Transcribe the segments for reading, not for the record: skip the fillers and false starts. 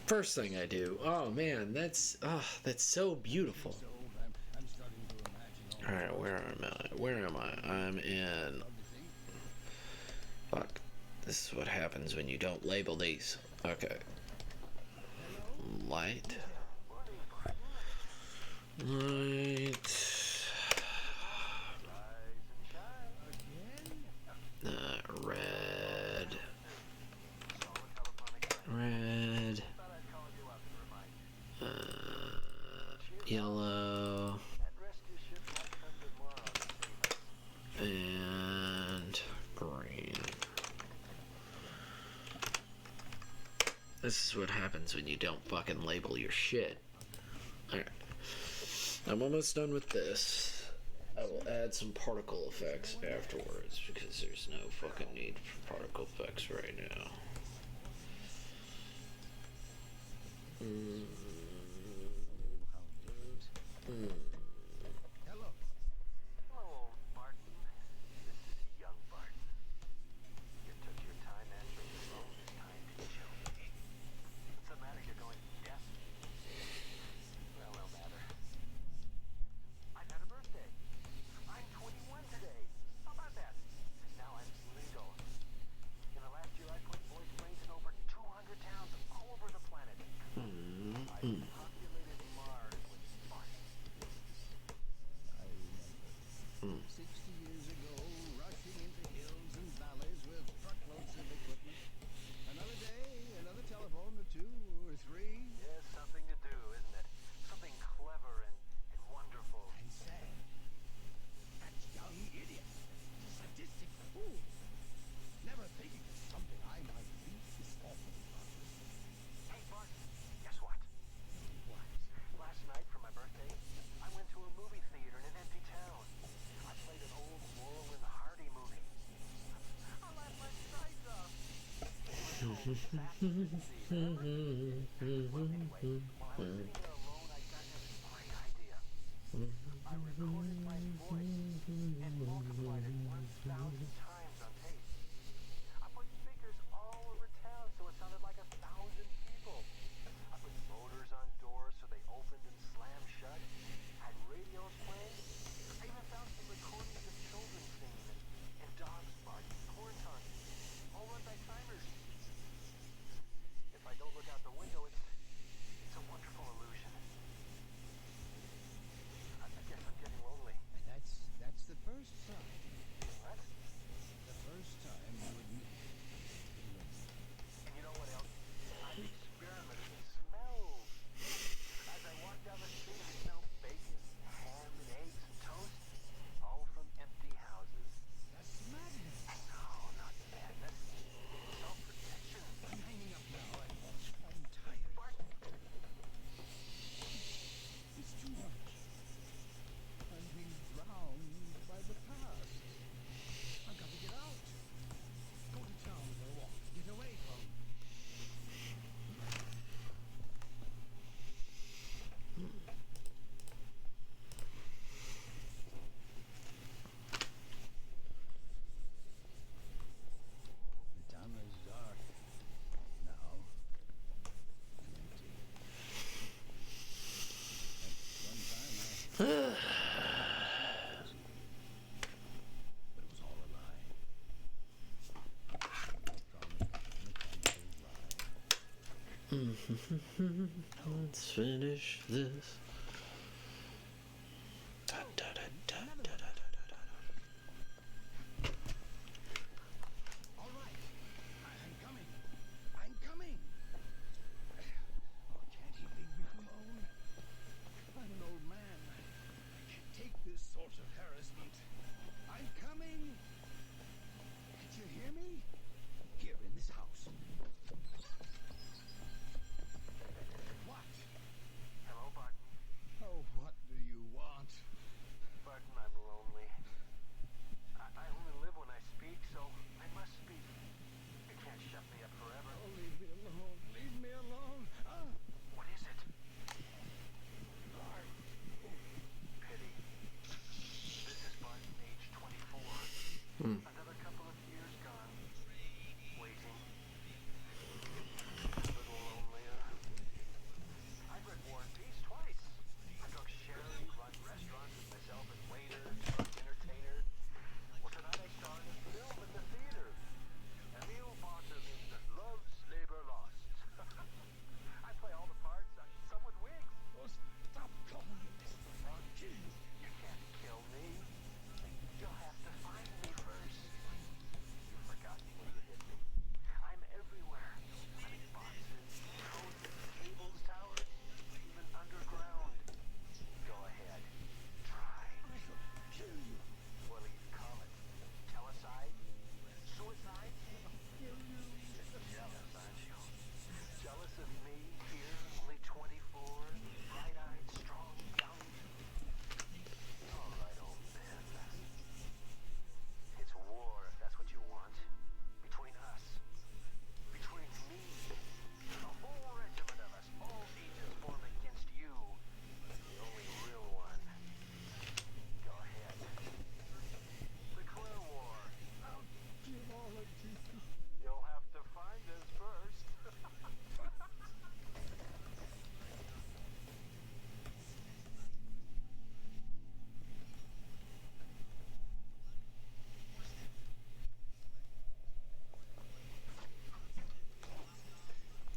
First thing I do. Oh man, that's so beautiful. All right, where am I? Where am I? I'm in. Fuck. This is what happens when you don't label these. Okay. Light. Light. Red. Red. Yellow. And green. This is what happens when you don't fucking label your shit. Alright. I'm almost done with this. I will add some particle effects afterwards because there's no fucking need for particle effects right now. Hello. Hello, Barton. This is young Barton. You took your time answering the phone this time, didn't you? What's the matter? You're going deaf? Well, no matter. I've had a birthday. I'm 21 today. How about that? Now I'm legal. In the last year, I put voice brains in over 200 towns all over the planet. I populated Mars with Barton. I remember. 60 years ago, rushing into hills and valleys with truckloads of equipment. Another day, another telephone or two or three. Yes, something to do, isn't it? Something clever and wonderful. And sad. That young idiot. Sadistic fool. Never thinking of something I might be is awful. Hey, Bart, guess what? What? Last night for my birthday, I went to a movie theater in an empty town. I played an old Laurel and Hardy movie. I laughed my sides off. Well, anyway, while I was sitting there alone, I got this great idea. I recorded my voice and multiplied it 1,000 times on tape. I put speakers all over town so it sounded like 1,000 people. I put motors on doors so they opened and slammed shut. Had radios playing. I even found some recordings of children singing and dogs barking, horn honking, all run by timers. If I don't look out the window, it's a wonderful illusion. I guess I'm getting lonely. That's the first time. What? The first time you admit. And you know what else? I've experimented with smells. As I walk down the street, I smell bacon, ham, and eggs and toast, all from empty houses. That's madness. No, not madness. Self-protection. I'm hanging up now. I'm tired. Bart. It's too much. I'm being drowned by the past. I've got to get out. Go to town for a walk. Get away from. The town is dark now and empty. At one time but it was all a lie. Let's finish this. Da, da, da, da, da, da, da, da. All right, I'm coming. I'm coming. Oh, can't he leave me alone? I'm an old man. I can't take this sort of harassment. I'm coming. Did you hear me? Here in this house. What? Hello, Barton.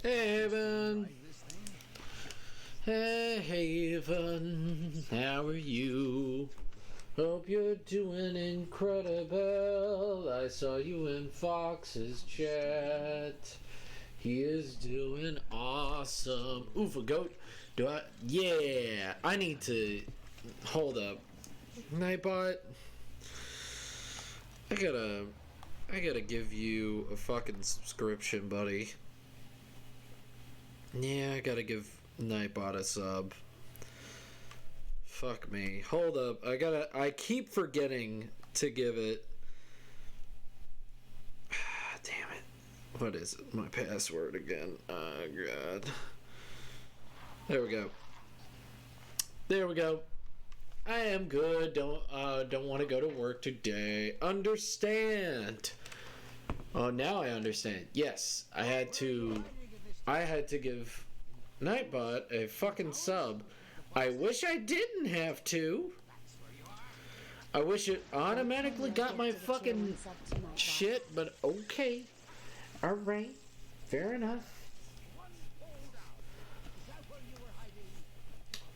Hey, Haven. Hey, Haven. How are you? Hope you're doing incredible. I saw you in Fox's chat. He is doing awesome. Oof, a goat. Do I? Yeah. I need to. Hold up. Nightbot. I gotta give you a fucking subscription, buddy. Yeah, I gotta give Nightbot a sub. Fuck me. Hold up. I keep forgetting to give it. Damn it. What is it? My password again. Oh, God. There we go. There we go. I am good. Don't want to go to work today. Understand. Oh, now I understand. Yes, I had to give Nightbot a fucking sub. I wish I didn't have to. I wish it automatically got my fucking shit, but okay. Alright. Fair enough.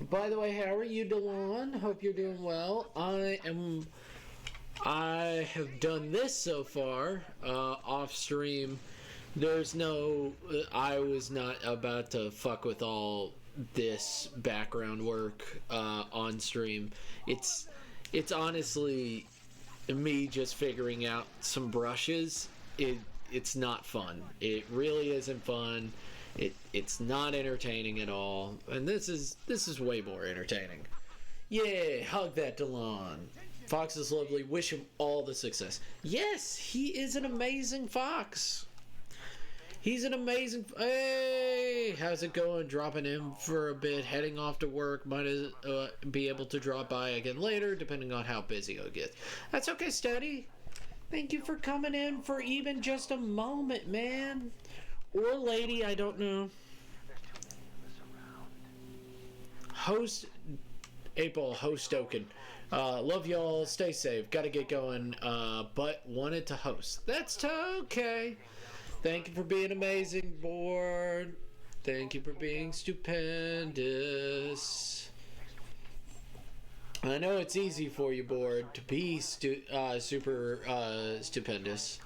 By the way, how are you doing? Hope you're doing well. I have done this so far, off stream. There's no, I was not about to fuck with all this background work, on stream. It's honestly me just figuring out some brushes. It's not fun. It really isn't fun. It's not entertaining at all, and this is way more entertaining. Yeah, hug that Delon. Fox is lovely. Wish him all the success. Yes, he is an amazing fox. He's an amazing. Hey, how's it going? Dropping in for a bit, heading off to work. Might be able to drop by again later, depending on how busy I get. That's okay, Steady. Thank you for coming in for even just a moment, man. Or lady, I don't know. Host April, host token. Love y'all. Stay safe. Gotta get going. But wanted to host. That's okay. Thank you for being amazing, board. Thank you for being stupendous. I know it's easy for you, board, to be super stupendous.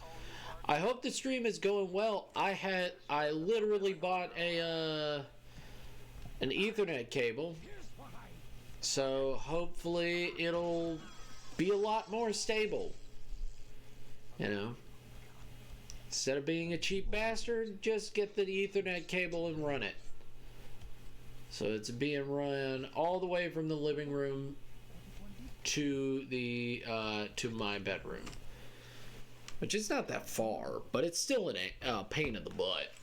I hope the stream is going well. I literally bought an Ethernet cable, so hopefully it'll be a lot more stable. You know, instead of being a cheap bastard, just get the Ethernet cable and run it. So it's being run all the way from the living room to the to my bedroom. Which is not that far, but it's still a pain in the butt.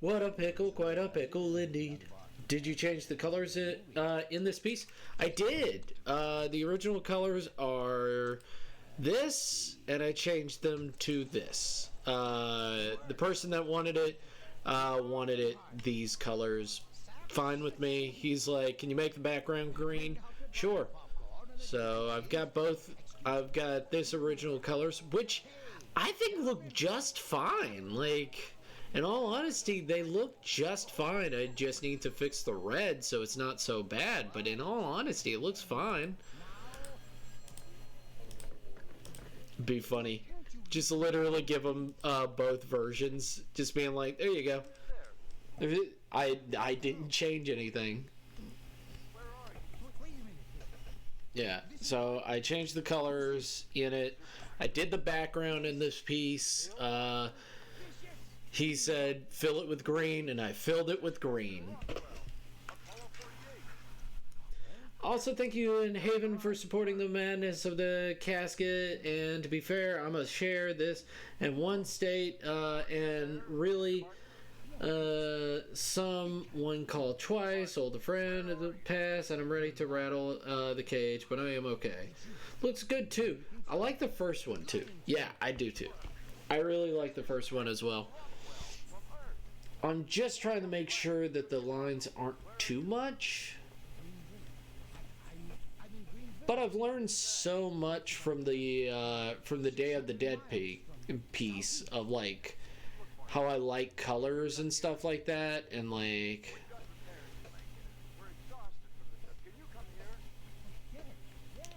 What a pickle, quite a pickle indeed. Did you change the colors in this piece? I did. The original colors are this, and I changed them to this. The person that wanted it these colors. Fine with me. He's like, can you make the background green? Sure. So I've got both. I've got this original colors, which I think look just fine. Like, in all honesty, they look just fine. I just need to fix the red so it's not so bad. But in all honesty, it looks fine. Be funny. Just literally give them both versions. Just being like, there you go. I didn't change anything. Yeah, so I changed the colors in it. I did the background in this piece. He said, fill it with green, and I filled it with green. Also, thank you in Haven for supporting the madness of the casket. And to be fair, I'm going to share this in one state and really... someone called twice, old a friend of the past, and I'm ready to rattle the cage, but I am okay. Looks good too. I like the first one too. Yeah, I do too. I really like the first one as well. I'm just trying to make sure that the lines aren't too much. But I've learned so much from the Day of the Dead piece of like how I like colors and stuff like that, and like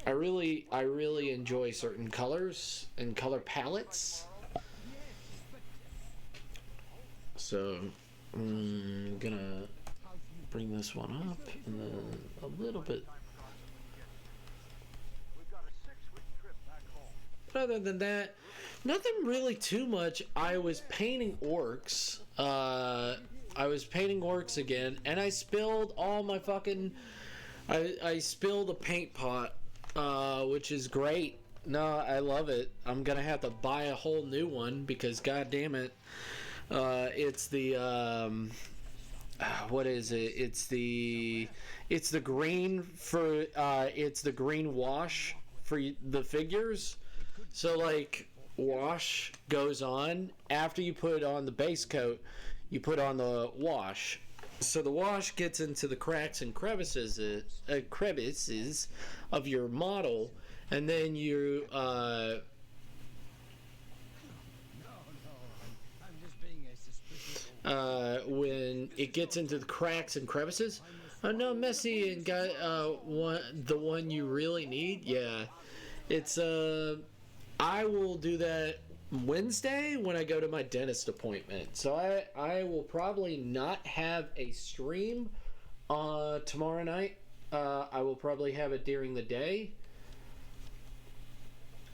I really enjoy certain colors and color palettes. So I'm gonna bring this one up and then a little bit. But other than that, nothing really too much. I was painting orcs. I was painting orcs again, and I spilled all my fucking. I spilled a paint pot, which is great. No, I love it. I'm gonna have to buy a whole new one because, god damn it, it's the what is it? It's the green for it's the green wash for the figures. So like wash goes on after you put on the base coat, you put on the wash. So the wash gets into the cracks and crevices of your model, and then you when it gets into the cracks and crevices. Oh no, messy and got the one you really need. Yeah, it's I will do that Wednesday when I go to my dentist appointment. So I will probably not have a stream tomorrow night. I will probably have it during the day,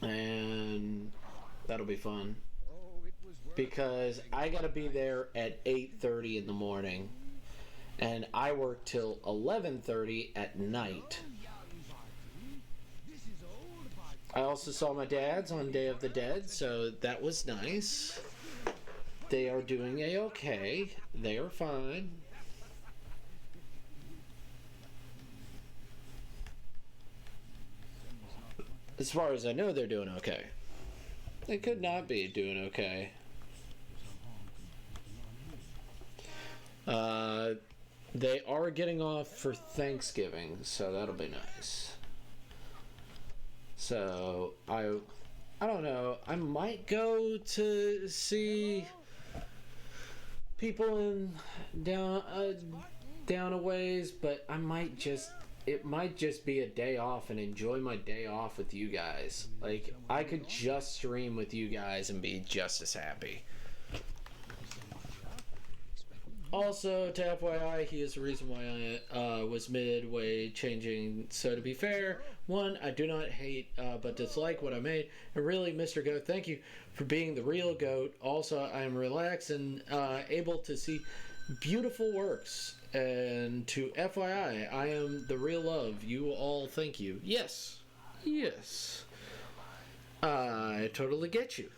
and that'll be fun because I gotta be there at 8:30 in the morning, and I work till 11:30 at night. I also saw my dads on Day of the Dead, so that was nice. They are doing a-okay. They are fine. As far as I know, they're doing okay. They could not be doing okay. They are getting off for Thanksgiving, so that'll be nice. So I don't know. I might go to see people in down a ways, but it might just be a day off and enjoy my day off with you guys. Like I could just stream with you guys and be just as happy. Also, to FYI, he is the reason why I was midway changing. So to be fair, one, I do not hate but dislike what I made. And really, Mr. Goat, thank you for being the real goat. Also, I am relaxed and able to see beautiful works. And to FYI, I am the real love. You all thank you. Yes. Yes. I totally get you.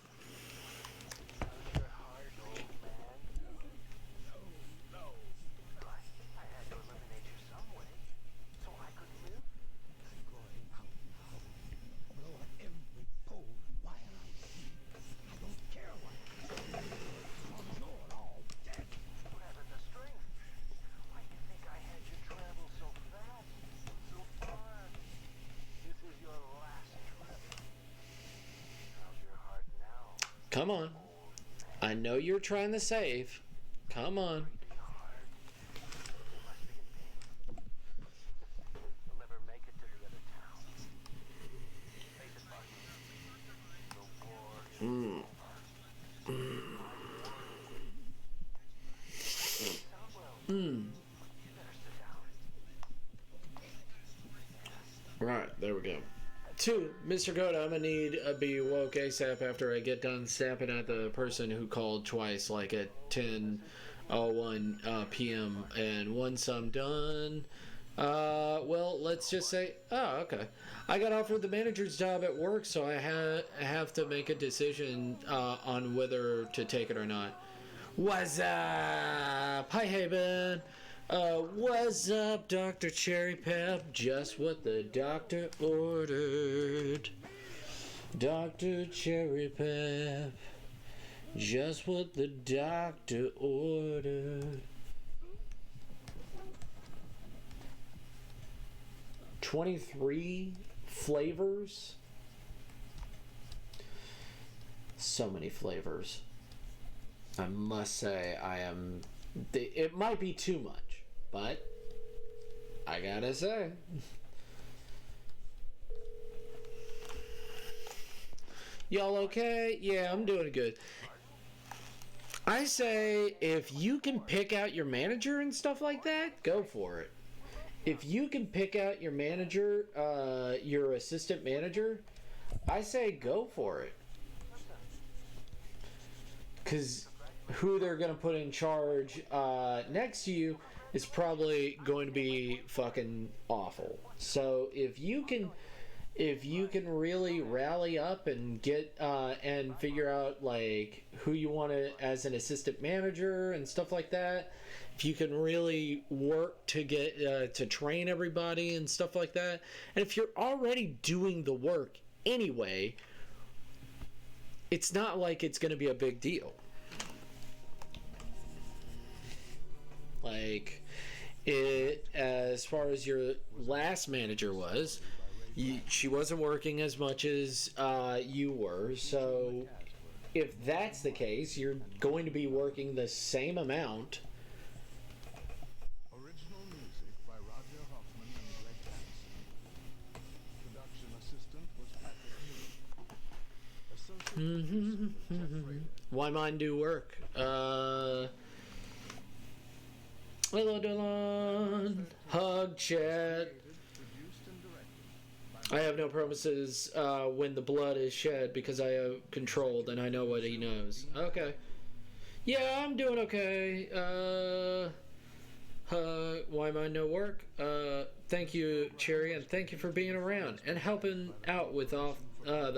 Come on. I know you're trying to save. Come on. Right, there we go. 2, Mr. Goat, I'm gonna need a be woke ASAP after I get done snapping at the person who called twice, like at 10:01 p.m. And once I'm done, well, let's just say, oh, okay. I got offered the manager's job at work, so I have to make a decision on whether to take it or not. What's up? Hi, Haven. What's up, Dr. Cherry Pep? Just what the doctor ordered. Dr. Cherry Pep. Just what the doctor ordered. 23 flavors. So many flavors. I must say, it might be too much, but I gotta say. Y'all okay? Yeah, I'm doing good. I say, if you can pick out your manager and stuff like that, go for it. If you can pick out your manager, your assistant manager, I say go for it. Because who they're going to put in charge next to you is probably going to be fucking awful. So if you can really rally up and get and figure out like who you want to as an assistant manager and stuff like that, if you can really work to get to train everybody and stuff like that, and if you're already doing the work anyway, it's not like it's going to be a big deal. Like as far as your last manager was, she wasn't working as much as you were, so if that's the case, you're going to be working the same amount. Original music by Roger Hoffman and Greg Hansen. Production assistant was Patrick Newman. Associate producer was Jeff Fraser. Why mine do work? Hello, Dylan. Hug, chat. Produced and directed. I have no promises when the blood is shed because I have controlled and I know what he knows. Okay. Yeah, I'm doing okay. Why mine no work? Thank you, Cherry, and thank you for being around and helping out with the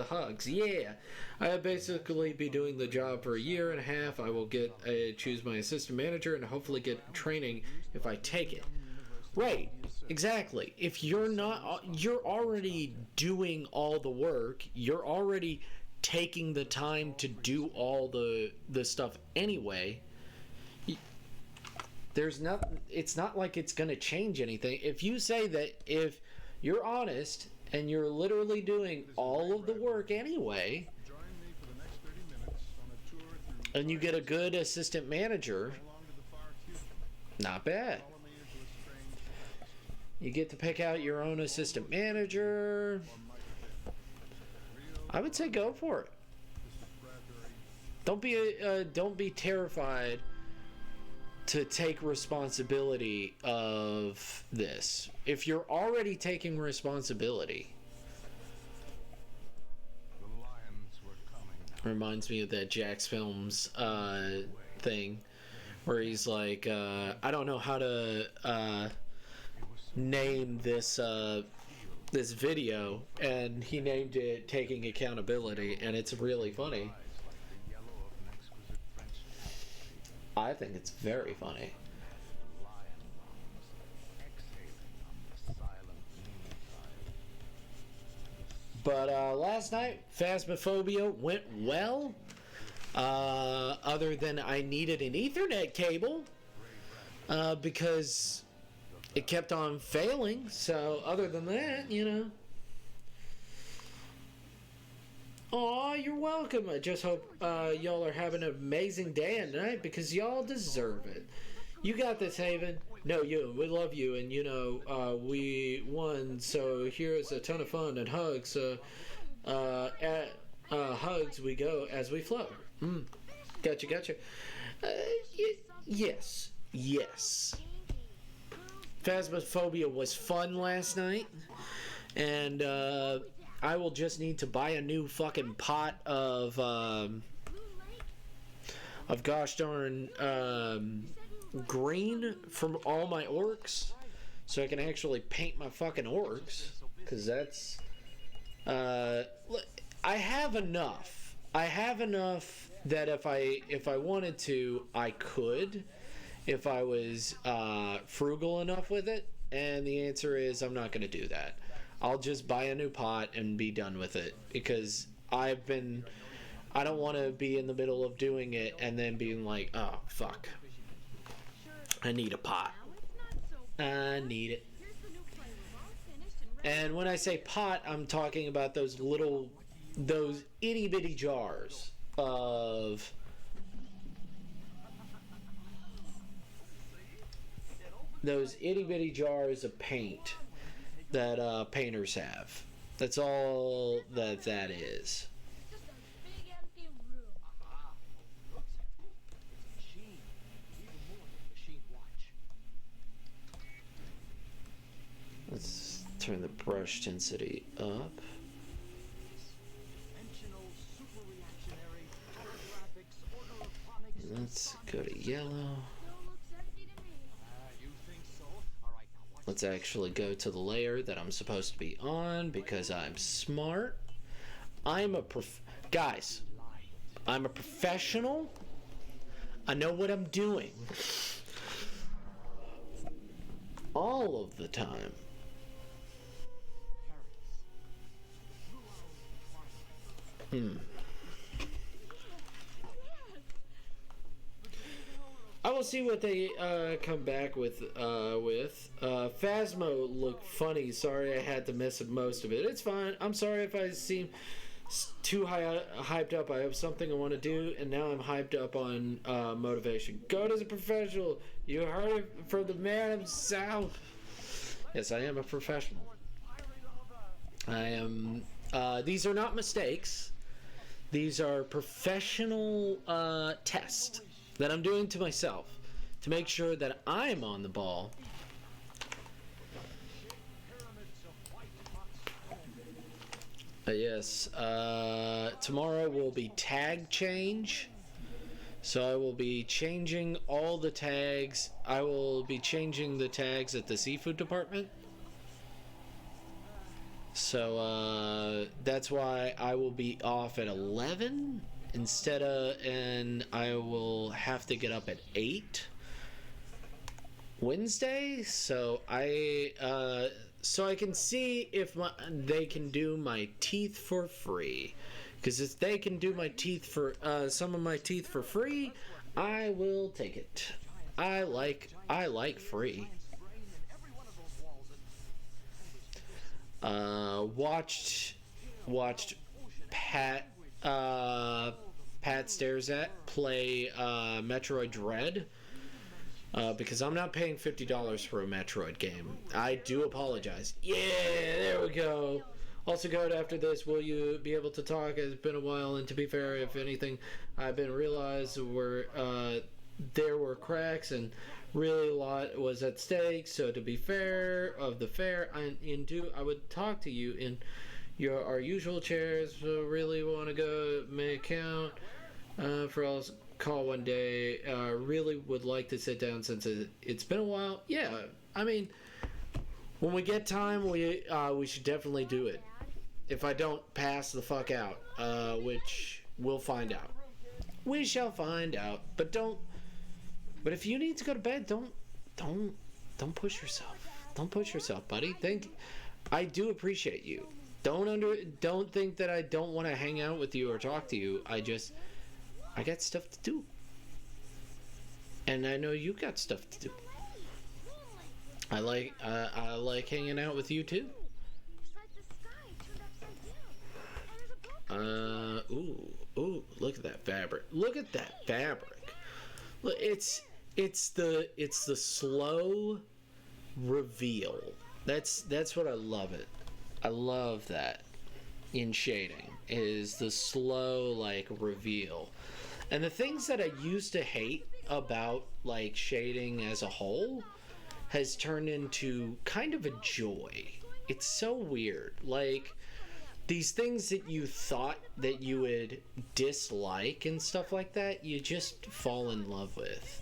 hugs. Yeah, I'll basically be doing the job for a year and a half. I will get choose my assistant manager and hopefully get training if I take it. Right, exactly. If you're already doing all the work. You're already taking the time to do all the stuff anyway. It's not like it's going to change anything. If you say that, if you're honest and you're literally doing all of the work anyway, Join me for the next 30 minutes on a tour through and you get a good assistant manager, along to the far future. not bad. Follow me into a strange place. You get to pick out your own assistant manager. Or might have been. Real I would say go for it. This is Bradbury. Don't be terrified to take responsibility of this. If you're already taking responsibility, The lions were coming. reminds me of that Jax Films thing where he's like, I don't know how to name this this video, and he named it Taking Accountability, and it's really funny. Eyes like the yellow of an exquisite French tapestry. I think it's very funny. Lion lungs exhaling on the silent noontide. But last night, Phasmophobia went well. Other than I needed an Ethernet cable because it kept on failing. So other than that, you know. Aw, you're welcome. I just hope y'all are having an amazing day and night because y'all deserve it. You got this, Haven. No, we love you, and you know we won. So here's a ton of fun and hugs. At hugs we go as we flow. Gotcha. Yes. Phasmophobia was fun last night, and I will just need to buy a new fucking pot of gosh darn green from all my orcs, so I can actually paint my fucking orcs, because that's I have enough that if I wanted to, I could, if I was frugal enough with it, and the answer is I'm not going to do that. I'll just buy a new pot and be done with it, because I don't want to be in the middle of doing it and then being like, oh fuck, I need a pot. I need it. And when I say pot, I'm talking about those itty bitty jars of paint that painters have. That's all that is. It's just a big empty room. Ah, looks empty. It's a machine. Even more than a machine watch. Let's turn the brush density up. Dimensional super reactionary holographics order of Let's go to yellow. Still looks empty to me. You think so? All right, now watch. Let's actually go to the layer that I'm supposed to be on because I'm smart. Guys, I'm a professional. I know what I'm doing. All of the time. I will see what they come back with. Phasmo looked funny. Sorry I had to miss most of it. It's fine. I'm sorry if I seem too hyped up. I have something I want to do, and now I'm hyped up on motivation. God is a professional. You heard it from the man himself. Yes, I am a professional. I am. These are not mistakes. These are professional tests that I'm doing to myself to make sure that I'm on the ball. Yes, tomorrow will be tag change. So I will be changing all the tags. I will be changing the tags at the seafood department. So that's why I will be off at 11 instead of, and I will have to get up at 8 Wednesday. So I can see if they can do my teeth for free. Because if they can do my teeth for some of my teeth for free, I will take it. I like free. Watched Pat Stares At play Metroid Dread. Because I'm not paying $50 for a Metroid game. I do apologize. Yeah, there we go. Also, Code, after this, will you be able to talk? It's been a while, and to be fair, if anything, I've been realized there were cracks, and really a lot was at stake. So, to be fair, I would talk to you in our usual chairs. So really want to go make count for us. Call one day. Really would like to sit down since it's been a while. Yeah, I mean, when we get time, we should definitely do it. If I don't pass the fuck out, which we'll find out. We shall find out. But if you need to go to bed, don't push yourself. Don't push yourself, buddy. I do appreciate you. Don't think that I don't want to hang out with you or talk to you. I got stuff to do. And I know you got stuff to do. I like hanging out with you too. It's like the sky turned upside down. And there's a boat. Ooh, look at that fabric. Look at that fabric. Look, it's the slow reveal. That's what I love it. I love that in shading is the slow reveal. And the things that I used to hate about shading as a whole has turned into kind of a joy. It's so weird. These things that you thought that you would dislike and stuff like that, you just fall in love with.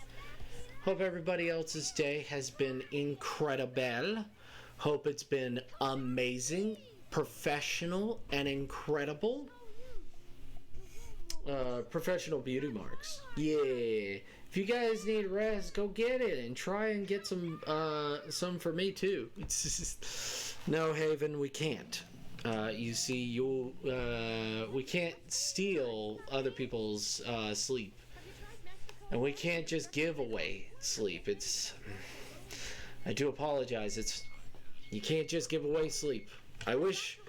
Hope everybody else's day has been incredible. Hope it's been amazing, professional, and incredible. Professional beauty marks. Yeah. If you guys need rest, go get it and try and get some for me too. No, Haven, we can't. You see, we can't steal other people's sleep, and we can't just give away sleep. I do apologize. You can't just give away sleep. I wish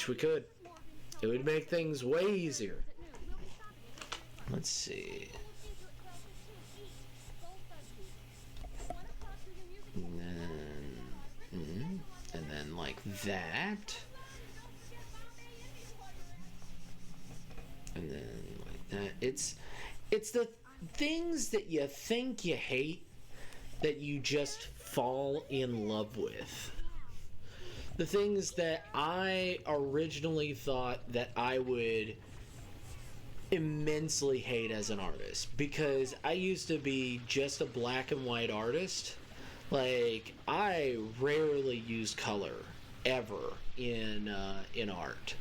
we could. It would make things way easier. Let's see. And then like that. And then like that. It's the things that you think you hate that you just fall in love with. The things that I originally thought that I would immensely hate as an artist, because I used to be just a black and white artist. Like, I rarely used color ever in art.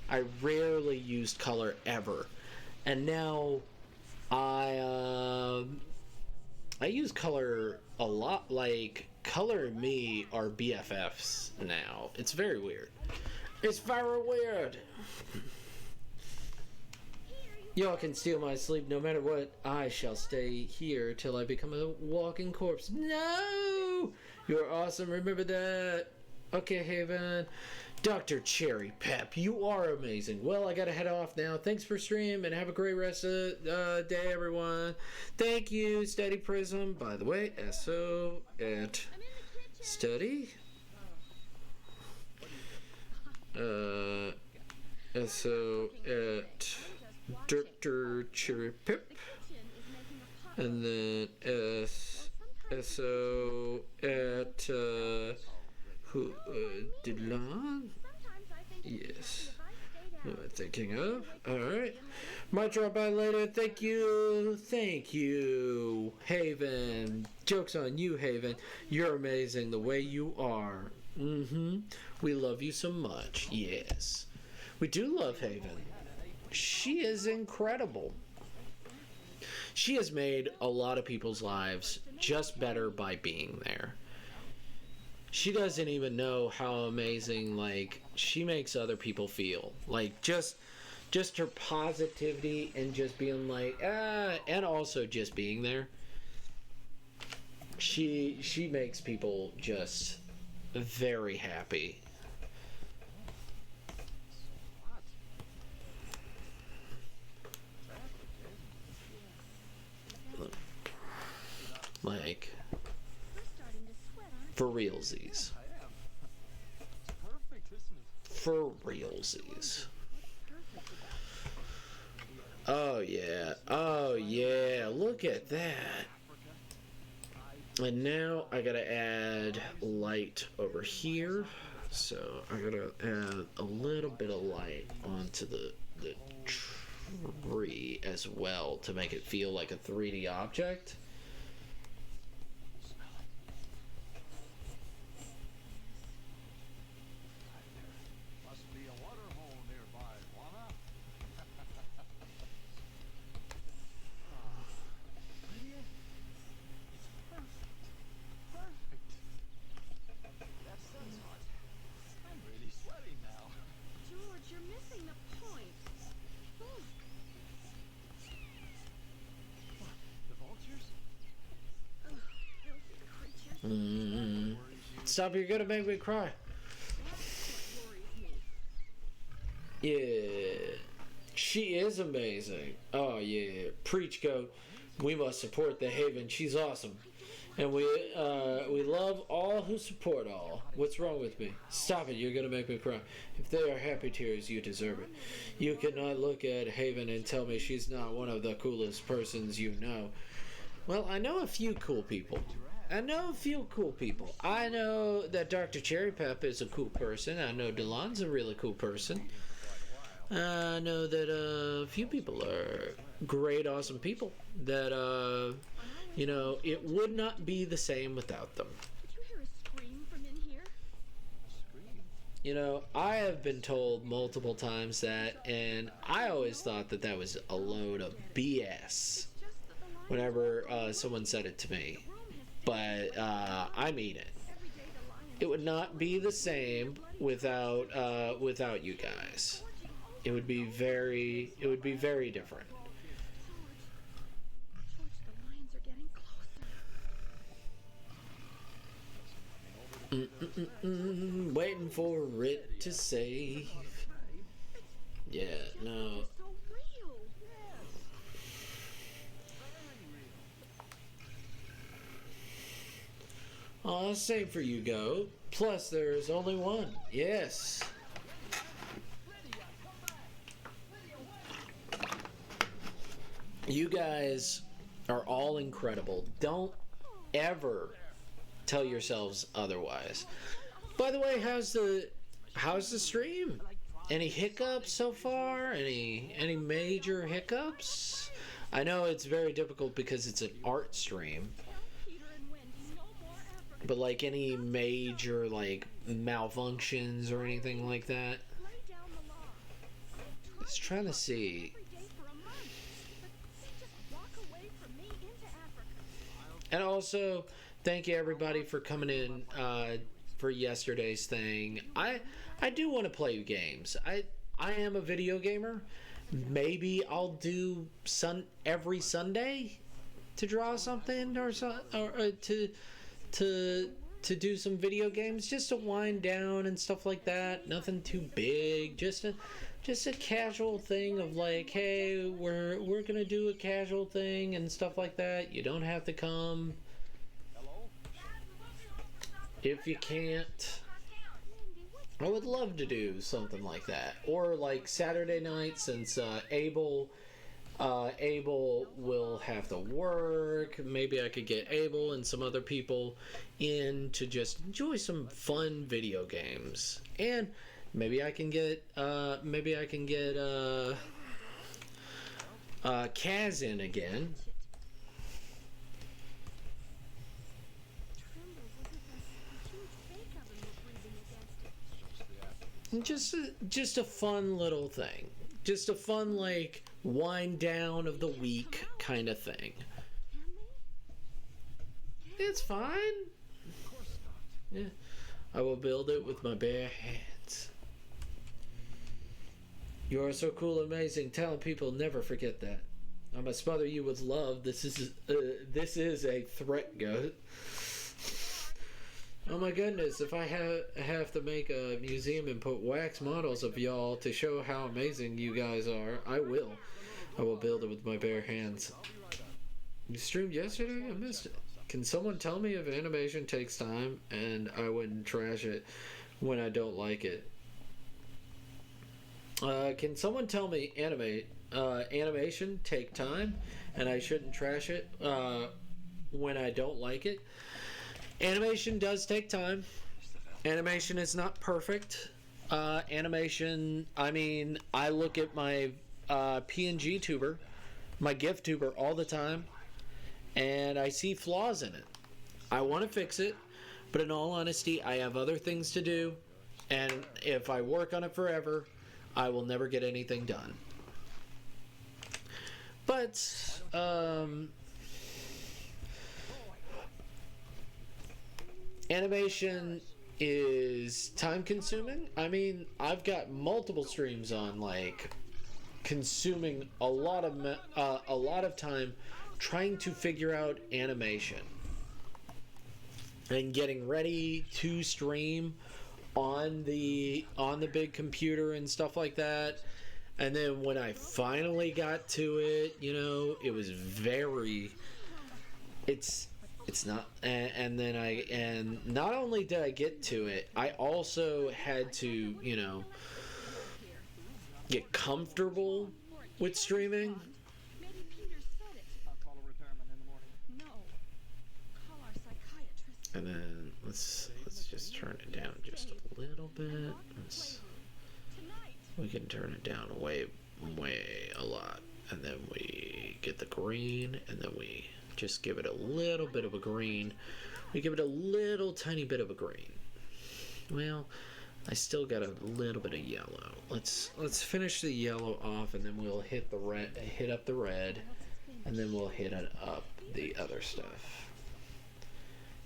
I rarely used color ever, and now I use color a lot. Like, color and me are BFFs now. It's very weird. It's very weird. Y'all can steal my sleep no matter what. I shall stay here till I become a walking corpse. No! You're awesome. Remember that. Okay, Haven. Dr. Cherry Pep, you are amazing. Well, I gotta head off now. Thanks for stream and have a great rest of the day, everyone. Thank you, Steady Prism. By the way, SO at Steady. SO at Dr. Cherry Pip, and then SO at Dylan. Yes. Who am I thinking of? Alright. Might drop by later. Thank you. Thank you, Haven. Joke's on you, Haven. You're amazing the way you are. We love you so much. Yes. We do love Haven. She is incredible. She has made a lot of people's lives just better by being there. She doesn't even know how amazing, like, she makes other people feel. Like, just her positivity and just being like, and also just being there. She makes people just very happy. Like, for realsies. For realsies. Oh yeah. Oh yeah. Look at that. And now I gotta add light over here. So I gotta add a little bit of light onto the tree as well to make it feel like a 3D object. Stop, you're gonna make me cry. Yeah, she is amazing. Oh yeah, preach, goat. We must support the Haven. She's awesome, and we love all who support all. What's wrong with me? Stop it, you're gonna make me cry. If they are happy tears, you deserve it. You cannot look at Haven and tell me she's not one of the coolest persons you know. Well, I know a few cool people. I know that Dr. Cherry Pep is a cool person. I know Delon's a really cool person. I know that a few people are great, awesome people. That, you know, it would not be the same without them. Did you hear a scream from in here? You know, I have been told multiple times that, and I always thought that that was a load of BS whenever someone said it to me. But I mean it. It would not be the same without you guys. It would be very different. George, the lions are getting closer. Waiting for it to save. Yeah, no. It's so real. Oh, same for you, Go. Plus, there's only one. Yes. You guys are all incredible. Don't ever tell yourselves otherwise. By the way, how's the stream? Any hiccups so far? Any major hiccups? I know it's very difficult because it's an art stream. Peter and Wendy, no more Africa. But like any major like malfunctions or anything like that? Lay down the law. Just trying to see. Every day for a month. But they just walk away from me into Africa. And also, thank you everybody for coming in for yesterday's thing. I do want to play games. I am a video gamer. Maybe I'll do every Sunday to draw something or to do some video games just to wind down and stuff like that. Nothing too big. Just a casual thing of like, hey, we're gonna do a casual thing and stuff like that. You don't have to come if you can't. I would love to do something like that, or like Saturday night, since Abel will have to work. Maybe I could get Abel and some other people in to just enjoy some fun video games, and maybe I can get Kaz in again. Just a fun little thing. Just a fun, like, wind down of the week kind of thing. It's fine. Yeah. I will build it with my bare hands. You are so cool, amazing, talented people. Never forget that. I must smother you with love. This is a threat, goat. Oh my goodness, if I have to make a museum and put wax models of y'all to show how amazing you guys are, I will. I will build it with my bare hands. You streamed yesterday? I missed it. Can someone tell me if animation takes time and I wouldn't trash it when I don't like it? Can someone tell me animation take time and I shouldn't trash it when I don't like it? Animation does take time. Animation is not perfect. Animation, I mean, I look at my PNGtuber, my GIF-tuber all the time, and I see flaws in it. I want to fix it, but in all honesty, I have other things to do, and if I work on it forever, I will never get anything done. But, animation is time consuming. I mean, I've got multiple streams on like consuming a lot of time trying to figure out animation and getting ready to stream on the big computer and stuff like that. And then when I finally got to it, you know, it was it's not, and not only did I get to it, I also had to, you know, get comfortable with streaming. Maybe Peter said it. I'll call a repairman in the morning. No. Call our psychiatrist. And then let's just turn it down just a little bit. We can turn it down way a lot, and then we get the green, and then we just give it a little bit of a green. We give it a little tiny bit of a green. Well, I still got a little bit of yellow. Let's finish the yellow off, and then we'll hit up the red, and then we'll hit it up the other stuff.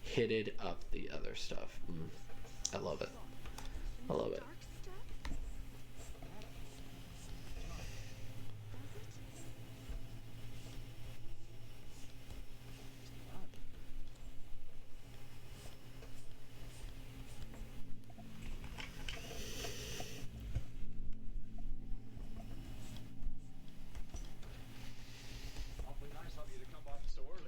Hit it up the other stuff. I love it. I love it.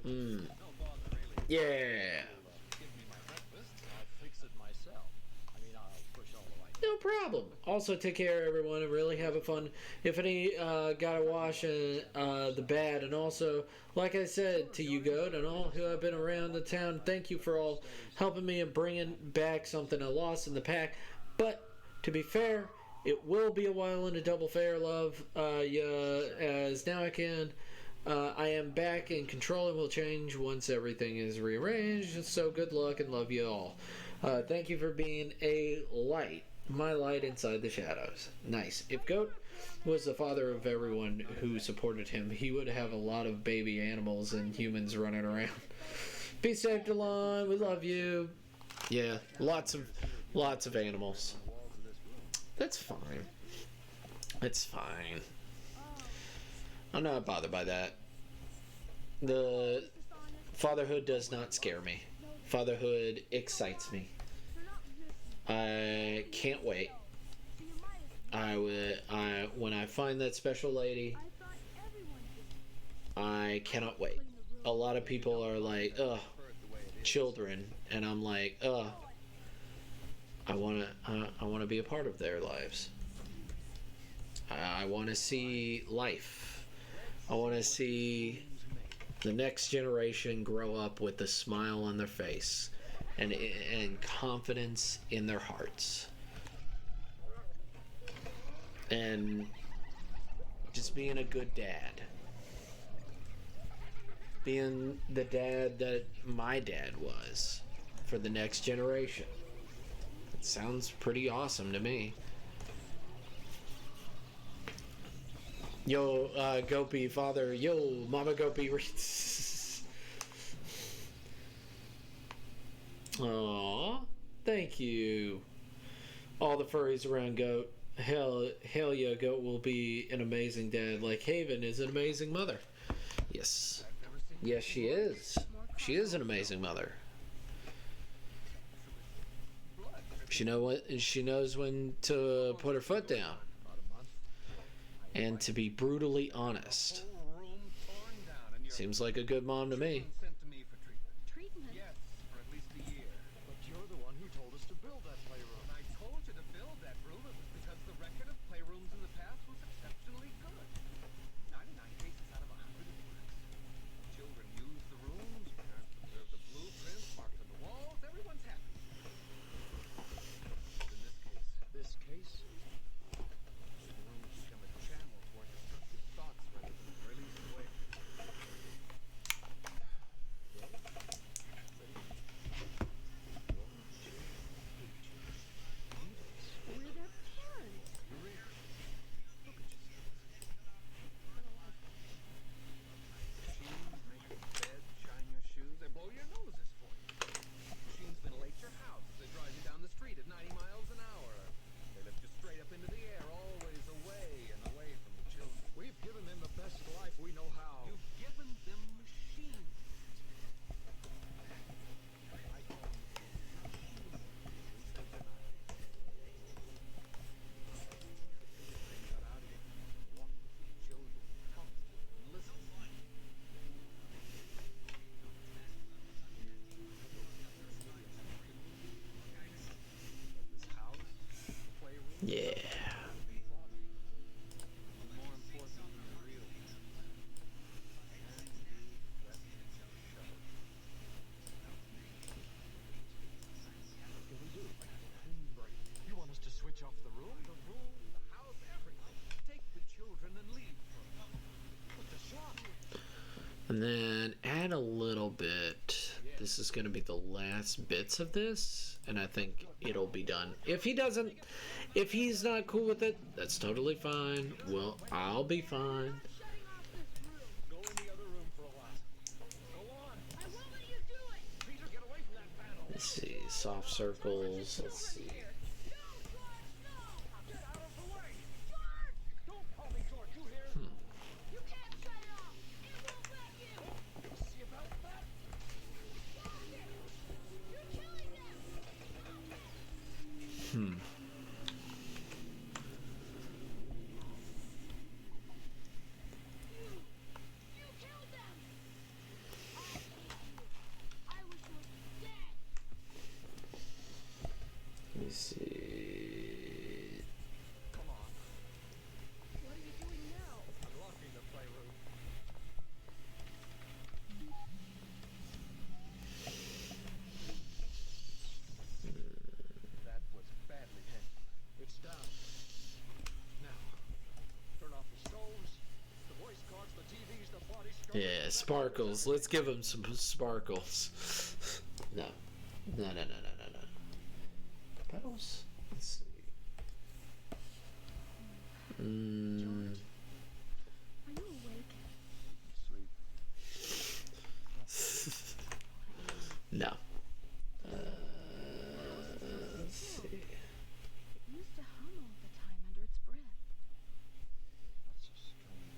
Mm. Don't bother, really. Yeah. Give me my breakfast. I'll fix it myself. I mean, I'll push all the lights. No problem. Also, take care, everyone, and really have fun. If any gotta wash the bad, and also, like I said to you, Goat, and all who have been around the town, thank you for all helping me and bringing back something I lost in the pack. But to be fair, it will be a while into Double Fair, love. As now I can. I am back in control and will change once everything is rearranged. So good luck and love you all. Thank you for being a light. My light inside the shadows. Nice. If Goat was the father of everyone who supported him, he would have a lot of baby animals and humans running around. Be safe, Delon. We love you. Yeah, lots of animals. That's fine. It's fine. I'm not bothered by that. The fatherhood does not scare me. Fatherhood excites me. I can't wait. When I find that special lady, I cannot wait. A lot of people are like, ugh, children, and I'm like, ugh, I wanna be a part of their lives. I want to see life. I want to see the next generation grow up with a smile on their face and confidence in their hearts. And just being a good dad. Being the dad that my dad was for the next generation. It sounds pretty awesome to me. Yo, Gopi, father. Yo, Mama Gopi reads. Aww, thank you. All the furries around Goat. Hell yeah, Goat will be an amazing dad. Like Haven is an amazing mother. Yes. Yes, she is. She is an amazing mother. She knows when to put her foot down. And to be brutally honest. Seems like a good mom to me. Treatment? Yes, for at least a year. But you're the one who told us to build that playroom. When I told you to build that room, it was because the record of playrooms in the past was exceptionally good. 99 cases out of 100 it works. Children use the rooms, parents observe the blueprints marked on the walls, everyone's happy. But in this case, the room has become a channel for destructive thoughts rather than a release of waste. We're their parents. Look at yourself. Kind of like machines make your bed, shine your shoes, they blow your noses for you. Machines ventilate your house as they drive you down the street at 90 miles an hour. They lift you straight up into the air, always away and away from the children. We've given them the best life we know how. You've given them machines. I call them machines. At least they're not. They got out here, walked with the children, talked to them, and listened. This house, playroom, Yeah. more important than the real and you let me show. What can we do? You want us to switch off the room? The room, the house, everything. Take the children and leave for a moment. But the shop. And then add a little bit. This is going to be the last bits of this, and I think it'll be done. If he's not cool with it, that's totally fine. Well, I'll be fine. Go in the other room for a while. Go on. I won't let you do it. Peter, get away from that panel. Let's see, soft circles. Let's see. Get out of the way. Don't call me George. You hear? You can't shut it off. It won't let you. See about that? You're killing them. You killed them. see. Come on. What are you doing now? Unlocking the playroom. That was badly handled. It's down. Now, turn off the stoves, the voice cards, the TVs, the body scrubs. Yeah, sparkles. Let's give him some sparkles. No. No. Petals? Let's see. Are you awake? Sleep. No. Let's see. It used to hum all the time under its breath. That's so strange.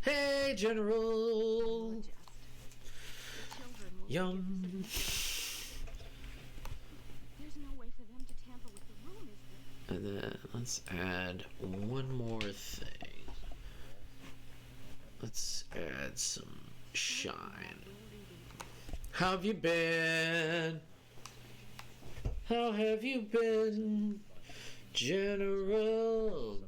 Hey, General. Adjust. The children will Yum. forgive us if we don't. There's no way for them to tamper with the room, is there? And then let's add one more thing. Let's add some shine. How have you been? How have you been, General?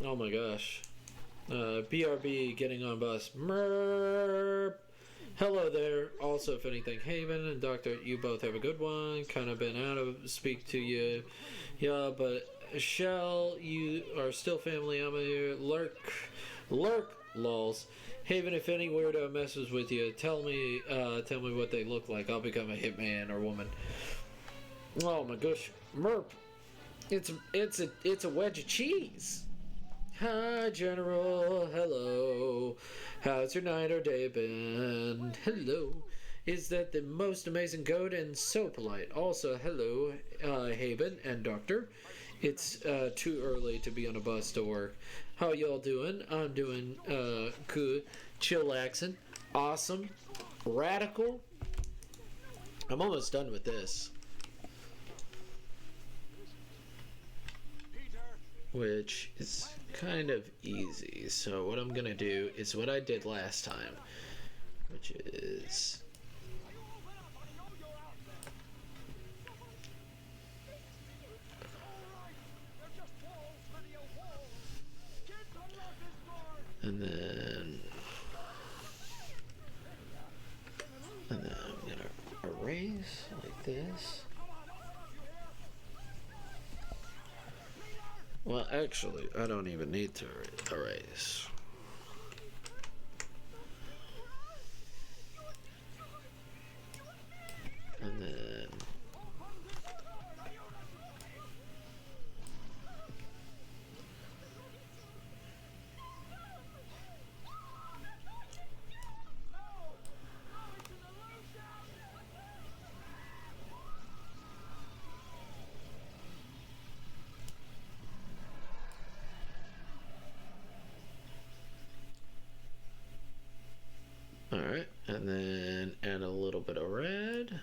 Oh my gosh. BRB getting on bus. Merp. Hello there. Also, if anything, Haven and Doctor, you both have a good one. Kind of been out of speak to you. Yeah, but Shell, you are still family. I'm here. Lurk, lols. Haven, if any weirdo messes with you, tell me what they look like. I'll become a hitman or woman. Oh my gosh, Merp. It's a wedge of cheese. Hi, General. Hello. How's your night or day been? Hello. Is that the most amazing goat and so polite? Also, hello, Haven and Doctor. It's too early to be on a bus to work. How y'all doing? I'm doing good. Chillaxing. Awesome. Radical. I'm almost done with this. Which is kind of easy. So what I'm gonna do is what I did last time, which is and then I'm gonna erase like this. Well, actually, I don't even need to erase. And then alright, and then add a little bit of red.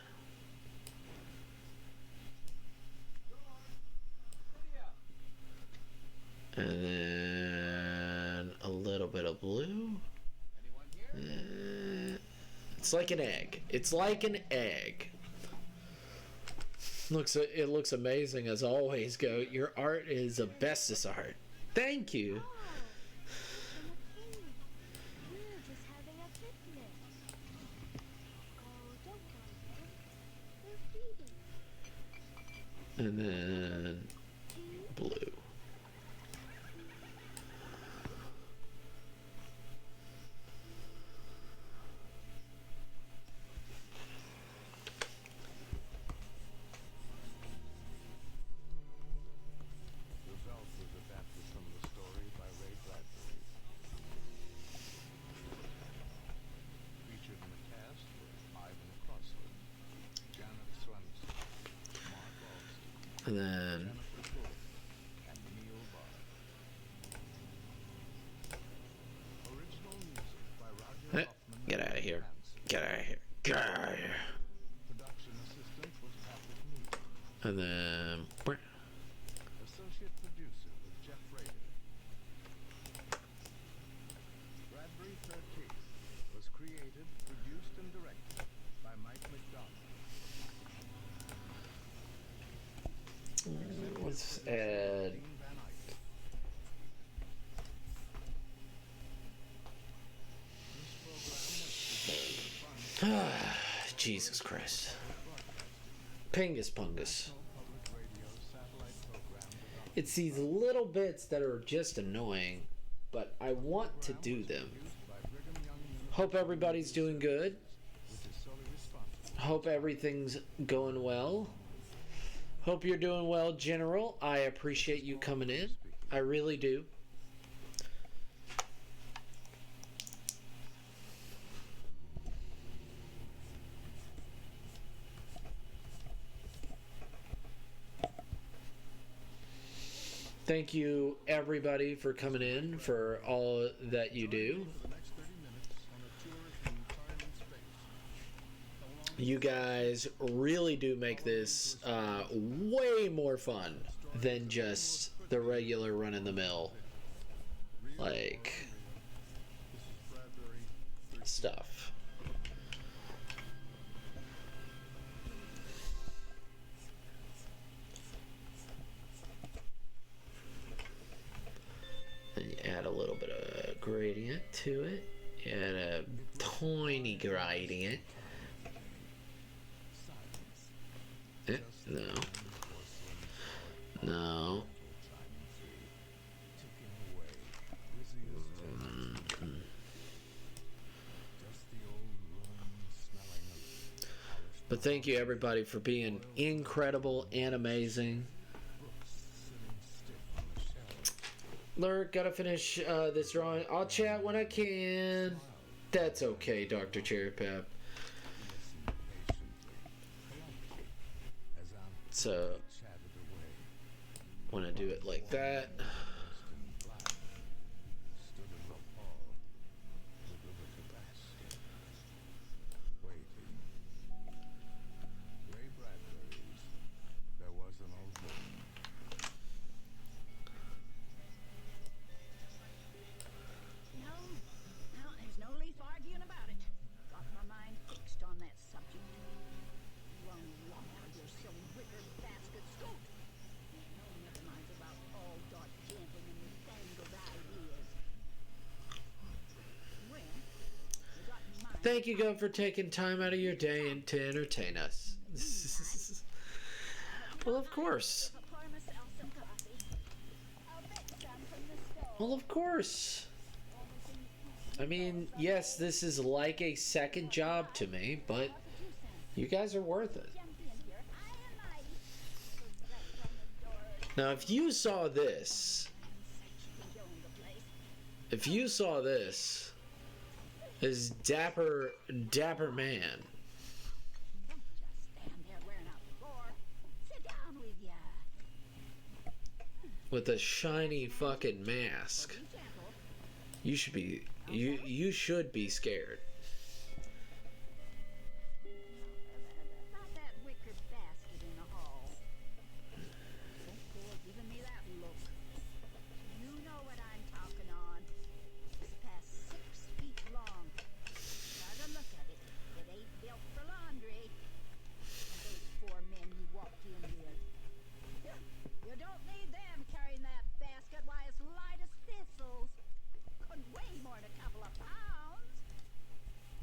And then a little bit of blue. It's like an egg. It's like an egg. It looks amazing as always, Goat. Your art is the bestest art. Thank you. We're just having a picnic. Oh, don't bother. We're feeding. And then blue. Result was adapted from the story by Ray Bradbury. Featured in the cast were Ivan Crossland, Janet Swenson, Mark Alston, And then Jennifer Bullock, and Neil Bard. Original music by Roger Hoffman. get out of here. Get out of here. Get out of here. Production assistant was Patrick Neal. And then Associate producer was Jeff Rader. Bradbury 13 was created, produced, and directed by Mike McDonald. Let's add. Dean Van Eyck. This program was produced Jesus Christ. Pingus Pungus. Public Radio satellite program developed. It's these little bits that are just annoying, but I want to do them. Produced by Brigham Young University, Hope everybody's doing good. which is solely responsible. Hope everything's going well. Hope you're doing well, General. I appreciate you coming in. I really do. Thank you, everybody, for coming in, for all that you do. For the next 30 minutes on a tour through time and space. You guys really do make this way more fun than just the regular run-in-the-mill, like, This is Bradbury. stuff. And you add a little bit of gradient to it. Add a tiny gradient. No. No. But thank you, everybody, for being incredible and amazing. Lurk, gotta finish this drawing. I'll chat when I can. That's okay, Dr. Cherry Pep. So, when I do it like that. No, there's no leaf arguing about it. Got my mind fixed on that subject. Run along out of your silly wicker basket, Scoot. No, never mind about all dark camping and fangled ideas. Ren, you got mine. Thank you, Gov, for taking time out of your day and to entertain us. Well, of course. Pour myself some coffee. I'll make some from the stove. Well, of course. I mean, yes, this is like a second job to me, but you guys are worth it. Jump in here, high and mighty. Right from the door. Now, if you saw this, if you saw this, is dapper man Don't just stand there wearing a floor. Sit down with ya. with a shiny fucking mask. Be gentle. You should be you should be scared. About that wicker basket in the hall. Don't go giving me that look. You know what I'm talking on. It's past 6 feet long. By the look of it, it ain't built for laundry. And those 4 men you walked in with. You don't need them carrying that basket. Why, it's light as thistles. Couldn't weigh more than a couple of pounds.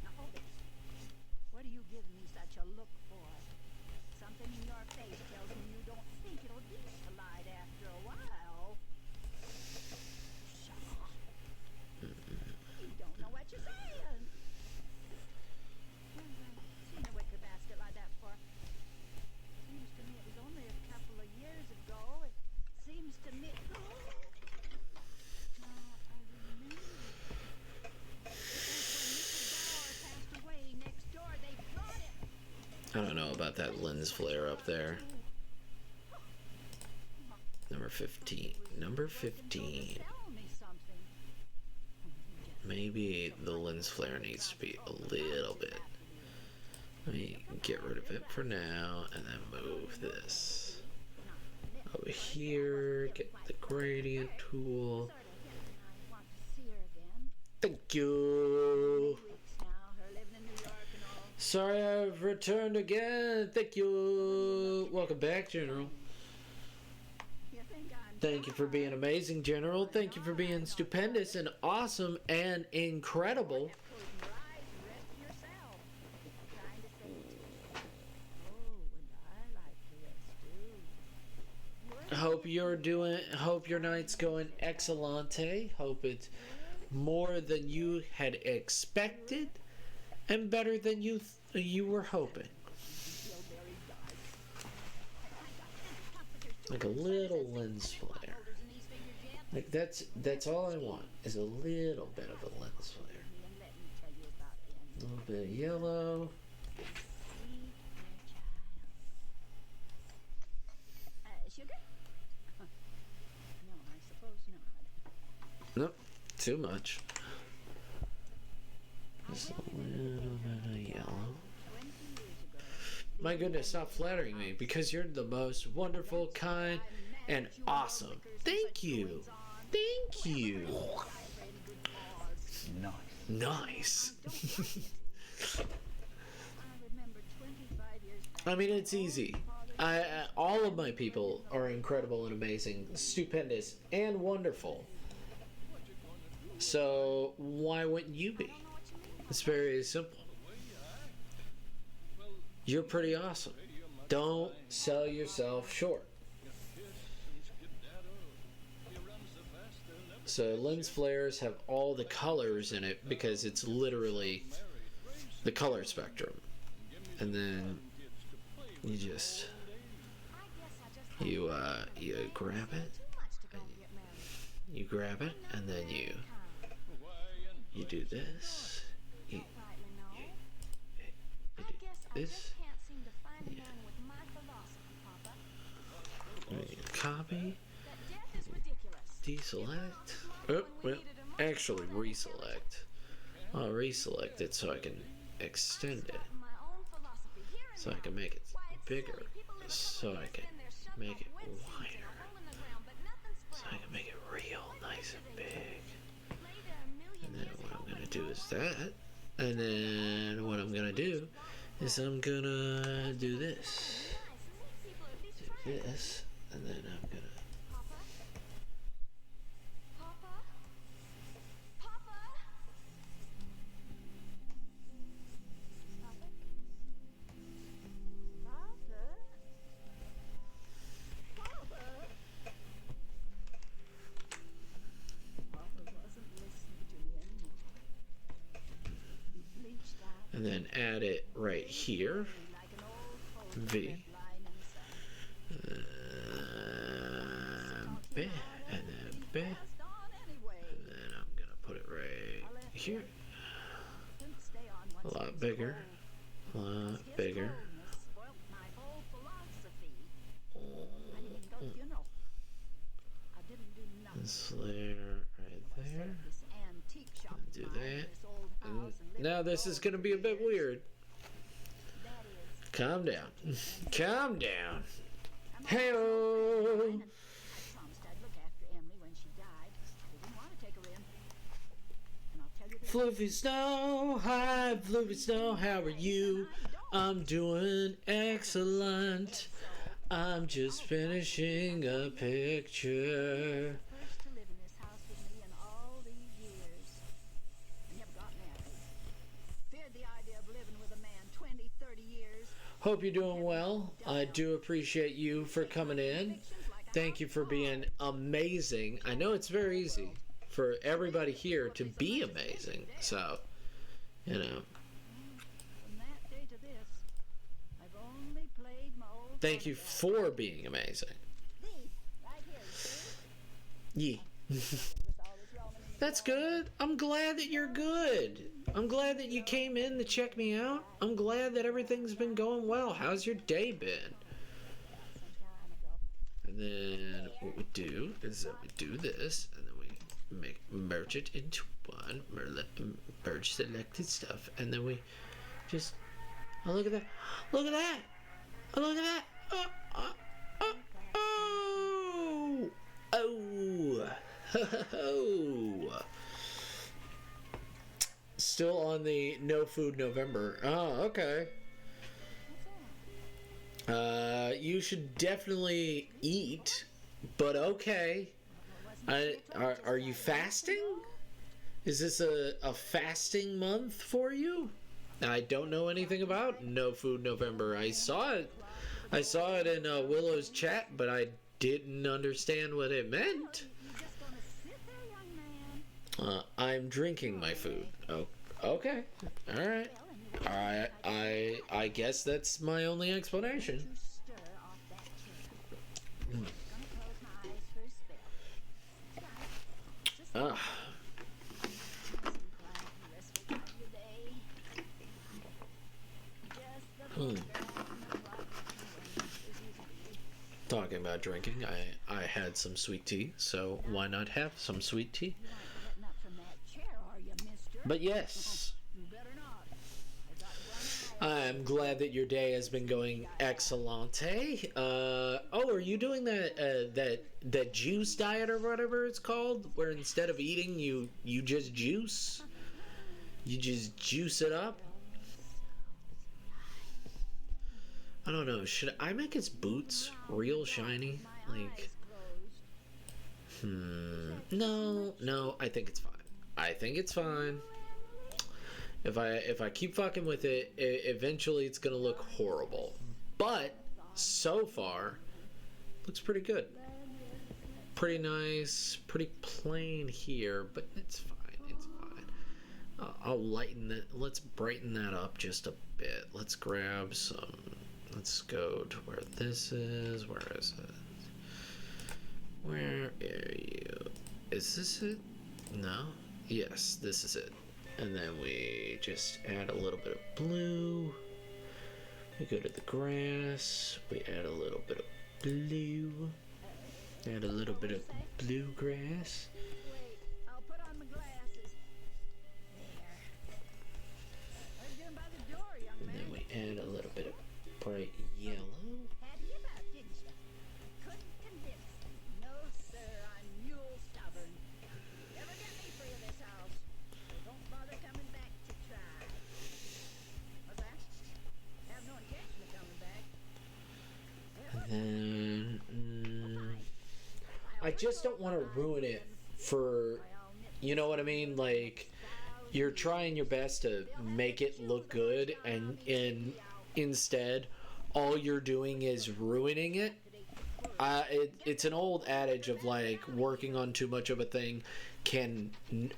Now hold this. What are you giving me such a look for? Something in your face tells me you don't think it'll do to light after a while. Pshaw. You don't know what you're saying. Well, I've seen a wicker basket like that before. Seems to me it was only a couple of years ago. It seems to me. Now I remember. It was when Mrs. Bauer passed away next door. They brought it. I don't know about that lens flare up there. Number 15. Number 15. Sell me something. Maybe the lens flare needs to be a little bit. Let me get rid of it for now and then move this over here. Get the gradient tool. Sort of, yeah, I want to see her again. Thank you. 3 weeks now. Her Sorry I've returned again. Thank you. Welcome back, General. You think I'm Thank you for being tired? amazing, General. Thank you for being stupendous and awesome and incredible. Close your eyes and rest yourself. Trying to say it to you. Oh, and I like to rest too. Hope your night's going excellente. Hope it's more than you had expected and better than you were hoping. Like a little lens flare. Like that's all I want is a little bit of a lens flare. A little bit of yellow. Sugar? No, I suppose not. Nope, too much. Just a little bit of yellow. 20 years ago. My goodness, stop flattering me because you're the most wonderful, kind, and awesome. Thank you. Thank you. Nice. Nice. I remember 25 years back. I mean, it's easy. All of my people are incredible and amazing, stupendous, and wonderful. So why wouldn't you be? It's very simple. You're pretty awesome. Don't sell yourself short. So lens flares have all the colors in it because it's literally the color spectrum. And then you just you grab it. You grab it and then you do this. You do this. You copy. Deselect. Oh, well, actually reselect. I'll reselect it so I can extend it. So I can make it bigger. So I can make it wider. So I can make it real nice and big. And then what I'm gonna do is that. And then what I'm gonna do is I'm gonna do this. Do this. And then I'm gonna and then add it right here. V. B. And then B. And then I'm gonna put it right here. A lot bigger. A lot bigger. This layer right there. Do that. And now this is gonna be a bit weird. Calm down. Calm down. Hey-oh. Floofy Snow, hi Floofy Snow, how are you? I'm doing excellent. I'm just finishing a picture. Hope you're doing well. I do appreciate you for coming in. Thank you for being amazing. I know it's very easy for everybody here to be amazing. So, you know. Thank you for being amazing. Yeah. That's good. I'm glad that you're good. I'm glad that you came in to check me out. I'm glad that everything's been going well. How's your day been? And then what we do is that we do this, and then we merge it into one, merge selected stuff, and then we just, oh, look at that. Look at that. Oh, look at that. Oh. still on the no food November. Oh, okay. You should definitely eat, but okay. Are you fasting? Is this a fasting month for you? I don't know anything about No Food November. I saw it in Willow's chat, but I didn't understand what it meant. I'm drinking my food. Oh, okay. All right. I guess that's my only explanation. Ah. Talking about drinking, I had some sweet tea, so why not have some sweet tea? But yes, I'm glad that your day has been going excellente. Oh, are you doing that juice diet or whatever it's called, where instead of eating you just juice? You just juice it up? I don't know. Should I make his boots real shiny? Like, no. I think it's fine. I think it's fine. If I keep fucking with it, eventually it's gonna look horrible. But so far, looks pretty good. Pretty nice. Pretty plain here, but it's fine. It's fine. I'll lighten it. Let's brighten that up just a bit. Let's grab some. Let's go to where this is. Where is it? Where are you? Is this it? No? Yes, this is it. And then we just add a little bit of blue. We go to the grass. We add a little bit of blue. Add a little bit of bluegrass. Wait, I'll put on my glasses. There. What are you doing by the door, young And man? then we add a little bit of bright yellow. Had to give up, didn't you? Couldn't convince me. No, sir, I'm mule stubborn. Never get me free of this house. So don't bother coming back to try. What's that? Have no intention of coming back. And then I just don't want to ruin it for, you know what I mean? Like, you're trying your best to make it look good, and instead, all you're doing is ruining it. It's an old adage of like working on too much of a thing can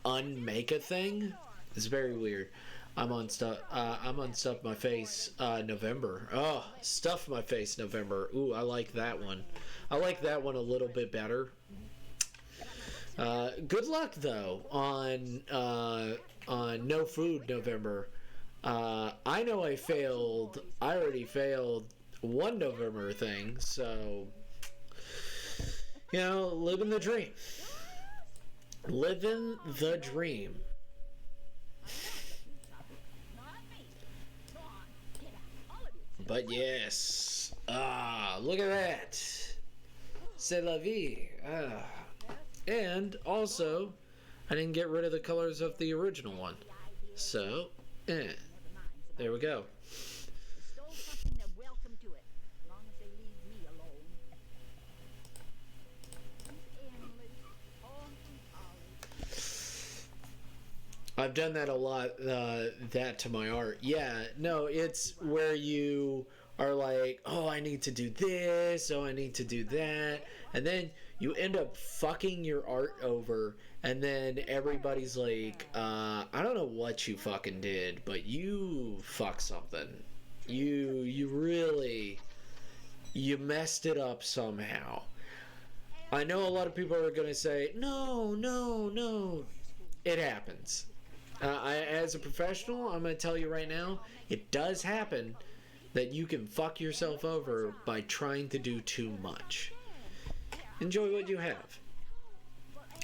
unmake a thing. It's very weird. I'm on stuff my face November. Oh, stuff my face November. Ooh, I like that one. I like that one a little bit better. Good luck though on No Food November. I know I already failed one November thing, so, you know, living the dream. Living the dream. But yes. Look at that. C'est la vie. And also, I didn't get rid of the colors of the original one. So, there we go. Stole something, they're welcome to it, as long as they leave me alone. Endless, I've done that a lot, that to my art. Yeah, no, it's where you are like, oh, I need to do this, oh, I need to do that, and then you end up fucking your art over, and then everybody's like, I don't know what you fucking did, but you fucked something. You really, you messed it up somehow. I know a lot of people are going to say, no, it happens. As a professional, I'm going to tell you right now, it does happen that you can fuck yourself over by trying to do too much. Enjoy what you have.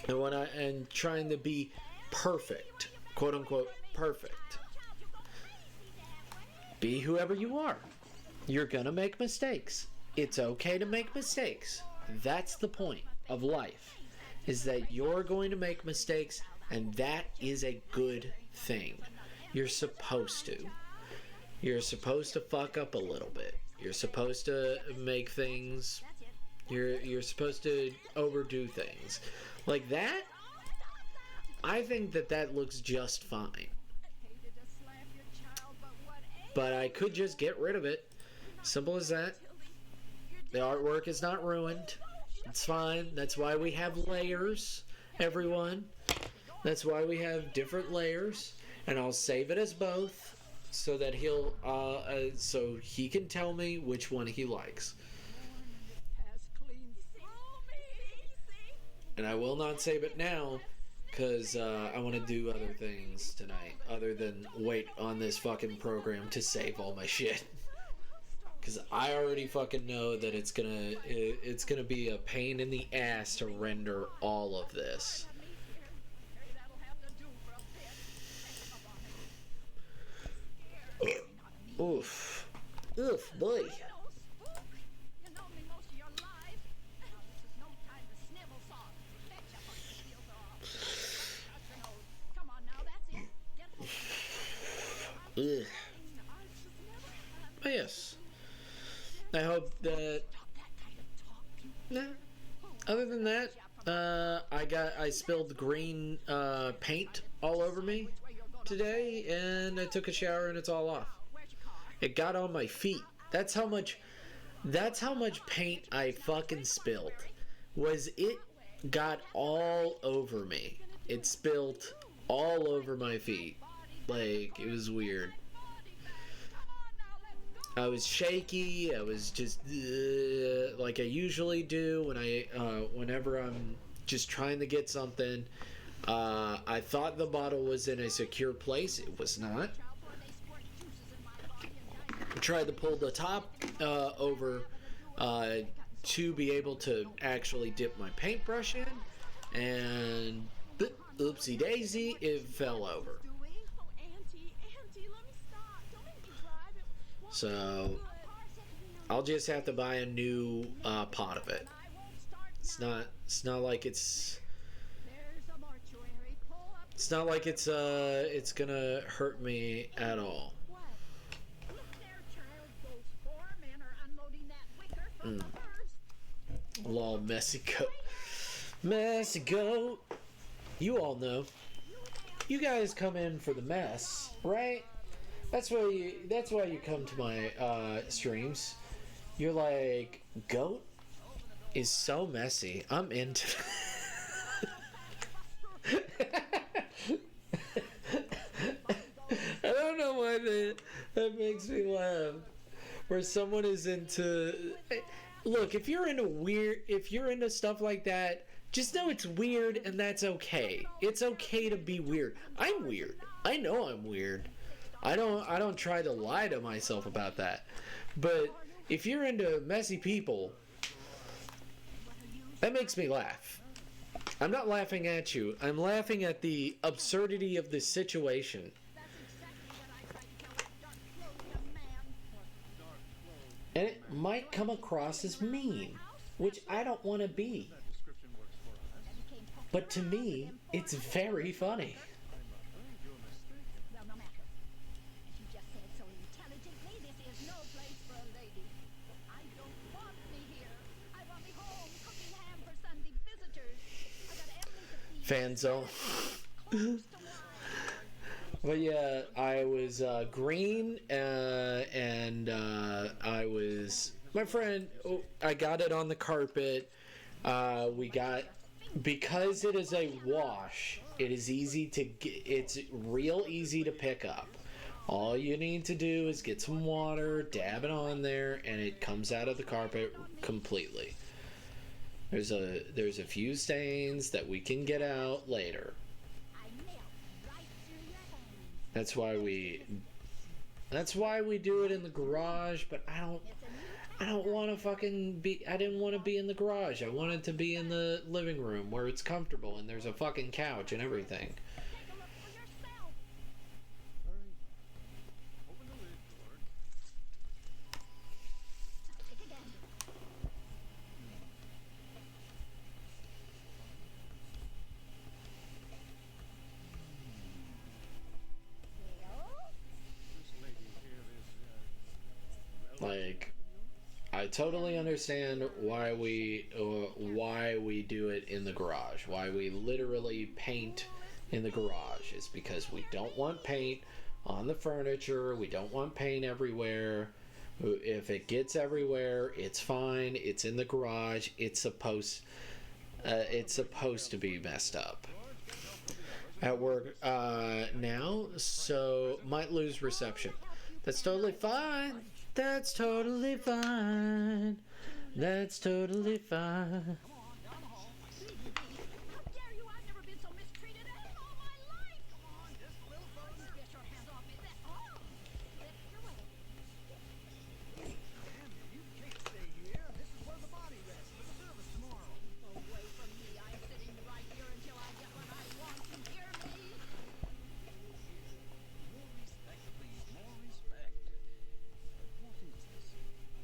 And trying to be perfect, quote unquote perfect. Be whoever you are. You're gonna make mistakes. It's okay to make mistakes. That's the point of life, is that you're going to make mistakes, and that is a good thing. You're supposed to. You're supposed to fuck up a little bit. You're supposed to make things. You're supposed to overdo things. Like that, I think that looks just fine. But I could just get rid of it. Simple as that. The artwork is not ruined. It's fine. That's why we have layers, everyone. That's why we have different layers. And I'll save it as both so that so he can tell me which one he likes. And I will not save it now because I want to do other things tonight other than wait on this fucking program to save all my shit. Because I already fucking know that it's gonna be a pain in the ass to render all of this. Oof. Oof, boy. Ugh. But yes. I hope that. Nah. Other than that, I spilled green paint all over me today, and I took a shower, and it's all off. It got on my feet. That's how much paint I fucking spilled. It got all over me. It spilled all over my feet. Like, it was weird. I was shaky. I was just like I usually do whenever I'm just trying to get something. I thought the bottle was in a secure place. It was not. I tried to pull the top over to be able to actually dip my paintbrush in, and oopsie daisy, it fell over. So I'll just have to buy a new pot of it. It's not like it's gonna hurt me at all. Lol, messy goat. You all know. You guys come in for the mess, right? That's why you come to my streams. You're like, goat is so messy. I'm into I don't know why that makes me laugh. Where someone is into. Look, if you're into stuff like that, just know it's weird, and that's okay. It's okay to be weird. I'm weird. I know I'm weird. I don't try to lie to myself about that. But if you're into messy people, that makes me laugh. I'm not laughing at you. I'm laughing at the absurdity of this situation. And it might come across as mean, which I don't want to be. But to me, it's very funny. Fan zone. But yeah, I was green, and I was my friend. I got it on the carpet. Because it is a wash. It is easy to get. It's real easy to pick up. All you need to do is get some water, dab it on there, and it comes out of the carpet completely. There's a few stains that we can get out later. That's why we do it in the garage, but I don't want to fucking be. I didn't want to be in the garage. I wanted to be in the living room where it's comfortable and there's a fucking couch and everything. totally understand why we do it in the garage. Why we literally paint in the garage is because we don't want paint on the furniture. We don't want paint everywhere. If it gets everywhere, it's fine. It's in the garage. It's supposed to be messed up. At work now, so might lose reception. That's totally fine. That's totally fine. That's totally fine. How dare you? I've never been so mistreated in all my life. Come on, just a little further. Get your hands off me. Lift your way. Ma'am, you can't stay here. This is where the body rests for the service tomorrow. Away from me. I'm sitting right here until I get what I want. You hear me? More respect, please. More respect. What is this?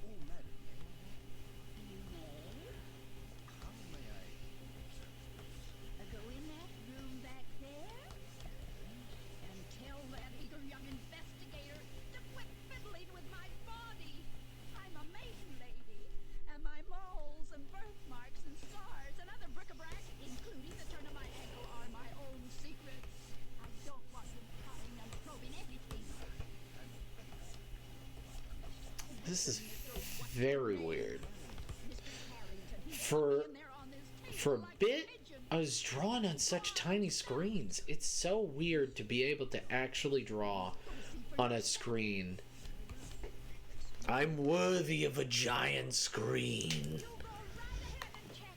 Oh, madam, You may. how may I Go in that room back there and tell that eager young investigator to quit fiddling with my body. I'm a maiden lady, and my moles and birthmarks and scars and other bric-a-brac, including the turn of my ankle, are my own secrets. I don't want him prying and probing anything. This is very weird. Mr. Harrington, he's For in there on this for a table like bit, pigeon. I was drawing on such tiny screens. It's so weird to be able to actually draw on a screen. I'm worthy of a giant screen. You go right ahead and check.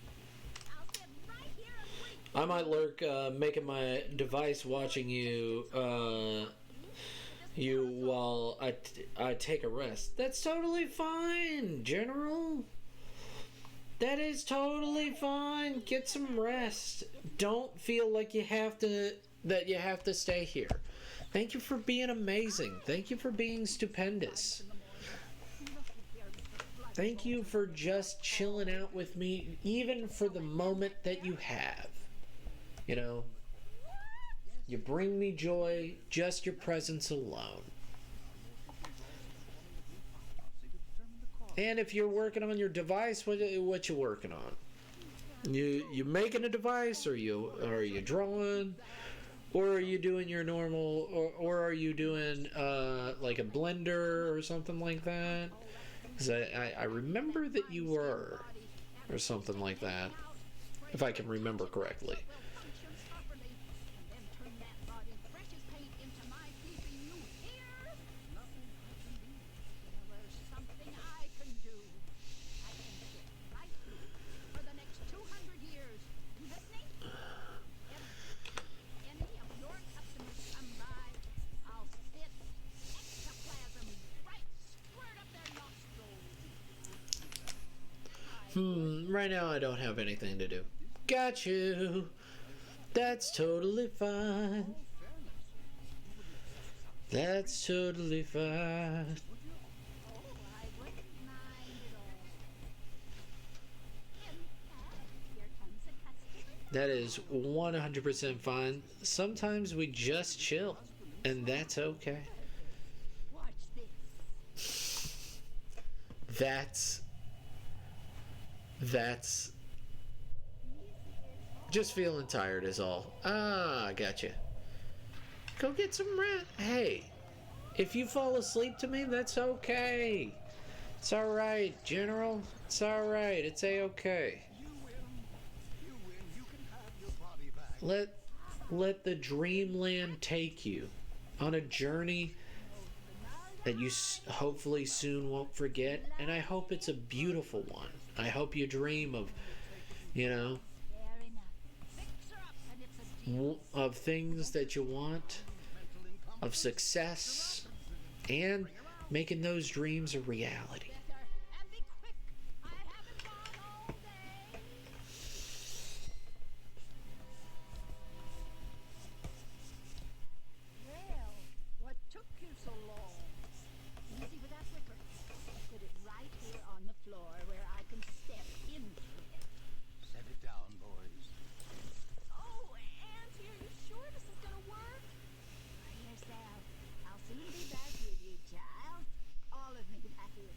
I'll sit right here and wait. I might lurk making my device watching you while I take a rest. That's totally fine, General. That is totally fine. Get some rest. Don't feel like you have to stay here. Thank you for being amazing. Thank you for being stupendous. Thank you for just chilling out with me, even for the moment that you have. You know, you bring me joy, just your presence alone. And if you're working on your device, what you working on? You making a device, or you drawing, or are you doing your normal, or are you doing like a blender or something like that? Because I remember that you were, or something like that, if I can remember correctly. Right now I don't have anything to do. Got you. That's totally fine. That's totally fine. That is 100% fine. Sometimes we just chill, and that's okay. Watch this. That's just feeling tired is all. I gotcha. Go get some rest. Hey, if you fall asleep to me, that's okay. It's alright, General. It's alright. It's a-okay. You win. You can have your body back. Let the dreamland take you on a journey that you hopefully soon won't forget, and I hope it's a beautiful one. I hope you dream of, Fair enough. Fix her up and it's a deal. of things that you want, of success, and making those dreams a reality. Better. And be quick. I haven't gone all day. Well, what took you so long? Easy with that wicker. Put it right here on the floor where I can step into it. Set it down, boys. Oh, Auntie, are you sure this is gonna work? Brace yourself. I'll soon be back with you, child. All of me back here.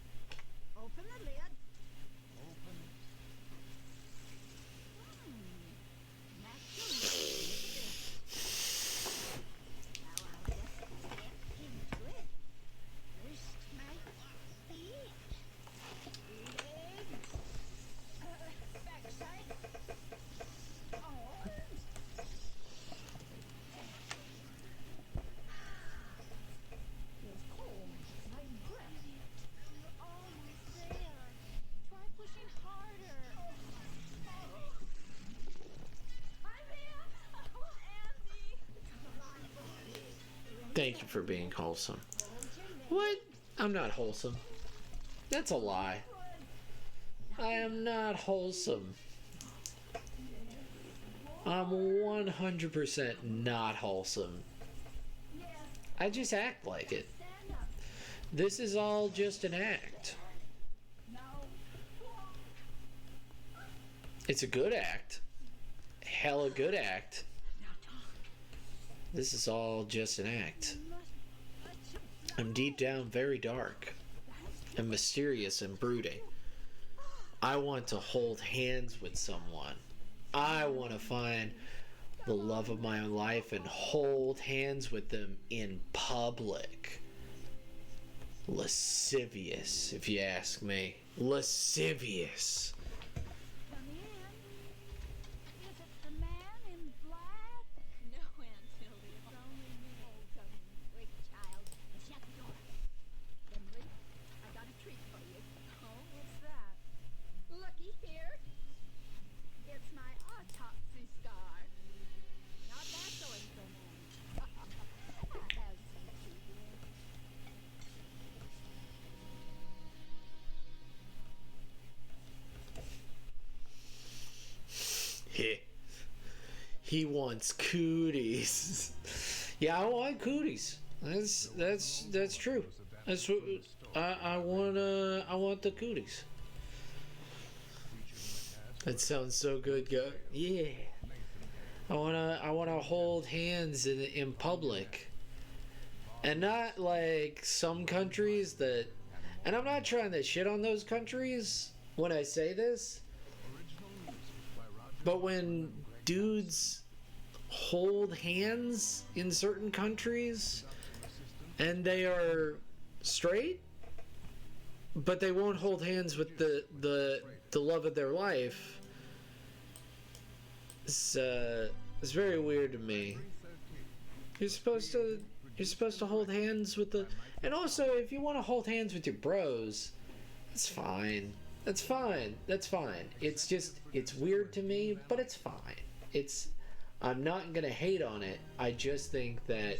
Thank you for being wholesome. What? I'm not wholesome. That's a lie. I am not wholesome. I'm 100% not wholesome. I just act like it. This is all just an act. It's a good act. Hella good act. This is all just an act. I'm deep down very dark and mysterious and brooding. I want to hold hands with someone. I want to find the love of my life and hold hands with them in public. Lascivious, if you ask me. Lascivious. Come in. Is it the man in black? No, Aunt Tilly. It's only me. Oh, come in quick, child. Shut the door. Emily, I got a treat for you. Oh, what's that? Looky here. It's my autopsy scar. Not bad going for a man. Have some tea, dear. He wants cooties. Yeah, I want cooties. That's true. That's what I want. I want the cooties. That sounds so good, go. Yeah. I wanna hold hands in public, and not like some countries that. And I'm not trying to shit on those countries when I say this, but when dudes hold hands in certain countries and they are straight, but they won't hold hands with the love of their life, it's very weird to me. You're supposed to hold hands with the, and also if you want to hold hands with your bros, that's fine. That's fine. That's fine. It's just, it's weird to me, but it's fine. I'm not gonna hate on it. I just think that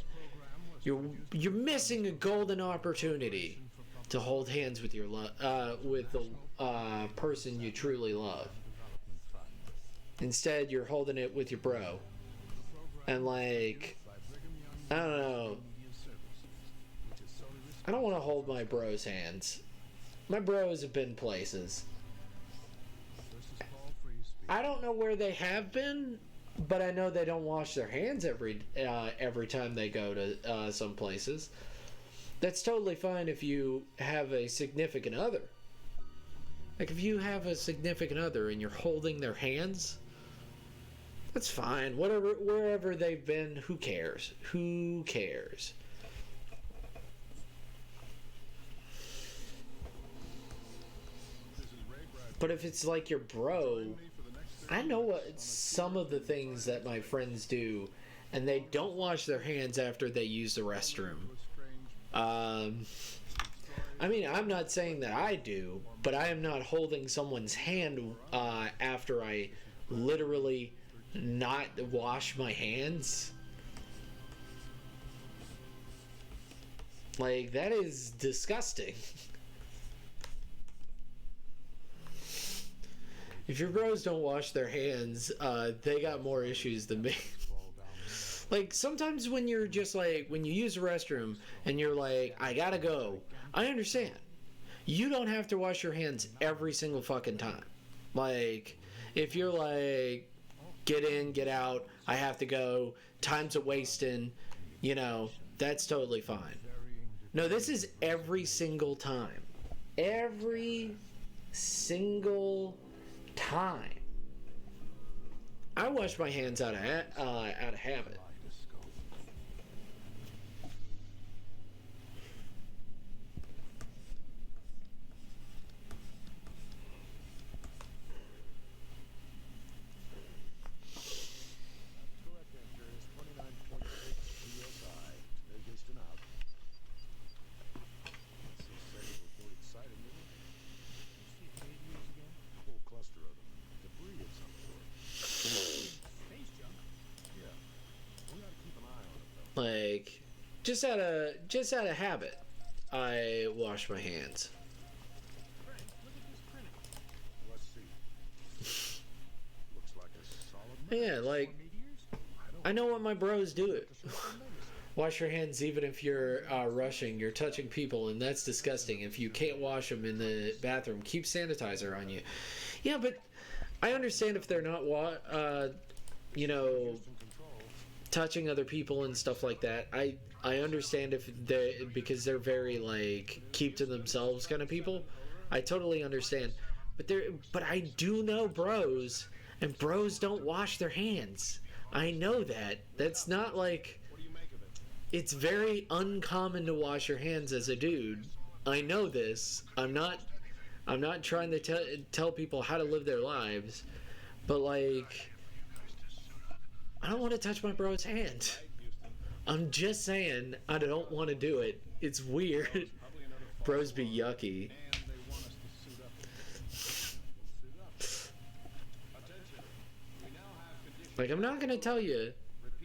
you're missing a golden opportunity to hold hands with your with the person you truly love. Instead, you're holding it with your bro, and like, I don't know. I don't want to hold my bro's hands. My bros have been places. I don't know where they have been, but I know they don't wash their hands every time they go to some places. That's totally fine if you have a significant other. Like if you have a significant other and you're holding their hands, that's fine. Whatever, wherever they've been, who cares? Who cares? But if it's like your bro, I know what some of the things that my friends do, and they don't wash their hands after they use the restroom. I mean, I'm not saying that I do, but I am not holding someone's hand after I literally not wash my hands. Like, that is disgusting. If your bros don't wash their hands, they got more issues than me. Like, sometimes when you're just like, when you use the restroom and you're like, I gotta go, I understand. You don't have to wash your hands every single fucking time. Like, if you're like, get in, get out, I have to go, time's a wasting, you know, that's totally fine. No, this is every single time. Every single time. I wash my hands out of habit. Correct answer is 29.6 psi. No distant out. So Sega reported sighting them. You see radios again? A whole cluster of them. Debris of some sort. Space junk? Yeah. We gotta keep an eye on it though. Like, just out of habit, I wash my hands. Frank, look at this printing. Let's see. Looks like a solid Yeah, like, 4 meteors. I know what my bros do it. Just let them notice. Wash your hands even if you're rushing, you're touching people, and that's disgusting. If you can't wash them in the bathroom, keep sanitizer on you. Yeah, but I understand if they're not, you know, Some control. touching other people and stuff like that. I understand if they, because they're very like keep to themselves kind of people. I totally understand. But I do know bros, and bros don't wash their hands. I know that. That's not like, What do you make of it? it's very uncommon to wash your hands as a dude. I know this. I'm not trying to tell people how to live their lives, but like, I don't want to touch my bro's hand. I'm just saying I don't want to do it. It's weird. Probably another fall Bros be yucky. and they want us to suit up. We'll suit up. Attention. We now have conditions. Like, I'm not gonna tell you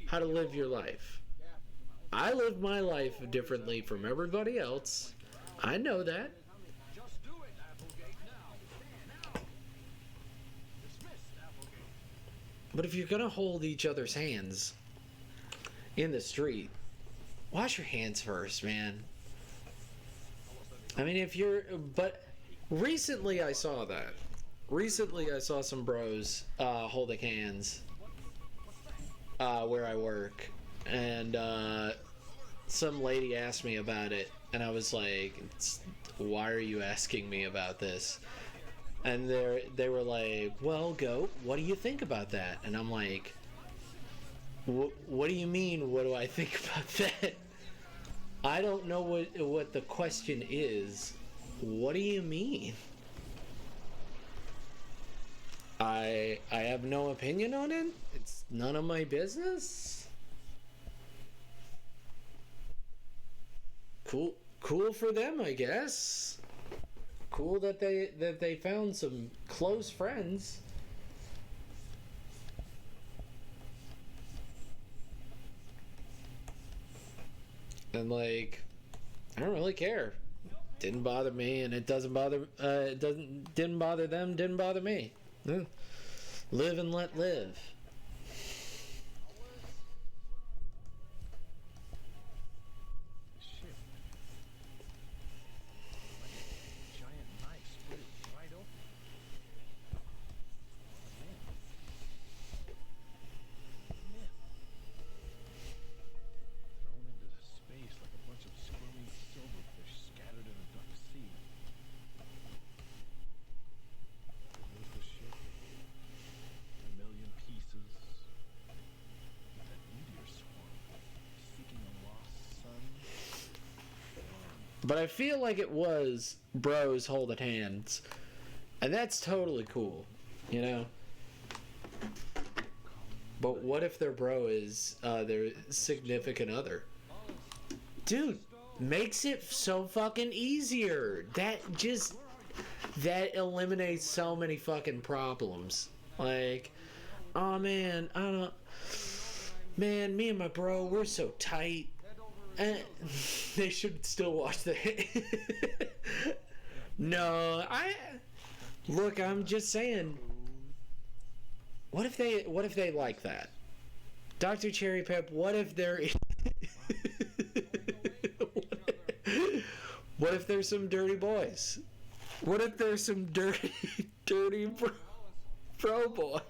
how to live your life. I live my life differently from everybody else. I know that. Just do it, Applegate, now. Dismissed, Applegate. But if you're gonna hold each other's hands in the street, wash your hands first, man. I mean, but recently I saw that. Recently I saw some bros holding hands where I work, and some lady asked me about it, and I was like, why are you asking me about this? And they were like, well, Goat, what do you think about that? And I'm like, what do you mean, what do I think about that? I don't know what the question is. What do you mean? I have no opinion on it. It's none of my business. Cool for them, I guess. Cool that they found some close friends. And like, I don't really care. Didn't bother me, and it doesn't bother. Didn't bother them. Didn't bother me. Live and let live. Shit. Giant knife split it right open. Man. Thrown into space like a bunch of squirming silverfish scattered in a dark sea. There's the ship. A million pieces. That meteor swarm. Seeking a lost sun. But I feel like it was bros holding hands, and that's totally cool, you know. But what if their bro is their significant other? Dude, makes it so fucking easier. That eliminates so many fucking problems. Like, oh man, I don't. Man, me and my bro, we're so tight. They should still wash their hands. No, look, I'm just saying. What if they like that? Dr. Cherry Pep, what if they're what if there's some dirty boys? What if there's some dirty bro boys?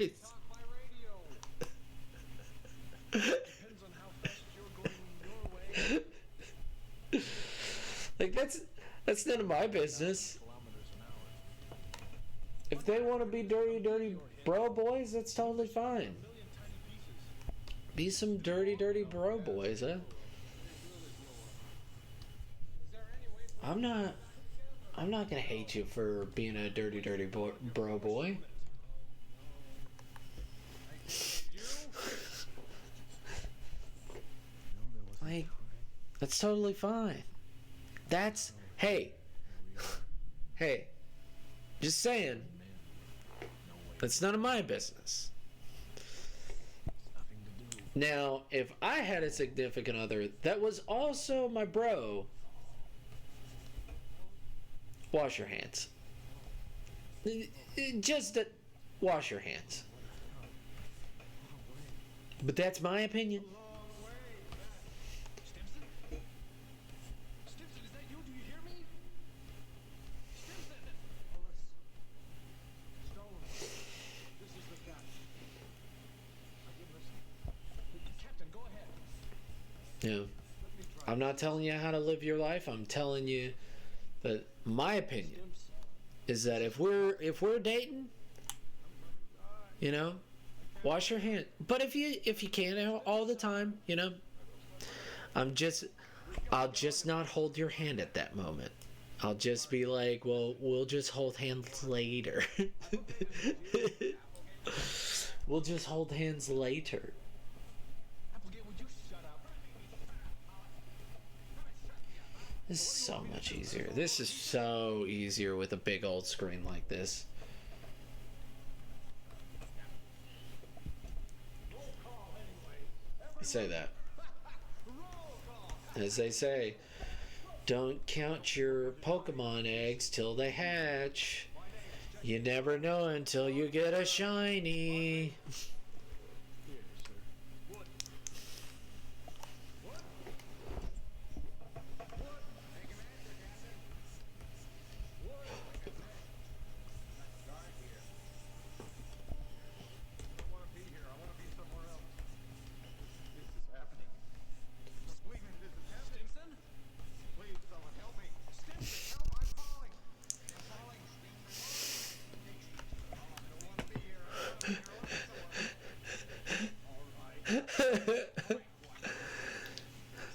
Depends on how fast you're going your way. Like, that's none of my business. Kilometers an hour. If they want to be dirty bro boys, that's totally fine. Be some dirty bro boys, huh? I'm not gonna hate you for being a dirty bro boy. Like, that's totally fine. Hey, just saying, that's none of my business. Nothing to do. Now, if I had a significant other that was also my bro, wash your hands. Just wash your hands. But that's my opinion. Stimson? Stimson, is that you? Do you hear me? Stimson! Ellis. Stone. This is the captain. I didn't listen. Captain, go ahead. Yeah. Let me try. I'm not telling you how to live your life. I'm telling you that my opinion is that if we're dating, you know, wash your hand. But if you can't all the time, you know, I'll just not hold your hand at that moment. I'll just be like, well, we'll just hold hands later. We'll just hold hands later. Applegate, would you shut up? This is so much easier. This is so easier with a big old screen like this. I say that. As they say, don't count your Pokemon eggs till they hatch. You never know until you get a shiny.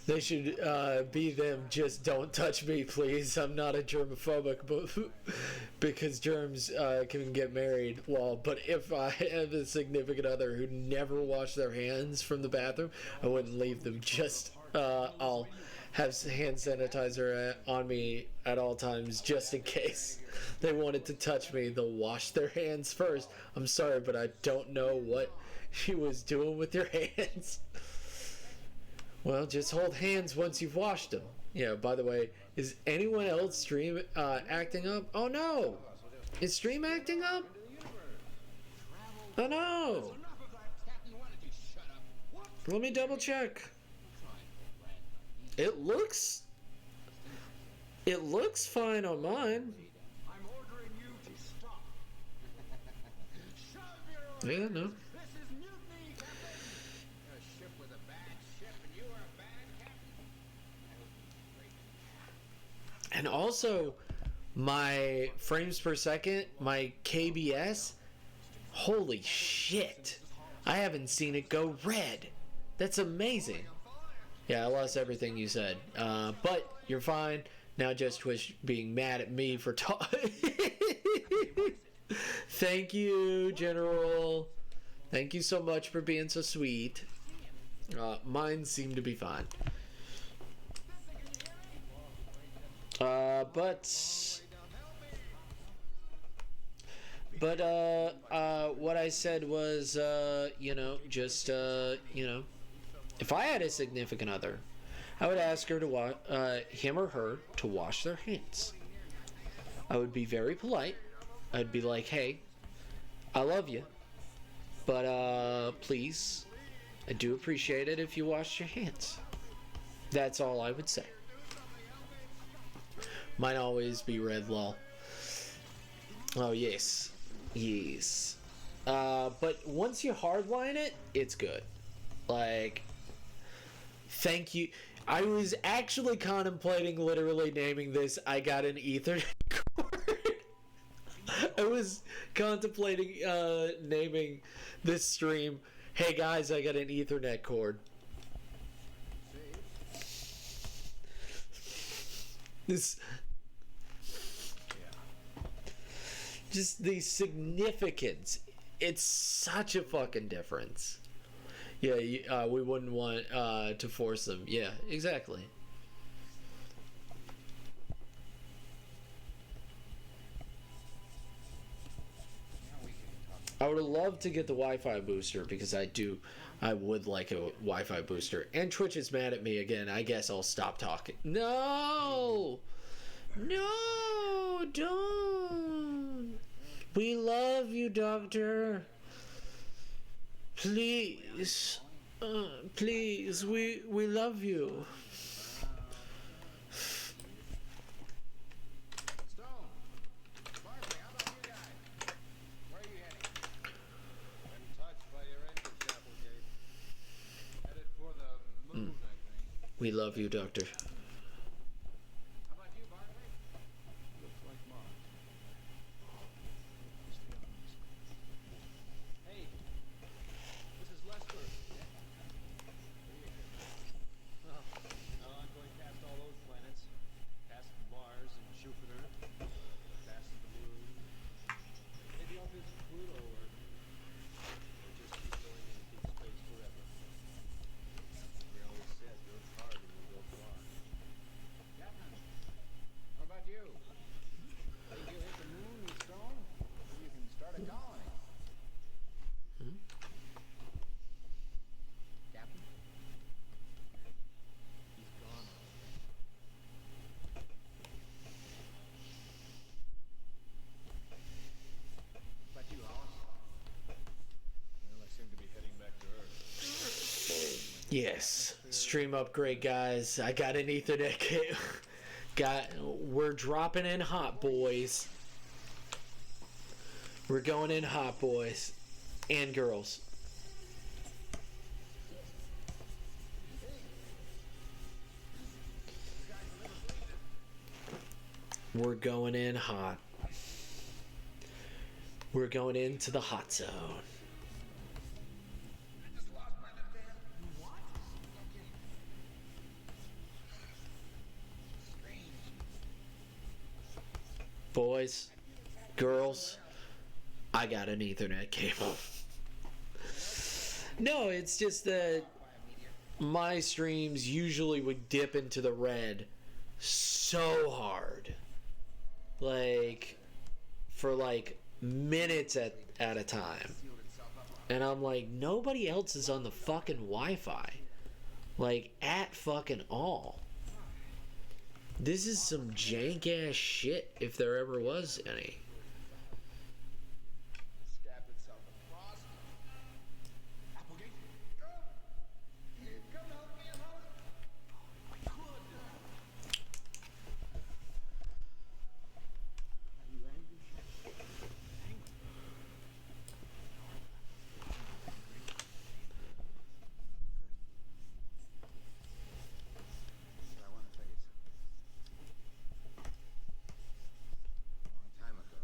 They should be them. Just don't touch me, please. I'm not a germophobic, but because germs can get married. Well, but if I have a significant other who never washed their hands from the bathroom, I wouldn't leave them. Just I'll have hand sanitizer on me at all times, just in case they wanted to touch me. They'll wash their hands first. I'm sorry, but I don't know what she was doing with your hands. Well, just hold hands once you've washed them. Yeah, by the way, is anyone else stream acting up? Oh no! Is stream acting up? Oh no! Let me double check. It looks fine on mine. I'm ordering you to stop. Shove your Yeah, no. This is mutiny, Captain! A ship with a bad ship, and you are a bad captain. And also, my frames per second, my KBS, holy shit. I haven't seen it go red. That's amazing. Yeah, I lost everything you said. But you're fine. Now just Twitch being mad at me for talking. Thank you, General. Thank you so much for being so sweet. Mine seem to be fine. But what I said was, you know, just, you know, if I had a significant other, I would ask her to him or her to wash their hands. I would be very polite. I'd be like, hey, I love you, but please, I do appreciate it if you wash your hands. That's all I would say. Might always be red, lol. Oh, yes. Yes. But once you hardline it, it's good. Like, thank you. I was actually contemplating literally naming this I Got an Ethernet cord. I was contemplating naming this stream, hey guys, I got an Ethernet cord. This... just the significance. It's such a fucking difference. Yeah, we wouldn't want to force them. Yeah, exactly. Now we can talk I would have loved to get the Wi-Fi booster because I would like a Wi-Fi booster. And Twitch is mad at me again. I guess I'll stop talking. No! No! Don't! We love you, Doctor. Please. Please, we love you. Stone. Barkley, how about you guys? Where are you heading? I'm touched by your entrance, Applegate. Headed for the moon, I think. We love you, Doctor. How about you, Barkley? Looks like Mars. Hey, this is Lester. Well, I'm going past all those planets. Past Mars and Jupiter. Past the moon. Maybe I'll visit Pluto or just keep going into deep space forever. They always said work hard and you'll go far. Captain, how about you? Think you'll hit the moon with Stone? So you can start a colony. Captain? He's gone. But you, Hollis? Well, I seem to be heading back to Earth. Yes. Stream upgrade, guys. I got an Ethernet cable. We're dropping in hot, boys. We're going in hot, boys. And girls. We're going in hot. We're going into the hot zone. Boys, girls, I got an Ethernet cable. No, it's just that my streams usually would dip into the red so hard. Like, for like minutes at a time. And I'm like, nobody else is on the fucking Wi-Fi. Like, at fucking all. This is some jank ass shit if there ever was any. Stab itself across. Applegate, go! Come help me, Hollis. I could. Are you angry? Angry? But I want to tell you something. A long time ago,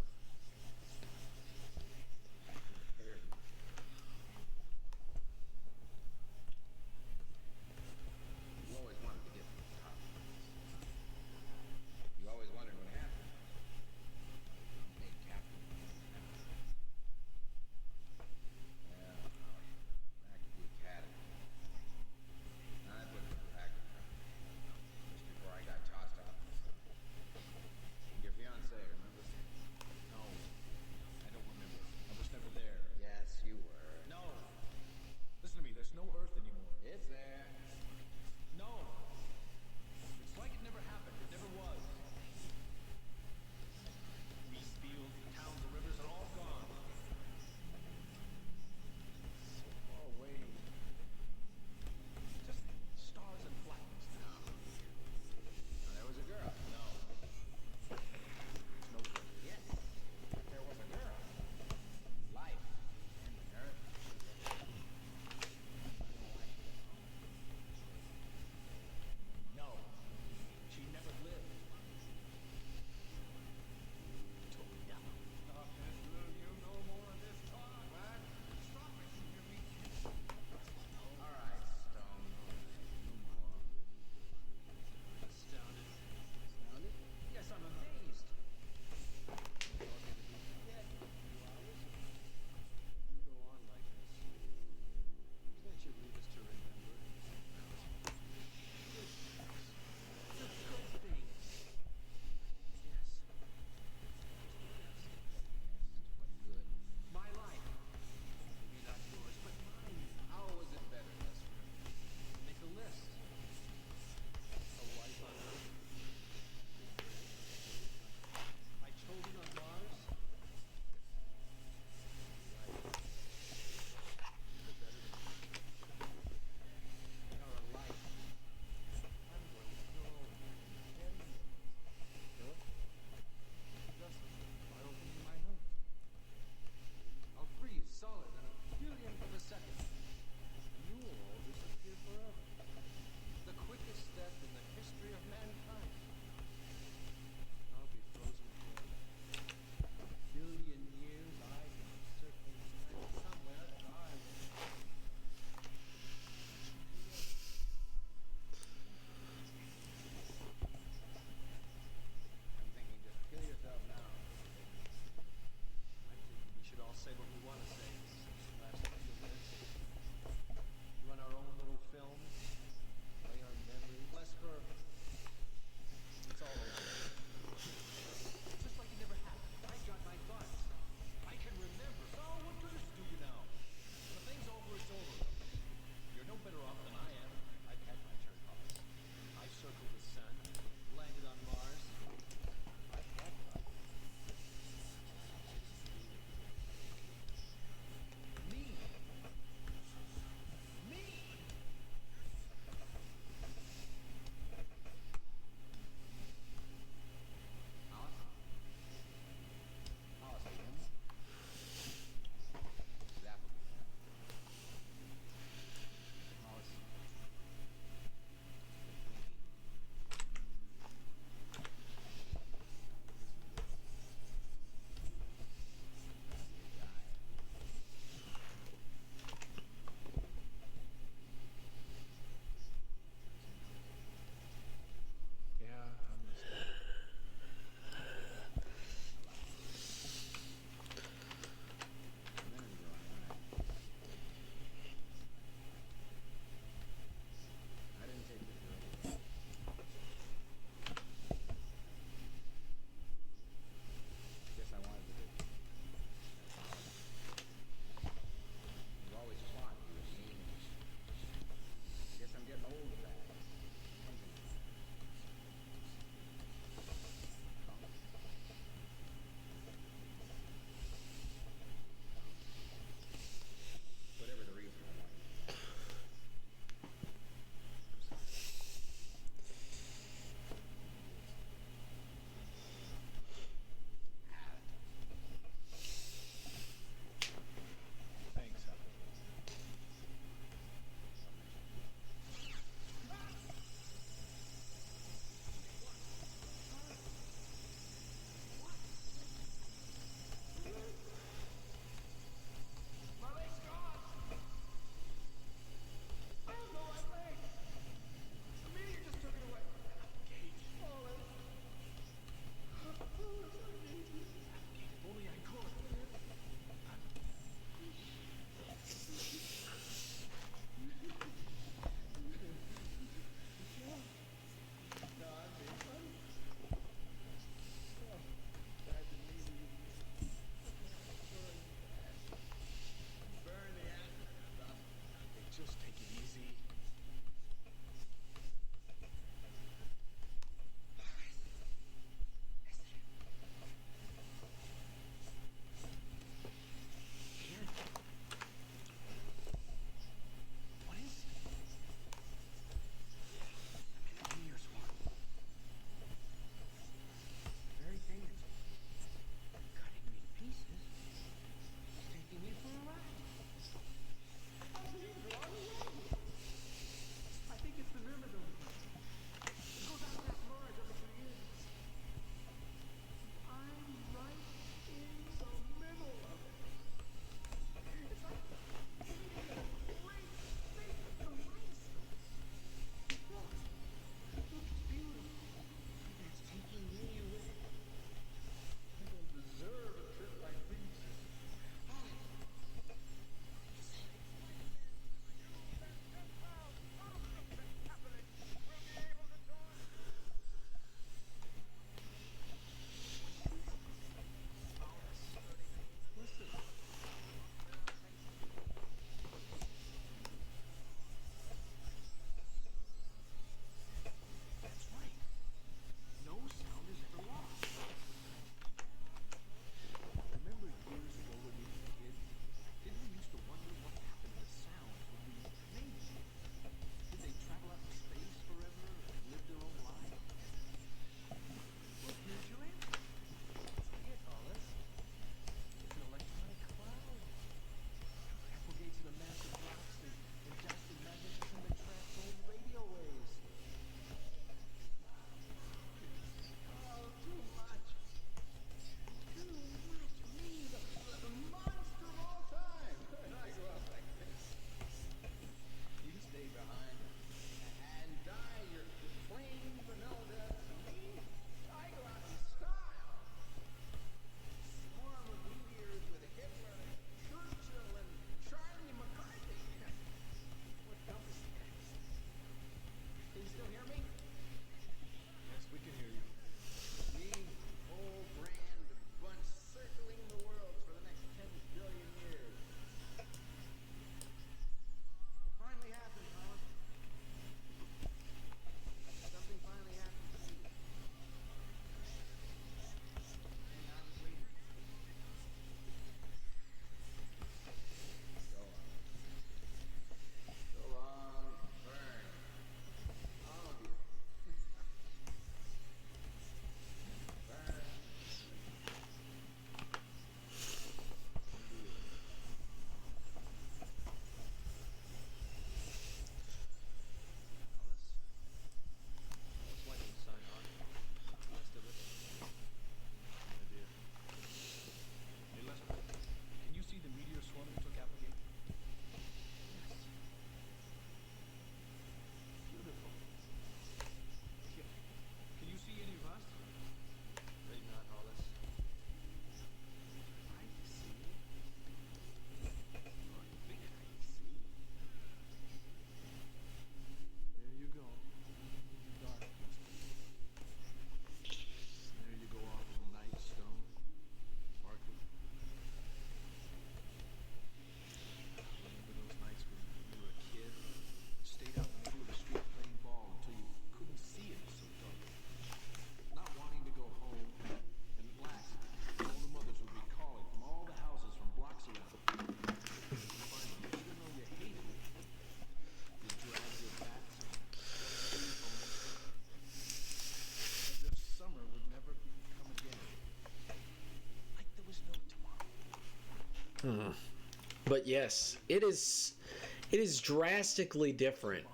But yes, it is drastically different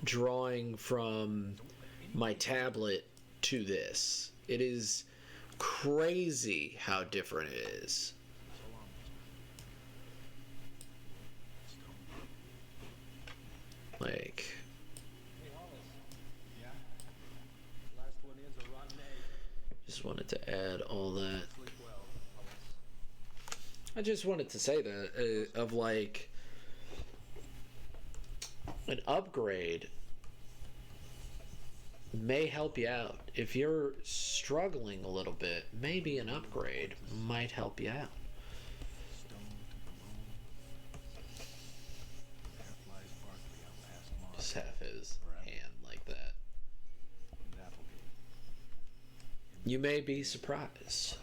drawing from my tablet to this. It is crazy how different it is. Like, Hey, Hollis. Yeah? Last one in's a rotten egg. just wanted to add all that. Sleep well, Hollis. I just wanted to say that of like an upgrade may help you out. If you're struggling a little bit, maybe an upgrade might help you out. Just have his hand like that. You may be surprised.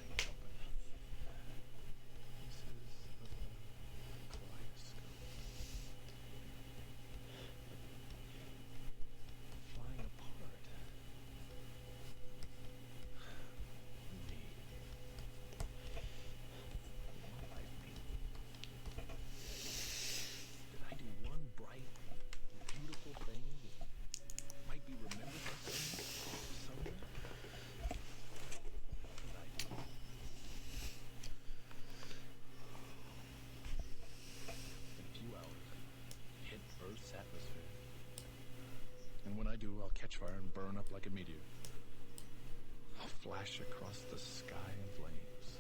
I'll catch fire and burn up like a meteor. I'll flash across the sky in flames.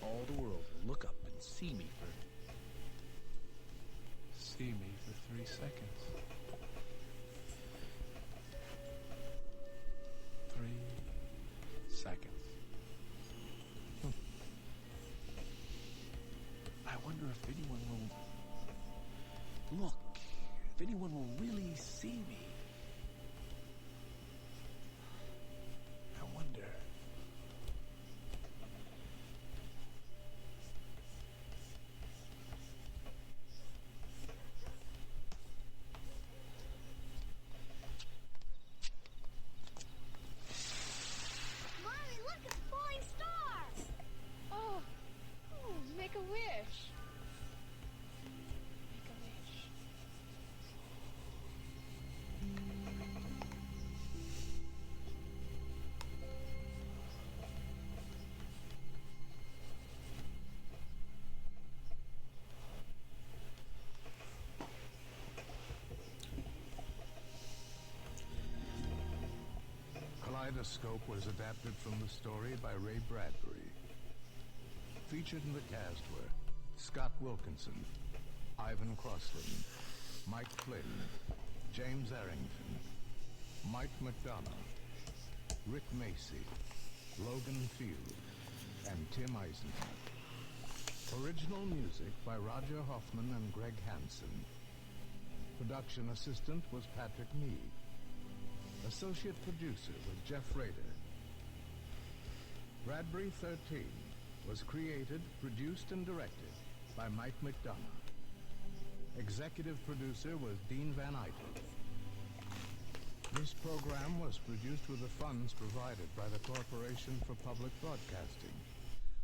All the world will look up and see me for 3 seconds. 3 seconds. I wonder if anyone will look. If anyone will really see me. I wonder. Mommy, look, it's a falling star! Oh, make a wish. Make a wish. Kaleidoscope was adapted from the story by Ray Bradbury. Featured in the cast were Scott Wilkinson, Ivan Crossland, Mike Flynn, James Arrington, Mike McDonough, Rick Macy, Logan Field, and Tim Eisenhart. Original music by Roger Hoffman and Greg Hansen. Production assistant was Patrick Mead. Associate producer was Jeff Rader. Bradbury 13 was created, produced, and directed by Mike McDonough. Executive producer was Dean Van Eytel. This program was produced with the funds provided by the Corporation for Public Broadcasting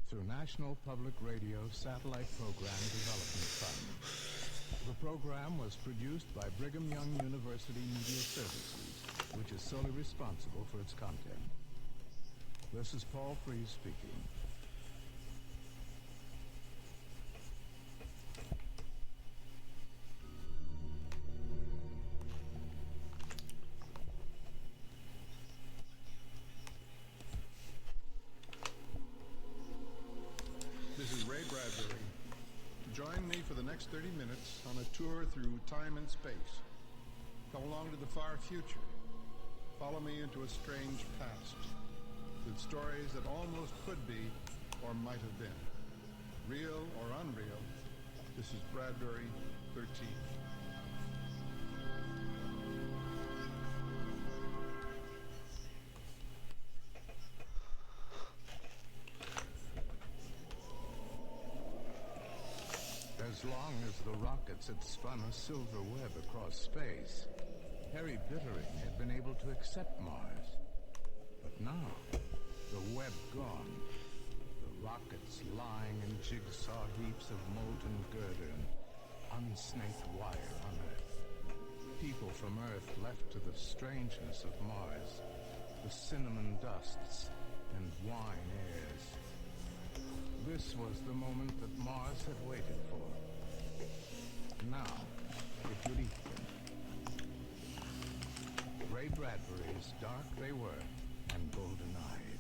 through National Public Radio Satellite Program Development Fund. The program was produced by Brigham Young University Media Services, which is solely responsible for its content. This is Paul Frees speaking. This is Ray Bradbury. Join me for the next 30 minutes on a tour through time and space. Come along to the far future. Follow me into a strange past with stories that almost could be or might have been. Real or unreal, this is Bradbury 13. As long as the rockets had spun a silver web across space, Harry Bittering had been able to accept Mars. But now, the web gone, the Rockets lying in jigsaw heaps of molten girder and unsnaked wire on Earth. People from Earth left to the strangeness of Mars, the cinnamon dusts and wine airs. This was the moment that Mars had waited for. Now, it would eat them. Ray Bradbury's dark they were and golden-eyed.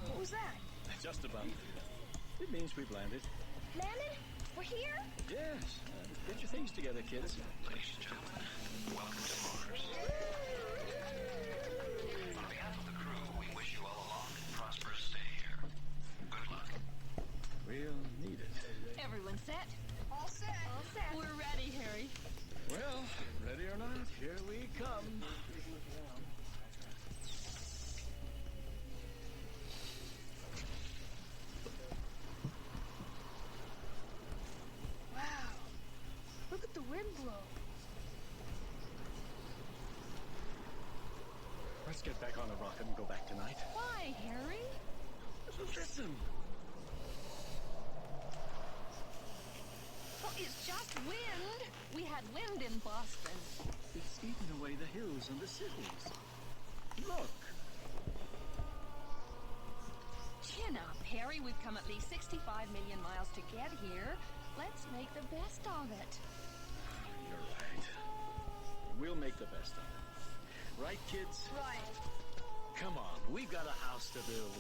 What was that? Just about. It means we've landed. Landed? We're here? Yes. Get your things together, kids. Ladies and gentlemen, welcome to Mars. On behalf of the crew, we wish you all a long and prosperous stay here. Good luck. We'll need it. Everyone set? All set. All set. We're ready, Harry. Well, ready or not, here we come. Wow. Look at the wind blow. Let's get back on the rocket and go back tonight. Why, Harry? Listen. Well, it's just wind. We had wind in Boston. It's eaten away the hills and the cities. Look. Chin up, Harry. We've come at least 65 million miles to get here. Let's make the best of it. You're right. We'll make the best of it. Right, kids? Right. Come on, we've got a house to build.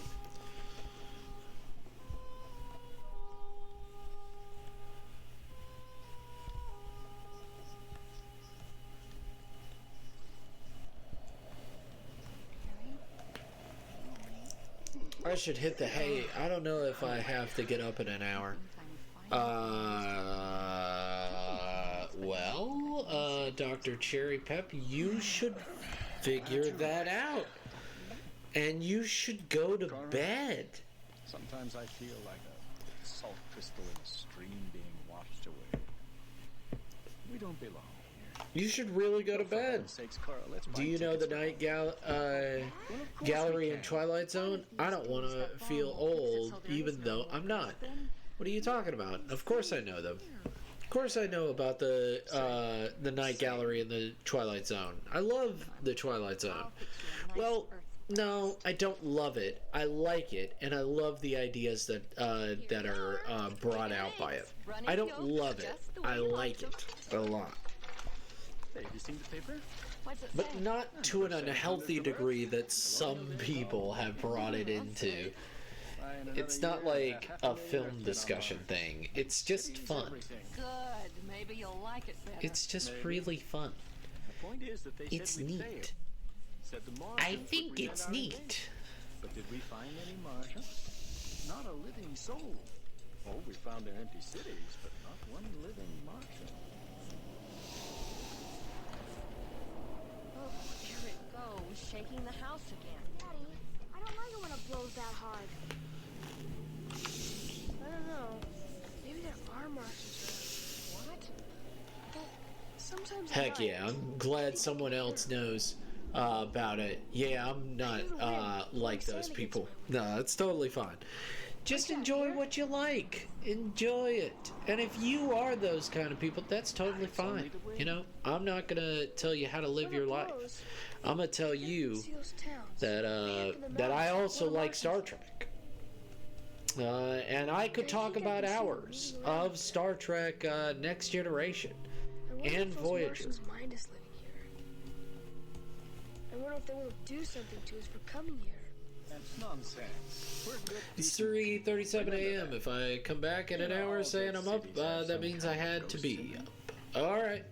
I should hit the hay. I don't know if I have to get up in an hour. Dr. Cherry Pep, you should figure that out. And you should go to bed. Sometimes I feel like a salt crystal in a stream being washed away. We don't belong here. You should really go to bed. Sakes, Carl, let's buy Do you know the tickets night gallery in Twilight Zone? I don't want to feel old, even though I'm not. What are you talking about? Of course I know them. Of course I know about the night gallery in the Twilight Zone. I love the Twilight Zone. Well, no, I don't love it. I like it, and I love the ideas that are brought out by it. I don't love it. I like it a lot. Hey, have you seen the paper? But not to an unhealthy degree that some people have brought it into. It's not like a film discussion thing. It's just fun. Good. Maybe you'll like it better. It's just really fun. The point is that they It's said we'd fail. neat. Said the I Martians would think prevent it's our neat. invasion. But did we find any Martians? Not a living soul. Oh, we found their empty cities, but not one living Martian. Oh, there it goes, shaking the house again. Daddy, I don't like it when it blows that hard. I don't know. Maybe there are Martians around. What? Well, sometimes at Heck night, yeah, I'm glad someone else knows about it. Yeah, I'm not like those people. No, it's totally fine. Just enjoy what you like. Enjoy it. And if you are those kind of people, that's totally fine. You know, I'm not going to tell you how to live your life. I'm going to tell you see those towns. that I also like Star Trek. And I could talk about hours of Star Trek Next Generation I wonder and if those Voyager. Martians' mind is living here. I wonder if they won't do something to us for coming here. That's nonsense. We're good. It's 3:37 a.m. If I come back in an hour saying I'm up, that means I had to be up. Alright.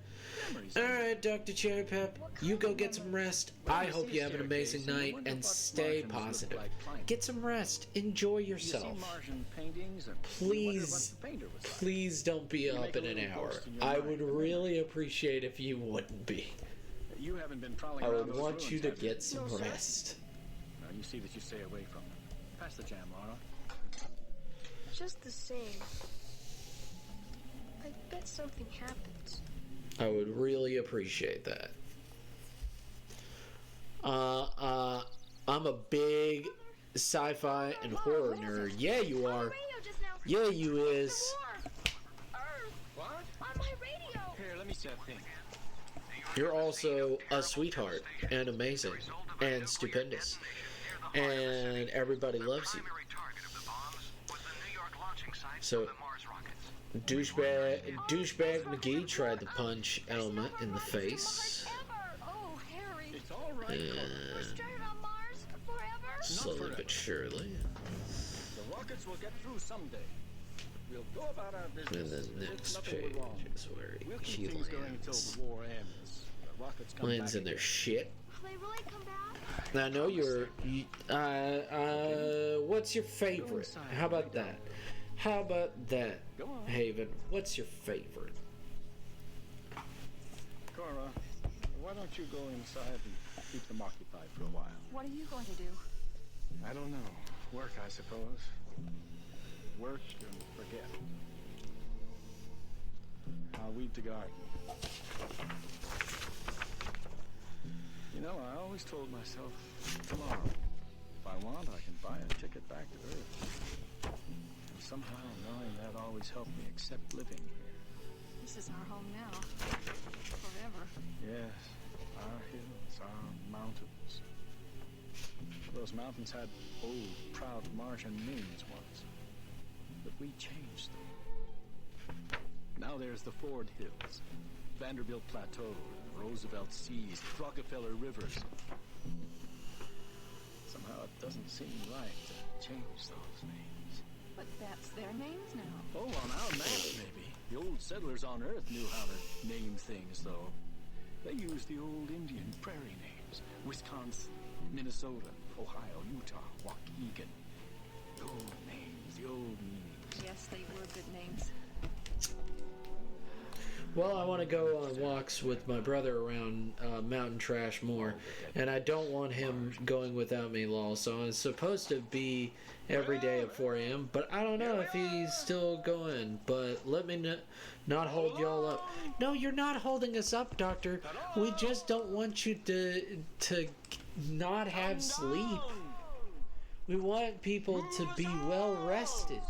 Alright, Dr. Cherry Pep, you go get some rest. I hope you have an amazing night and stay positive. Get some rest. Enjoy yourself. Please don't be up in an hour. I would really appreciate if you wouldn't be. You haven't been prowling I around would those want ruins, you to have get some rest. Now you see that you stay away from them. Pass the jam, Laura. Just the same. I bet something happens. I would really appreciate that. I'm a big sci-fi and horror nerd. Yeah, you are. Radio just now. Yeah, you is. Earth. What? On my radio. Here, let me see that thing. You're also a sweetheart and amazing and stupendous, and everybody loves you. So, douchebag McGee tried to punch Elma in the face, Oh, Harry. It's all right. and Stranded on Mars forever. slowly but surely. The rockets will get through someday. We'll go about our And business. the as if next nothing page were wrong. is where We'll he keep things going until lands. the war ends. The rockets come Lands back in their again. shit. Will they really come back? Now, I know what's your favorite? How about that? How about that, Go on. Haven? What's your favorite? Cora, why don't you go inside and keep them occupied for a while? What are you going to do? I don't know. Work, I suppose. Work and forget. I'll weed the garden. You know, I always told myself, tomorrow, if I want, I can buy a ticket back to Earth. And somehow, knowing that always helped me accept living here. This is our home now. Forever. Yes, our hills, our mountains. Those mountains had old, proud Martian names once. But we changed them. Now there's the Ford Hills, Vanderbilt Plateau, Roosevelt Seas, Rockefeller Rivers. Somehow it doesn't seem right to change those names. But that's their names now. Oh, on our maps, maybe. The old settlers on Earth knew how to name things, though. They used the old Indian prairie names. Wisconsin, Minnesota, Ohio, Utah, Waukegan. The old names, the old meanings. Yes, they were good names. Well, I want to go on walks with my brother around Mountain Trash more, and I don't want him going without me, lol. So it's supposed to be every day at 4 a.m., but I don't know if he's still going. But let me not hold y'all up. No, you're not holding us up, Doctor. We just don't want you to not have sleep. We want people to be well rested.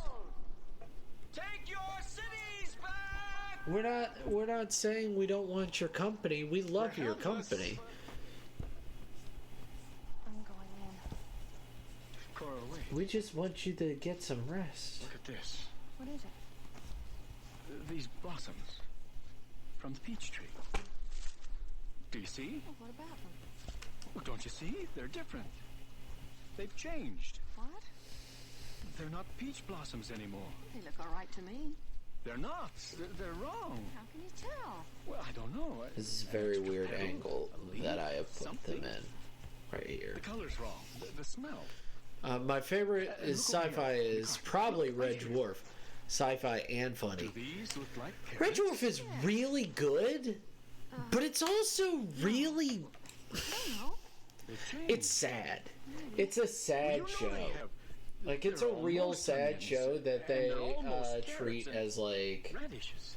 Take your cities back! We're not saying we don't want your company. We love your company. I'm going in. Cora, wait. We just want you to get some rest. Look at this. What is it? These blossoms from the peach tree. Do you see? Oh, what about them? Well, don't you see? They're different. They've changed. What? They're not peach blossoms anymore. They look all right to me. They're not. They're wrong. How can you tell? Well, I don't know. This is a very weird petal, angle a leaf, that I have put something. them in. Right here. The color's wrong. The smell. My favorite is sci-fi is probably Red Dwarf. Sci-fi and funny. Do these look like Red carrots? Dwarf is really good, but it's also really... I don't know. They've changed. It's sad. It's a sad You know show. they have. Like, it's a They're real almost sad onions, show that and they they're almost treat carrots and as, like, radishes.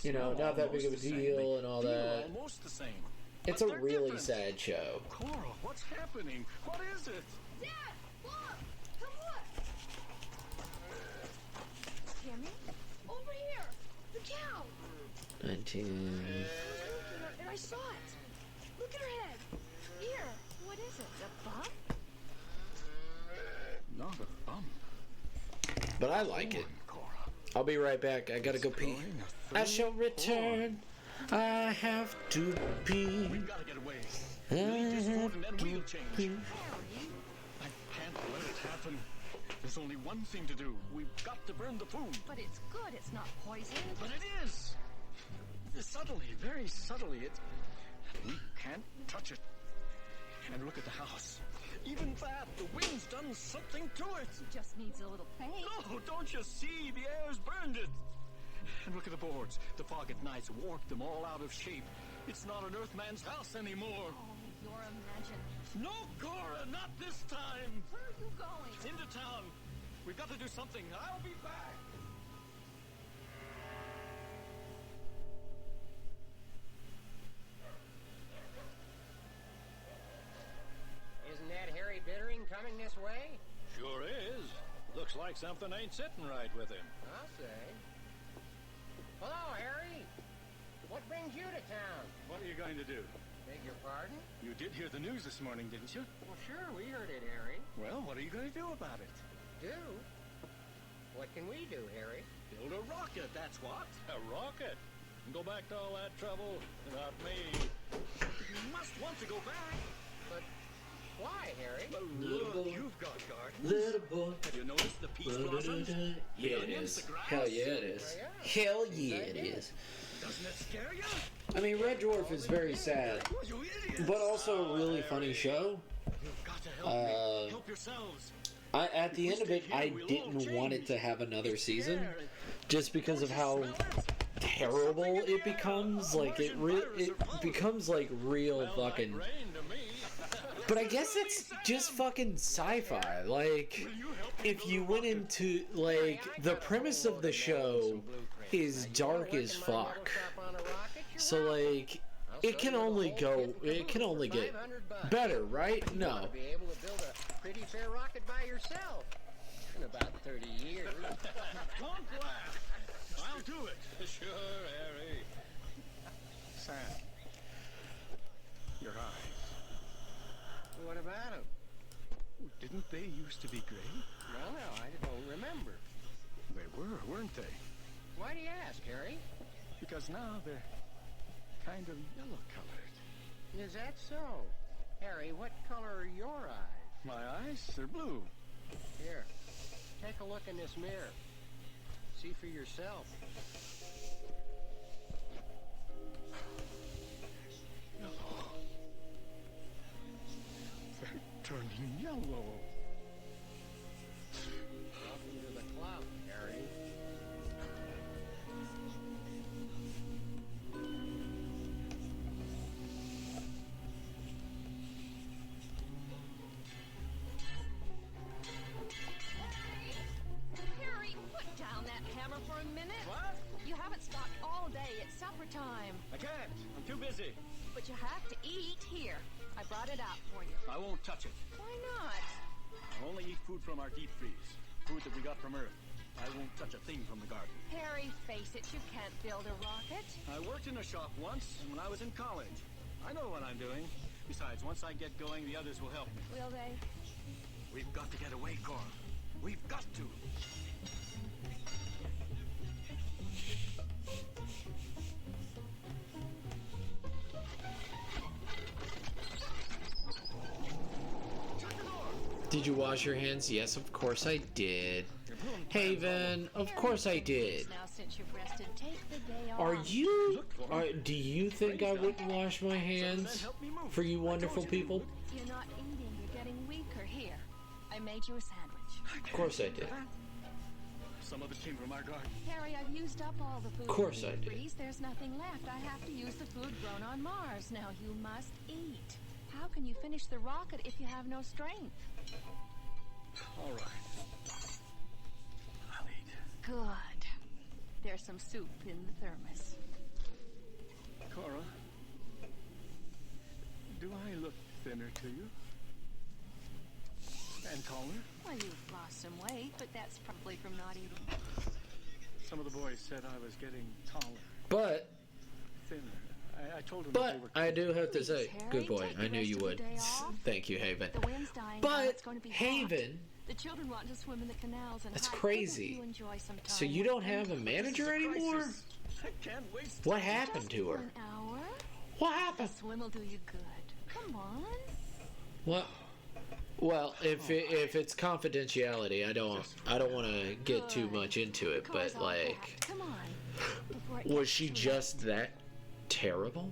They you know, smell not that big of a almost the same. deal They and all feel that. Almost the same. It's But a they're really different. sad show. Cora, what's happening? What is it? Dad, look! Come look! Tammy? Over here! The cow! 19... I was looking at her and I saw it. Look at her head. Here. What is it? A bump? Not a bump. But I like it. Cora. I'll be right back. I gotta go pee. Growing a I third shall return. I have to pee. We've got to get away. I Leave this have fort and then we'll to change. pee. I can't let it happen. There's only one thing to do. We've got to burn the food. But it's good. It's not poison. But it is. Subtly, very subtly. We can't touch it. And look at the house. Even that, the wind's done something to it. It just needs a little paint. No, don't you see? The air's burned it. And look at the boards. The fog at night's warped them all out of shape. It's not an Earthman's house anymore. Oh, you're imagining. No, Cora, not this time. Where are you going? Into town. We've got to do something. I'll be back. Sure is. Looks like something ain't sitting right with him. I'll say. Hello, Harry. What brings you to town? What are you going to do? Beg your pardon? You did hear the news this morning, didn't you? Well, sure, we heard it, Harry. Well, what are you going to do about it? Do? What can we do, Harry? Build a rocket, that's what. A rocket? And go back to all that trouble without me. You must want to go back. But why, Harry? Well, Little look, boy. you've got gardens. Little boy. Have you noticed the peach blossoms? Yeah, The it onions, is. the grass? Hell yeah, it is. Hell yeah, it is. Doesn't it scare you? I mean, Red Dwarf is very sad, You idiots! but also a really funny show. You've got to help me. Help yourselves. At the end of it, I didn't want it to have another season, just because of how terrible it becomes. Like it becomes like real fucking. But I guess it's just fucking sci-fi. Like, if you went into like the premise of the show is dark as fuck. So like, it can only get better, right? No. Be able to build a pretty fair rocket by yourself in about 30 years. Don't laugh. I'll do it. Sure, Harry. Sam. Your eyes. What about them? Didn't they used to be gray? Well, no, I don't remember. They were, weren't they? Why do you ask, Harry? Because now they're kind of yellow colored. Is that so? Harry, what color are your eyes? My eyes, they're blue. Here, take a look in this mirror. See for yourself. Yellow. They're turning yellow. Welcome to the club, Harry. Harry, put down that hammer for a minute. What? You haven't stopped all day. It's supper time. I can't. I'm too busy. But you have to eat. Here, I brought it out for you. I won't touch it. Why not? I'll only eat food from our deep freeze. Food that we got from Earth. I won't touch a thing from the garden. Harry, face it, you can't build a rocket. I worked in a shop once when I was in college. I know what I'm doing. Besides, once I get going, the others will help me. Will they? We've got to get away, Cora. We've got to. Did you wash your hands? Yes, of course I did. Haven, of course I did. Now, since you've rested, take the day off. Do you think I wouldn't wash my hands for you wonderful people? You're not eating. You're getting weaker. Here, I made you a sandwich. Of course I did. Some of it came from our garden. Harry, I've used up all the food. Of course in the I did. freeze. There's nothing left. I have to use the food grown on Mars. Now, you must eat. How can you finish the rocket if you have no strength? All right. I'll eat. Good. There's some soup in the thermos. Cora, do I look thinner to you? And taller? Well, you've lost some weight, but that's probably from not eating. Some of the boys said I was getting taller, But thinner. I told them that they were I do have to say, Harry, good boy, take the I knew rest you of the would. day off. Thank you, Haven. The wind's dying down. But It's going to be hot. Haven, The children want to swim in the canals and That's hike. crazy. Couldn't you enjoy some time so you with don't them? have a manager anymore? I can't waste. What happened Just to for her? an hour? What happened? Swim will do you good. Come on. What? Well, if it's confidentiality, I don't want to get too much into it. Cora's But all like, back. Come on. Before it was gets she too just that terrible?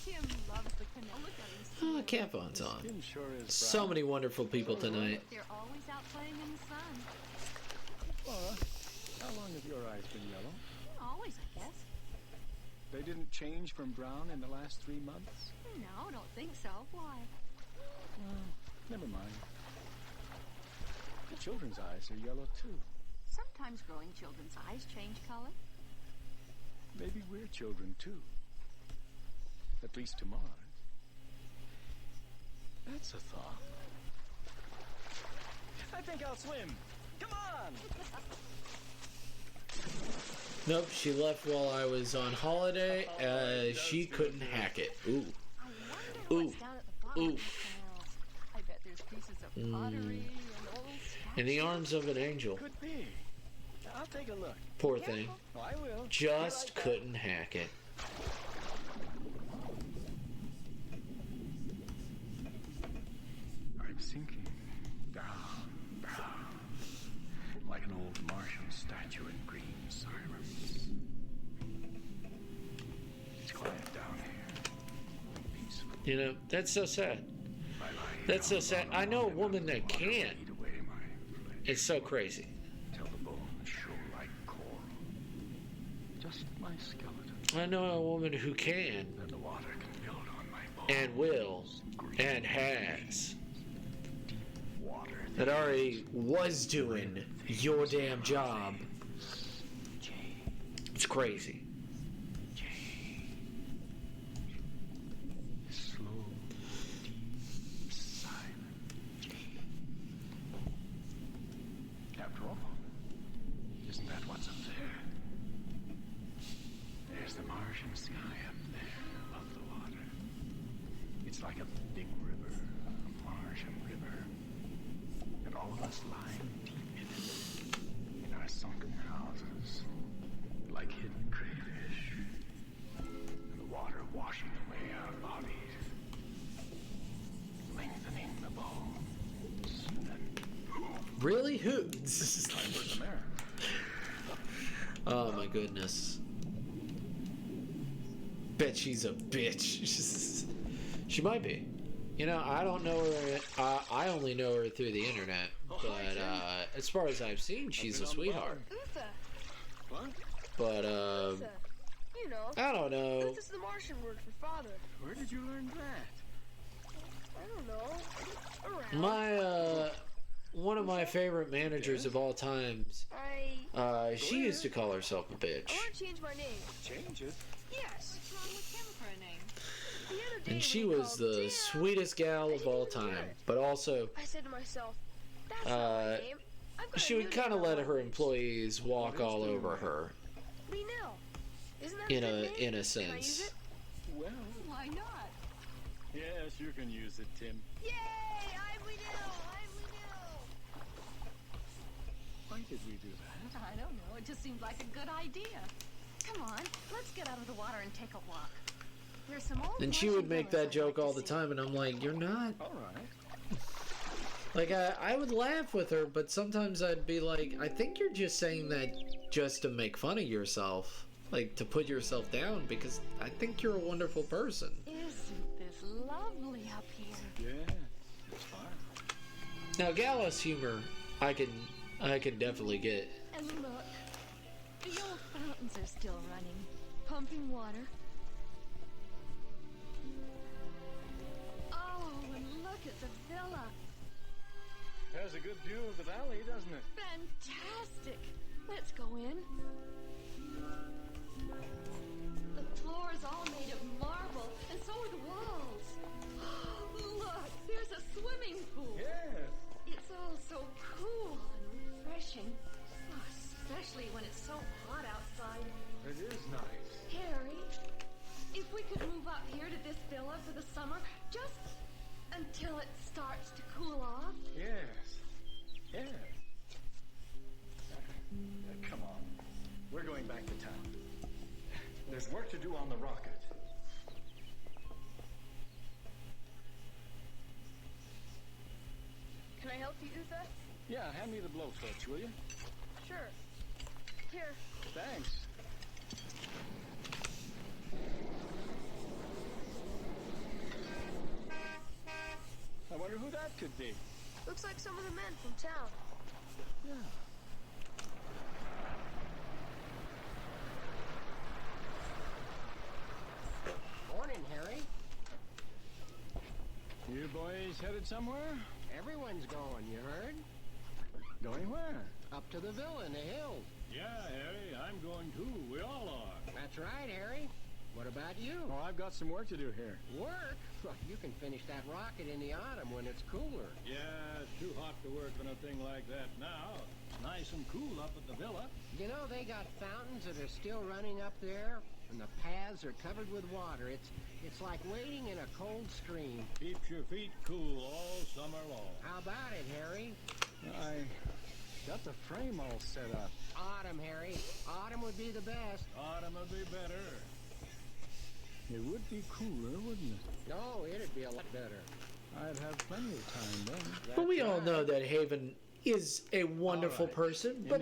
Tim loves the canal. Look at him. Oh, cat phone's on. Skin sure is So brown. many wonderful people tonight. They're always out playing in the sun. Laura, how long have your eyes been yellow? Always, I guess. They didn't change from brown in the last 3 months? No, don't think so. Why? Never mind. The children's eyes are yellow too. Sometimes growing children's eyes change color. Maybe we're children too. At least to Mars. That's a thought. I think I'll swim. Come on! Nope, she left while I was on holiday. She couldn't hack it. Ooh. Ooh. Ooh. I bet there's pieces of pottery and old In the arms of an angel. Could be. I'll take a look. Poor thing. Oh, I will. Just couldn't hack it. I'm sinking down, down, like an old Martian statue in green silence. It's quiet down here, peaceful. You know, that's so sad. That's so sad. I know a woman that can. It's so crazy. Till the bones show like coral. Just my skeleton. I know a woman who can. Then the water can build on my bones. And will. And has. Deep water. That already was doing your damn job. It's crazy. Slow, deep, silent. After all, isn't that what's up there? There's the Martian sky up there above the water. It's like a big river, a Martian river. And all of us lying deep in it, in our sunken houses, like hidden crayfish. And the water washing away our bodies, lengthening the bones. And Really? Who? time for some air. Oh my goodness. Bet she's a bitch. She might be. You know, I don't know her. I only know her through the internet. But as far as I've seen, she's a sweetheart. Uther. What? But Uther. You know. I don't know. Uther's the Martian word for father. Where did you learn that? I don't know. Around. My one of my favorite managers of all times. She used to call herself a bitch. I want to change my name. Change it? Yes. What's wrong with him for a name? The other day And she when he was called the Tim, sweetest gal of all time. But also, I said to myself, that's not my name. I've got she a would new kind of name. let her employees walk all over her, Linnell. Isn't that in a a good name? in a Can I use sense. it? Well, Why not? yes, you can use it, Tim. Yay! I'm Linnell! I'm Linnell! Why did we do that? I don't know. It just seemed like a good idea. Come on, let's get out of the water and take a walk. There's some old And she Martian would make villas that I'd joke like all to the see. time, and I'm like, you're not. All right. Like, I would laugh with her, but sometimes I'd be like, I think you're just saying that just to make fun of yourself. Like, to put yourself down, because I think you're a wonderful person. Isn't this lovely up here? Yeah, it's fine. Now, gallows humor, I can definitely get. And look, the old fountains are still running, pumping water. Oh, and look at the villa. Has a good view of the valley, doesn't it? Fantastic. Let's go in. The floor is all made of marble, and so are the walls. Look, there's a swimming pool. Yes. It's all so cool and refreshing. Oh, especially when it's so hot outside. It is nice. Harry, if we could move up here to this villa for the summer, just until it starts to cool off. Yes. Yes. Come on. We're going back to town. There's work to do on the rocket. Can I help you, Uther? Yeah, hand me the blowtorch, will you? Sure. Here. Thanks. I wonder who that could be. Looks like some of the men from town. Yeah. Morning, Harry. You boys headed somewhere? Everyone's going, you heard? Going where? Up to the villa in the hills. Yeah, Harry, I'm going too. We all are. That's right, Harry. What about you? Oh, I've got some work to do here. Work? Well, you can finish that rocket in the autumn when it's cooler. Yeah, it's too hot to work on a thing like that now. It's nice and cool up at the villa. You know, they got fountains that are still running up there, and the paths are covered with water. It's like wading in a cold stream. Keeps your feet cool all summer long. How about it, Harry? I got the frame all set up. Autumn, Harry. Autumn would be the best. Autumn would be better. It would be cooler, wouldn't it? No, it'd be a lot better. I'd have plenty of time then. But we all know that Haven is a wonderful person. But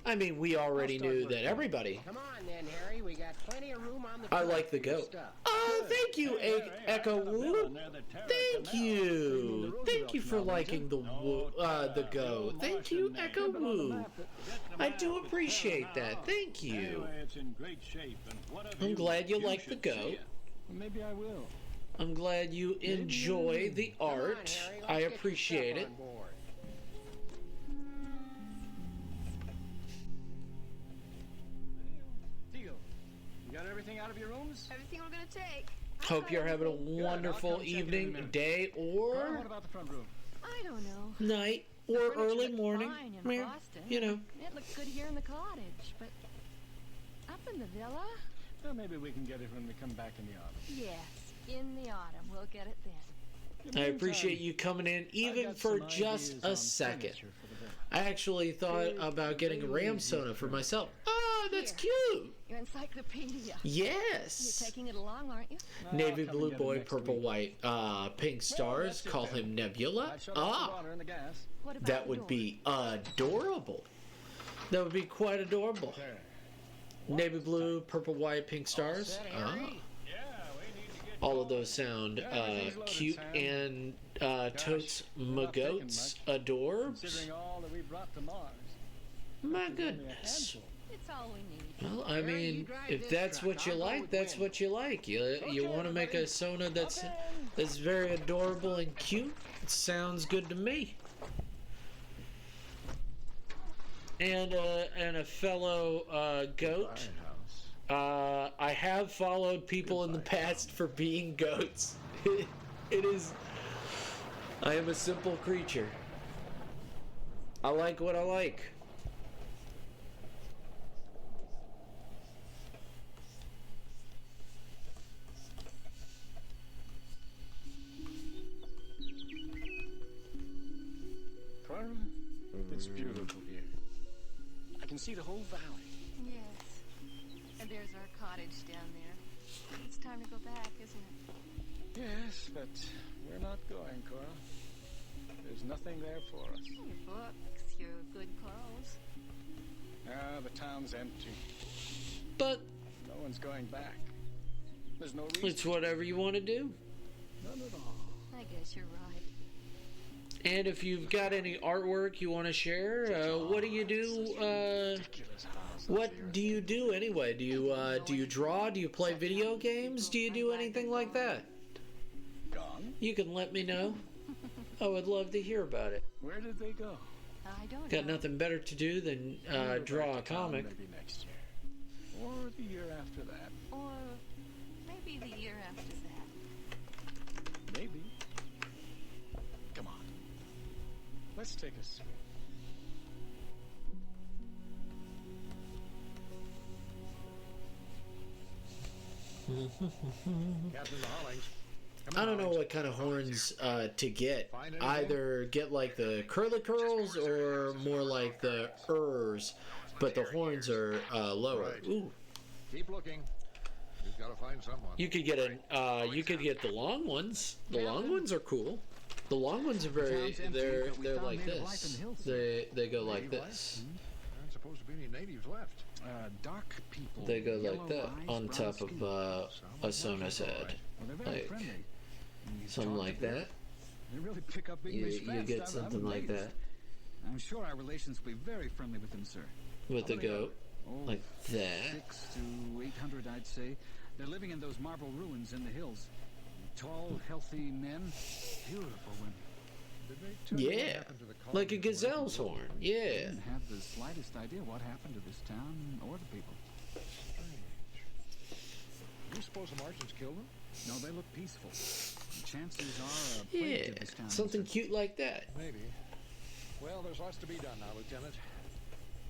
I mean, we already knew that everybody. Come on then, Harry. We got plenty of room on the I truck like the for your goat. stuff. Oh, thank you, Echo Woo. Thank you. Thank you for liking the goat. Thank you, Echo Woo. I do appreciate that. Thank you. Anyway, it's in great shape, and whatever I'm glad you like the should see goat. it. Maybe I will. I'm glad you enjoy the art. I appreciate it. Deal. You got everything out of your rooms? Everything we're gonna take. Hope you're having a wonderful evening, day, What or about the front room? I don't know. night, or Furniture early looked morning. fine in Yeah, Boston. you know. It looks good here in the cottage, but up in the villa? Well, maybe we can get it when we come back in the autumn. Yes, in the autumn. We'll get it then. I appreciate you coming in, even for just a second. I actually thought about getting a ram soda for myself. Oh, that's cute. Your encyclopedia. Yes. You're taking it along, aren't you? Navy blue boy, purple white, pink stars. Call him Nebula. Ah, What about that the would door? be adorable. That would be quite adorable. Navy blue, purple white, pink stars. Ah. All of those sound cute and totes my goats adorbs. Considering all that we brought to Mars. My goodness. It's all we need. Well, I mean, if that's what you like, that's what you like. You want to make a Sona that's very adorable and cute? It sounds good to me. And a fellow goat. I have followed people in the past for being goats. It is. I am a simple creature. I like what I like. Clara, it's beautiful here. I can see the whole valley. Yes. And there's our cottage down there. It's time to go back, isn't it? Yes, but we're not going, Cora. There's nothing there for us. Your books, your good clothes. Ah, the town's empty. But no one's going back. There's no reason. it's whatever you want to do. None at all. I guess you're right. And if you've got any artwork you want to share, what do you do? What do you do anyway? Do you draw? Do you play video games? Do you do anything like that? Gone? You can let me know. I would love to hear about it. Where did they go? I don't Got know. nothing better to do than draw a comic. Maybe next year. Or the year after that. Or maybe the year after that. Maybe. Come on. Let's take a swim. Captain Hollings. I don't know what kind of horns to get. Either get like the curly curls or more like the ers, but the horns are lower. Ooh. Keep looking. You've got to find someone. You could get the long ones. The long ones are cool. The long ones are they're like this. They go like this. There aren't supposed to be any natives left. Dark people. They go like yellow that eyes, on brown top of skin. a Sona's head. Well, they're very Like friendly. When you something talk like to them, that. They really pick up English You fast. get I something would like notice. that I'm sure our relations will be very friendly with them, sir. with the goat, Oh, like that. 600 to 800, I'd say. They're living in those marble ruins in the hills. Tall, healthy men, beautiful women. Did they tell you what Yeah, happened to the colony like a before gazelle's they- horn. I Yeah. didn't have the slightest idea what happened to this town or the people. You suppose the Martians killed them? No, they look peaceful. Chances are a plague Yeah, took this town. something cute like that. Maybe. Well, there's lots to be done now, Lieutenant.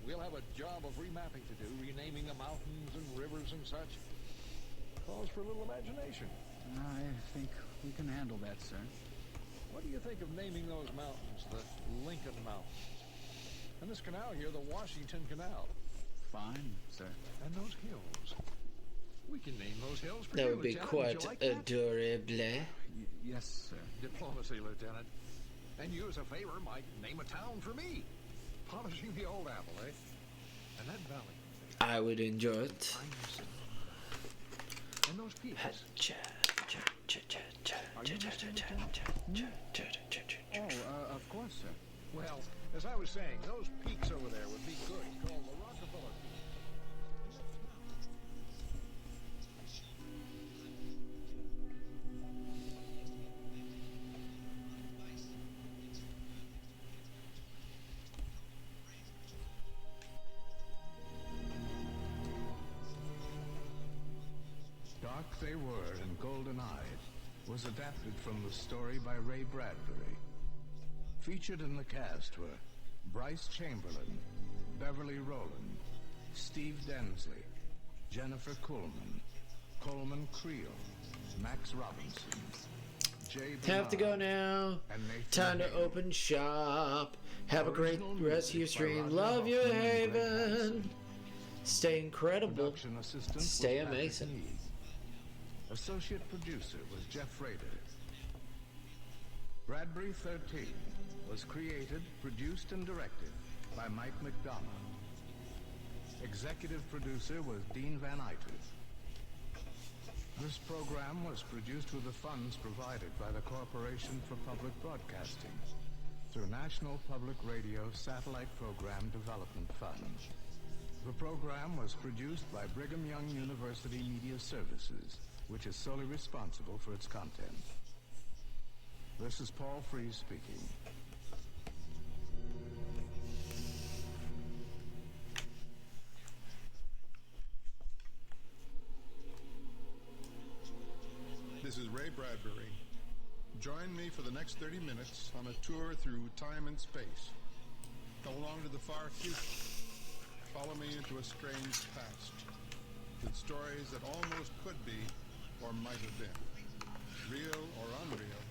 We'll have a job of remapping to do, renaming the mountains and rivers and such. Calls for a little imagination. I think we can handle that, sir. What do you think of naming those mountains the Lincoln Mountains? And this canal here, the Washington Canal. Fine, sir. And those hills. We can name those hills for That you, would be Lieutenant. quite Would you like that? adorable. Yes, sir. Diplomacy, Lieutenant. And you, as a favor, might name a town for me. Polishing the old apple, eh? And that valley. I would enjoy it. And those peaks. Are you listening, Lieutenant? Oh, of course, sir. Well, as I was saying, those peaks over there would be good, called the Rockefeller Peaks. Dark They Were and Golden-Eyed was adapted from the story by Ray Bradbury. Featured in the cast were Bryce Chamberlain, Beverly Rowland, Steve Densley, Jennifer Kuhlman, Coleman Creel, Max Robinson, Jay Have to go Bernard, now. and Nathan Time to Hagen. open shop. Have a great Original rest of your music by stream. Roger Love you, Hoffman and Greg Haven. Hansen. Stay incredible. Production assistant was Stay Patrick amazing. Meade. Associate producer was Jeff Rader. Bradbury 13 was created, produced, and directed by Mike McDonough. Executive producer was Dean Van Eyters. This program was produced with the funds provided by the Corporation for Public Broadcasting through National Public Radio Satellite Program Development Fund. The program was produced by Brigham Young University Media Services, which is solely responsible for its content. This is Paul Frees speaking. This is Ray Bradbury. Join me for the next 30 minutes on a tour through time and space. Go along to the far future. Follow me into a strange past with stories that almost could be or might have been. Real or unreal,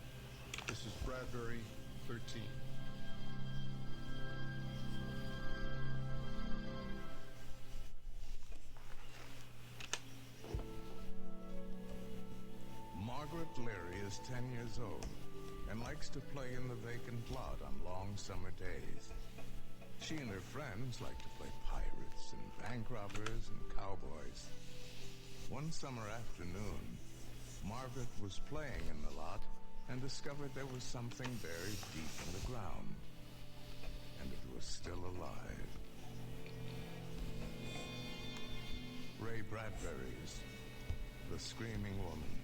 this is Bradbury 13. Margaret Leary is 10 years old and likes to play in the vacant lot on long summer days. She and her friends like to play pirates and bank robbers and cowboys. One summer afternoon, Margaret was playing in the lot and discovered there was something buried deep in the ground. And it was still alive. Ray Bradbury's The Screaming Woman.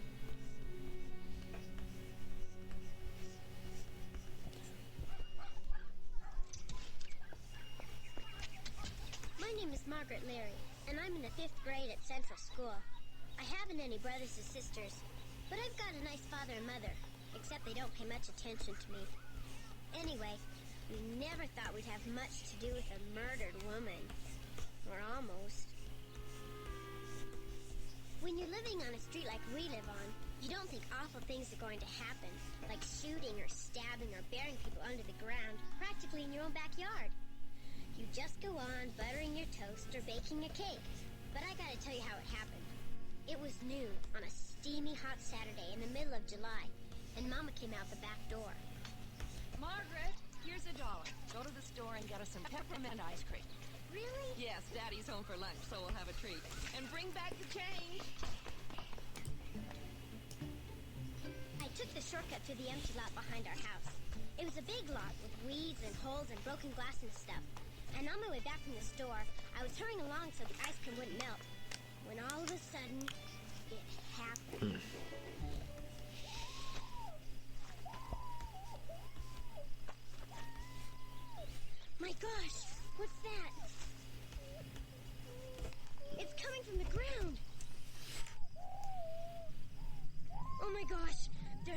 My name is Margaret Leary, and I'm in the 5th grade at Central School. I haven't any brothers or sisters, but I've got a nice father and mother, except they don't pay much attention to me. Anyway, we never thought we'd have much to do with a murdered woman. Or almost. When you're living on a street like we live on, you don't think awful things are going to happen, like shooting or stabbing or burying people under the ground, practically in your own backyard. You just go on buttering your toast or baking a cake. But I gotta tell you how it happened. It was noon on a steamy hot Saturday in the middle of July, and Mama came out the back door. Margaret, here's $1. Go to the store and get us some peppermint ice cream. Really? Yes, Daddy's home for lunch, so we'll have a treat. And bring back the change. I took the shortcut through the empty lot behind our house. It was a big lot with weeds and holes and broken glass and stuff. And on my way back from the store, I was hurrying along so the ice cream wouldn't melt. When all of a sudden, it happened. My gosh, what's that? It's coming from the ground.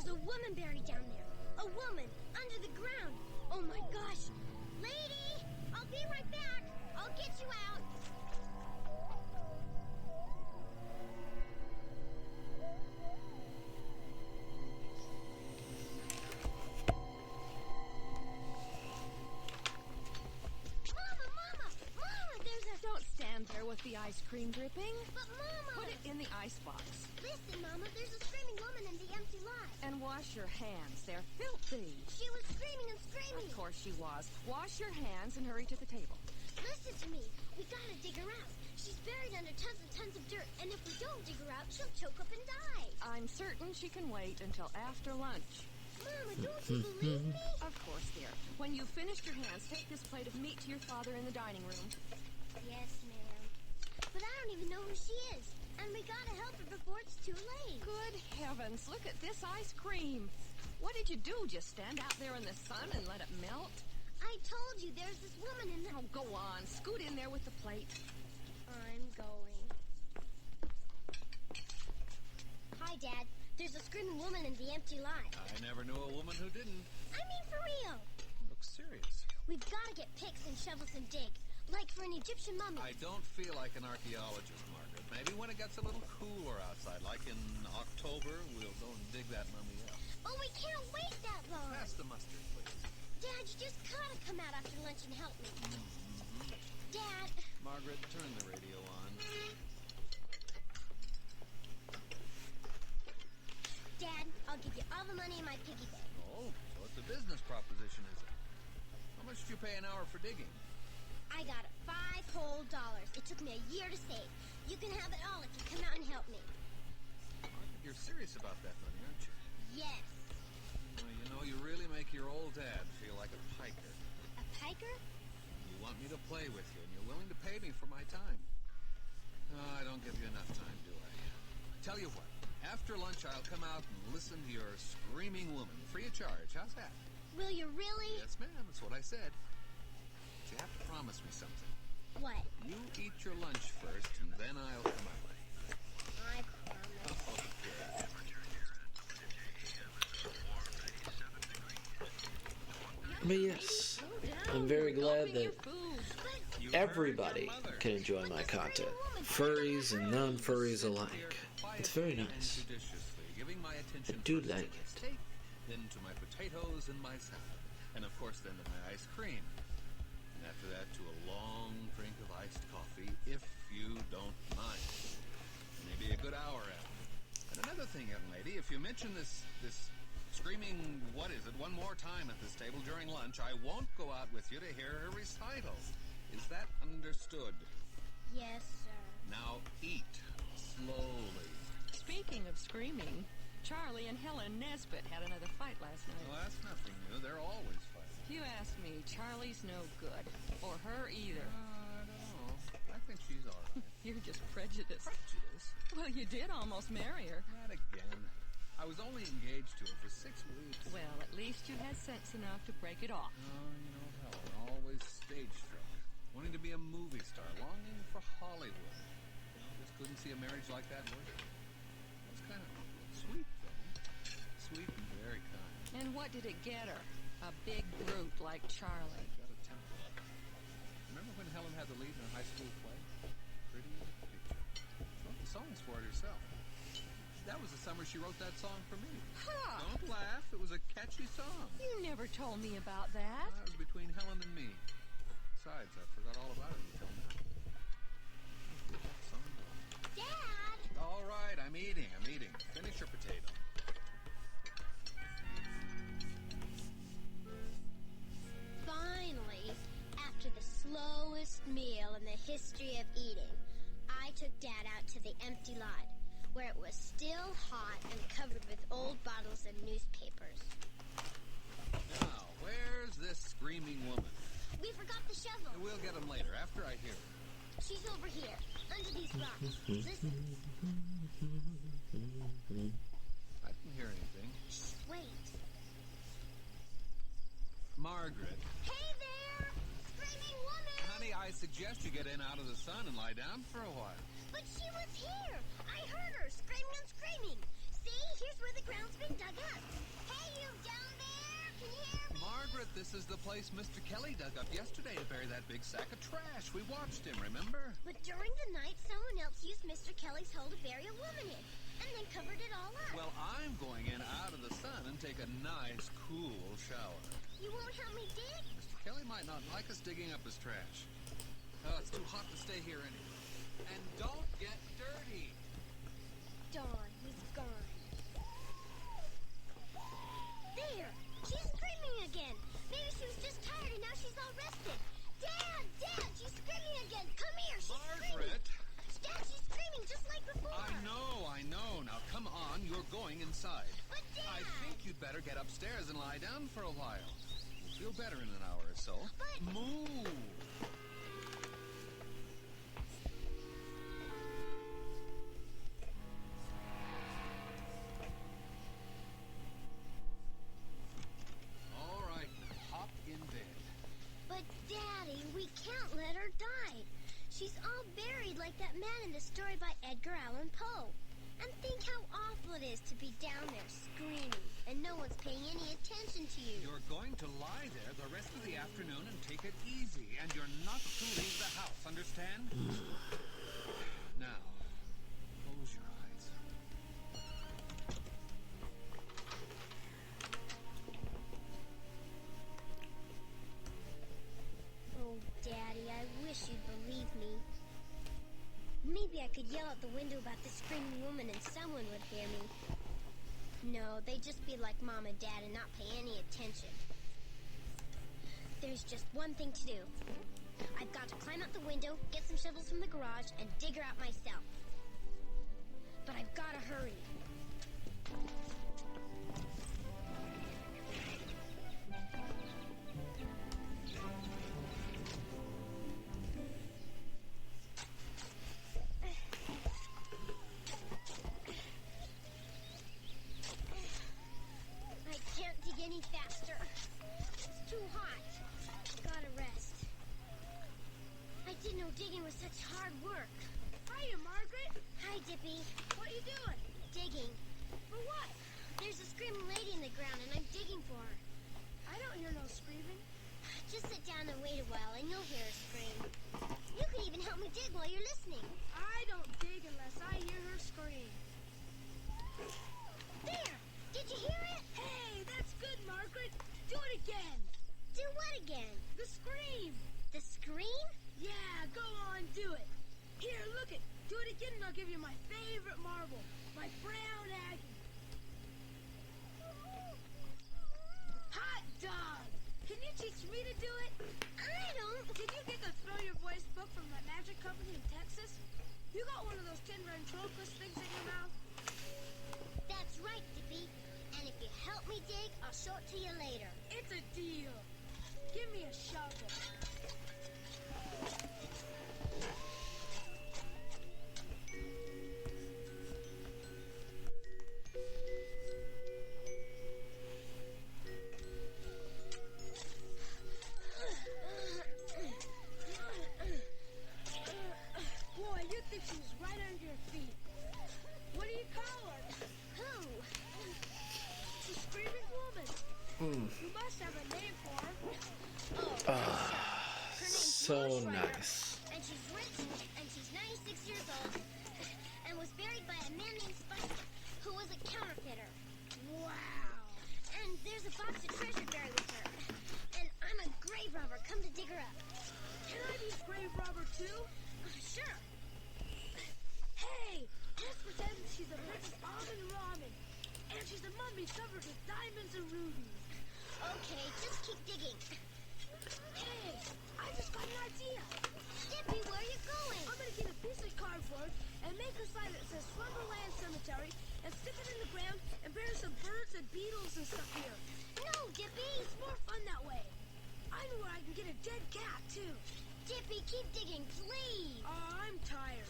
There's a woman buried down there. A woman under the ground. Oh my gosh. Lady, I'll be right back. I'll get you out. Mama, there's a... Don't stand there with the ice cream dripping. But Mama... Put it in the icebox. Listen, Mama, there's a screaming woman in the empty lot. And wash your hands. They're filthy. She was screaming and screaming. Of course she was. Wash your hands and hurry to the table. Listen to me. We gotta dig her out. She's buried under tons and tons of dirt, and if we don't dig her out, she'll choke up and die. I'm certain she can wait until after lunch. Mama, don't you believe me? Of course, dear. When you've finished your hands, take this plate of meat to your father in the dining room. Yes, ma'am. But I don't even know who she is, and we gotta help her before it's too late. Good heavens, look at this ice cream. What did you do? Just stand out there in the sun and let it melt? I told you there's this woman in the... Oh, go on. Scoot in there with the plate. I'm going. Hi, Dad. There's a screaming woman in the empty lot. I never knew a woman who didn't. I mean, for real. Look serious. We've gotta get picks and shovels and dig, like for an Egyptian mummy. I don't feel like an archaeologist, Margaret. Maybe when it gets a little cooler outside, like in October, we'll go and dig that mummy up. Oh, we can't wait that long. Pass the mustard, please. Dad, you just gotta come out after lunch and help me. Dad. Margaret, turn the radio on. Dad, I'll give you all the money in my piggy bank. Oh, so it's a business proposition, is it? How much do you pay an hour for digging? I got it, $5 whole. It took me a year to save. You can have it all if you come out and help me. Margaret, you're serious about that money, aren't you? Yes. Well, you know, you really make your old dad feel like a piker. A piker? You want me to play with you, and you're willing to pay me for my time. Oh, I don't give you enough time, do I? Tell you what, after lunch I'll come out and listen to your screaming woman, free of charge. How's that? Will you really? Yes, ma'am, that's what I said. But you have to promise me something. What? You eat your lunch first, and then I'll come out. I promise. But yes, I'm very glad that everybody can enjoy my content, furries and non-furries alike. It's very nice. I do like it. Then to my potatoes and my salad, and of course then to my ice cream. And after that to a long drink of iced coffee, if you don't mind. Maybe a good hour after. And another thing, young lady, if you mention this screaming, what is it, one more time at this table during lunch, I won't go out with you to hear her recital. Is that understood? Yes, sir. Now eat slowly. Speaking of screaming, Charlie and Helen Nesbitt had another fight last night. Well, that's nothing new. They're always fighting. You ask me, Charlie's no good. Or her either. I don't know. I think she's all right. You're just prejudiced. Prejudice? Well, you did almost marry her. Not again. I was only engaged to her for 6 weeks. Well, at least you had sense enough to break it off. Oh, you know, Helen, always stage struck. Wanting to be a movie star, longing for Hollywood. Just couldn't see a marriage like that working. That's kind of sweet, though. Sweet and very kind. And what did it get her? A big brute like Charlie. Got a temper. Remember when Helen had the lead in her high school play? Pretty picture. Wrote the songs for it herself. That was the summer she wrote that song for me. Ha! Don't laugh. It was a catchy song. You never told me about that. It was between Helen and me. Besides, I forgot all about it until now. Dad! All right, I'm eating. Finish your potato. Finally, after the slowest meal in the history of eating, I took Dad out to the empty lot, where it was still hot and covered with old bottles and newspapers. Now, where's this screaming woman? We forgot the shovel. We'll get them later, after I hear her. She's over here, under these rocks. Listen. I didn't hear anything. Shh, wait. Margaret. Hey there! Screaming woman! Honey, I suggest you get in out of the sun and lie down for a while. But she was here! I heard her screaming and screaming! See? here's where the ground's been dug up. Hey, you down there! Can you hear me? Margaret, this is the place Mr. Kelly dug up yesterday to bury that big sack of trash. We watched him, remember? But during the night, someone else used Mr. Kelly's hole to bury a woman in, and then covered it all up. Well, I'm going in out of the sun and take a nice, cool shower. You won't help me dig? Mr. Kelly might not like us digging up his trash. Oh, it's too hot to stay here anyway. And don't get dirty. Dawn, he's gone. There! She's screaming again. Maybe she was just tired and now she's all rested. Dad! Dad! She's screaming again! Come here! She's Margaret! Screaming. Dad, she's screaming just like before! I know. Now come on, you're going inside. But Dad! I think you'd better get upstairs and lie down for a while. You'll feel better in an hour or so. But... Move! All right, hop in bed. But Daddy, we can't let her die. She's all buried like that man in the story by Edgar Allan Poe. And think how awful it is to be down there screaming and no one's paying any attention to you. You're going to lie there the rest of the afternoon and take it easy, and you're not to leave the house, understand? Now, close your eyes. Oh, Daddy, I wish you'd believe me. Maybe I could yell out the window about the screaming woman and someone would hear me. No, they'd just be like Mom and Dad and not pay any attention. There's just one thing to do. I've got to climb out the window, get some shovels from the garage, and dig her out myself. But I've got to hurry. I can't dig any faster. It's too hot. Gotta rest. I didn't know digging was such hard work. Hiya, Margaret. Hi, Dippy. What are you doing? Digging. For what? There's a screaming lady in the ground, and I'm digging for her. I don't hear no screaming. Just sit down and wait a while, and you'll hear her scream. You can even help me dig while you're listening. I don't dig unless I hear her scream. There! Did you hear it? Hey, that's good, Margaret. Do it again. Do what again? The scream. The scream? Yeah, go on, do it. Here, look it. Do it again and I'll give you my favorite marble. My brown Aggie. Hot dog. Can you teach me to do it? I don't. Can you get the Throw Your Voice book from the magic company in Texas? You got one of those tin ventriloquist things in your mouth? That's right, Dippy. And if you help me dig, I'll show it to you later. It's a deal. Give me a shovel. Boy, you think she was right under your feet. What do you call her? Who? The screaming woman. You must have a name for her. Oh, her name's So Lois Schreiber, nice. And she's rich, and she's 96 years old, and was buried by a man named Spike, who was a counterfeiter. Wow. And there's a box of treasure buried with her. And I'm a grave robber, come to dig her up. Can I be a grave robber too? Sure. Hey, let's pretend she's the Princess Almond Ramen. And she's a mummy covered with diamonds and rubies. Okay, just keep digging. Hey, I just got an idea. Dippy, where are you going? I'm gonna get a piece of cardboard and make a sign that says Slumberland Cemetery and stick it in the ground and bury some birds and beetles and stuff here. No, Dippy. It's more fun that way. I know where I can get a dead cat too. Dippy, keep digging, please. Oh, I'm tired.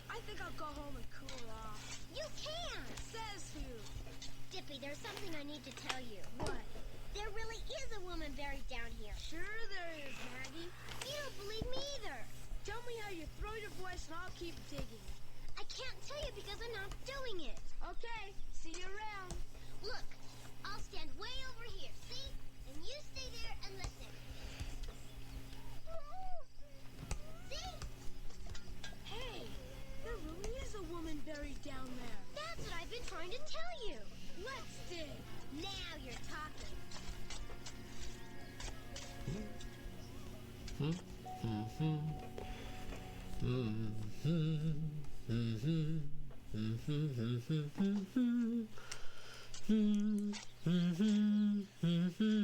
I think I'll go home and cool off. You can't. Says who? Dippy, there's something I need to tell you. What? There really is a woman buried down here. Sure there is, Maggie. You don't believe me either. Tell me how you throw your voice and I'll keep digging. I can't tell you because I'm not doing it. Okay, See you around. Look, I'll stand way over here, see? And you stay there and listen. See? Hey, there really is a woman buried down there. That's what I've been trying to tell you. Let's dig. Now you're talking.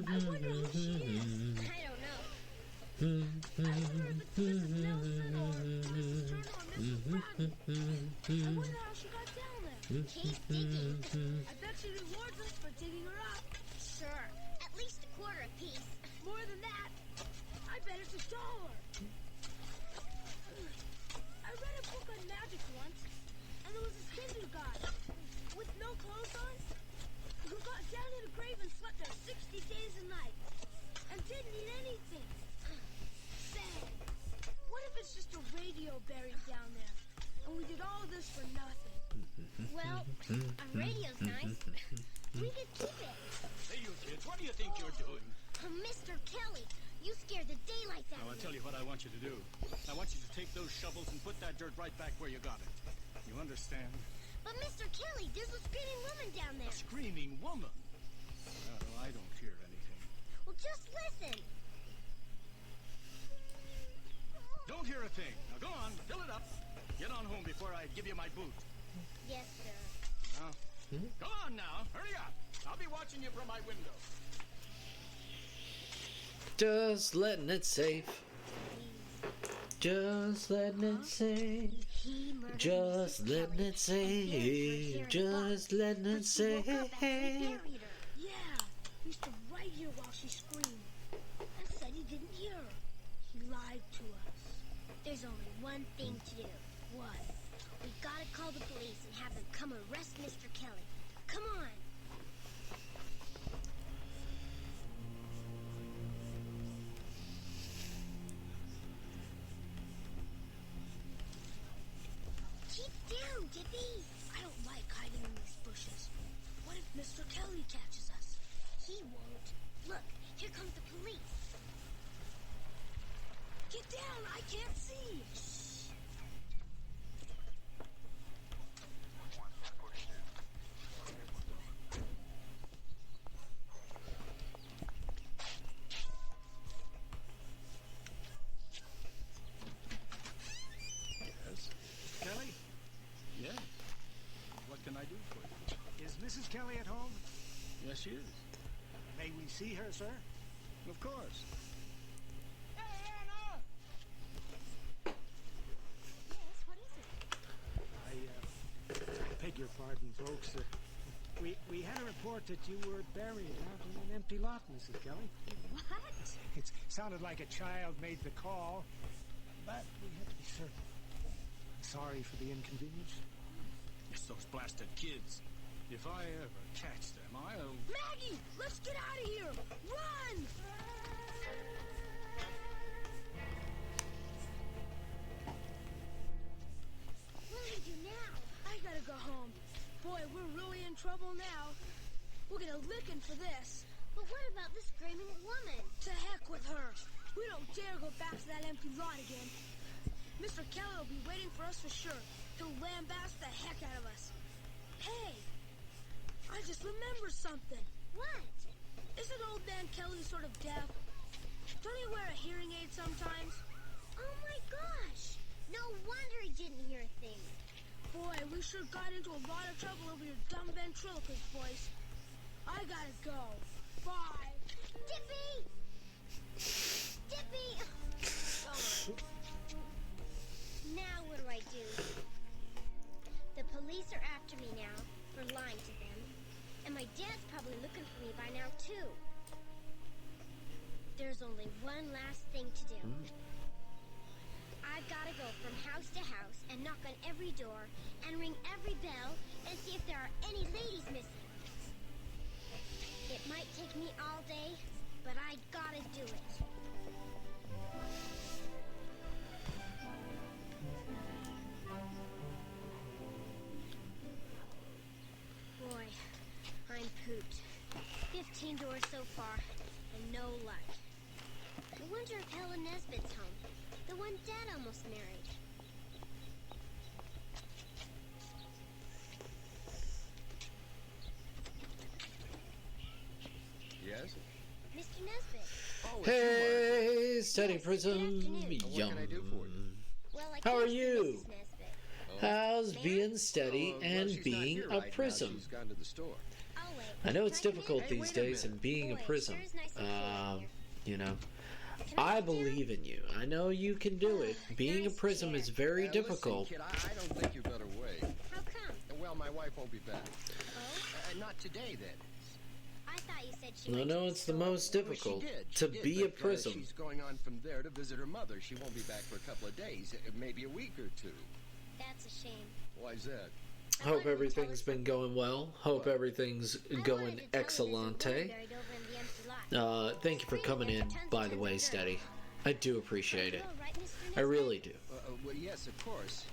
I wonder who she is. I don't know. I wonder if it's Mrs. Nelson or Mrs. Turner or Mrs. Bradley. I wonder how she got down there. Keep digging. I bet she rewards us for digging her up. Sure, at least a quarter apiece. More than that, I bet it's $1. I read a book on magic once, and there was this Hindu guy with no clothes on who got down in a grave and slept there 60 days and nights and didn't eat anything. Say, what if it's just a radio buried down there and we did all this for nothing? Well, a radio's nice. We could keep it. Hey, you kids, what do you think you're doing? Mr. Kelly, you scared the daylights out Now, of I'll me. tell you what I want you to do. I want you to take those shovels and put that dirt right back where you got it. You understand? But Mr. Kelly, there's a screaming woman down there. A screaming woman? Well, I don't hear anything. Well, just listen. Don't hear a thing. Now go on, fill it up. Get on home before I give you my boot. Yes, sir. Now, go on now, hurry up. I'll be watching you from my window. Just letting it safe. Just letting it safe. He murdered Just Mrs. letting Kelly. it safe. Just letting it safe. Yeah, he used to right here while she screamed and said he didn't hear her. He lied to us. There's only one thing to do. What? We gotta call the police and have them come arrest Mr. Kelly. Come on. Keep down, Dippy. I don't like hiding in these bushes. What if Mr. Kelly catches us? He won't. Look, here comes the police. Get down! I can't see! Yes? Kelly? Yeah. What can I do for you? Is Mrs. Kelly at home? Yes, she is. May we see her, sir? Of course. Hey, Anna! Yes, what is it? I beg your pardon, folks. We had a report that you were buried out in an empty lot, Mrs. Kelly. What? It sounded like a child made the call, but we had to be certain. Sorry for the inconvenience. It's those blasted kids. If I ever catch them, I'll... Maggie! Let's get out of here! Run! What do we do now? I gotta go home. Boy, we're really in trouble now. We'll get a licking for this. But what about the screaming woman? To heck with her. We don't dare go back to that empty lot again. Mr. Kelly will be waiting for us for sure. He'll lambaste the heck out of us. Hey! I just remembered something. What? Isn't old man Kelly sort of deaf? Don't he wear a hearing aid sometimes? Oh my gosh! No wonder he didn't hear a thing. Boy, we sure got into a lot of trouble over your dumb ventriloquist voice. I gotta go. Bye. Dippy! Dippy! Now what do I do? The police are after me now for lying to them. And my dad's probably looking for me by now, too. There's only one last thing to do. I've got to go from house to house and knock on every door and ring every bell and see if there are any ladies missing. It might take me all day, but I gotta do it. Boy, 15 doors so far, and no luck. I wonder if Helen Nesbitt's home. The one Dad almost married. Yes? Mr. Nesbitt. Oh, it's Hey, Steady Yes, Prism. good afternoon. Yum. What can I do for you? Well, I How are can't see you? Mrs. Nesbitt. How's being steady well, and she's not being here a right now. prism? She's gone to the store. I'll wait. I know it's Can I come difficult in? Hey, these wait a days, minute. and being a Boy, prism. sure is nice and cool out here. You know, Can I I sit down? believe in you. I know you can do it. Being a Nice prism chair. is very difficult. Listen, kid, I don't think you better wait. How come? Well, my wife won't be back. Oh, Not today, then. I thought you said she I went to know the it's the store. most Well, difficult she did. to be a but, prism. She's going on from there to visit her mother. She won't be back for a couple of days, maybe a week or two. That's a shame. Why's that? I Hope wanted to tell everything's her been going well. Hope everything's I going wanted to tell her there's a boy excellente. buried over in the empty lot. Thank you for coming in, by the way, Steady. I do appreciate it. I really do. Well, yes, of course.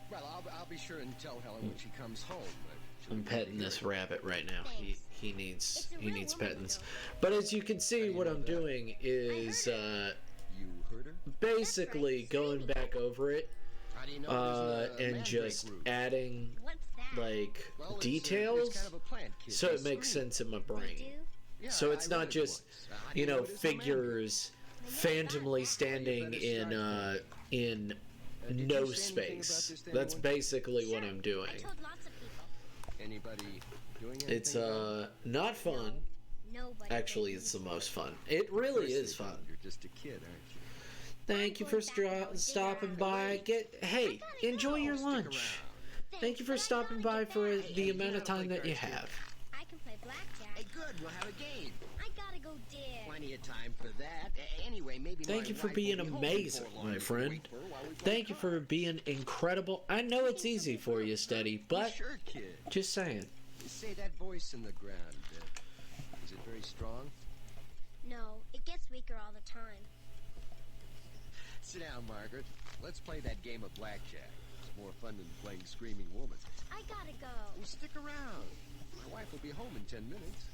Well, I'll be sure and tell Helen when she comes home. I'm petting this rabbit right now. He needs It's a real woman, pettings. though. But as you can see, what I'm doing is You heard her? basically going back over it How do you know there's a and mandrake just root? adding What's that? like Well, it's details, kind of a plant, kid. so They it makes scream. sense in my They brain. do? Yeah, So it's I not read it just once. How do you know it is a mandrake? figures phantomly standing in Did no you say anything about space. this to That's anyone? basically what Sure. I'm doing. I told lots of people. Anybody doing anything? It's about it? not fun. Nobody. Actually, it's the most fun. It really is fun. You're just a kid, aren't you? Thank you for stopping by. Hey, enjoy your lunch. Thank you for stopping by for the amount of time that you have. I can play blackjack. Hey, good. We'll have a game. I gotta go dig. Plenty of time for that. Anyway, maybe. Thank you for being amazing, my friend. Thank you for being incredible. I know it's easy for you, Steady, but Sure, kid. just saying. Say that voice in the ground. Is it very strong? No, it gets weaker all the time. Sit down, Margaret. Let's play that game of blackjack. It's more fun than playing Screaming Woman. I gotta go. Well, stick around. My wife will be home in 10 minutes.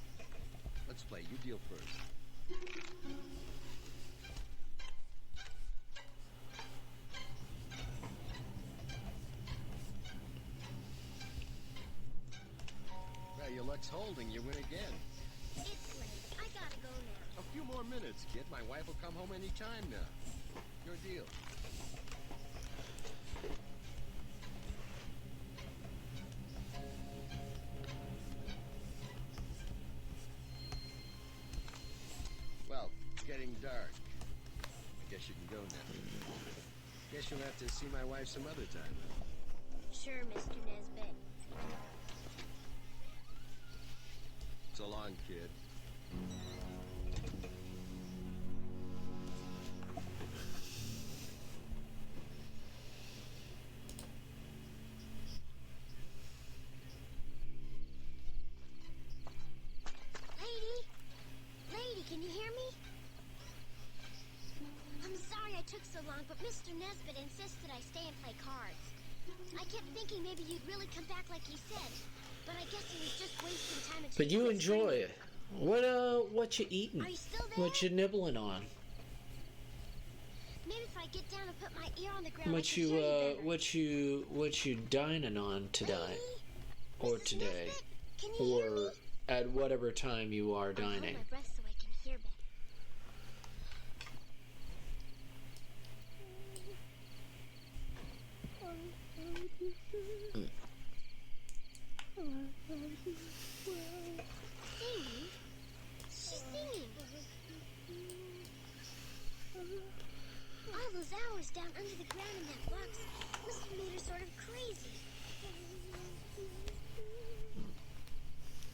Let's play. You deal first. Well, your luck's holding. You win again. It's late. I gotta go now. A few more minutes, kid. My wife will come home any time now. Your deal. Well, it's getting dark. I guess you can go now. Guess you'll have to see my wife some other time. Sure, Mr. Nesbitt. So long, kid. Lady, can you hear me? I'm sorry I took so long, but Mr. Nesbitt insisted I stay and play cards. I kept thinking maybe you'd really come back like he said, but I guess he was just wasting time. But you enjoy it. What you eating? Are you still there? What you nibbling on? Maybe if I get down and put my ear on the ground, I What can hear you better. what you dining on tonight, or Mrs. today, Nesbitt, can you hear me? or at whatever time you are I'll hold dining? my breath so I can hear better. Singing? She's singing. All those hours down under the ground in that box must have made her sort of crazy.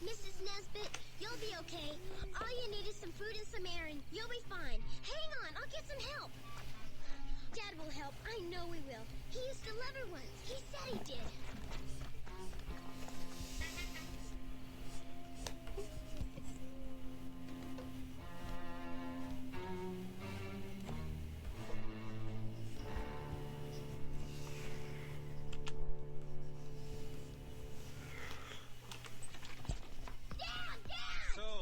Mrs. Nesbitt, you'll be okay. All you need is some food and some air, and you'll be fine. Hang on, I'll get some help. Dad will help. I know he will. He used to love her once. He said he did. So,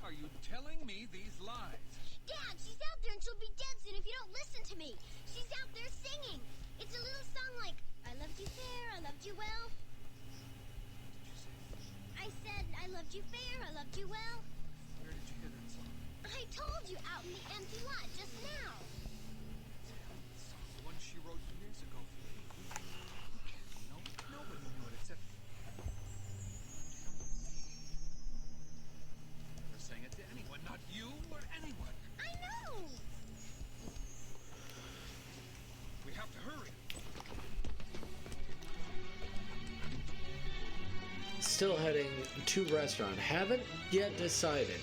are you telling me these lies? Dad, she's out there and she'll be dead soon if you don't listen to me. She's out there singing. It's a little song like, I loved you fair, I loved you well. I said, I loved you fair, I loved you well. Where did you hear that song? I told you out in the empty lot just now. The one she wrote years ago. No, nobody knew it except... Never sang it to anyone, not you or anyone. I know. We have to hurry. Still heading to restaurant. Haven't yet decided.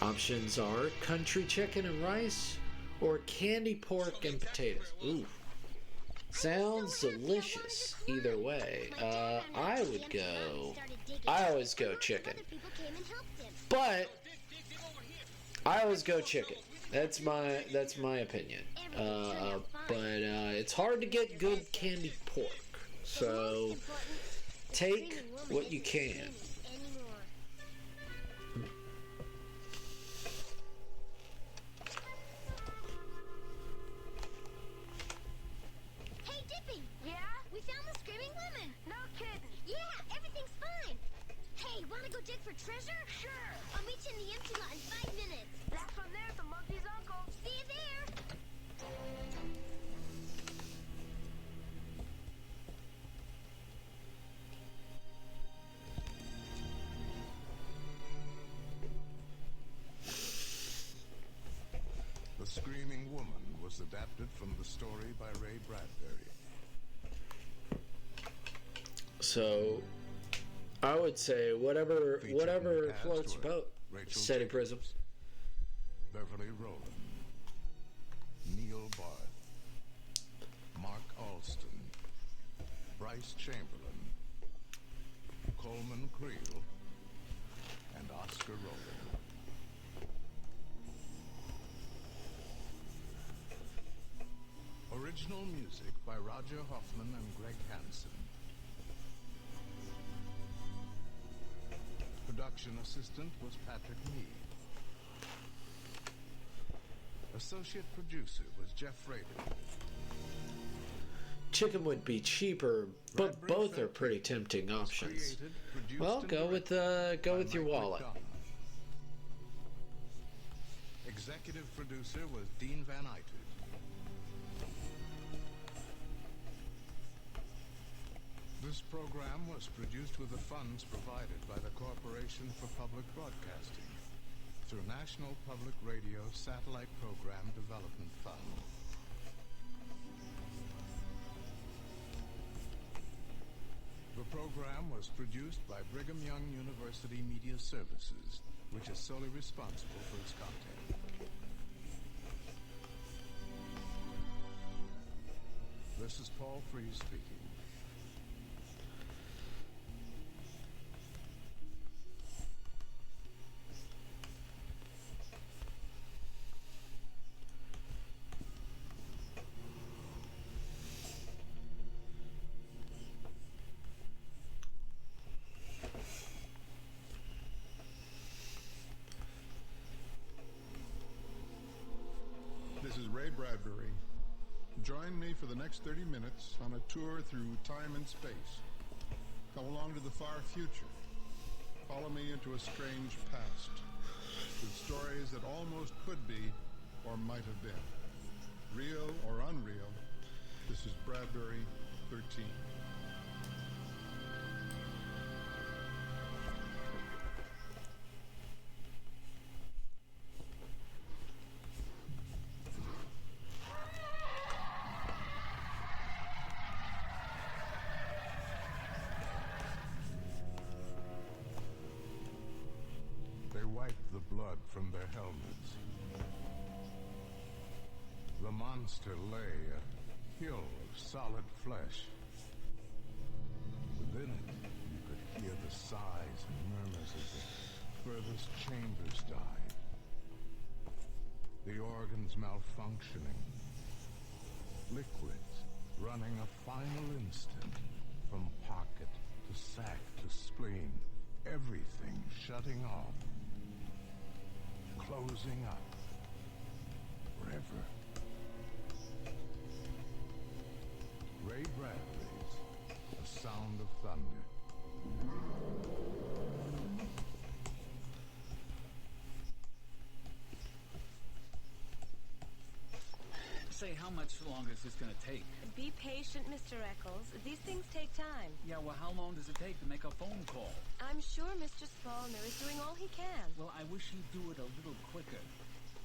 Options are country chicken and rice or candy pork and potatoes. Ooh. Sounds delicious either way. I always go chicken. But I always go chicken. That's my opinion. But it's hard to get good candy pork. So take what you can. Hey, Dippy. Yeah? We found the screaming women. No kidding. Yeah, everything's fine. Hey, wanna go dig for treasure? Sure. I'll meet you in the empty lot in 5 minutes. That's from there, the monkey's uncle. See you there. The Screaming Woman was adapted from the story by Ray Bradbury. So I would say whatever floats your boat. Rachel Steady Jacobs, Prism. Beverly Rowland, Neil Barth, Mark Alston, Bryce Chamberlain, Coleman Creel, and Oscar Rowland. Original music by Roger Hoffman and Greg Hansen. Production assistant was Patrick Mead. Associate producer was Jeff Rader. Chicken would be cheaper, but both are pretty tempting options. Well, go with your wallet. Executive producer was Dean Van Eyter. This program was produced with the funds provided by the Corporation for Public Broadcasting through National Public Radio Satellite Program Development Fund. The program was produced by Brigham Young University Media Services, which is solely responsible for its content. This is Paul Frees speaking. This is Ray Bradbury. Join me for the next 30 minutes on a tour through time and space. Come along to the far future. Follow me into a strange past with stories that almost could be or might have been. Real or unreal, this is Bradbury 13. They wiped the blood from their helmets. The monster lay, a hill of solid flesh. Within it, you could hear the sighs and murmurs as the furthest chambers died. The organs malfunctioning. Liquids running a final instant from pocket to sac to spleen. Everything shutting off. closing up. Forever. Ray Bradbury's The Sound of Thunder. Say, how much longer is this gonna take? Be patient, Mr. Eccles. These things take time. Yeah, well, how long does it take to make a phone call? I'm sure Mr. Spallner is doing all he can. Well, I wish he'd do it a little quicker.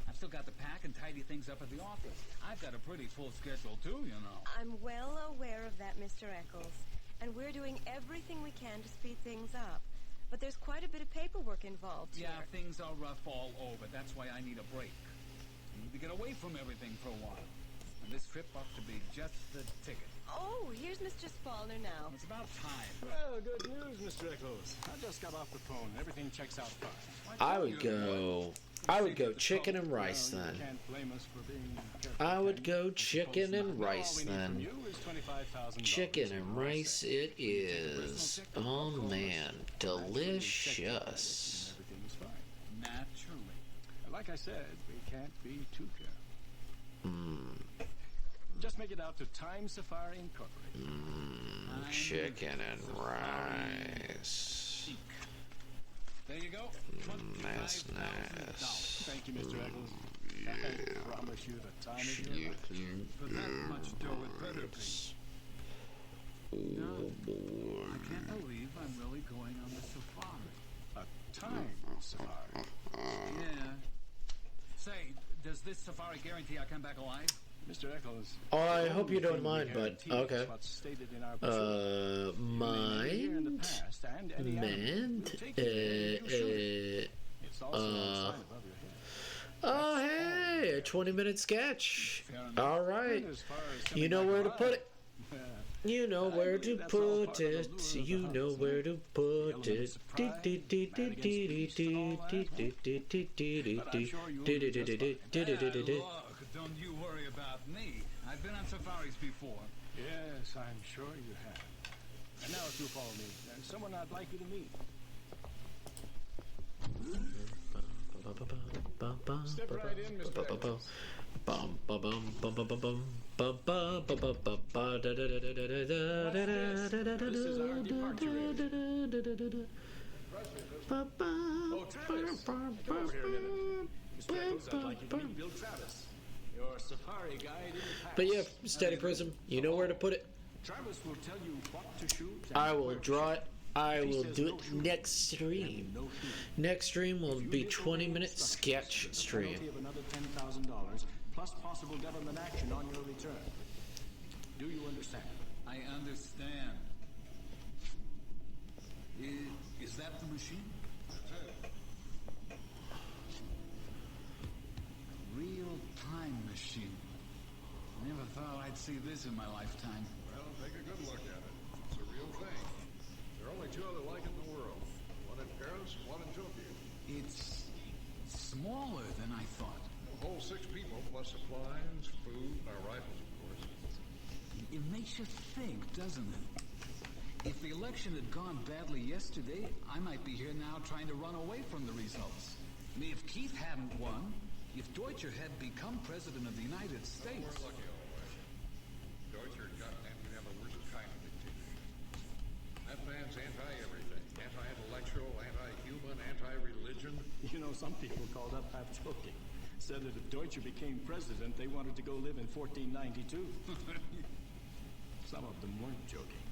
I've still got to pack and tidy things up at the office. I've got a pretty full schedule, too, you know. I'm well aware of that, Mr. Eccles. And we're doing everything we can to speed things up. But there's quite a bit of paperwork involved Yeah, here. things are rough all over. That's why I need a break. I need to get away from everything for a while. And this trip ought to be just the ticket. Oh, here's Mr. Spallner now. It's about time. Well, good news, Mr. Eccles. I just got off the phone. Everything checks out fine. I would go chicken and rice Well, then. you can't blame us for being careful. I would go chicken and rice All we need then. from you is $25,000. Chicken and rice it is. Oh man, delicious. Everything's fine. Naturally. Like I said, we can't be too careful. Mmm, Just make it out to Time Safari Incorporated. chicken and rice. There you go. That's nice. Thank you, Mr. Eccles. I promise you the time of your life. Chicken For that much dough, it better be. Oh boy. I can't believe I'm really going on the safari. A time safari. Yeah. Say, does this safari guarantee I come back alive? Mr. Eccles. Oh, I hope you don't mind, but okay. What's stated in our brochure. Mind? Mind? It's also on the sign above your head. Oh, hey, a 20-minute sketch. All right. You know where to put it. You know where to put it. You know where to put it. Look, don't you worry about me. I've been on safaris before. Yes, I'm sure you have. And now if you'll follow me, there's someone I'd like you to meet. Step right in, Mr. Eccles. This is our departure area. Oh, Travis, come over here a minute. Mr. Eccles, I'd like you to meet Bill Travis, your safari guide in the past. But yeah, Steady Prism, you know where to put it. Travis will tell you what to shoot. I will draw it. I will do it next stream. Next stream will be 20-minute sketch stream. Of another $10,000 plus possible government action on your return. Do you understand? I understand. Is that the machine? Real-time machine. Never thought I'd see this in my lifetime. Well, take a good look at it. It's a real thing. There are only two other like it in the world. One in Paris, one in Tokyo. It's smaller than I thought. A whole 6 people, plus supplies, food, and our rifles, of course. It makes you think, doesn't it? If the election had gone badly yesterday, I might be here now trying to run away from the results. I mean, if Keith hadn't won, if Deutscher had become president of the United States... We're lucky all the way. Deutscher got and we have the worst kind of dictatorship. That man's anti-everything. Anti-intellectual, anti-human, anti-religion. You know, some people called up half joking. Said that if Deutscher became president, they wanted to go live in 1492. Some of them weren't joking.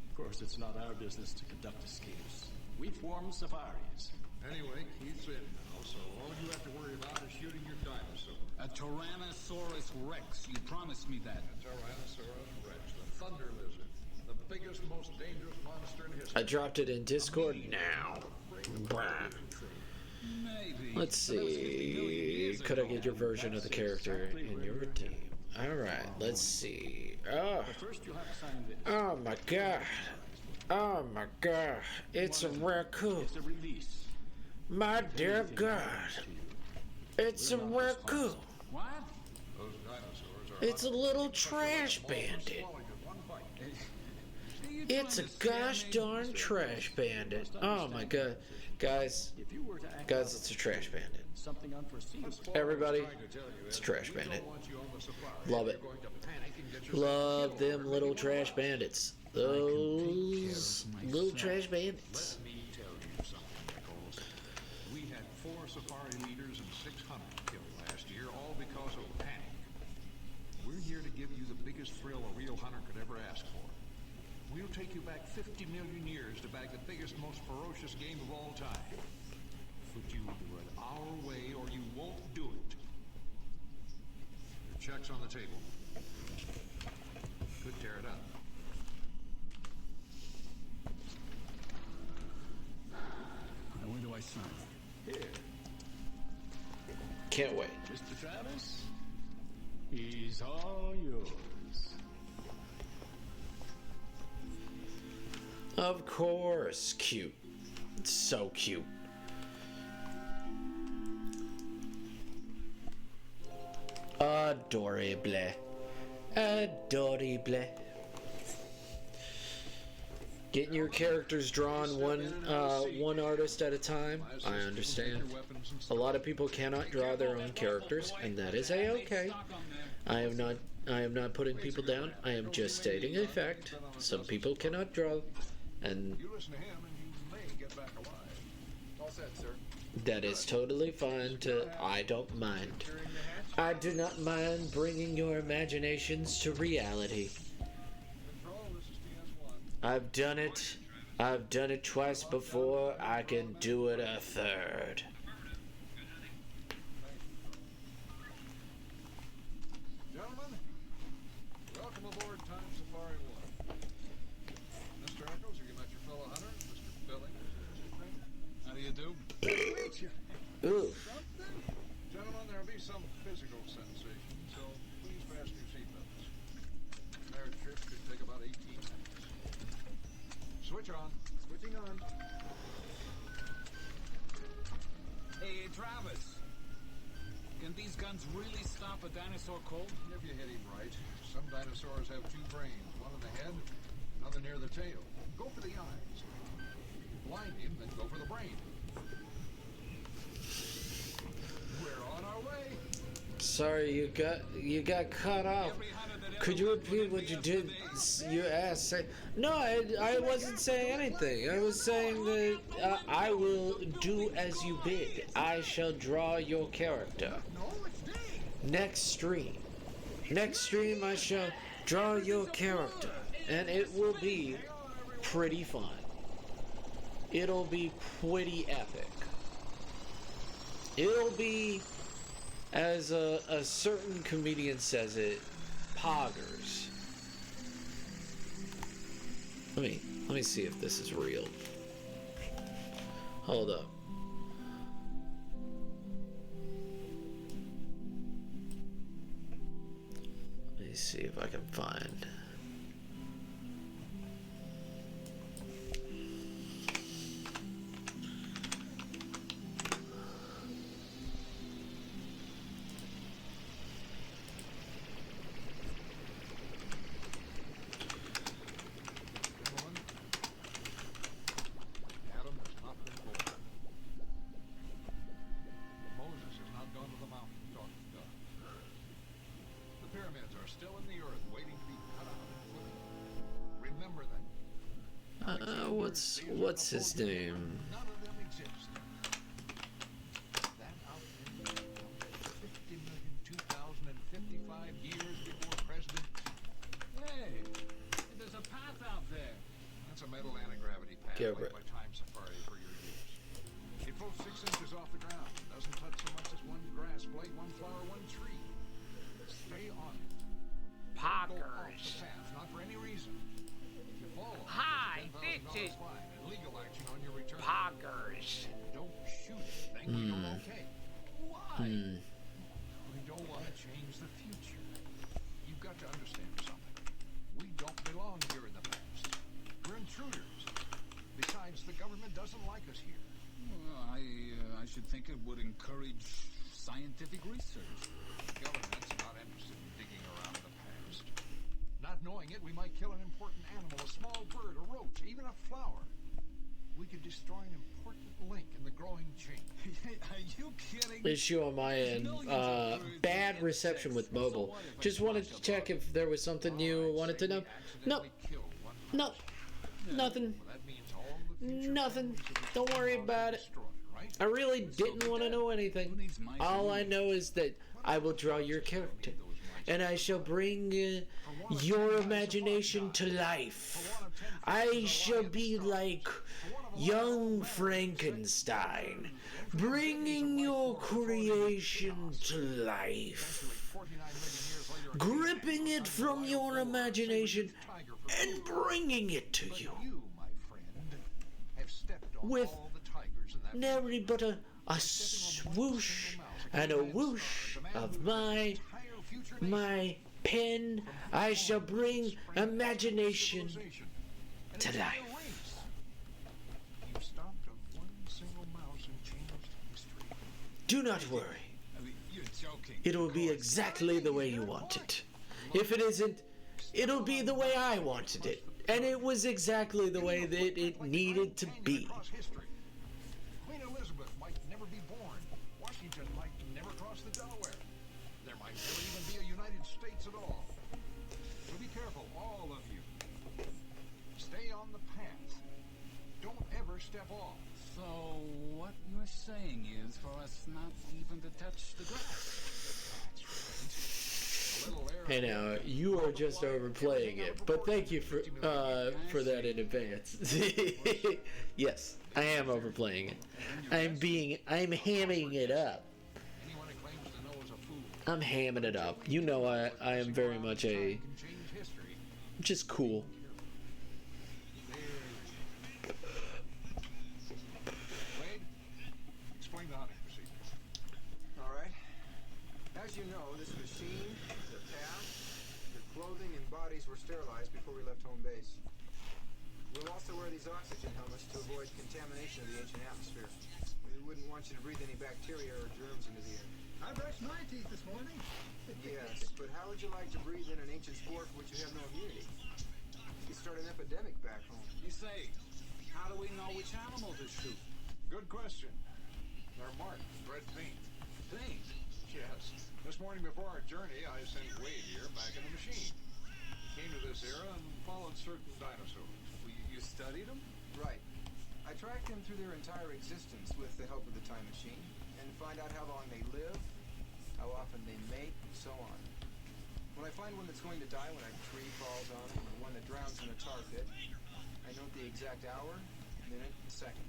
Of course, it's not our business to conduct escapes. We form safaris. Anyway, Keith's in now, so all you have to worry about is shooting your dinosaur. A Tyrannosaurus Rex. You promised me that. A Tyrannosaurus Rex, the thunder lizard. The biggest, most dangerous monster in history. I dropped it in Discord now. Brah. Maybe. Let's see. Could I get your version of the character in your team? Alright, let's see. Oh. Oh my god. Oh my god. It's a raccoon. My dear god. It's a raccoon. What? Those dinosaurs are It's a little trash bandit. It's a gosh darn trash bandit. Oh my god. Guys, it's a trash bandit. Something unforeseen. Everybody, it's Trash Bandit. Love it. Love them little trash bandits. Those little trash bandits. Let me tell you something, Nichols. We had 4 safari leaders and 6 hunters killed last year, all because of panic. We're here to give you the biggest thrill a real hunter could ever ask for. We'll take you back 50 million years to bag the biggest, most ferocious game of all time. But you will do it our way or you won't do it. Your check's on the table. Could tear it up. Where do I sign? Here. Can't wait. Mr. Travis, he's all yours. Of course. Cute. It's so cute. Adorable. Adorable. Getting your characters drawn one artist at a time, I understand. A lot of people cannot draw their own characters, and that is a-okay. I am not putting people down. I am just stating a fact. Some people cannot draw, and You listen to him and you may get back alive. All set, sir. that is totally fine to. I don't mind. I do not mind bringing your imaginations to reality. I've done it. I've done it twice before. I can do it a third. Gentlemen, welcome aboard Time Safari 1. Mr. Eccles, you met your fellow hunter, Mr. Billings. How do you do? Meet you. Ooh. Gentlemen, there'll be some physical sensation, so please fasten your seatbelts. Marriage trip could take about 18 minutes. Switch on. Switching on. Hey, Travis. Can these guns really stop a dinosaur cold? If you hit him right. Some dinosaurs have 2 brains, one in the head, another near the tail. Go for the eyes. If you blind him, then go for the brain. We're on our way. Sorry, you got cut off. Could you repeat what you did? You asked. No, I wasn't saying anything. I was saying that I will do as you bid. I shall draw your character. Next stream. Next stream, I shall draw your character, and it will be pretty fun. It'll be pretty epic. It'll be, as a certain comedian says it, poggers. Let me see if this is real. Hold up. Let me see if I can find. Adam has not been born. Moses has not gone to the mountain to talk to God. The pyramids are still in the earth, waiting to be cut out and put in. Remember that. What's his name? None of them exist. That out there, 50,002,055 years before President. Hey, there's a path out there. That's a metal anti-gravity pad Get made rid- by Time Safari for your use. It floats 6 inches off the ground. Doesn't touch so much as one grass blade, one flower, one tree. Stay on it. Don't go off the path, not for any reason. If you fall off, Hi, there's a $10,000 this is fine and legal action on your return. Poggers. Don't shoot it. Then we don't okay. Why? We don't want to change the future. You've got to understand something. We don't belong here in the past. We're intruders. Besides, the government doesn't like us here. Well, I should think it would encourage scientific research. The government's not interested in digging around in the past. Not knowing it, we might kill an important animal, a small bird, a roach, even a flower. we could destroy an important link in the growing chain. Are you kidding? Issue on my end. Bad reception with mobile. Just wanted to check if there was something you wanted to know. No. No. Nothing. Nothing. Don't worry about it. I really didn't want to know anything. All I know is that I will draw your character, and I shall bring your imagination to life. I shall be like young Frankenstein, bringing your creation to life, gripping it from your imagination and bringing it to you with nary but a swoosh and a whoosh of my pen. I shall bring imagination to life. Do not worry. It will be exactly the way you want it. If it isn't, it'll be the way I wanted it. And it was exactly the way that it needed to be. Queen Elizabeth might never be born. Washington might never cross the Delaware. There might never even be a United States at all. So be careful, all of you. Stay on the path. Don't ever step off. So what you're saying is for us not even to touch the grass. Hey now, you are just overplaying it, but thank you for that in advance. Yes, I am overplaying it. I'm hamming it up. I'm hamming it up. You know I am very much just cool. Explain the hunting procedure. All right. As you know, this machine, the path, your clothing and bodies were sterilized before we left home base. We'll also wear these oxygen helmets to avoid contamination of the ancient atmosphere. We wouldn't want you to breathe any bacteria or germs into the air. I brushed my teeth this morning. Yes, but how would you like to breathe in an ancient spore for which you have no immunity? You start an epidemic back home. You say, how do we know which animal to shoot? Good question. They're marked with red paint. Paint? Yes. This morning before our journey, I sent Wade here back in the machine. He came to this era and followed certain dinosaurs. You studied them? Right. I tracked them through their entire existence with the help of the time machine, and find out how long they live, how often they mate, and so on. When I find one that's going to die when a tree falls on it, or one that drowns in a tar pit, I note the exact hour, minute, and second.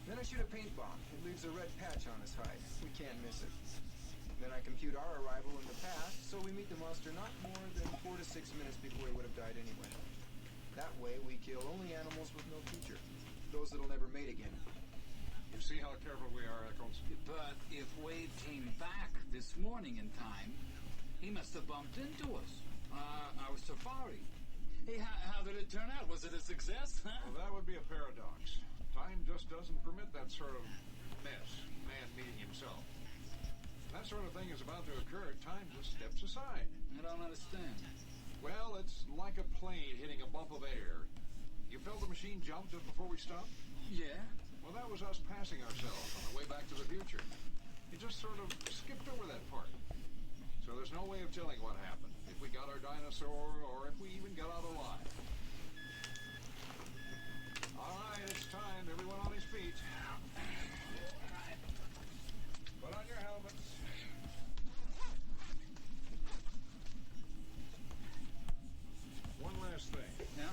Then I shoot a paint bomb. It leaves a red patch on his hide. We can't miss it. Then I compute our arrival in the past, so we meet the monster not more than 4 to 6 minutes before he would have died anyway. That way, we kill only animals with no future. Those that'll never mate again. You see how careful we are, Eccles? But if Wade came back this morning in time, he must have bumped into us. Our safari. Hey, how did it turn out? Was it a success? Well, that would be a paradox. Time just doesn't permit that sort of mess, man meeting himself. That sort of thing is about to occur, time just steps aside. I don't understand. Well, it's like a plane hitting a bump of air. You felt the machine jump just before we stopped? Yeah. Well, that was us passing ourselves on the way back to the future. It just sort of skipped over that part. So there's no way of telling what happened. If we got our dinosaur, or if we even got out alive. All right, it's time. Everyone on his feet. Put on your helmets. One last thing. Yeah?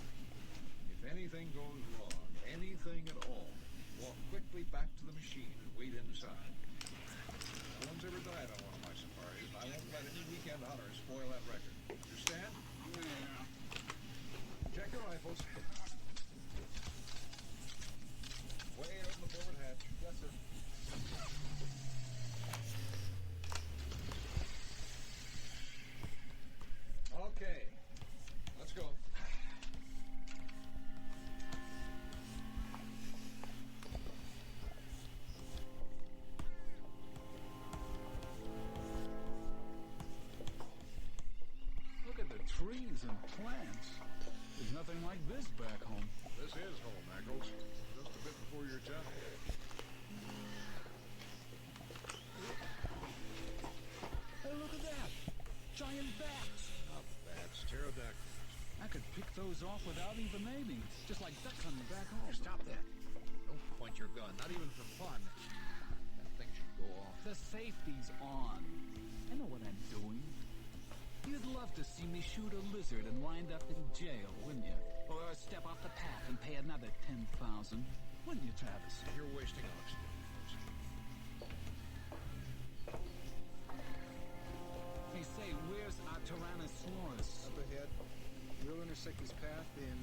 If anything goes wrong, anything at all, walk quickly back to the machine and wait inside. No one's ever died on one of my safaris, and I won't let any weekend hunter spoil that record. Understand? Yeah. Check your rifles. Wait, open the forward hatch. Yes, sir. Okay. Let's go. Look at the trees and plants. There's nothing like this back home. This is home, Eccles. Just a bit before your time. Hey, look at that! Giant bats! Not bats, pterodactyls. I could pick those off without even aiming, just like ducks on the back home. Stop that. Don't point your gun, not even for fun. That thing should go off. The safety's on. I know what I'm doing. You'd love to see me shoot a lizard and wind up in jail, wouldn't you? Or step off the path and pay another $10,000. Wouldn't you, Travis? You're wasting oxygen. Hey, say, where's our Tyrannosaurus? Up ahead. We'll intersect his path in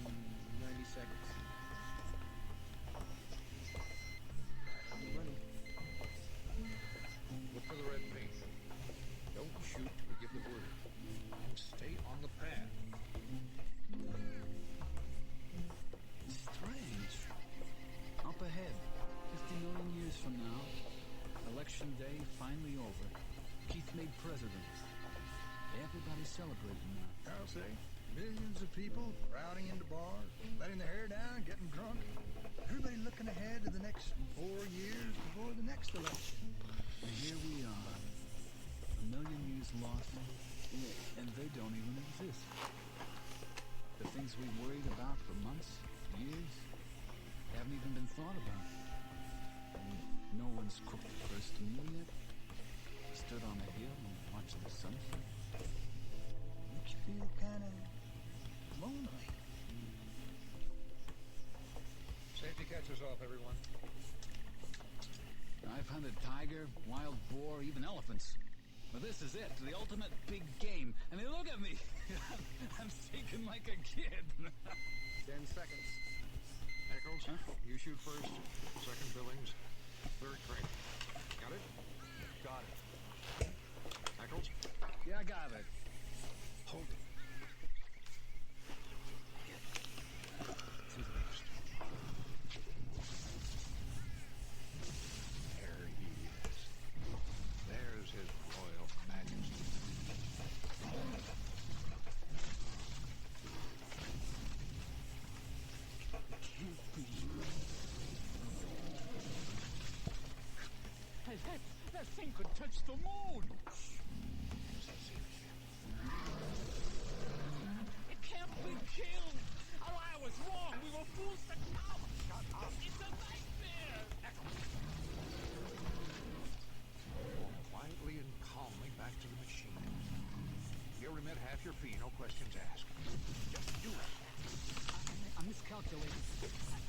90 seconds. Running. Look for the red paint. Don't shoot till we give the word. And stay on the path. Strange. Up ahead, 50 million years from now, election day finally over. Keith made president. Everybody's celebrating now. I'll say, millions of people crowding into bars, letting their hair down, getting drunk. Everybody looking ahead to the next 4 years before the next election. And here we are, a million years lost, and they don't even exist. The things we worried about for months, years, haven't even been thought about. And no one's cooked the first meal yet. Stood on a hill and watched the sunset. Makes you feel kind of lonely. Safety catches off, everyone. I've hunted tiger, wild boar, even elephants. But this is it, the ultimate big game. I mean, look at me. I'm shaking like a kid. 10 seconds. Eccles, you shoot first. Second Billings. Third Crane. Got it? Got it. Eccles? Yeah, I got it. Hold it. To the next. There he is. There's his royal majesty. Can't be. Hey, that thing could touch the moon! It can't be killed! Oh, I was wrong! We were fools to come! Shut up! It's a nightmare! Quietly and calmly back to the machine. You'll remit half your fee, no questions asked. Just do it. I miscalculated.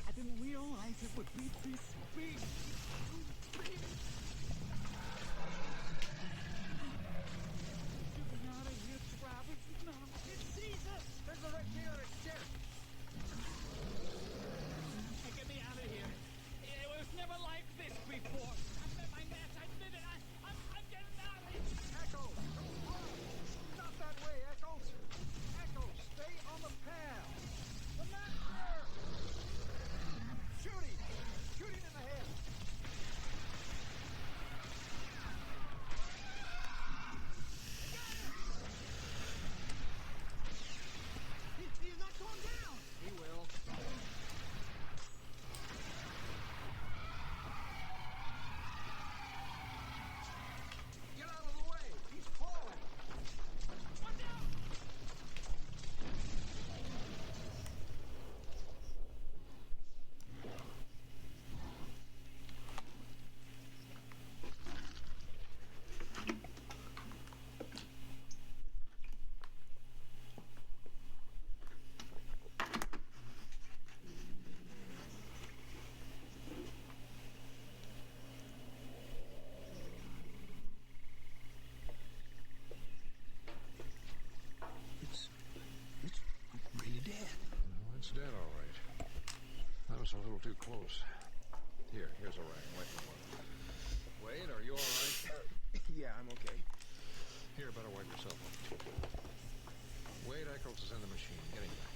I didn't realize it would be this big. Get out of here, Travis. No. It's Jesus! There's the red paint on his shirt! Hey, get me out of here. It was never like this before. I've met my match. I did it. I'm getting out of here. Eccles! Not that way, Eccles! Eccles, stay on the path! The map there! Shoot him! Shoot him in the head! He's not going down! He will. Get out of the way! He's falling! Watch out! It's really dead. Well, it's dead, all right. That was a little too close. Here's a rag. Wipe me one. Wade, are you all right? Yeah, I'm okay. Here, better wipe yourself up. Wade Eccles is in the machine. Get him back.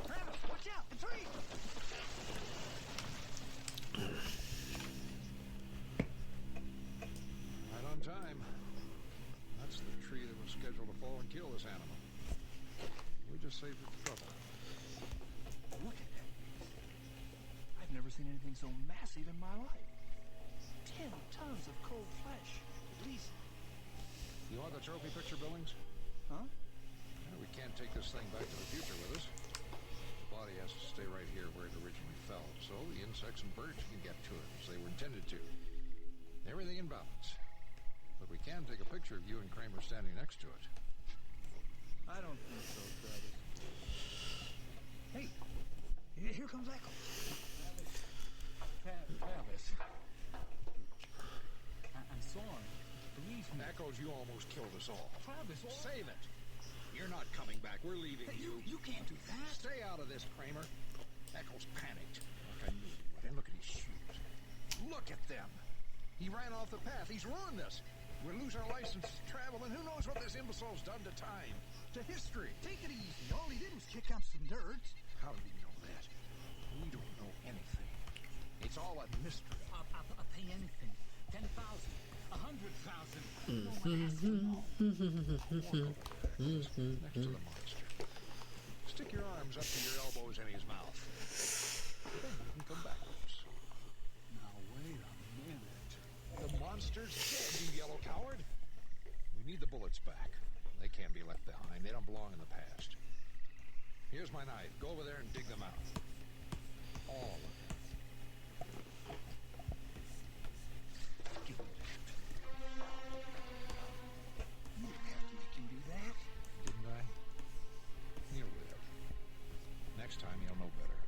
Travis, watch out! The tree! Right on time. That's the tree that was scheduled to fall and kill this animal. We just saved it the trouble. What never seen anything so massive in my life. 10 tons of cold flesh, at least. You want the trophy picture, Billings? Huh? We can't take this thing back to the future with us. The body has to stay right here where it originally fell, so the insects and birds can get to it as they were intended to. Everything in balance. But we can take a picture of you and Kramer standing next to it. I don't think so, Travis. Hey, here comes Echo. Travis. I'm sorry. Believe me. Echoes, you almost killed us all. Travis, save it. You're not coming back. We're leaving you. You can't do that. Stay out of this, Kramer. Echo's panicked. Like I knew he would. And look at his shoes. Look at them. He ran off the path. He's ruined us. We'll lose our license to travel, and who knows what this imbecile's done to time, to history. Take it easy. All he did was kick up some dirt. How did he know that? We don't know anything. It's all a mystery. I'll pay anything. 10,000. 100,000. Next to the monster. Stick your arms up to your elbows in his mouth. Then you can come backwards. Now, wait a minute. The monster's dead, you yellow coward. We need the bullets back. They can't be left behind. They don't belong in the past. Here's my knife. Go over there and dig them out. All of them. Give me that. You can do that. Didn't I? He'll live. Next time he'll know better.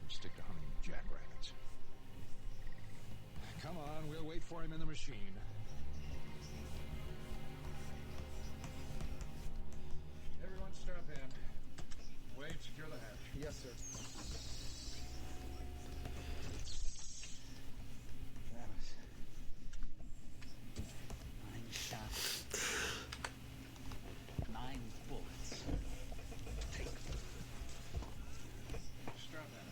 And stick to hunting jackrabbits. Come on, we'll wait for him in the machine. Everyone strap in. Wade, secure the hatch. Yes, sir. Travis. 9 shots. 9 bullets. Take them. Strap in.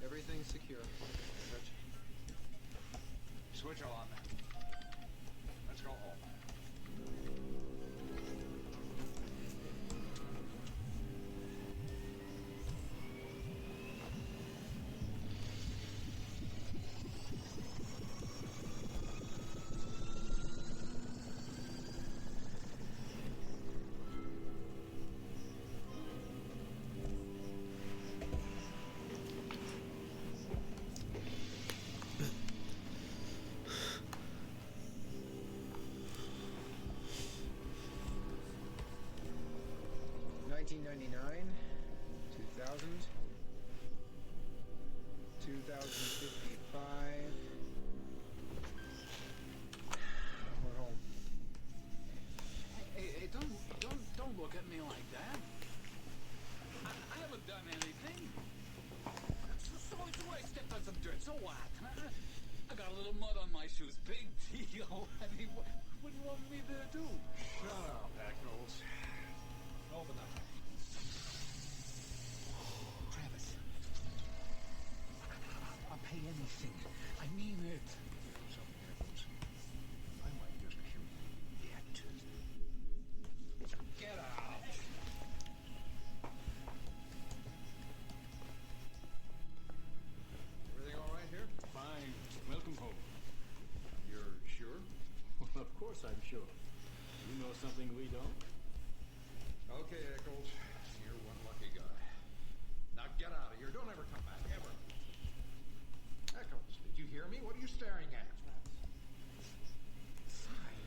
Everything's secure. Switch on. Let's go home. $19.99, 2000, 2055. We're home. Hey, don't look at me like that. I haven't done anything. So I stepped on some dirt. So what? I got a little mud on my shoes. Big deal. I mean, what do you want me to do? Shut up, Eccles. Open up. Travis, I'll pay anything. I mean it. Something happens. I might just shoot you yet. Get out. Everything all right here? Fine. Welcome home. You're sure? Well, of course I'm sure. You know something we don't? Okay, Eccles. You're one lucky guy. Now get out of here. Don't ever come back, ever. Eccles, did you hear me? What are you staring at? Sign.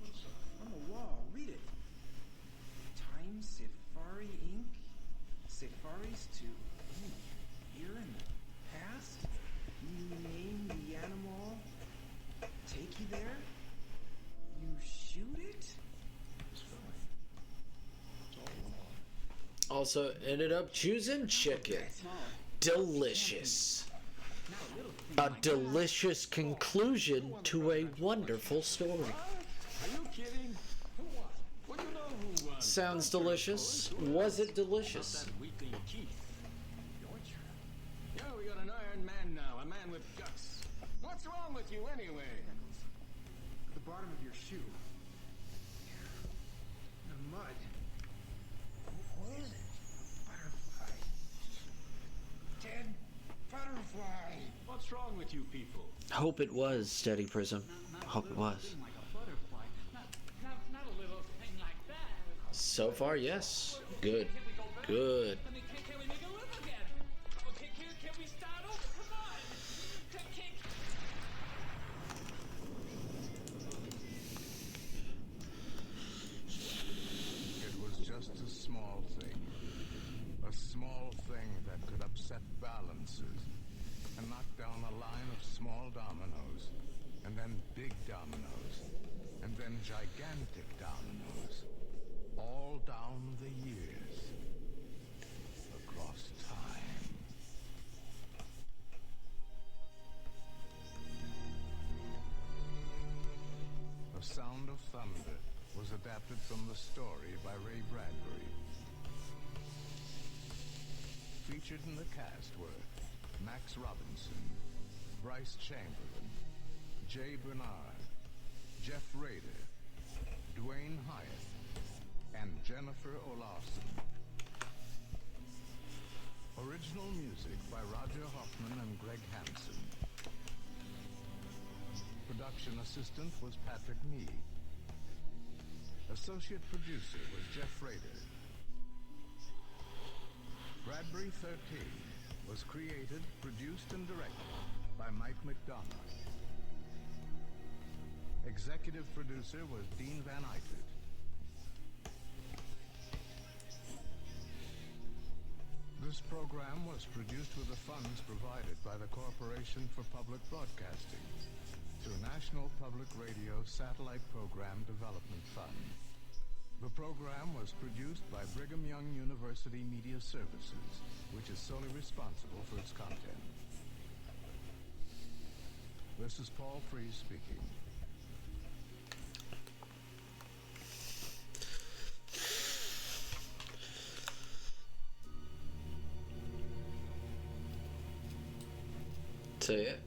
What sign? On the wall. Read it. Time Safari Inc. Safaris to here in the past. You name the animal. Take you there. You shoot it. It's fine. It's all wrong. Also ended up choosing chicken. Delicious. A delicious conclusion to a wonderful story. Are you kidding? Who won? Well, you know who won. Sounds delicious. Was it delicious? That weakling Keith. Yeah, we got an Iron Man now, a man with guts. What's wrong with you anyway? The bottom of your shoe. The mud. What is it? Butterfly. What's wrong with you people? Hope it was Steady Prism. Hope it was. Thing like a butterfly. Not a little thing like that. So far, yes. Good. Good. I mean, can we make a live again? Okay, can we start over? Come on. It was just a small thing. A small thing that could upset balances and knock down a line of small dominoes, and then big dominoes, and then gigantic dominoes, all down the years, across time. The Sound of Thunder was adapted from the story by Ray Bradbury. Featured in the cast were Max Robinson, Bryce Chamberlain, Jay Bernard, Jeff Rader, Dwayne Hyatt, and Jennifer Olafson. Original music by Roger Hoffman and Greg Hansen. Production assistant was Patrick Mead. Associate producer was Jeff Rader. Bradbury 13 was created, produced, and directed by Mike McDonough. Executive producer was Dean Van Eitert. This program was produced with the funds provided by the Corporation for Public Broadcasting through National Public Radio Satellite Program Development Fund. The program was produced by Brigham Young University Media Services, which is solely responsible for its content. This is Paul Frees speaking. Say it.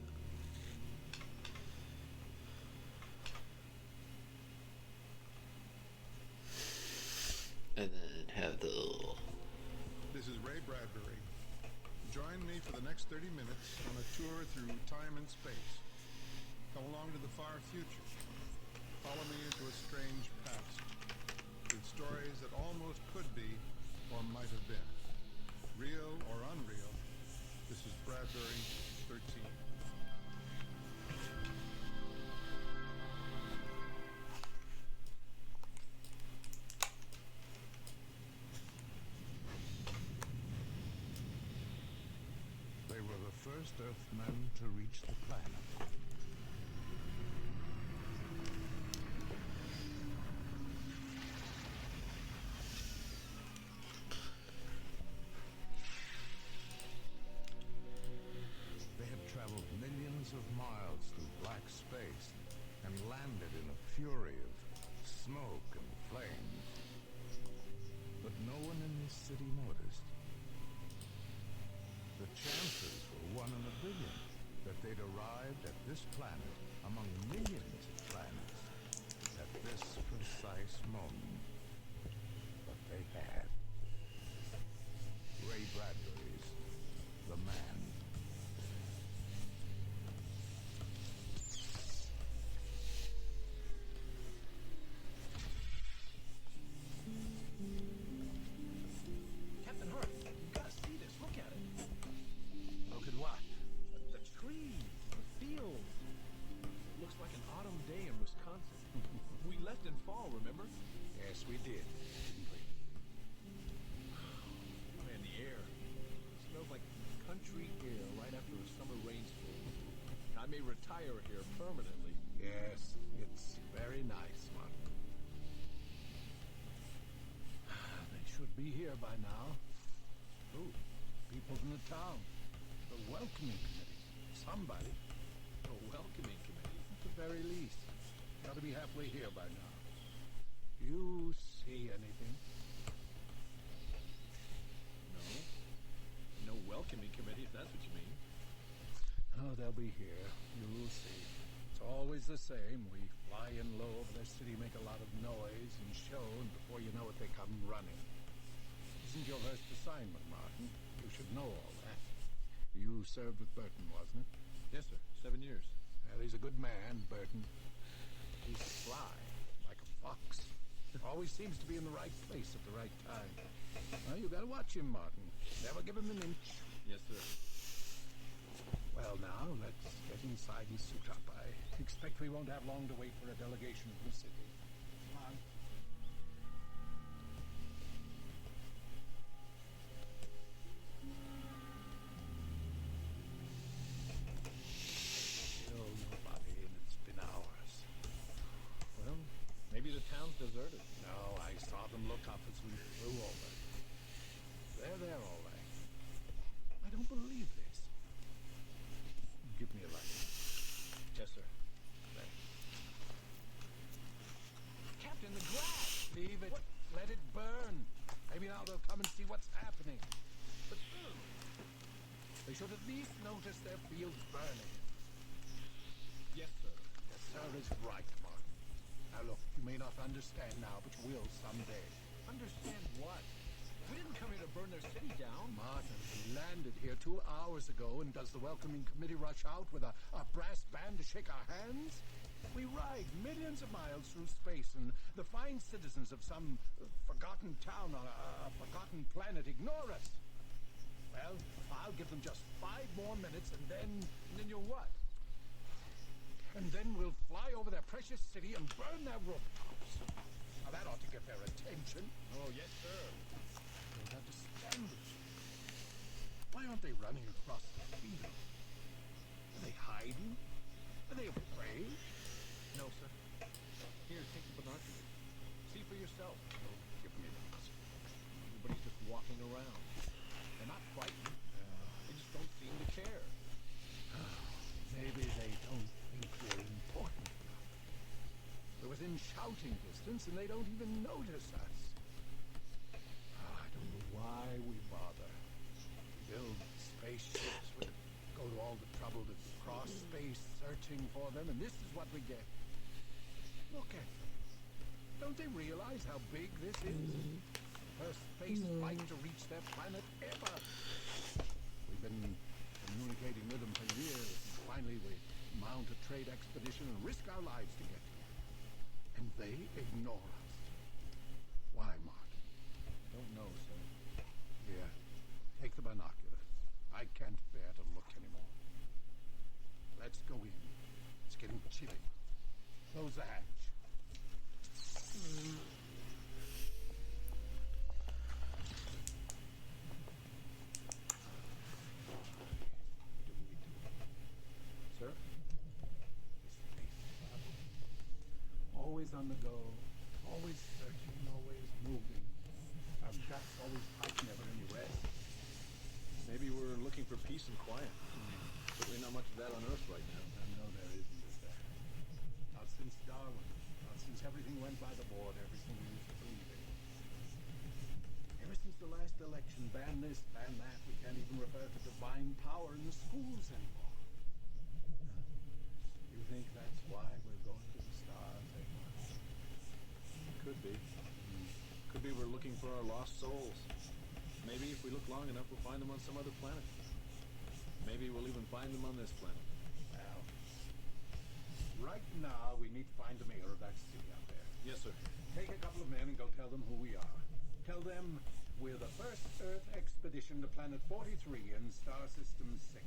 And then have the... This is Ray Bradbury. Join me for the next 30 minutes on a tour through time and space. Come along to the far future. Follow me into a strange past with stories that almost could be or might have been. Real or unreal, this is Bradbury 13. They were the first Earthmen to reach the planet. They had traveled millions of miles through black space and landed in a fury of smoke and flames. But no one in this city noticed. The chances were 1 in a billion that they'd arrived at this planet among millions of planets at this precise moment. But they had. Ray Bradbury's The Man. Captain Hart, you gotta see this. Look at it. Look at what? The trees, the fields. It looks like an autumn day in Wisconsin. We left in fall, remember? Yes, we did, didn't we? Man, the air. It smells like country air right after a summer rainstorm. I may retire here permanently. Yes, it's very nice, Martin. They should be here by now. Who? People from the town. The welcoming committee. Somebody. The welcoming committee, at the very least. Got to be halfway here by now. You see anything? No. No welcoming committee, if that's what you mean. Oh, they'll be here. You'll see. It's always the same. We fly in low over their city, make a lot of noise and show, and before you know it, they come running. Isn't your first assignment, Martin? You should know all that. You served with Burton, wasn't it? Yes, sir. 7 years. Well, he's a good man, Burton. He's sly, like a fox. Always seems to be in the right place at the right time. Well, you gotta watch him, Martin. Never give him an inch. Yes, sir. Well, now, let's get inside and suit up. I expect we won't have long to wait for a delegation from the city. Come on. Still nobody, and it's been hours. Well, maybe the town's deserted. No, I saw them look up as we flew over. They're there, all right. I don't believe this. Give me a light. Yes, sir. There. Captain, the grass! Leave it. What? Let it burn. Maybe now they'll come and see what's happening. But still, they should at least notice their fields burning. Yes, sir. Yes, sir is right, Martin. Now look, you may not understand now, but you will someday. Understand what? We didn't come here to burn their city down. Martin, we landed here 2 hours ago, and does the welcoming committee rush out with a brass band to shake our hands? We ride millions of miles through space, and the fine citizens of some forgotten town on a forgotten planet ignore us. Well, I'll give them just 5 more minutes, and then you'll what? And then we'll fly over their precious city and burn their rooftops. Now that ought to get their attention. Oh, yes, sir. They'll have to stand it. Why aren't they running across the field? Are they hiding? Are they afraid? No, sir. Here, take the binoculars. See for yourself. Oh, give me those. Everybody's just walking around. They're not frightened. They just don't seem to care. Maybe they don't think we're important enough. We're within shouting distance, and they don't even notice us. I don't know why we bother. Build spaceships, we go to all the trouble to cross space searching for them, and this is what we get. Look at them. Don't they realize how big this is? First space flight to reach their planet ever. We've been communicating with them for years, and finally we mount a trade expedition and risk our lives to get here. And they ignore us. Why, Martin? Don't know, sir. Here, take the binoculars. I can't bear to look anymore. Let's go in. It's getting chilly. Close the hatch. Sir? Always on the go, always searching, always moving. Our guts always tight, never any rest. Maybe we're looking for peace and quiet. Certainly not much of that on Earth right now. No, there isn't, is there? Not since Darwin. Not since everything went by the board, everything we used to believe in. Ever since the last election, ban this, ban that, we can't even refer to divine power in the schools anymore. You think that's why we're going to the stars, eh? Could be. Could be we're looking for our lost souls. Maybe if we look long enough, we'll find them on some other planet. Maybe we'll even find them on this planet. Well, right now we need to find the mayor of that city out there. Yes, sir. Take a couple of men and go tell them who we are. Tell them we're the first Earth expedition to planet 43 in Star System 6.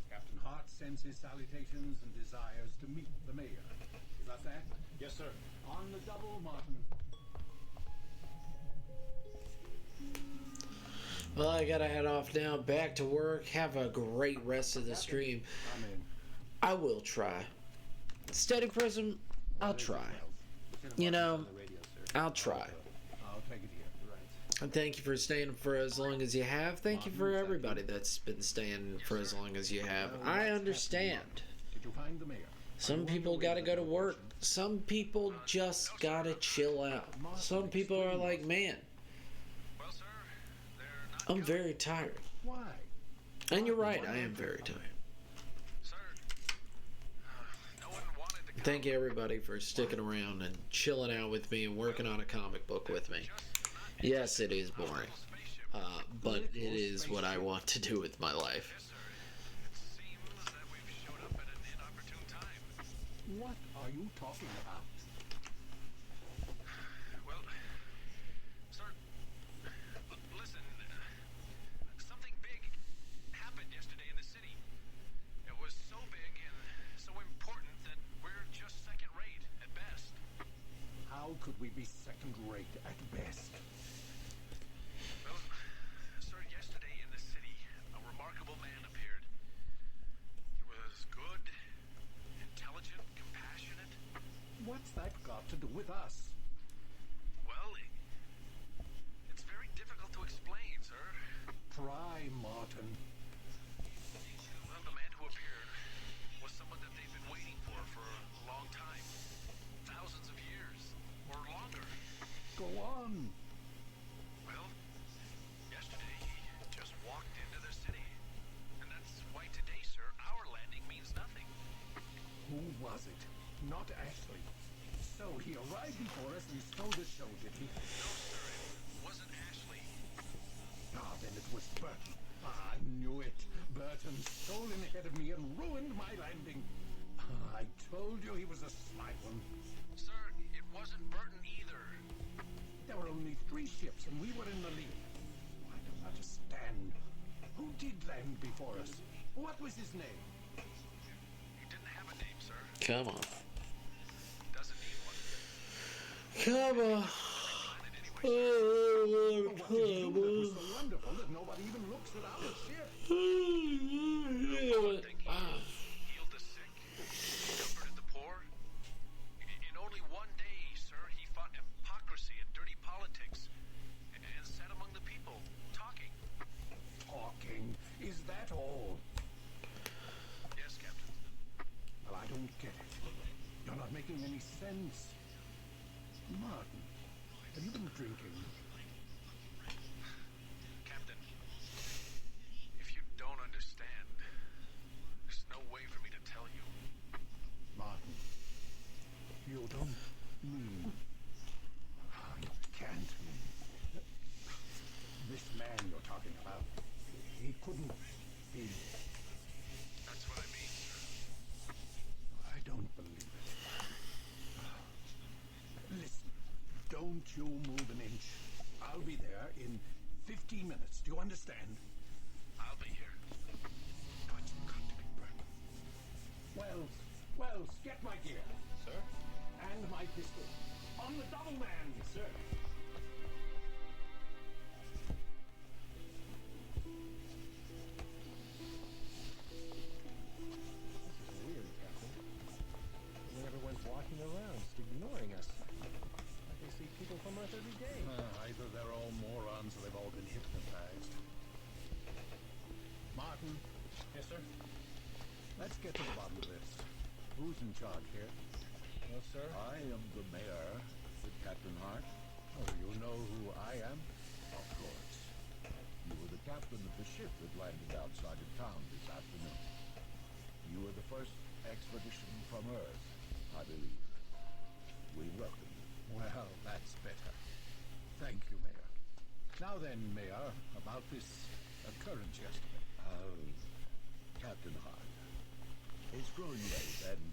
Captain Hart sends his salutations and desires to meet the mayor. You got that? Yes, sir. On the double, Martin. Well, I gotta head off now. Back to work. Have a great rest of the stream. I'm in. I will try. Steady Prism, I'll try. You know, I'll try. I'll take it here. Right. And thank you for staying for as long as you have. Thank you for everybody that's been staying for as long as you have. I understand. Did you find the mayor? Some people gotta go to work. Some people just gotta chill out. Some people are like, man, I'm very tired. Why? And you're right, I am very tired. Thank you everybody for sticking around and chilling out with me and working on a comic book with me. Yes, it is boring. But it is what I want to do with my life. What are you talking about? Well, sir, listen. Something big happened yesterday in the city. It was so big and so important that we're just second rate at best. How could we be second rate at best? Well, sir, yesterday in the city, a remarkable man appeared. He was good, intelligent, compassionate. What's that got to do with us? Well, it's very difficult to explain, sir. Try, Martin. Well, the man who appeared was someone that they've been waiting for a long time. Thousands of years, or longer. Go on. Well, yesterday he just walked into the city. And that's why today, sir, our landing means nothing. Who was it? Not Ashley. So he arrived before us and stole the show, did he? No, sir, it wasn't Ashley. Ah, then it was Burton. I knew it. Burton stole in ahead of me and ruined my landing. I told you he was a sly one. Sir, it wasn't Burton either. There were only 3 ships and we were in the lead. I don't understand. Who did land before us? What was his name? He didn't have a name, sir. Come on. Doesn't need one. Come on. What did he do that was so wonderful that nobody even looks at our ship? Healed the sick, comforted the poor. In only one day, sir, he fought hypocrisy and dirty politics and sat among the people, talking. Talking? Is that all? Yes, Captain. Well, I don't get it. You're not making any sense. Martin, have you been drinking? Captain, if you don't understand, there's no way for me to tell you. Martin, you don't mean... You can't mean... This man you're talking about, he couldn't be... That's what I mean, sir. I don't believe it. Listen, don't you move an inch. I'll be there in 15 minutes. Do you understand? I'll be here. No, it's got to be Burton. Wells, get my gear. Sir? And my pistol. On the double man. Sir. This is weird, Captain. And everyone's walking around, just ignoring us. Like they see people from Earth every day. Either they're all morons or they've all been hypnotized. Martin. Yes, sir? Let's get to the bottom of this. Who's in charge here? No, sir. I am the mayor, Captain Hart. Oh, you know who I am? Of course. You were the captain of the ship that landed outside of town this afternoon. You were the first expedition from Earth, I believe. We welcome you. Well, that's better. Thank you, Mayor. Now then, Mayor, about this occurrence yesterday. Captain Hart, it's growing late and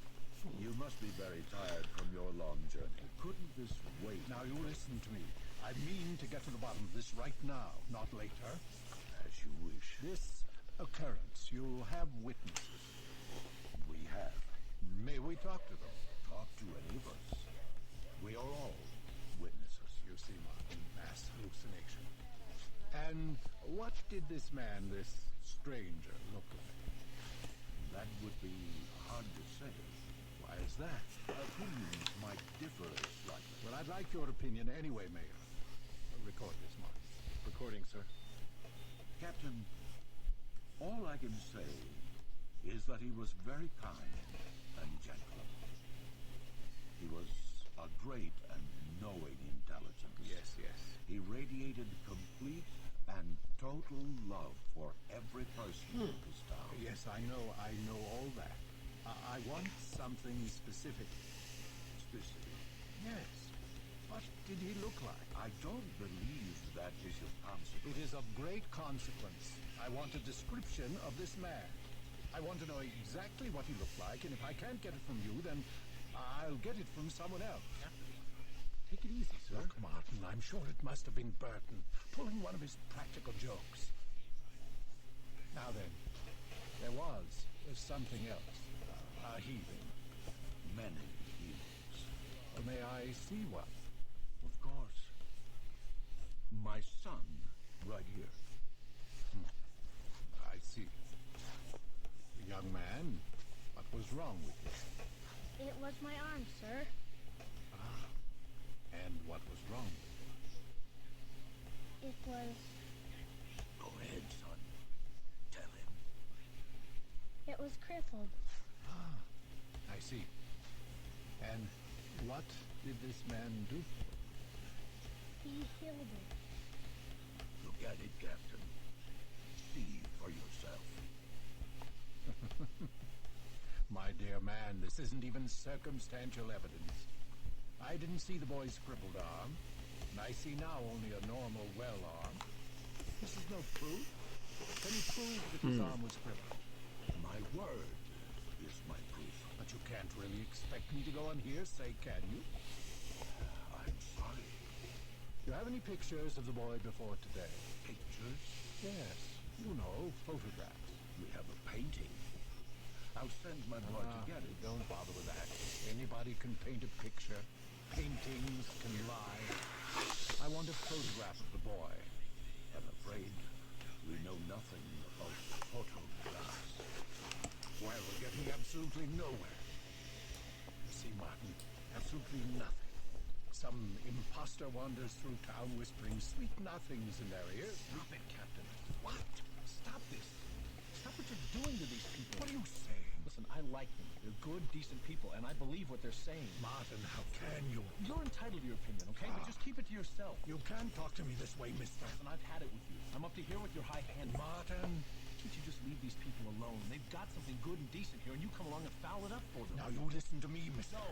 you must be very tired from your long journey. Couldn't this wait? Now you listen to me. I mean to get to the bottom of this right now, not later. As you wish. This occurrence, you have witnesses. We have. May we talk to them? Talk to any of us. We are all witnesses. You see, Martin, mass hallucination. And what did this man, this stranger, look like? That would be hard to say. Why is that? Opinions might differ slightly. Well, I'd like your opinion anyway, Mayor. Record this, Martin. Recording, sir. Captain, all I can say is that he was very kind and gentle. He was a great and knowing intelligence. Yes, yes. He radiated complete and total love for every person in this town. Yes, I know all that. I want something specific. Specific? Yes. What did he look like? I don't believe that is of consequence. It is of great consequence. I want a description of this man. I want to know exactly what he looked like, and if I can't get it from you, then I'll get it from someone else. Take it easy, sir. Look, Martin, I'm sure it must have been Burton, pulling one of his practical jokes. Now then, there was something else. A heathen. Many heathens. May I see one? Of course. My son, right here. I see. Young man, what was wrong with you? It was my arm, sir. And what was wrong with It was... Go ahead, son. Tell him. It was crippled. I see. And what did this man do? He healed it. Look at it, Captain. See for yourself. My dear man, this isn't even circumstantial evidence. I didn't see the boy's crippled arm, and I see now only a normal well arm. This is no proof. Can you prove that his arm was crippled? My word is my proof. But you can't really expect me to go on hearsay, can you? I'm sorry. Do you have any pictures of the boy before today? Pictures? Yes. You know, photographs. We have a painting. I'll send my boy to get it. Don't bother with that. Anybody can paint a picture. Paintings can lie. I want a photograph of the boy. I'm afraid we know nothing about photographs. Well, we're getting absolutely nowhere. You see, Martin, absolutely nothing. Some imposter wanders through town whispering sweet nothings in their ears. Stop it, Captain. What? Stop this. Stop what you're doing to these people. What are you saying? Listen, I like them. They're good, decent people, and I believe what they're saying. Martin, how can you? You're entitled to your opinion, okay? But just keep it to yourself. You can't talk to me this way, mister. Listen, I've had it with you. I'm up to here with your high hand. Martin. Can't you just leave these people alone? They've got something good and decent here, and you come along and foul it up for them. Now you listen to me, mister. No.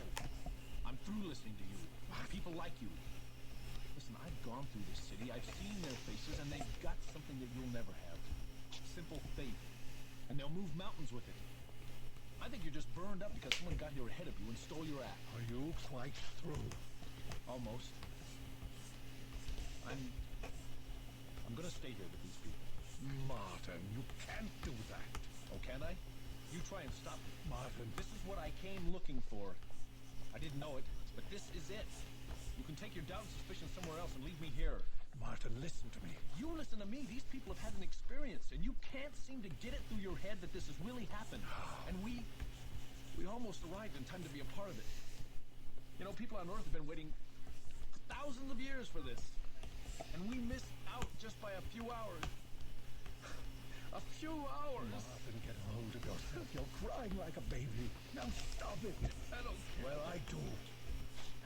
I'm through listening to you. People like you. Listen, I've gone through this city. I've seen their faces, and they've got something that you'll never have. Simple faith. And they'll move mountains with it. I think you're just burned up because someone got here ahead of you and stole your act. Are you quite through? Almost. I'm gonna stay here with these people. Martin, you can't do that. Oh, can I? You try and stop me. Martin. This is what I came looking for. I didn't know it, but this is it. You can take your doubt and suspicion somewhere else and leave me here. Martin, listen to me. You listen to me. These people have had an experience, and you can't seem to get it through your head that this has really happened. And we almost arrived in time to be a part of it. You know, people on Earth have been waiting thousands of years for this. And we missed out just by a few hours. A few hours. Martin, get a hold of yourself. You're crying like a baby. Now stop it. I don't care. Well, I do.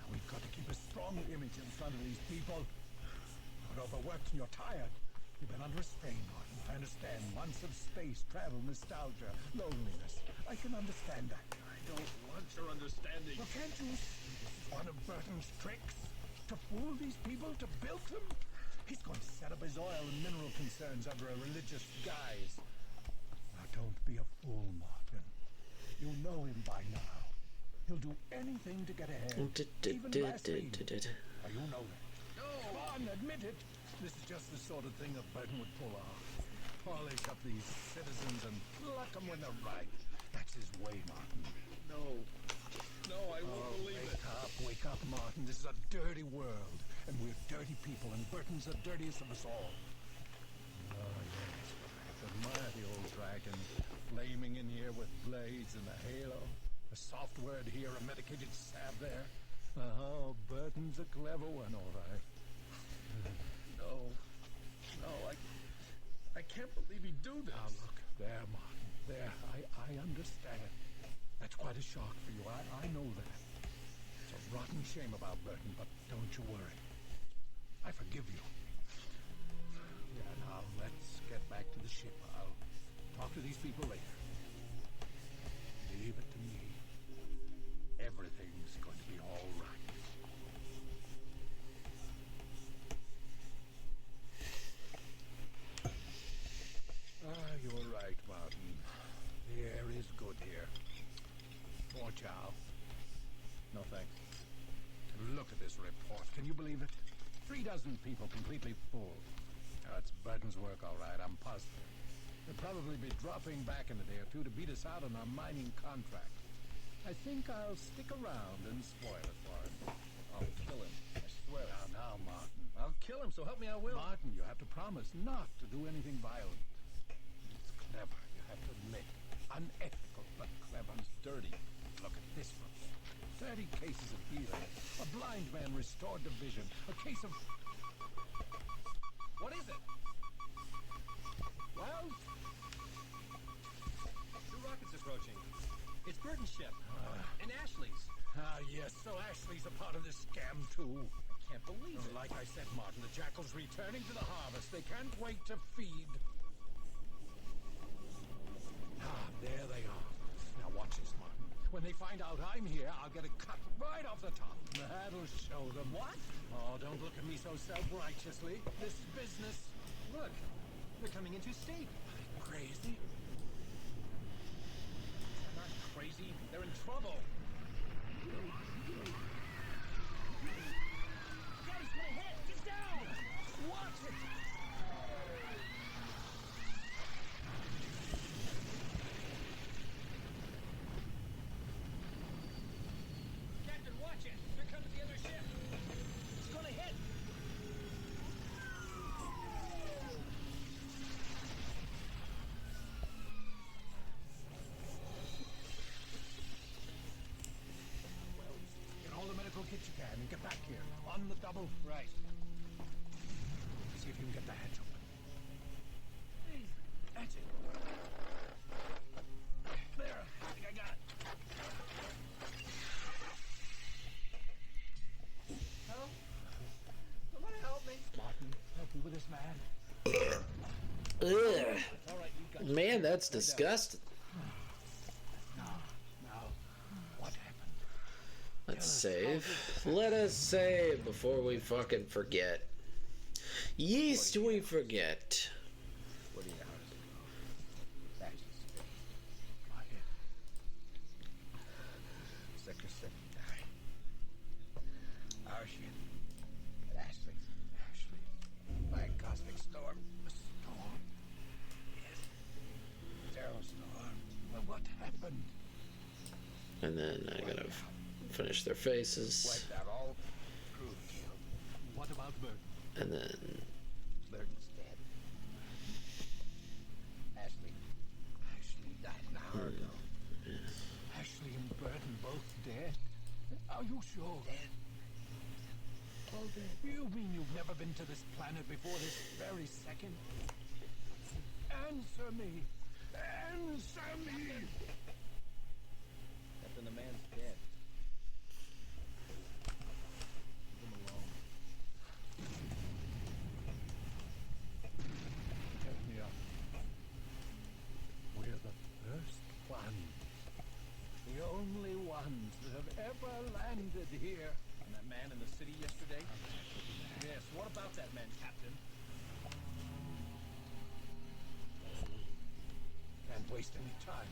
Now we've got to keep a strong image in front of these people. You're overworked and you're tired. You've been under a strain, Martin. I understand. Months of space, travel, nostalgia, loneliness. I can understand that. I don't want your understanding. Well, can't you see this is one of Burton's tricks? To fool these people, to bilk them? He's going to set up his oil and mineral concerns under a religious guise. Now, don't be a fool, Martin. You know him by now. He'll do anything to get ahead. Even last evening. Now, you know that. No! Come on, admit it. This is just the sort of thing that Burton would pull off. Polish up these citizens and pluck them when they're right. That's his way, Martin. No. No, I won't believe it. Wake up, Martin. This is a dirty world. And we're dirty people, and Burton's the dirtiest of us all. Oh, yes. I admire the old dragon, flaming in here with blades and a halo. A soft word here, a medicated stab there. Oh, Burton's a clever one, all right. No, I can't believe he'd do this. Now, look, there, Martin, there. I understand. That's quite a shock for you. I know that. It's a rotten shame about Burton, but don't you worry. I forgive you. Yeah, now let's get back to the ship. I'll talk to these people later. Leave it to me. Everything's going to be all right. You're right, Martin. The air is good here. Watch out. Can you believe it? 3 dozen people completely full. It's Burton's work, all right, I'm positive. They'll probably be dropping back in a day or two to beat us out on our mining contract. I think I'll stick around and spoil it for him. I'll kill him. I swear. Now, Martin. I'll kill him, so help me I will. Martin, you have to promise not to do anything violent. It's clever, you have to admit. Unethical, but clever. It's dirty. Look at this one. 30 cases of healing. A blind man restored to vision. A case of... What is it? Well... 2 rockets approaching. It's Burton's ship. And Ashley's. Yes, so Ashley's a part of this scam, too. I can't believe it. Like I said, Martin, the Jackal's returning to the harvest. They can't wait to feed. There they are. Now watch this, Martin. When they find out I'm here, I'll get a cut right off the top. That'll show them. What? Oh, don't look at me so self-righteously. This business... Look, they're coming into state. Crazy? They're not crazy. They're in trouble. Guys, my head! Get down! Watch it! Captain, watch it! Here comes the other ship! It's gonna hit! Get all the medical kit you can and get back here. On the double. Right. See if you can get the hatch open. That's it. There. I think I got it. Help? Somebody help me. Martin, help me with this man. Ugh. All right, you got it. Man, that's disgusting. Now, what happened? Let's save. Let us save before we fucking forget. Yeast we forget. What do you have? My head. Sector 7. Our ship. Ashley. By cosmic storm. A storm. Yes. Zero storm. Well, what happened? And then I gotta finish their faces. Wiped out all crew killed. What about Burton? And then Burton's dead. Ashley died an hour ago. Ashley and Burton both dead? Are you sure? Dead. All dead. You mean you've never been to this planet before this very second? Answer me! Answer me! Captain, the man's dead. Leave him alone. Help me up. We're the first one. The only ones that have ever landed here. And that man in the city yesterday? Yes, what about that man, Captain? Can't waste any time.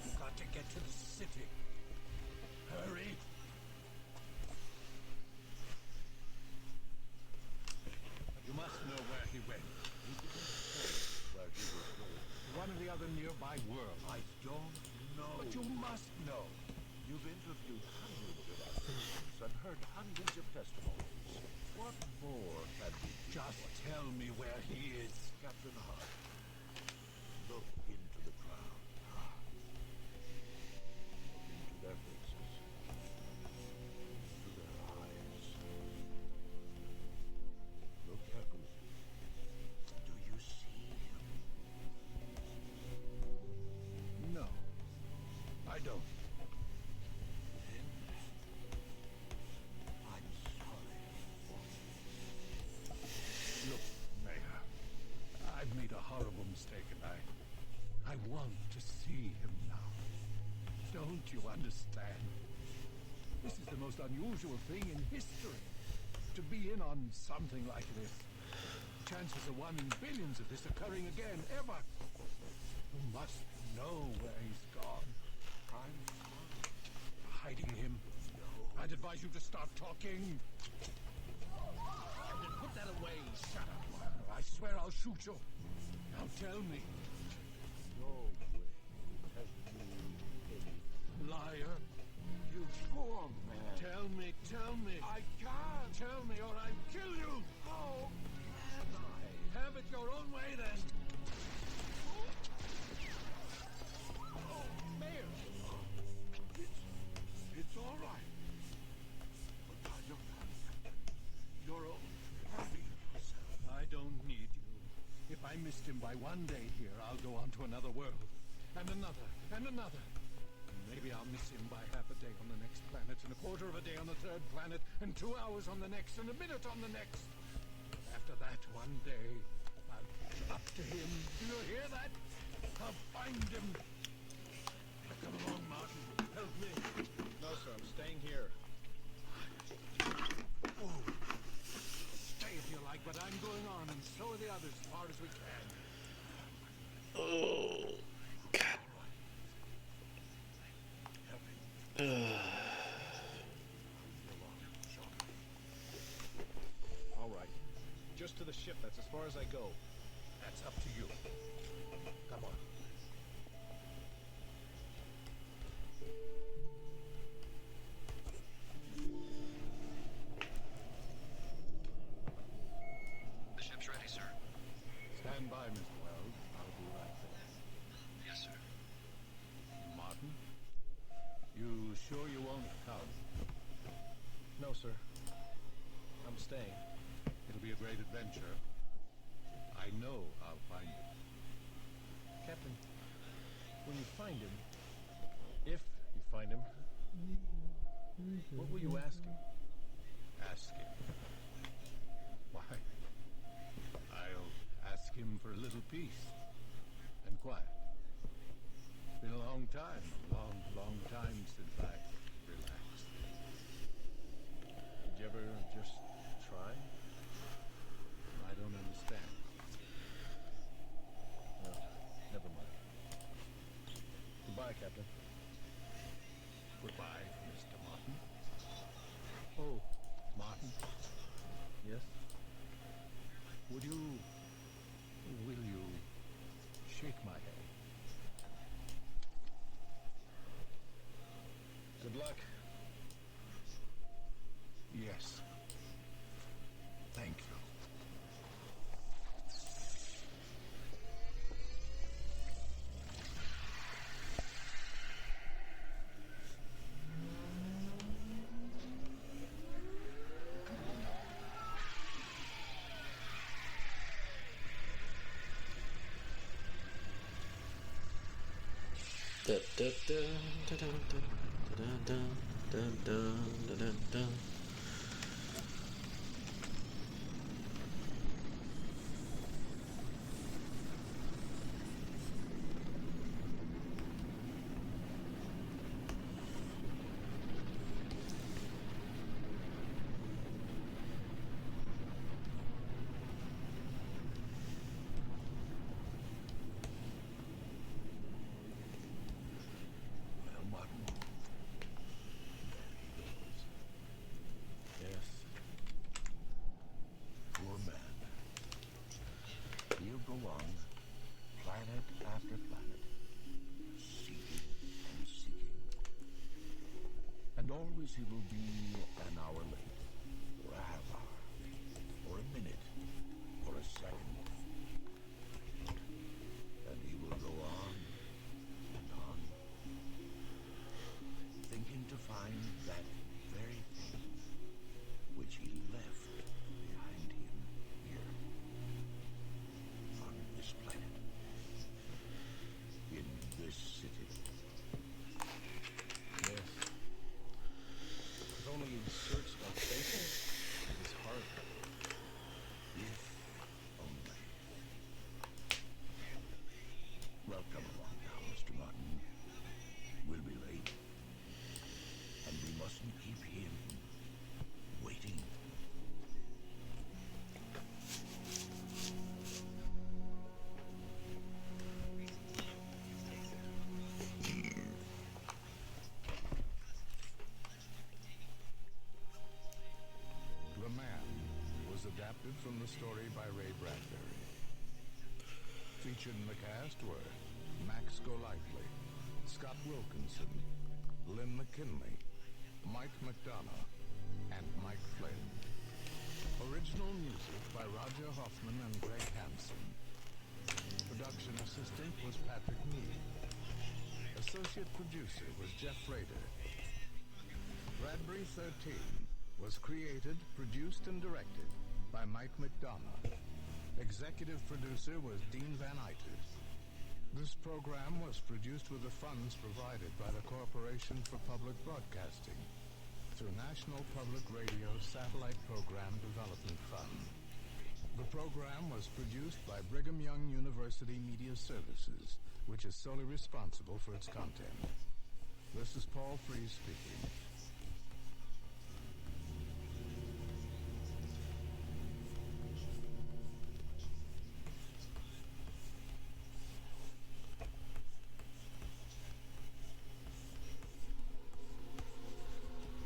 We've got to get to the city. Hurry! You must know where he went. He didn't say where he was going. One of the other nearby worlds. I don't know. But you must know. You've interviewed hundreds of our citizens and heard hundreds of testimonies. What more can we do? Just tell me where he is. Captain Hart, look into the crowd. Look into their faces. Into their eyes. Look carefully. Do you see him? No. I don't. Then I'm sorry for you. Look, Mayor. I've made a horrible mistake, and I want to see him now. Don't you understand? This is the most unusual thing in history. To be in on something like this. Chances are 1 in billions of this occurring again, ever. You must know where he's gone. I'm sorry. Hiding him. I'd advise you to start talking. Then put that away. Shut up. I swear I'll shoot you. Now tell me. No way have you. Liar. You poor man. Tell me. I can't. Tell me or I'll kill you. How can I? Have it your own way then. Oh, Mayor. It's all right. But now you're not. You're hurting yourself. I don't need you. If I missed him by one day here, I'll go on to another world. And another. And another. Maybe I'll miss him by half a day on the next planet, and a quarter of a day on the third planet, and 2 hours on the next, and a minute on the next. After that, one day, I'll catch up to him. Do you hear that? I'll find him. Come along, Martin. Help me. No, sir, I'm staying here. Oh. Stay if you like, but I'm going on, and so are the others, as far as we can. Oh, God. All right. Just to the ship. That's as far as I go. That's up to you. Come on. The ship's ready, sir. Stand by, Mr. Wells. I'll be right there. Yes, sir. Martin? You sure you won't come? No, sir. I'm staying. It'll be a great adventure. I know I'll find him. Captain, when you find him, if you find him, what will you ask him? Ask him. Why? I'll ask him for a little peace and quiet. Been a long time, long time since I relaxed. Did you ever just try? I don't understand. Never mind. Goodbye, Captain. Goodbye, Mr. Martin. Oh, Martin. Yes? Will you shake my hand? Good luck. Yes. Thank you. Da, da, da, da, da, da, da, da, da, da, da, da. Well, Martin. There he goes. Yes. Poor man. He'll go on, planet after planet, seeking and seeking. And always he will be an hour late, or a half hour, or a minute, or a second. And he will go on and on, thinking to find that very thing which he left behind him here on this planet, in this city. Yes. There's was adapted from the story by Ray Bradbury. Featured in the cast were Max Golightly, Scott Wilkinson, Lynn McKinley, Mike McDonough, and Mike Flynn. Original music by Roger Hoffman and Greg Hansen. Production assistant was Patrick Mead. Associate producer was Jeff Rader. Bradbury 13 was created, produced, and directed by Mike McDonough. Executive producer was Dean Van Eitert. This program was produced with the funds provided by the Corporation for Public Broadcasting through National Public Radio Satellite Program Development Fund. The program was produced by Brigham Young University Media Services, which is solely responsible for its content. This is Paul Frees speaking.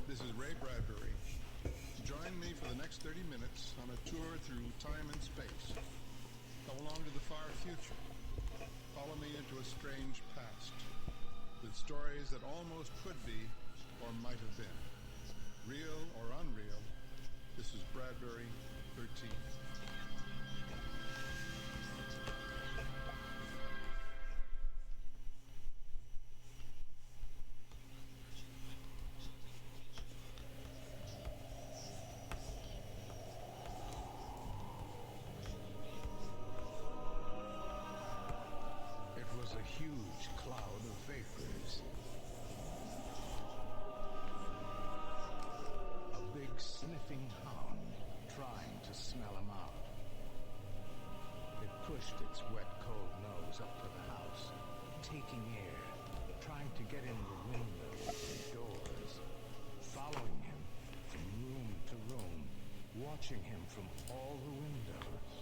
This is Ray Bradbury. Join me for the next 30 minutes on a tour through time and space. Come along to the far future. Follow me into a strange past with stories that almost could be or might have been. Real or unreal, this is Bradbury 13. A huge cloud of vapors. A big sniffing hound trying to smell him out. It pushed its wet, cold nose up to the house, taking air, trying to get in the windows and doors, following him from room to room, watching him from all the windows,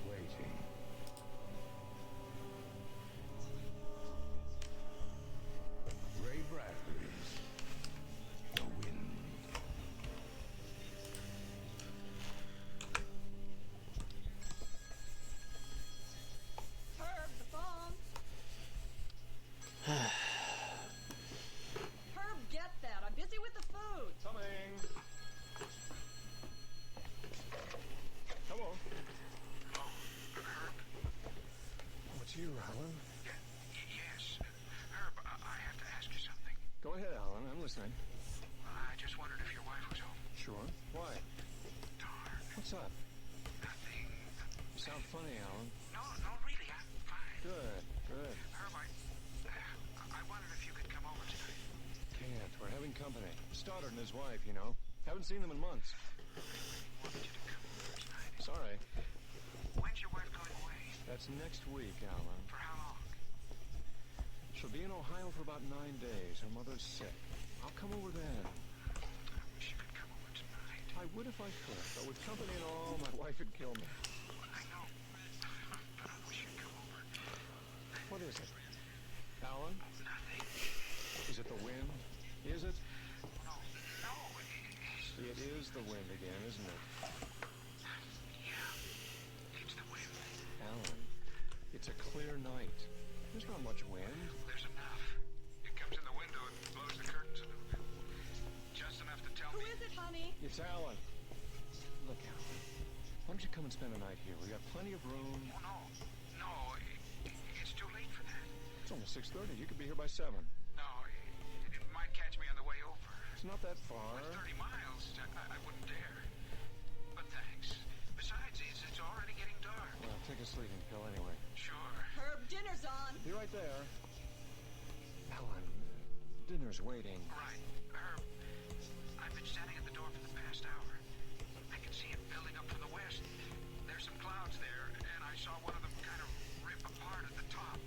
waiting. Ray Bradbury's The Wind. Herb, the phone. Herb, get that. I'm busy with the food. Coming. Hello. Oh, Herb? What's you, Alan? Yes. Herb, I have to ask you something. Go ahead, Alan. I'm listening. I just wondered if your wife was home. Sure. Why? Darn. What's up? Nothing. You sound funny, Alan. No, really, I'm fine. Good. Herb, I wondered if you could come over tonight. Can't. We're having company. Stoddard and his wife, you know. Haven't seen them in months. I wanted you to come over tonight. Sorry. When's your wife going away? That's next week, Alan. For how long? She'll be in Ohio for about 9 days. Her mother's sick. I'll come over then. I wish you could come over tonight. I would if I could, but with company and all, my wife would kill me. I know. But I wish you'd come over. What is it? Alan? Nothing. Is it the wind? Is it? No. It is the wind again, isn't it? Yeah. It's the wind. Alan, it's a clear night. There's not much wind. There's enough. It comes in the window and blows the curtains a little bit. Just enough to tell Who me. is it, honey? It's Alan. Look, Alan, why don't you come and spend the night here? We got plenty of room. Oh, no. It's too late for that. It's almost 6:30. You could be here by 7. No, it might catch me on the way over. It's not that far. It's 30 miles. I wouldn't dare. But thanks. Besides, it's already getting dark. Well, take a sleeping pill anyway. Sure. Herb, dinner's on. Be right there. Alan, dinner's waiting. Right. Herb, I've been standing at the door for the past hour. I can see it building up from the west. There's some clouds there, and I saw one of them kind of rip apart at the top.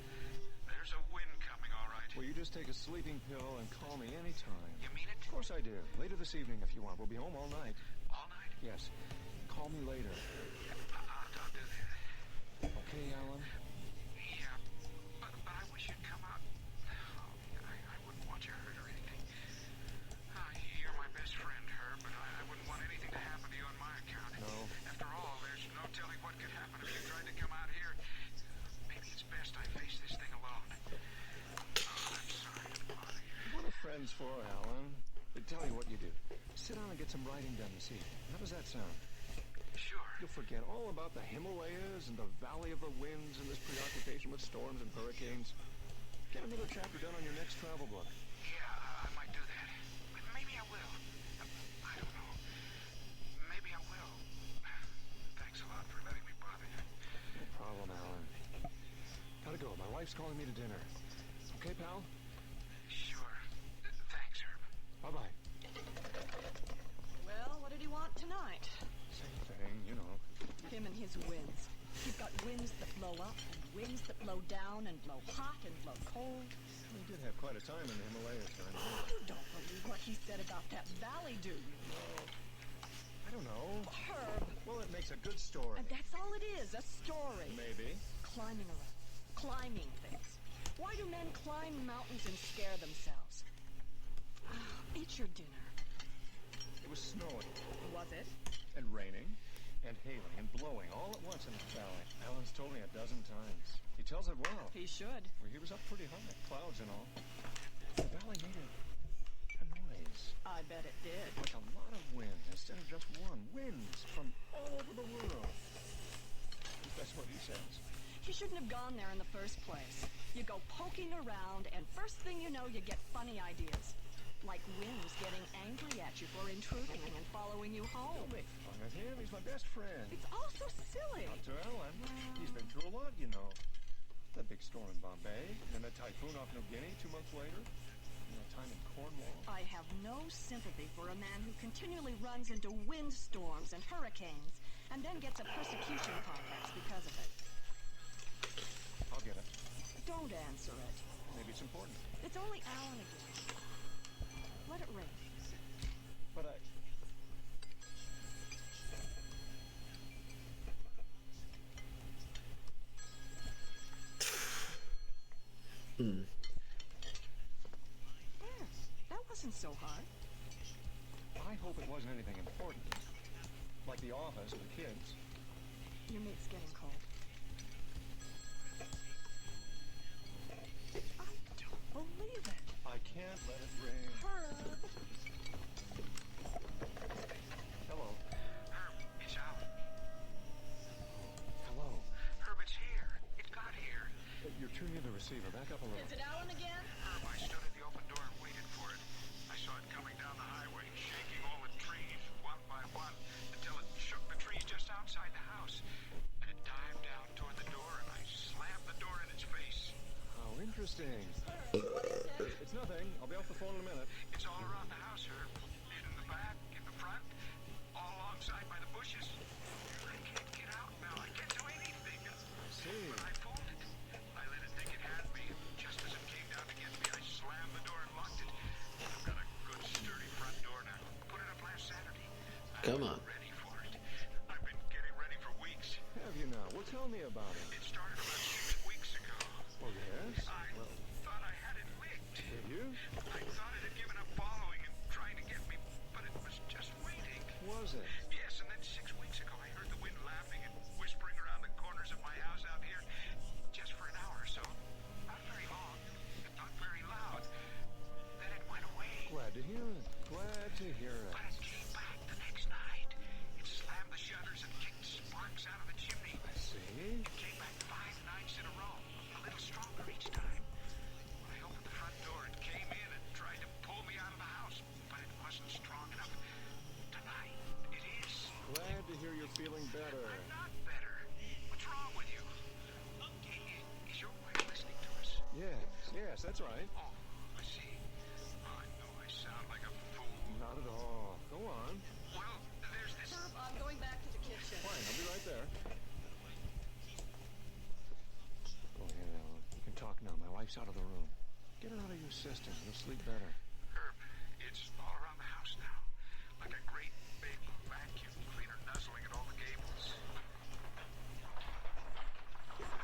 There's a wind coming, all right. Well, you just take a sleeping pill and call me anytime. You mean it? Of course I do. Later this evening if you want. We'll be home all night. All night? Yes. Call me later. I'll do that. Okay, Alan? Yeah, but I wish you'd come out. I wouldn't want you hurt or anything. You're my best friend, Herb, but I wouldn't want anything to happen to you on my account. see. How does that sound? Sure. You'll forget all about the Himalayas and the Valley of the Winds and this preoccupation with storms and hurricanes. Get another chapter done on your next travel book. Yeah, I might do that. Maybe I will. I don't know. Maybe I will. Thanks a lot for letting me bother you. No problem, Alan. Gotta go. My wife's calling me to dinner. Okay, pal? Sure. Thanks, Herb. Bye-bye. Well, what did he want tonight? Same thing, you know. Him and his winds. He's got winds that blow up and winds that blow down and blow hot and blow cold. We did have quite a time in the Himalayas during the winter. You don't believe what he said about that valley, do you? I don't know. Herb. Well, it makes a good story. And that's all it is, a story. Maybe. Climbing around. Climbing things. Why do men climb mountains and scare themselves? Eat your dinner. It was snowing. Was it? And raining. And hailing and blowing all at once in the valley. Alan's told me a dozen times. He tells it well. He should. Well, he was up pretty high, clouds and all. The valley made a noise. I bet it did. Like a lot of wind instead of just one. Winds from all over the world. That's what he says. He shouldn't have gone there in the first place. You go poking around, and first thing you know, you get funny ideas. Like winds getting angry at you for intruding and following you home. Don't make fun of him. He's my best friend. It's all so silly. Not to Alan. He's been through a lot, you know. The big storm in Bombay, and the typhoon off New Guinea 2 months later, and the time in Cornwall. I have no sympathy for a man who continually runs into windstorms and hurricanes, and then gets a persecution complex because of it. I'll get it. Don't answer it. Maybe it's important. It's only Alan again. Let it ring. But I... Hmm. There. That wasn't so hard. I hope it wasn't anything important. Like the office or the kids. Your meat's getting cold. I don't believe it. I can't let it ring. Herb. Hello. Herb, it's Alan. Hello. Herb, it's here. It got here. You're too near the receiver. Back up a little. Is it Alan again? Herb, I stood at the open door and waited for it. I saw it coming down the highway, shaking all the trees one by one until it shook the trees just outside the house. And it dived down toward the door, and I slammed the door in its face. How interesting. It's nothing. I'll be off the phone in a minute. It's all around the house, Herb. In the back, in the front, all alongside by the bushes. I can't get out now. I can't do anything. See. When I pulled it, I let it think it had me. Just as it came down to get me, I slammed the door and locked it. I've got a good sturdy front door now. Put it up last Saturday. Come on. Ready for it. I've been getting ready for weeks. Have you now? Well, tell me about it. It started about 6 weeks ago. Oh, yes? I thought I had it licked. Did you? I thought it had given up following and trying to get me, but it was just waiting. Was it? Yes, and then 6 weeks ago I heard the wind laughing and whispering around the corners of my house out here just for an hour or so. Not very long, not very loud. Then it went away. Glad to hear it. Glad to hear it. But it came back the next night. It slammed the shutters and kicked sparks out of the chimney. I see. It came back 5 nights in a row, a little stronger each time. When I opened the front door, it came in and tried to pull me out of the house, but it wasn't strong enough. Tonight, it is. Glad to hear you're feeling better. I'm not better. What's wrong with you? Is your wife listening to us? Yes, that's right. Oh, I see. Oh, I know I sound like a fool. Not at all. Go on. Well, there's this... Herb, I'm going back to the kitchen. Fine, I'll be right there. Go ahead, Alan. You can talk now. My wife's out of the room. Get her out of your system. You'll sleep better. Herb, it's all around the house now. Like a great big vacuum cleaner nuzzling at all the gables.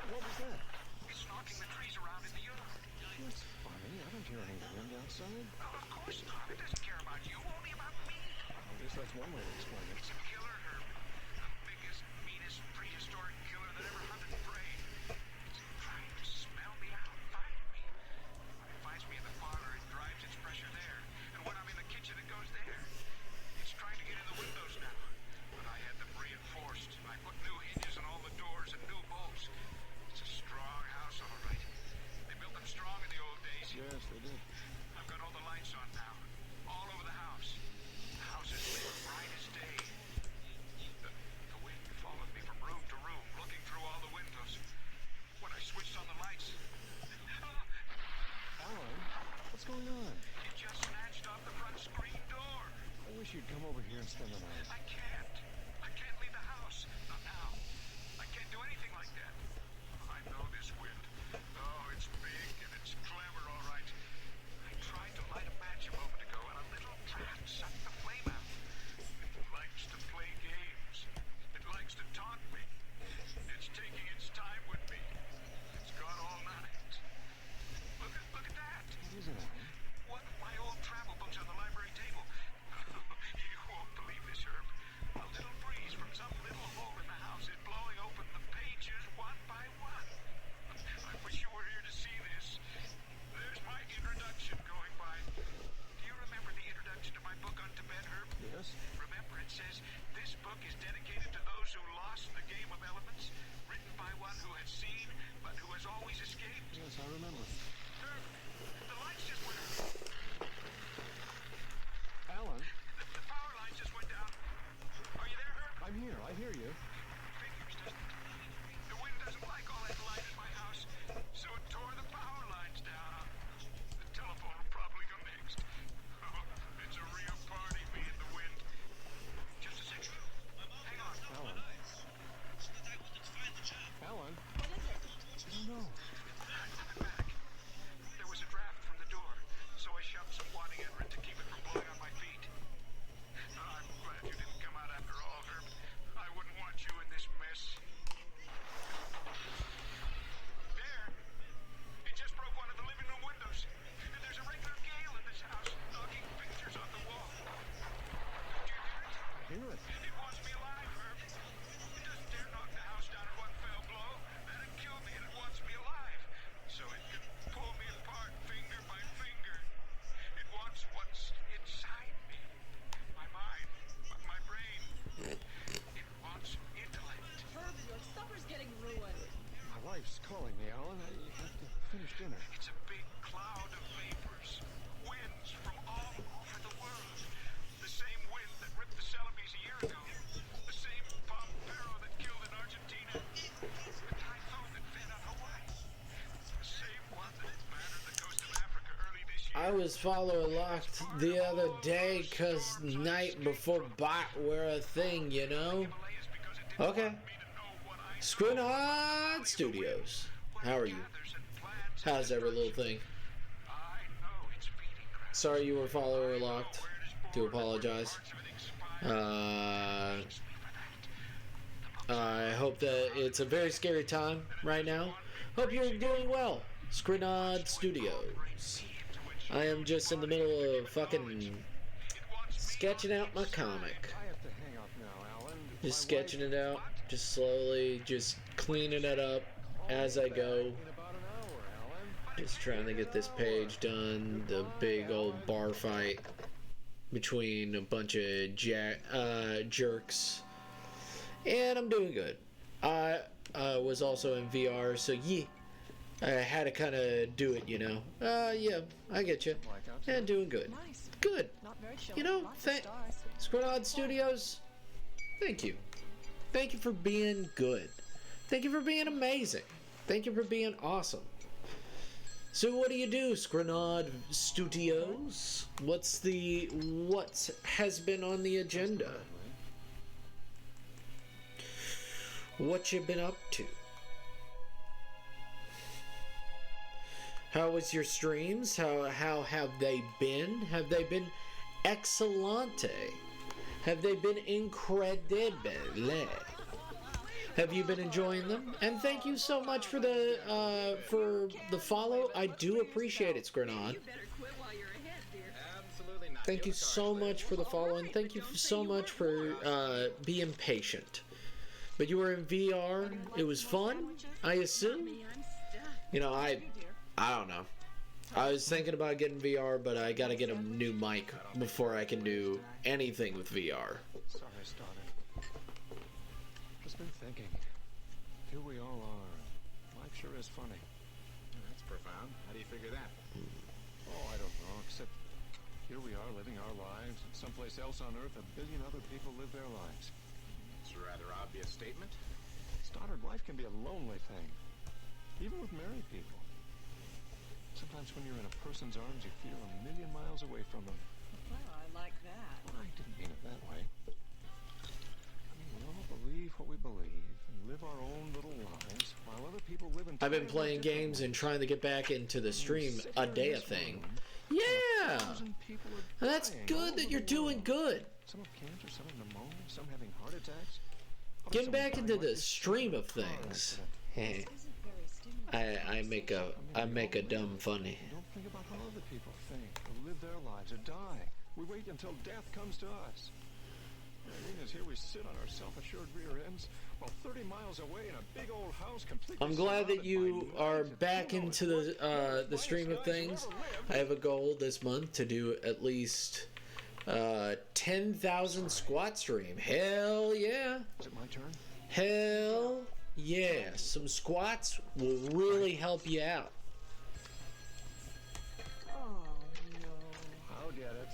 What was that? It's knocking the trees around in the yard. That's funny. I don't hear any wind outside. Oh, of course not. It doesn't care about you, only about me. I guess that's one way to explain it. It's a killer, Herb. The biggest, meanest, prehistoric killer that ever hunted prey. It's trying to smell me out, find me. When it finds me in the parlor, it drives its pressure there. And when I'm in the kitchen, it goes there. It's trying to get in the windows in the night. I can't. I can't leave the house. Not now. I can't do anything like that. I know this wind. Oh, it's big and it's clever, all right. I tried to light a match a moment ago and a little draft sucked the flame out. It likes to play games. It likes to taunt me. It's taking its time with me. It's gone all night. Look at that. What is it, Alan? One of my old travel books on the library table. You won't believe this, Herb. A little breeze from some little hole in the house is blowing open the pages one by one. I wish you were here to see this. There's my introduction going by. Do you remember the introduction to my book on Tibet, Herb? Yes. Remember it says, this book is dedicated to those who lost the game of elements, written by one who has seen, but who has always escaped. Yes, I remember. Herb, the lights just went out. Alan, The power lines just went down. Are you there, Herb? I'm here. I hear you. Figures, doesn't it? The wind doesn't like all that light in my house, so it tore the power lines down. The telephone will probably go next. Oh, it's a real party, me and the wind. Just a second. Hang on. Alan. Alan. Oh, no. I'm back. There was a draft from the door, so I shoved some wadding under it to keep it from blowing on my feet. I'm glad you didn't come out after all, Herb. I wouldn't want you in this mess. There! It just broke one of the living room windows. And there's a regular gale in this house, knocking pictures on the wall. Do you hear it? Hear it. It wants me alive, Herb. It doesn't dare knock the house down in one fell blow. That'd kill me, and it wants me alive. So it can pull me apart finger by finger. It wants what's inside me. My mind, my brain. It wants intellect. Herb, your supper's getting ruined. My wife's calling me, Alan. You have to finish dinner. It's a big cloud of vapors. Winds from all over the world. The same wind that ripped the Celebes a year ago. The same Pampero that killed in Argentina. The typhoon that fed on Hawaii. The same one that battered the coast of Africa early this year. I was follower locked the other day because night before bot were a thing, you know? Okay. Squinhard Studios. How are you? How's every little thing? Sorry you were follower locked. Do apologize. I hope that it's a very scary time right now. Hope you're doing well. Squinhard Studios. I am just in the middle of fucking sketching out my comic. I have to hang up now, Alan. Just sketching it out, just slowly, just cleaning it up as I go. Just trying to get this page done. The big old bar fight between a bunch of jerks. And I'm doing good. I was also in VR, so yeah. I had to kind of do it, you know. Yeah, I get you. Yeah, doing good. Good. You know, Squinhard Studios, thank you. Thank you for being good. Thank you for being amazing. Thank you for being awesome. So what do you do, Squinhard Studios? What has been on the agenda? What you been up to? How was your streams? How have they been? Have they been excellente? Have they been incredible? Have you been enjoying them? And thank you so much for the follow. I do appreciate it, Squinhard. Thank you so much for the follow, and thank you so much for being patient. But you were in VR. It was fun, I assume. You know, I don't know. I was thinking about getting VR, but I gotta get a new mic before I can do anything with VR. Sorry, started. Just been thinking. Here we all are. Life sure is funny. That's profound. How do you figure that? Oh, I don't know, except here we are living our lives, and someplace else on Earth, a billion other people live their lives. It's a rather obvious statement. Stoddard, life can be a lonely thing, even with married people. Sometimes when you're in a person's arms, you feel a million miles away from them. Well, I like that. Well, I didn't mean it that way. people live I've been entirely playing different games and lives. trying to get back into the stream Sit a here in day a this thing. room, Yeah! 1,000 people are And that's dying all good that over you're the doing world. good. Some have cancer, some have pneumonia, some having heart attacks. Getting back into the stream of things. Hey, I make a dumb funny. Don't think about how other people think, or live their lives, or die. We wait until death comes to us. Is here we sit on our self-assured rear ends, while 30 miles away in a big old house completely. I'm glad that you are back into the stream of things. I have a goal this month to do at least 10,000 squat stream. Hell yeah! Is it my turn? Hell yeah! Some squats will really help you out. I'll get it.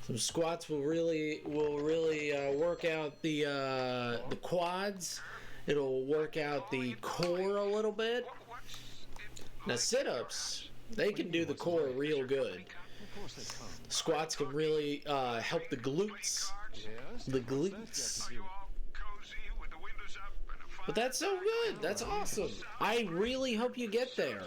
Some squats will really work out the quads. It'll work out the core a little bit. Now sit-ups, they can do the core real good. Squats can really help the glutes. The glutes. But that's so good. That's awesome. I really hope you get there.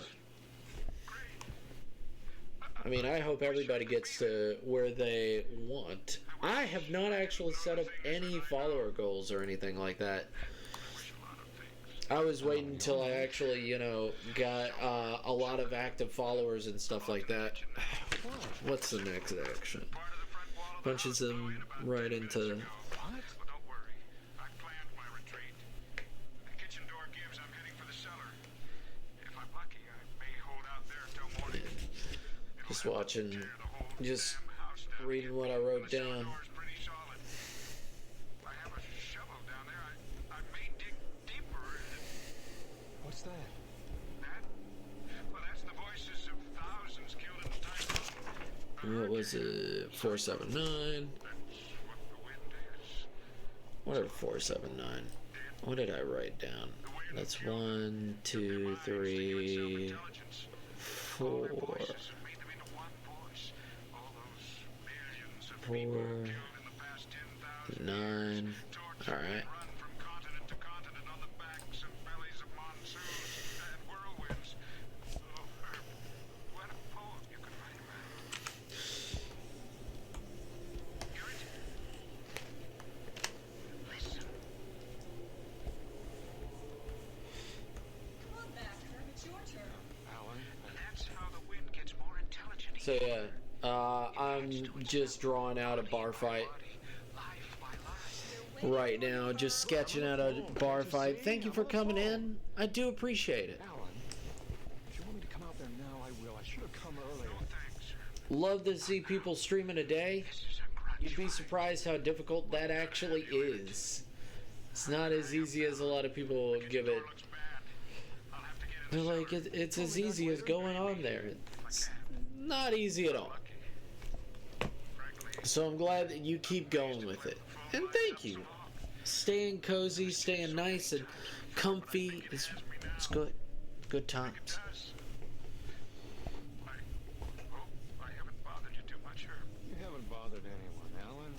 I mean, I hope everybody gets to where they want. I have not actually set up any follower goals or anything like that. I was waiting until I actually, you know, got a lot of active followers and stuff like that. What's the next action? Punches them right into... Just watching, just reading what I wrote down. What's that? Well, that's the voices of thousands killed in the time. What was it? 479. What are 479? What did I write down? That's 1, 2, 3, 4. 4, 9. All right. So yeah, I'm just drawing out a bar fight right now, just sketching out a bar fight. Thank you for coming in. I do appreciate it. Alan, if you want me to come out there now, I will. I should have come earlier. Love to see people streaming a day. You'd be surprised how difficult that actually is. It's not as easy as a lot of people give it. They're like, it's as easy as going on there. It's not easy at all. So I'm glad that you keep going with it. And thank you. Staying cozy, staying nice and comfy. It's good. Good times. You haven't bothered anyone, Alan.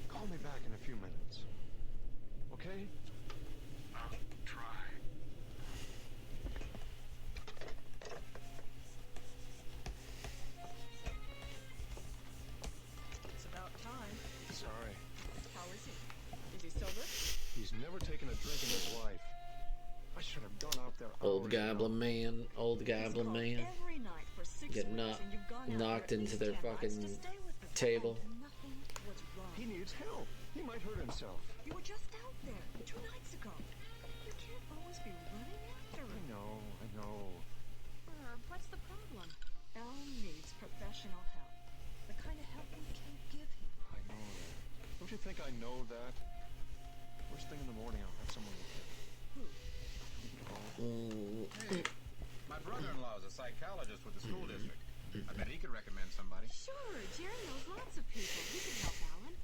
Call me back in a few minutes. Okay? I'll try. It's about time. Sorry. How is he? Is he sober? He's never taken a drink in his life. I should have gone out there. Old goblin man. Old goblin man. Every night for 6 Get weeks, and you've gone out knocked there at into least their 10 nights fucking to stay with them. table. And nothing was wrong. He needs help. He might hurt himself. You were just out there 2 nights ago. You can't always be running after him. I know. Herb, what's the problem? Alan needs professional help. The kind of help we can't give him. I know that. Don't you think I know that? First thing in the morning, I'll have someone look at it. Hey, my brother-in-law is a psychologist with the school district. I bet he could recommend somebody. Sure, Jerry knows lots of people. He can help Alan.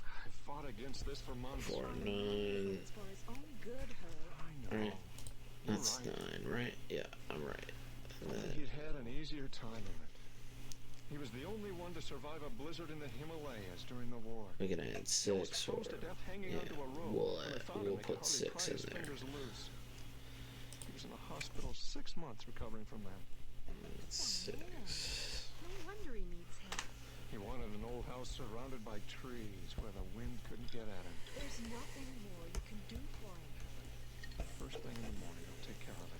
I fought against this for months. 4, 9. It's for his own good, Herb. Right. That's 9, right? Yeah, I'm right. He'd had an easier time of it. He was the only one to survive a blizzard in the Himalayas during the war. We can add 6 or Froze to death hanging yeah, onto a rope. we'll When they found him, they could put hardly 6 pry in his there. fingers loose. was in the hospital 6 months recovering from that. 6. No wonder he needs help. He wanted an old house surrounded by trees where the wind couldn't get at him. There's nothing more you can do for him. First thing in the morning, I'll take care of it.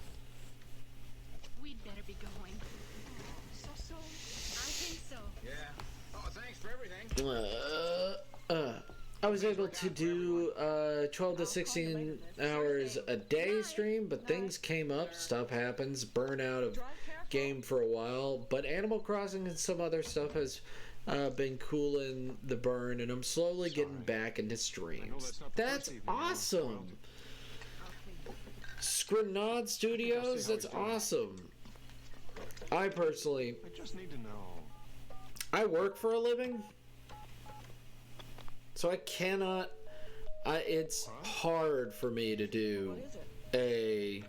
We'd better be going. So soon? I think so. Yeah. Oh, thanks for everything. I was able to do 12 to 16 hours a day stream, but things came up, stuff happens, burn out of game for a while, but Animal Crossing and some other stuff has been cooling the burn, and I'm slowly getting back into streams. That's awesome! Scrinod Studios, that's awesome. I personally, I just need to know. I work for a living, so I cannot, it's hard for me to do a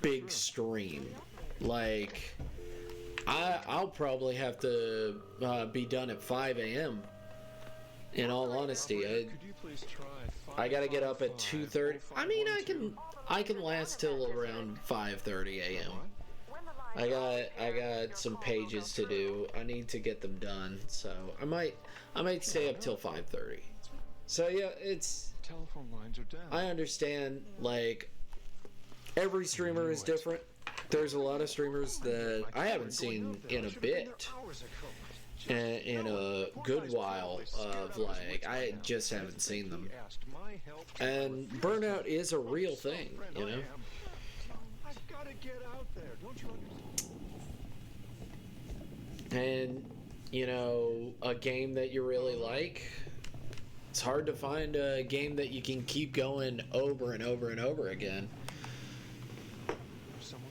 big stream. Like, I'll probably have to be done at 5 a.m. In all honesty, I gotta get up at 2:30. I mean, I can last till around 5:30 a.m. I got some pages to do. I need to get them done, so I might stay up till 5:30. So yeah, it's. Telephone lines are down. I understand. Like, every streamer is different. There's a lot of streamers that I haven't seen in a bit, in a good while. Of like, I just haven't seen them. And burnout is a real thing, you know. I've got to get out there. Don't you understand? And, you know, a game that you really like, it's hard to find a game that you can keep going over and over and over again. Someone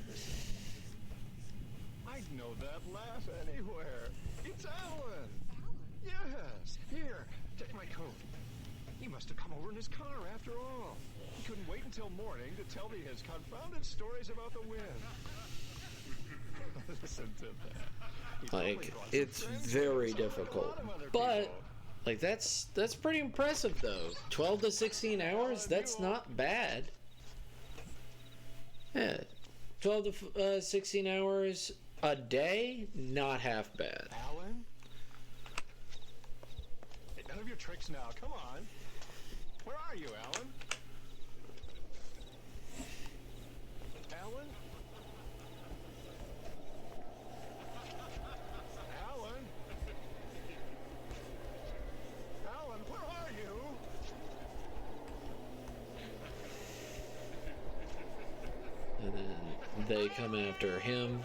else? I'd know that laugh anywhere. It's Alan. Yes. Here, take my coat. He must have come over in his car after all. He couldn't wait until morning to tell me his confounded stories about the wind. Listen to that. Like, it's very difficult. But, like, that's pretty impressive, though. 12 to 16 hours, that's not bad. Yeah. 12 to 16 hours a day, not half bad. Alan? Hey, none of your tricks now. Come on. Where are you, Alan? Alan? Alan? Alan, where are you? And then they come after him.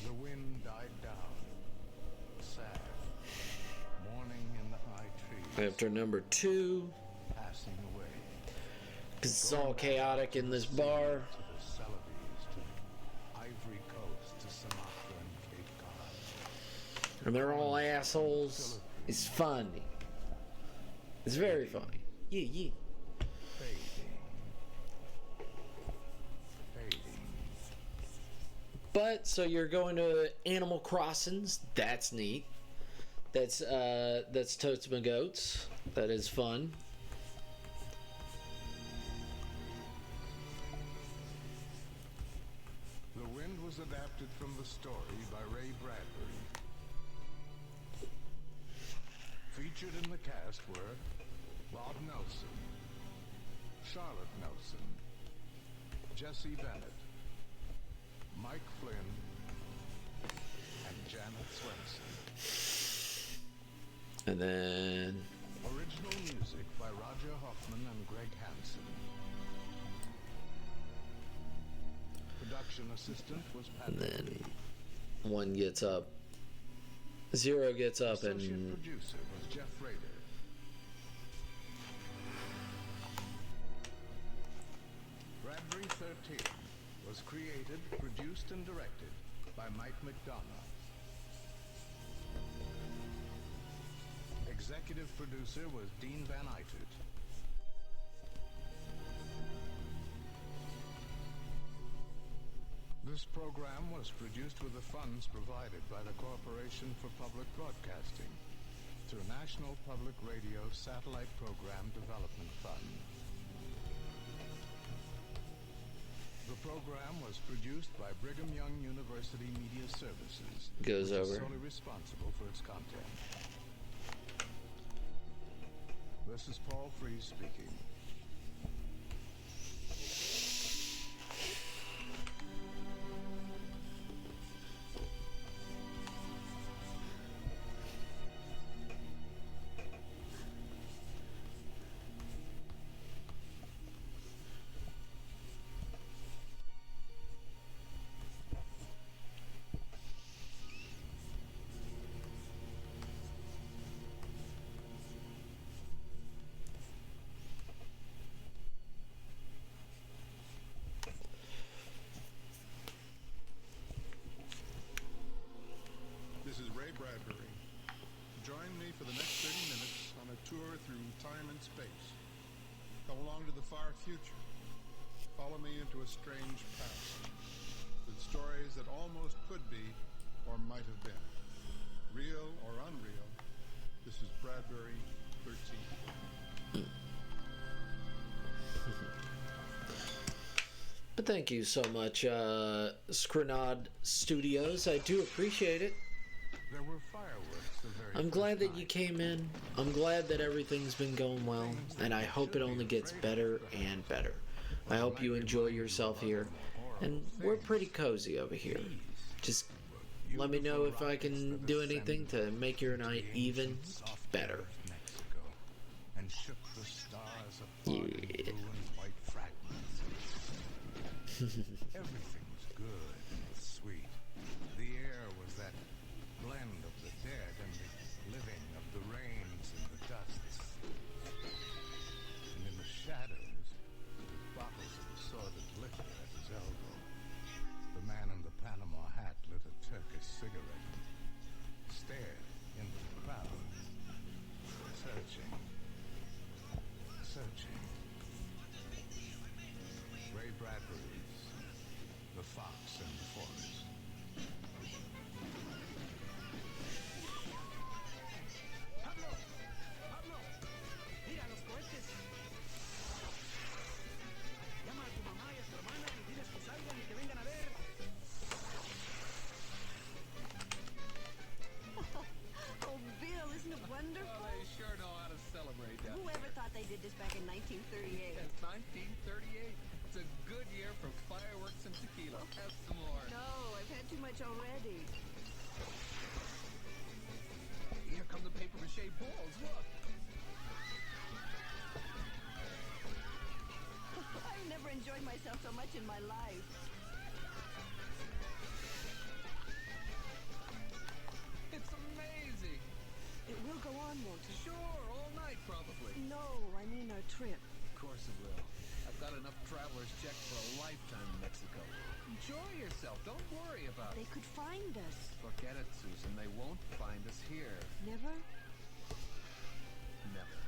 The wind died down. Sad. Mourning in the high trees. After number 2. Passing away. Because it's all chaotic in this bar. To the Celebes, to Ivory Coast, to Sumatra and Cape Cod. And they're all assholes. It's funny. It's very funny. Yeah. But, so you're going to Animal Crossings. That's neat. That's Totes My Goats. That is fun. The Wind was adapted from the story by Ray Bradbury. Featured in the cast were Bob Nelson, Charlotte Nelson, Jesse Bennett, Mike Flynn, and Janet Swenson. And then Original music by Roger Hoffman and Greg Hansen. Production assistant was Pat. And then one gets up. Zero gets up Associate and producer was Jeff Rader. Bradbury 13 was created, produced, and directed by Mike McDonough. Executive producer was Dean Van Eytert. This program was produced with the funds provided by the Corporation for Public Broadcasting through National Public Radio Satellite Program Development Fund. The program was produced by Brigham Young University Media Services, Goes which is over. solely responsible for its content. This is Paul Frees speaking. This is Ray Bradbury. Join me for the next 30 minutes on a tour through time and space. Come along to the far future. Follow me into a strange past with stories that almost could be or might have been. Real or unreal, this is Bradbury 13. But thank you so much, Screnod Studios. I do appreciate it. There were fireworks the very I'm glad that you came in. I'm glad that everything's been going well, and I hope it only gets better and better. I hope you enjoy yourself here, and we're pretty cozy over here. Just let me know if I can do anything to make your night even better. And shook the stars apart in blue and white fragments. Everything was good and sweet. The air was that blend of the dead and the living, of the rains and the dusts. And in the shadows, with bottles of assorted liquor at his elbow, the man in the Panama hat lit a Turkish cigarette and stared into the crowd, searching. Ray Bradbury's The Fox in the Forest. Pablo, mira los cohetes. Llama a tu mamá y a tu hermana y diles que salgan y que vengan a ver. Oh, Bill, isn't it wonderful? Well, they sure know how to celebrate down Whoever thought they did this back in 1938? It's 1938. It's a good year for fireworks and tequila. Have some more. No, I've had too much already. Here come the paper mache balls. Look. I've never enjoyed myself so much in my life. It's amazing. It will go on, won't it? Sure, all night probably. No, I mean our trip. Of course it will. I've got enough travelers checked for a lifetime in Mexico. Enjoy yourself. Don't worry about it. They could find us. Forget it, Susan. They won't find us here. Never? Never.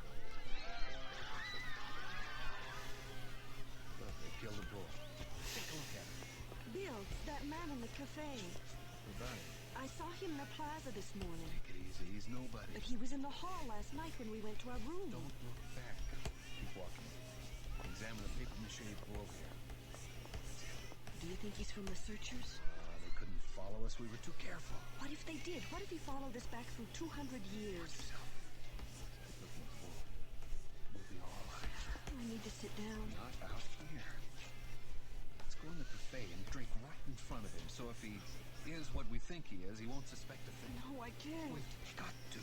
Look, they killed a bull. Take a look at it. Bill, that man in the cafe. What about it? I saw him in the plaza this morning. Take it easy. He's nobody. But he was in the hall last night when we went to our room. Don't look back. Keep walking. Examine the paper mache bull here. Do you think he's from the searchers? They couldn't follow us. We were too careful. What if they did? What if he followed us back through 200 years? Keep looking forward. We'll be all right. I need to sit down. Not out here. Let's go in the cafe and drink right in front of him, so if he is what we think he is, he won't suspect a thing. No, I can't. We've got to.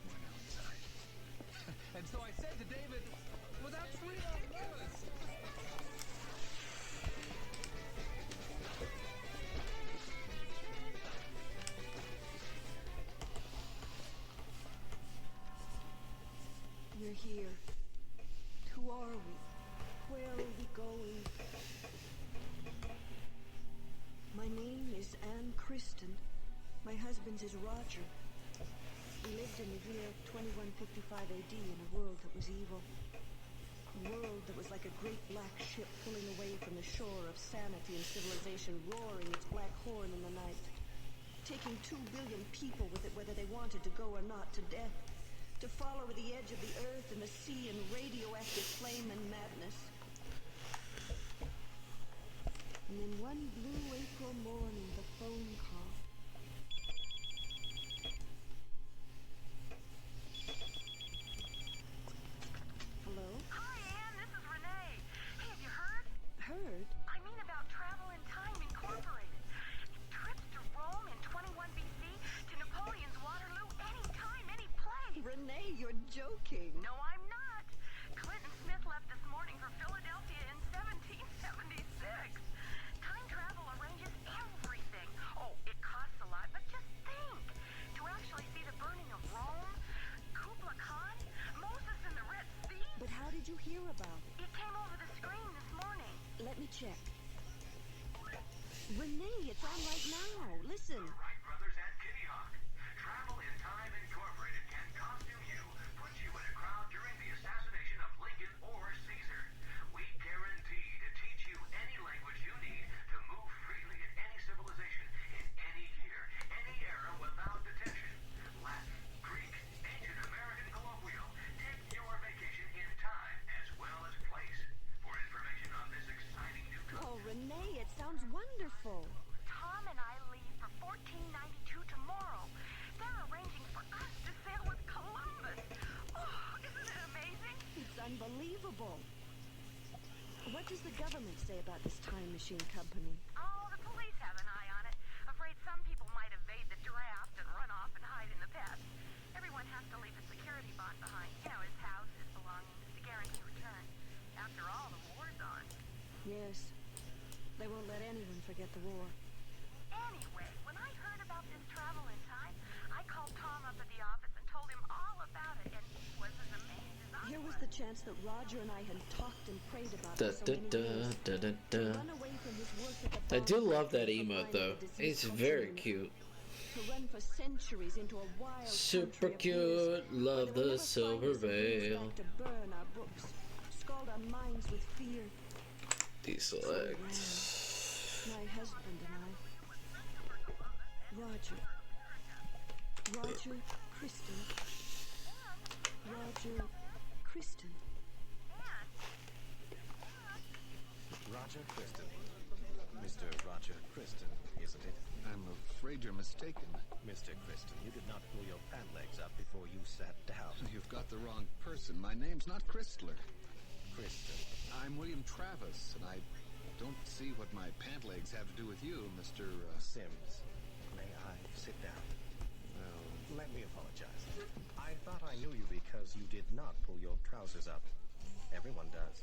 We're now inside. And so I said to David, without three umbrellas. We're here. Who are we? Where are we going? My name is Ann Kristen. My husband's is Roger. We lived in the year 2155 AD in a world that was evil. A world that was like a great black ship pulling away from the shore of sanity and civilization, roaring its black horn in the night. Taking 2 billion people with it, whether they wanted to go or not, to death. To fall over the edge of the earth and the sea in radioactive flame and madness. And then one blue April morning, the phone call. Hello? Hi, Anne. This is Renee. Hey, have you heard? Heard? I mean about Travel in Time Incorporated. Trips to Rome in 21 BC, to Napoleon's Waterloo, anytime, any place. Renee, you're joking. No, I'm not. Clinton Smith left this morning for Philadelphia in 1776. Time travel arranges everything. Oh, it costs a lot, but just think. To actually see the burning of Rome, Kubla Khan, Moses in the Red Sea. But how did you hear about it? It came over the screen this morning. Let me check. Renee, it's on right now. Listen. Wright brothers at Kitty Hawk. Travel in Time Incorporated can costume you, put you in a crowd during the assassination of Lincoln or Caesar. We guarantee to teach you any language you need to move freely in any civilization, in any year, any era without detention. Latin, Greek, ancient American colloquial. Take your vacation in time as well as place. For information on this exciting new Oh, Renee, it sounds wonderful. Tom and I leave for 1492 tomorrow. They're arranging for us to sail with Columbus. Oh, isn't it amazing? It's unbelievable. What does the government say about this time machine company? Oh, the police have an eye on it. Afraid some people might evade the draft and run off and hide in the past. Everyone has to leave a security bond behind. You know, his house, his belongings, to guarantee return. After all, the war's on. Yes. They won't let anyone forget the war. Anyway, when I heard about this travel in time, I called Tom up at the office and told him all about it, and he was as amazed as I Here was was. the chance that Roger and I had talked and prayed about Da, for so da, many da, years. da, da, To da. run away from his work at the I do bomb love that factory for emote finding though. the diseased It's culture very unit. cute. To run for centuries into a wild Super country of years cute. Love where they would the never silver find us and bring us veil. back to burn our books, scald our minds with fear. Deselect. My husband and I. Roger. Roger Kristen. Roger Kristen. Roger Kristen. Mr. Roger Kristen, isn't it? I'm afraid you're mistaken. Mr. Kristen, you did not pull your pant legs up before you sat down. You've got the wrong person. My name's not Christler. Kristen. I'm William Travis, and I don't see what my pant legs have to do with you, Mr. Sims. May I sit down? Well, let me apologize. I thought I knew you because you did not pull your trousers up. Everyone does.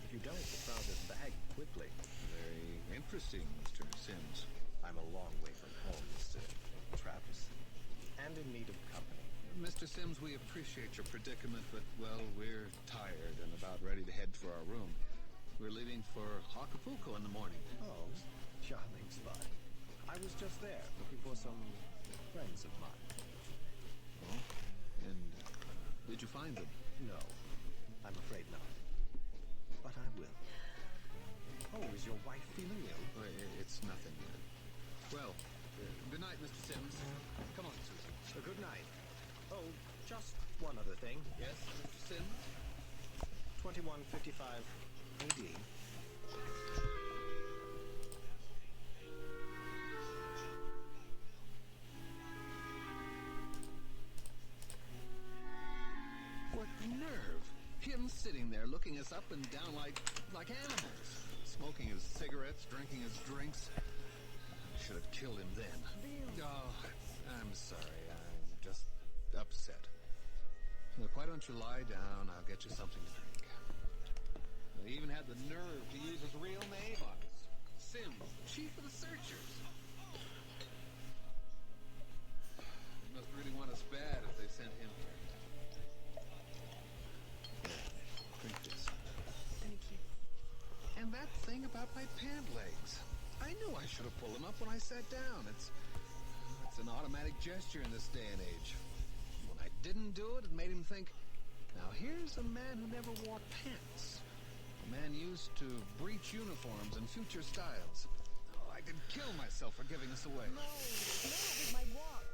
If you don't, the trousers bag quickly. Very interesting, Mr. Sims. I'm a long way from home, Mr. Travis, and in need of company. Mr. Sims, we appreciate your predicament, but, well, we're tired and about ready to head for our room. We're leaving for Acapulco in the morning. Oh, charming spot. I was just there, looking for some friends of mine. Oh? And did you find them? No, I'm afraid not. But I will. Oh, is your wife feeling ill? It's nothing. Well, good night, Mr. Sims. Come on, Susan. Good night. Oh, just one other thing. Yes, Mr. Sims? 2155 AD. What nerve! Him sitting there looking us up and down like animals. Smoking his cigarettes, drinking his drinks. I should have killed him then. Oh, I'm sorry. I'm just upset. Look, why don't you lie down? I'll get you something to drink. He even had the nerve to use his real name on us. Sims, chief of the searchers. They must really want us bad if they sent him here. Drink this. Thank you. And that thing about my pant legs. I knew I should have pulled them up when I sat down. It's an automatic gesture in this day and age. didn't do it, it made him think, now here's a man who never wore pants. A man used to breech uniforms and future styles. Oh, I could kill myself for giving this away. No, it was my walk.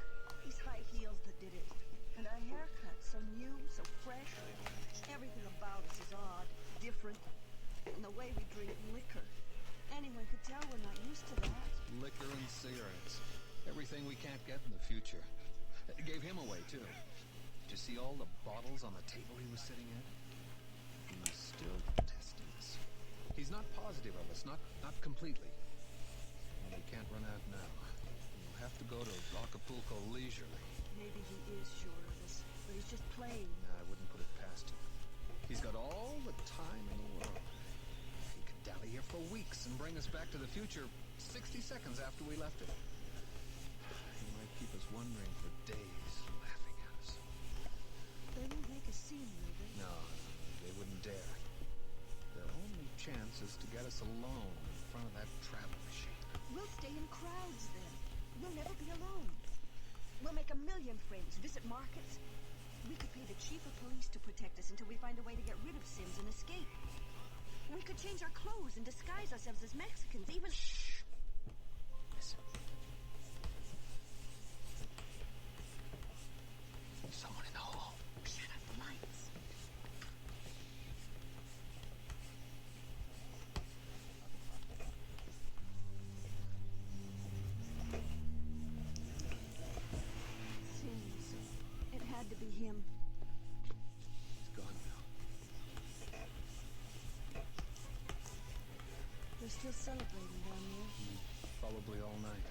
These high heels that did it. And our haircut, so new, so fresh. Everything about us is odd, different. And the way we drink liquor. Anyone could tell we're not used to that. Liquor and cigarettes. Everything we can't get in the future. It gave him away, too. Did you see all the bottles on the table he was sitting at? He's still testing us. He's not positive of us, not completely. And we can't run out now. We'll have to go to Acapulco leisurely. Maybe he is sure of us, but he's just playing. Nah, I wouldn't put it past him. He's got all the time in the world. He could dally here for weeks and bring us back to the future 60 seconds after we left it. He might keep us wondering for days, laughing at us. They won't make a scene, will they? No, they wouldn't dare. Their only chance is to get us alone in front of that travel machine. We'll stay in crowds then. We'll never be alone. We'll make a million friends, visit markets. We could pay the chief of police to protect us until we find a way to get rid of Sims and escape. We could change our clothes and disguise ourselves as Mexicans, even... Shh. Listen. Someone in the hall. Shut up the lights. Sims. It had to be him. He's gone now. They're still celebrating down there. Probably all night.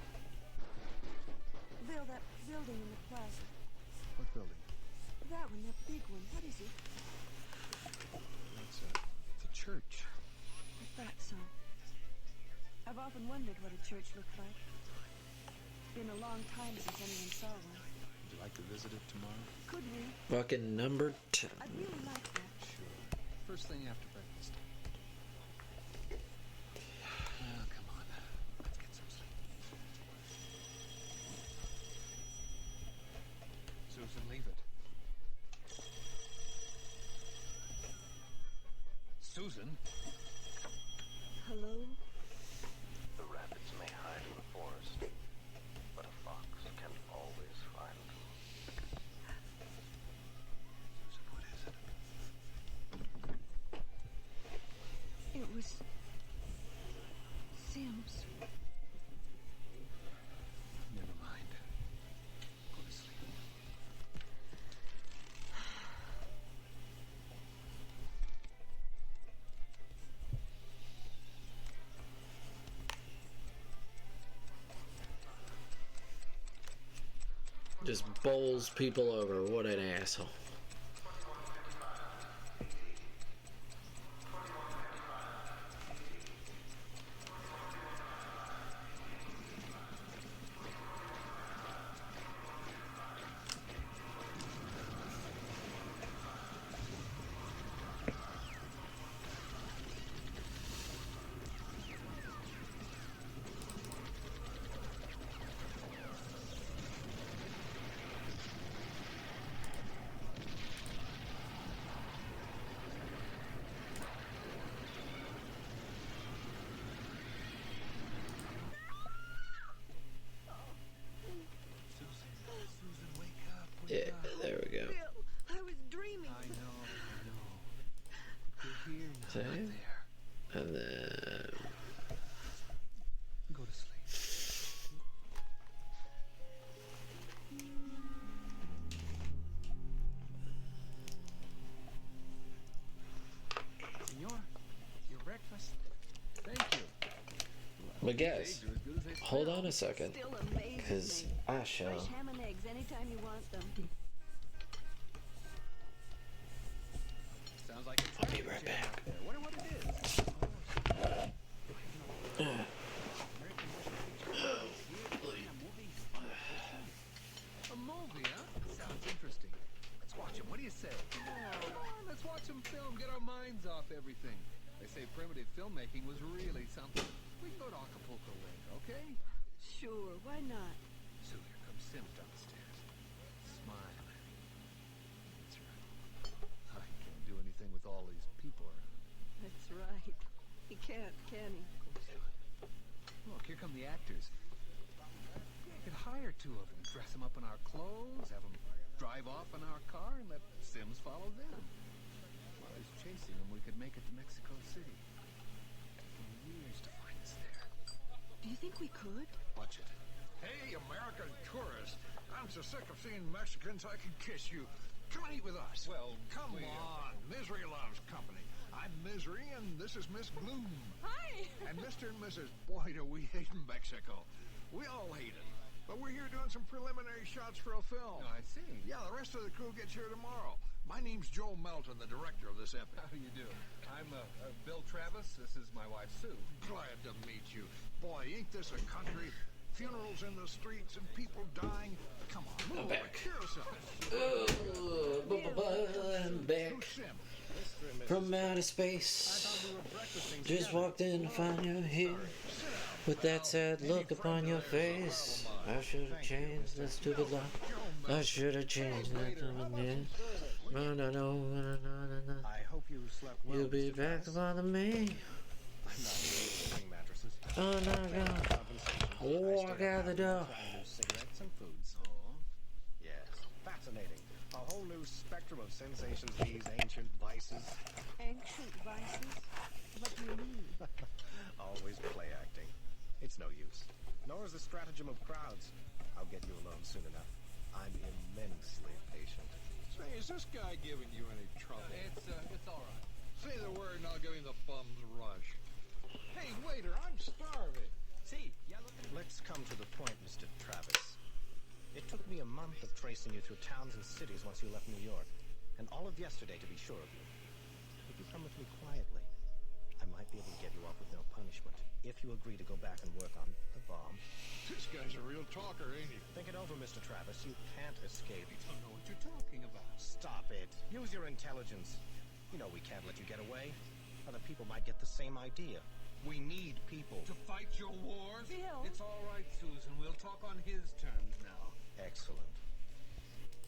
Bill, that building in the plaza. What building? That one, that big one. What is it? It's a church. I thought so. I've often wondered what a church looked like. It's been a long time since anyone saw one. Would you like to visit it tomorrow? Could we? Fucking number 10. I'd really like that. Sure. First thing after breakfast. Now, come on. Let's get some sleep. Susan, leave it. Susan? Hello? The rabbits may hide in the forest, but a fox can always find them. Susan, what is it? It was... Sims. Never mind. Go to sleep. Just bowls people over. What an asshole. Yeah, there we go. Bill, I was dreaming. I know. You're here now, Save. right there. And then... Go to sleep. Senor, your breakfast. Thank you. But guess, Eggs are as good as they hold smell. on a second, Still amazes because me. I shall... Fresh ham and eggs anytime you want them. Sounds like a I'll be right back. I wonder what it is. A movie, huh? Sounds interesting. Let's watch him. What do you say? Come on, let's watch him film. Get our minds off everything. They say primitive filmmaking was really something. We can go to Acapulco later, okay? Sure, why not? So here comes Sims down the stairs. Smile at me. That's right. He can't, can he? Look, here come the actors. We could hire two of them, dress them up in our clothes, have them drive off in our car, and let Sims follow them. While he's chasing them, we could make it to Mexico City. Taking years to find us there. Do you think we could? Watch it. Hey, American tourist. I'm so sick of seeing Mexicans I can kiss you. Come and eat with us. Well, come on. Misery loves company. I'm Misery, and this is Miss Gloom. Hi! And Mr. and Mrs. Boy, do we hate Mexico. We all hate it. But we're here doing some preliminary shots for a film. Oh, I see. Yeah, the rest of the crew gets here tomorrow. My name's Joe Melton, the director of this epic. How do you do? I'm Bill Travis. This is my wife, Sue. Glad to meet you. Boy, ain't this a country? Funerals in the streets and people dying. Come on, move over. Cheer us up. I'm back from outer space. Just walked in to find you here with that sad look upon your face. I should have changed that stupid lie. I should have changed that stupid I hope you slept well. You'll be back to bother me. I'm not using mattresses. Oh no, God. Walk out the door. Cigarettes and foods. Yes, fascinating. A whole new spectrum of sensations, these ancient vices. Ancient vices? What do you mean? Always play acting. It's no use. Nor is the stratagem of crowds. I'll get you alone soon enough. I'm immensely patient. Say, is this guy giving you any trouble? It's all right. Say the word and I'll give you the bum's rush. Hey, waiter, I'm starving. See, let's come to the point, Mr. Travis. It took me a month of tracing you through towns and cities once you left New York, and all of yesterday to be sure of you. If you come with me quietly, I might be able to get you off with no punishment, if you agree to go back and work on the bomb. This guy's a real talker, ain't he? Think it over, Mr. Travis. You can't escape. You don't know what you're talking about. Stop it. Use your intelligence. You know we can't let you get away. Other people might get the same idea. We need people. To fight your wars? Bill. It's all right, Susan. We'll talk on his terms now. Excellent.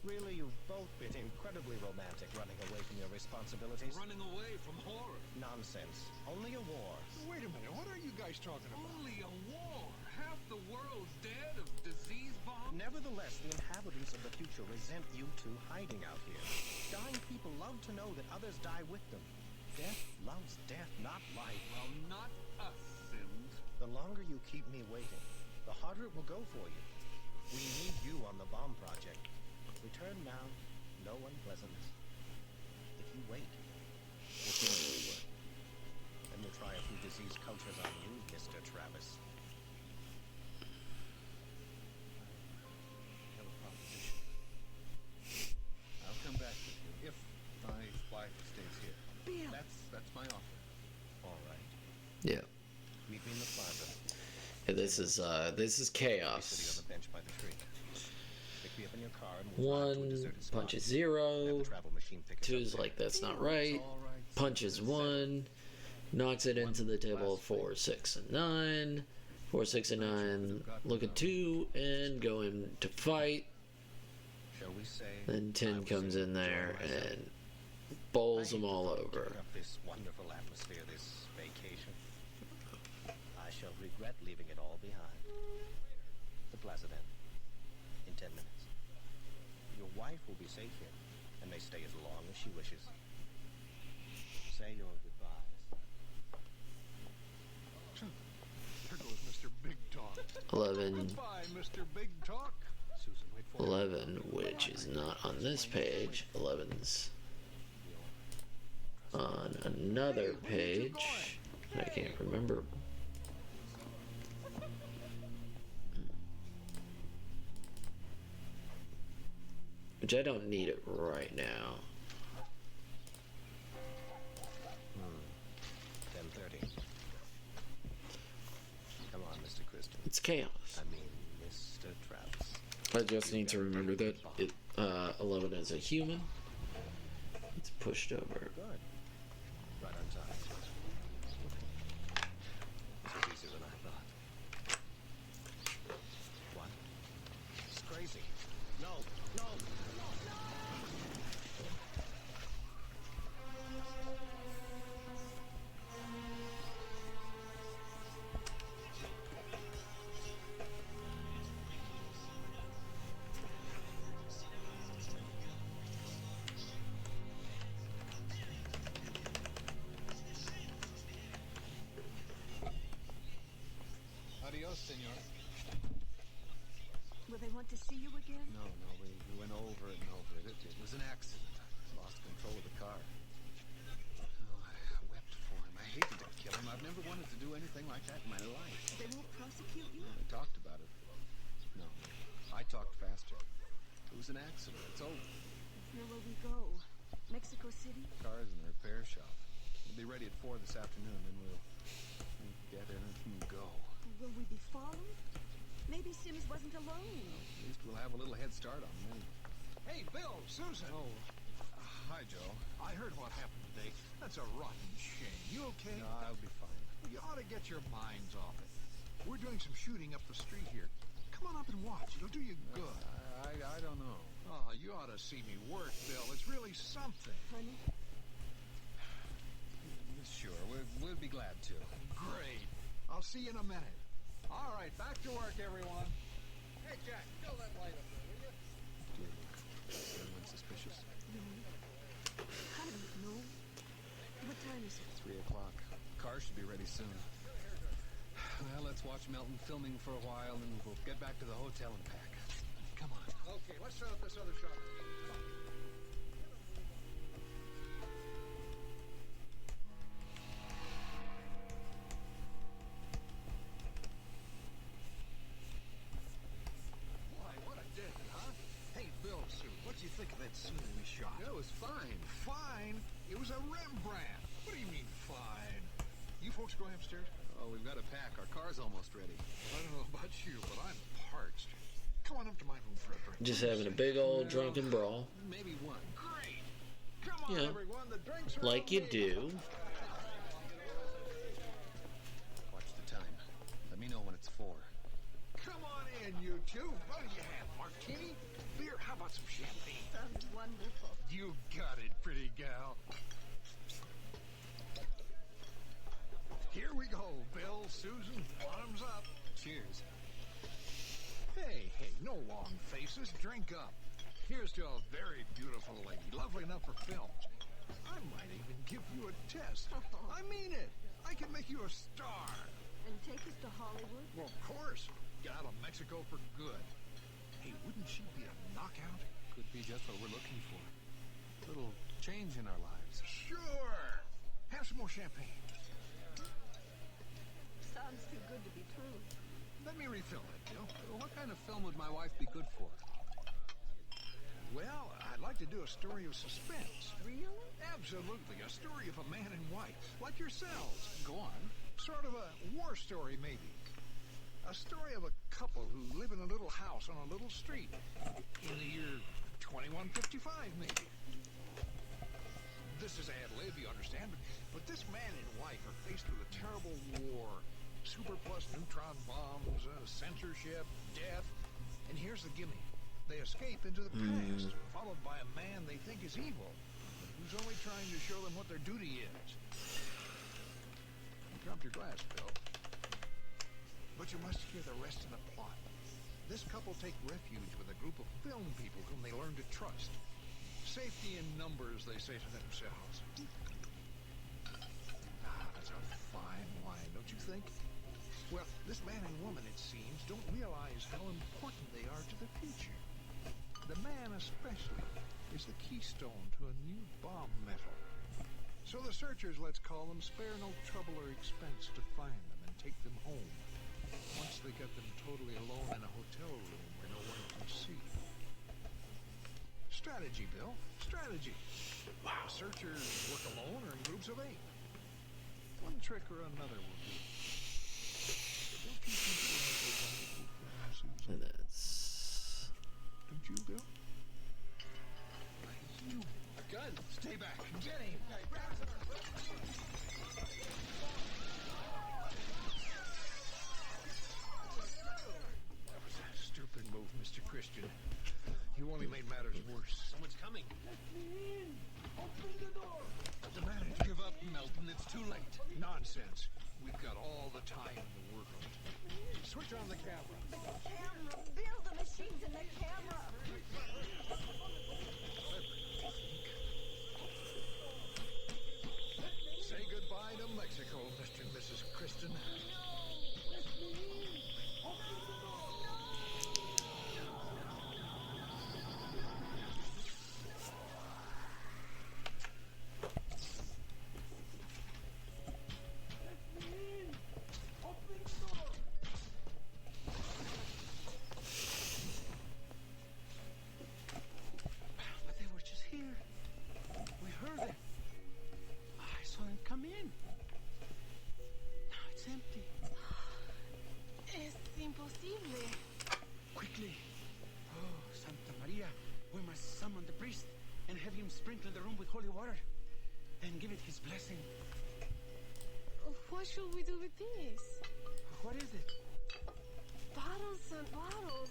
Really, you've both been incredibly romantic running away from your responsibilities. Running away from horror. Nonsense. Only a war. Wait a minute. What are you guys talking about? Only a war. Half the world's dead of disease bombs. Nevertheless, the inhabitants of the future resent you two hiding out here. Dying people love to know that others die with them. Death loves death, not life. Well, not us, Sims. The longer you keep me waiting, the harder it will go for you. We need you on the bomb project. Return now, no unpleasantness. If you wait, we'll do your work. Then we'll try a few disease cultures on you, Mr. Travis. I have a proposition. I'll come back with you if my wife stays here. Bill. That's my offer. All right. Yeah. Meet me in the plaza. Yeah, this is chaos. Sitting on the bench by the tree. Pick me up in your car and we'll drive to a One deserted spot. punches zero. Have the travel machine pick us up Two's there. like that's not right. Punches one. Knocks it into the table of 4, 6, and 9. 4, 6, and 9. Look at 2 and go in to fight. Shall we say? Then 10 comes in there and bowls them all over. Up this wonderful atmosphere, this vacation. I shall regret leaving it all behind. The plaza then. In 10 minutes. Your wife will be safe here, and may stay as long as she wishes. Say your goodbyes. There goes Mr. Big Talk. 11. Goodbye, Mr. Big Talk. Susan, wait for 11, which is not on this page. 11's on another page. I can't remember. Which I don't need it right now. 10:30. Come on, Mr. Kristen. It's chaos. I mean, Mr. Travis. I just need to remember that 11 is a human. It's pushed over. Good. Right on time. This was easier than I thought. What? It's crazy. No, no, no, no! Adios, senor. Will they want to see you again? No, we went over it and over it. It was an accident. I lost control of the car. Oh, I wept for him. I hated to kill him. I've never wanted to do anything like that in my life. They won't prosecute you? I talked about it. No, I talked faster. It was an accident. It's over. Where will we go? Mexico City? Car's in the repair shop. We'll be ready at 4 this afternoon, and we'll get in and go. Will we be followed? Maybe Sims wasn't alone. At least we'll have a little head start on them anyway. Hey, Bill, Susan. Oh, hi, Joe. I heard what happened today. That's a rotten shame. You okay? No, I'll be fine. You ought to get your minds off it. We're doing some shooting up the street here. Come on up and watch. It'll do you good. I don't know. Oh, you ought to see me work, Bill. It's really something. Honey? Sure, we'll be glad to. Great. I'll see you in a minute. All right, back to work, everyone. Hey, Jack, fill that light up there, will you? Anyone suspicious? I don't know. What time is it? 3 o'clock. Car should be ready soon. Well, let's watch Melton filming for a while, and we'll get back to the hotel and pack. Come on. Okay, let's set up this other shot. Boy, what a day, huh? Hey, Bill, Sue, what do you think of that scene we shot? Yeah, it was fine. Fine? It was a Rembrandt. What do you mean, fine? You folks going upstairs? Oh, we've got to pack. Our car's almost ready. I don't know about you, but I'm parched. Come on up to my room for a drink. Just having a big old drunken brawl. Maybe one. Great. Come on, Yeah. everyone. The drinks are Like on you me. do. Watch the time. Let me know when it's 4. Come on in, you two. What do you have? Martini? Beer? How about some champagne? Sounds wonderful. You got it, pretty gal. Here we go, Bill, Susan. Arms up. Cheers. Hey, no long faces. Drink up. Here's to a very beautiful lady, lovely enough for film. I might even give you a test. I mean it. I can make you a star. And take us to Hollywood? Well, of course. Get out of Mexico for good. Hey, wouldn't she be a knockout? Could be just what we're looking for. A little change in our lives. Sure. Have some more champagne. Sounds too good to be true. Let me refill it, Bill. What kind of film would my wife be good for? Well, I'd like to do a story of suspense. Really? Absolutely. A story of a man and wife, like yourselves. Go on. Sort of a war story, maybe. A story of a couple who live in a little house on a little street. In the year 2155, maybe. This is ad lib, you understand, but this man and wife are faced with a terrible war. Superplus neutron bombs, censorship, death. And here's the gimme. They escape into the past, followed by a man they think is evil, who's only trying to show them what their duty is. You dropped your glass, Bill. But you must hear the rest of the plot. This couple take refuge with a group of film people whom they learn to trust. Safety in numbers, they say to themselves. Ah, that's a fine wine, don't you think? Well, this man and woman, it seems, don't realize how important they are to the future. The man especially is the keystone to a new bomb metal. So the searchers, let's call them, spare no trouble or expense to find them and take them home. Once they get them totally alone in a hotel room where no one can see. Strategy, Bill. Strategy. Wow. Searchers work alone or in groups of 8. One trick or another will do. Don't you think you'll make a wonderful film, Susan? That's... Don't you, Bill? You. Gun. Stay back. Get him. That was a stupid move, Mr. Christian. You only made matters worse. Someone's coming. Let me in! Open the door! What's the matter? Give up, Melton. It's too late. Nonsense. We've got all the time in the world. Switch on the camera. Camera! Bill, the machine's in the camera! Say goodbye to Mexico, Mr. and Mrs. Kristen. Let me in! imposible. Quickly. Oh, Santa Maria, we must summon the priest and have him sprinkle the room with holy water. Then give it his blessing. What shall we do with this? What is it? Bottles and bottles.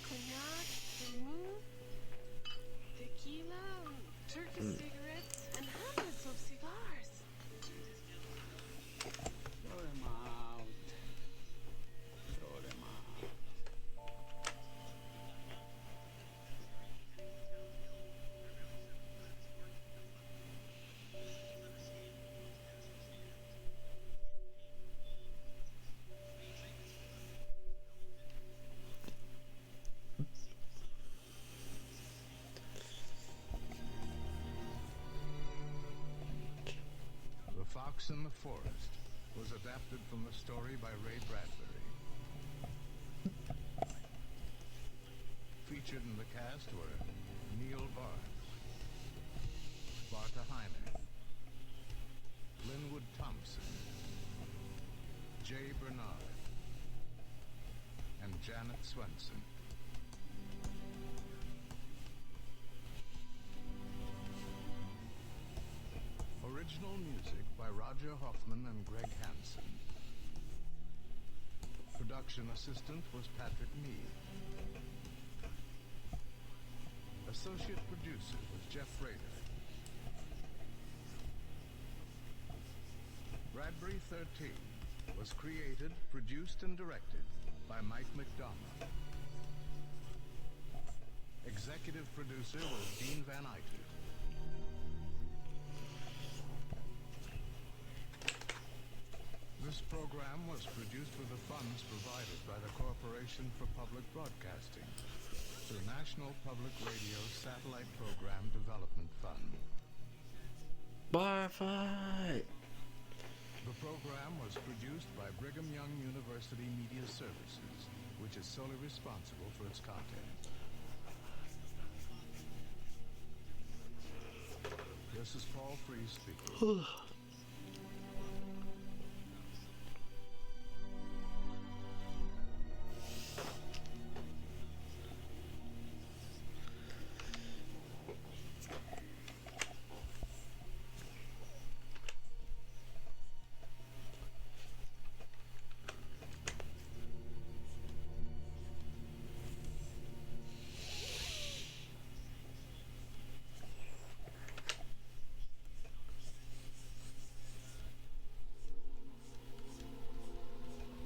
Cognac, vermouth, tequila, Turkish cigarettes, and hundreds of cigars. Throw them out. Throw them out. The Fox in the Forest was adapted from the story by Ray Bradbury. Featured in the cast were Neil Barnes, Barta Heiner, Linwood Thompson, Jay Bernard, and Janet Swenson. Original music by Roger Hoffman and Greg Hansen. Production assistant was Patrick Mead. Associate producer was Jeff Rader. Bradbury 13 was created, produced, and directed by Mike McDonough. Executive producer was Dean Van Eyck. This program was produced with the funds provided by the Corporation for Public Broadcasting, the National Public Radio Satellite Program Development Fund. Bar fight! The program was produced by Brigham Young University Media Services, which is solely responsible for its content. This is Paul Frees speaking.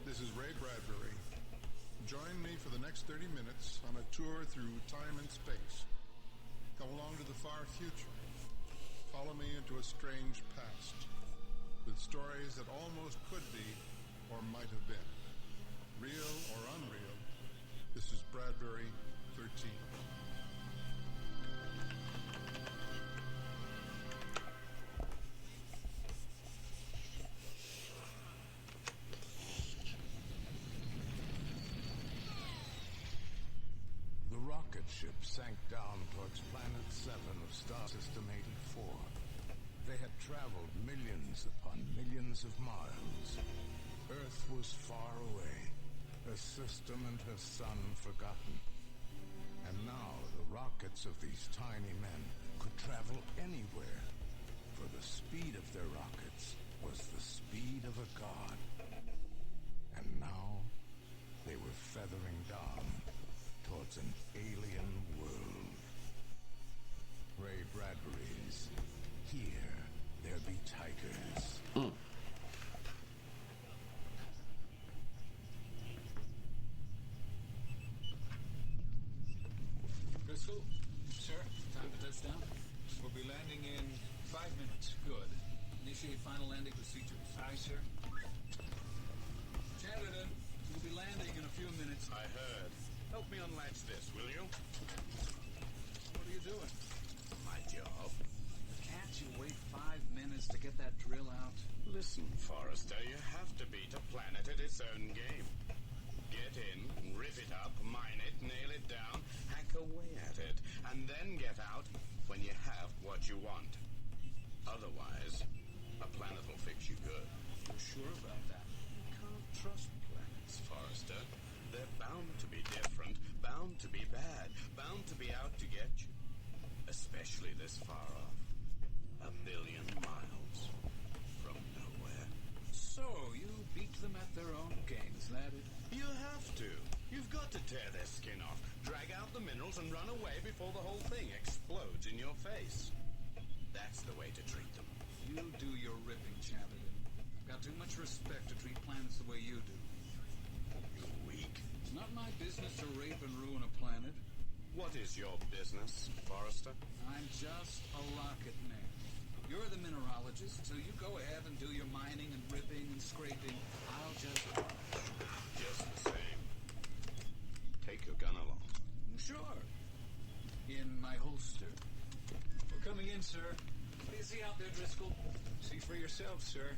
This is Ray Bradbury. Join me for the next 30 minutes on a tour through time and space. Come along to the far future. Follow me into a strange past with stories that almost could be or might have been. Real or unreal, this is Bradbury 13. The rocket ship sank down towards Planet 7 of Star System 84. They had traveled millions upon millions of miles. Earth was far away, her system and her sun forgotten. And now the rockets of these tiny men could travel anywhere, for the speed of their rockets was the speed of a god. And now they were feathering down towards an alien world. Ray Bradbury's Here There Be Tigers. Crystal, sir, time to touch down. We'll be landing in 5 minutes. Good. Initiate final landing procedures. Aye, sir. Sheridan, we'll be landing in a few minutes. I heard. Help me unlatch this, will you? What are you doing? My job. Can't you wait 5 minutes to get that drill out? Listen, Forrester, you have to beat a planet at its own game. Get in, riv it up, mine it, nail it down, hack away at it, and then get out when you have what you want. Otherwise, a planet will fix you good. You're sure about that? You can't trust planets, Forrester. this far off. 1 billion miles from nowhere. So, you beat them at their own game, is that it? You have to. You've got to tear their skin off, drag out the minerals, and run away before the whole thing explodes in your face. That's the way to treat them. You do your ripping, Chatterton. I've got too much respect to treat planets the way you do. You're weak. It's not my business to rape and ruin a planet. What is your business, Forrester? I'm just a rocket man. You're the mineralogist, so you go ahead and do your mining and ripping and scraping. I'll just watch. Just the same. Take your gun along. Sure. In my holster. We're coming in, sir. What do you see out there, Driscoll? See for yourself, sir.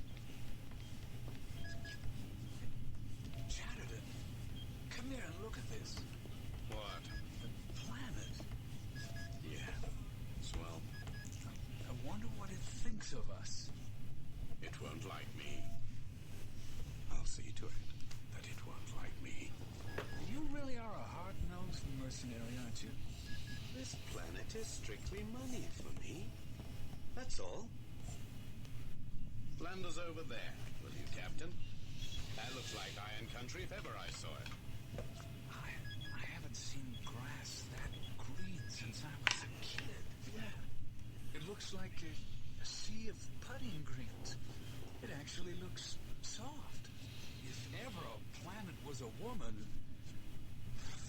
Chatterton, come here and look at this. What? The planet. Yeah. Swell. I wonder what it thinks of us. It won't like me. I'll see to it that it won't like me. You really are a hard-nosed mercenary, aren't you? This planet is strictly money for me. That's all. Land us over there, will you, Captain? That looks like Iron Country if ever I saw it. I haven't seen grass that green since I was a kid. Yeah. It looks like a sea of putting greens. It actually looks soft. If ever a planet was a woman,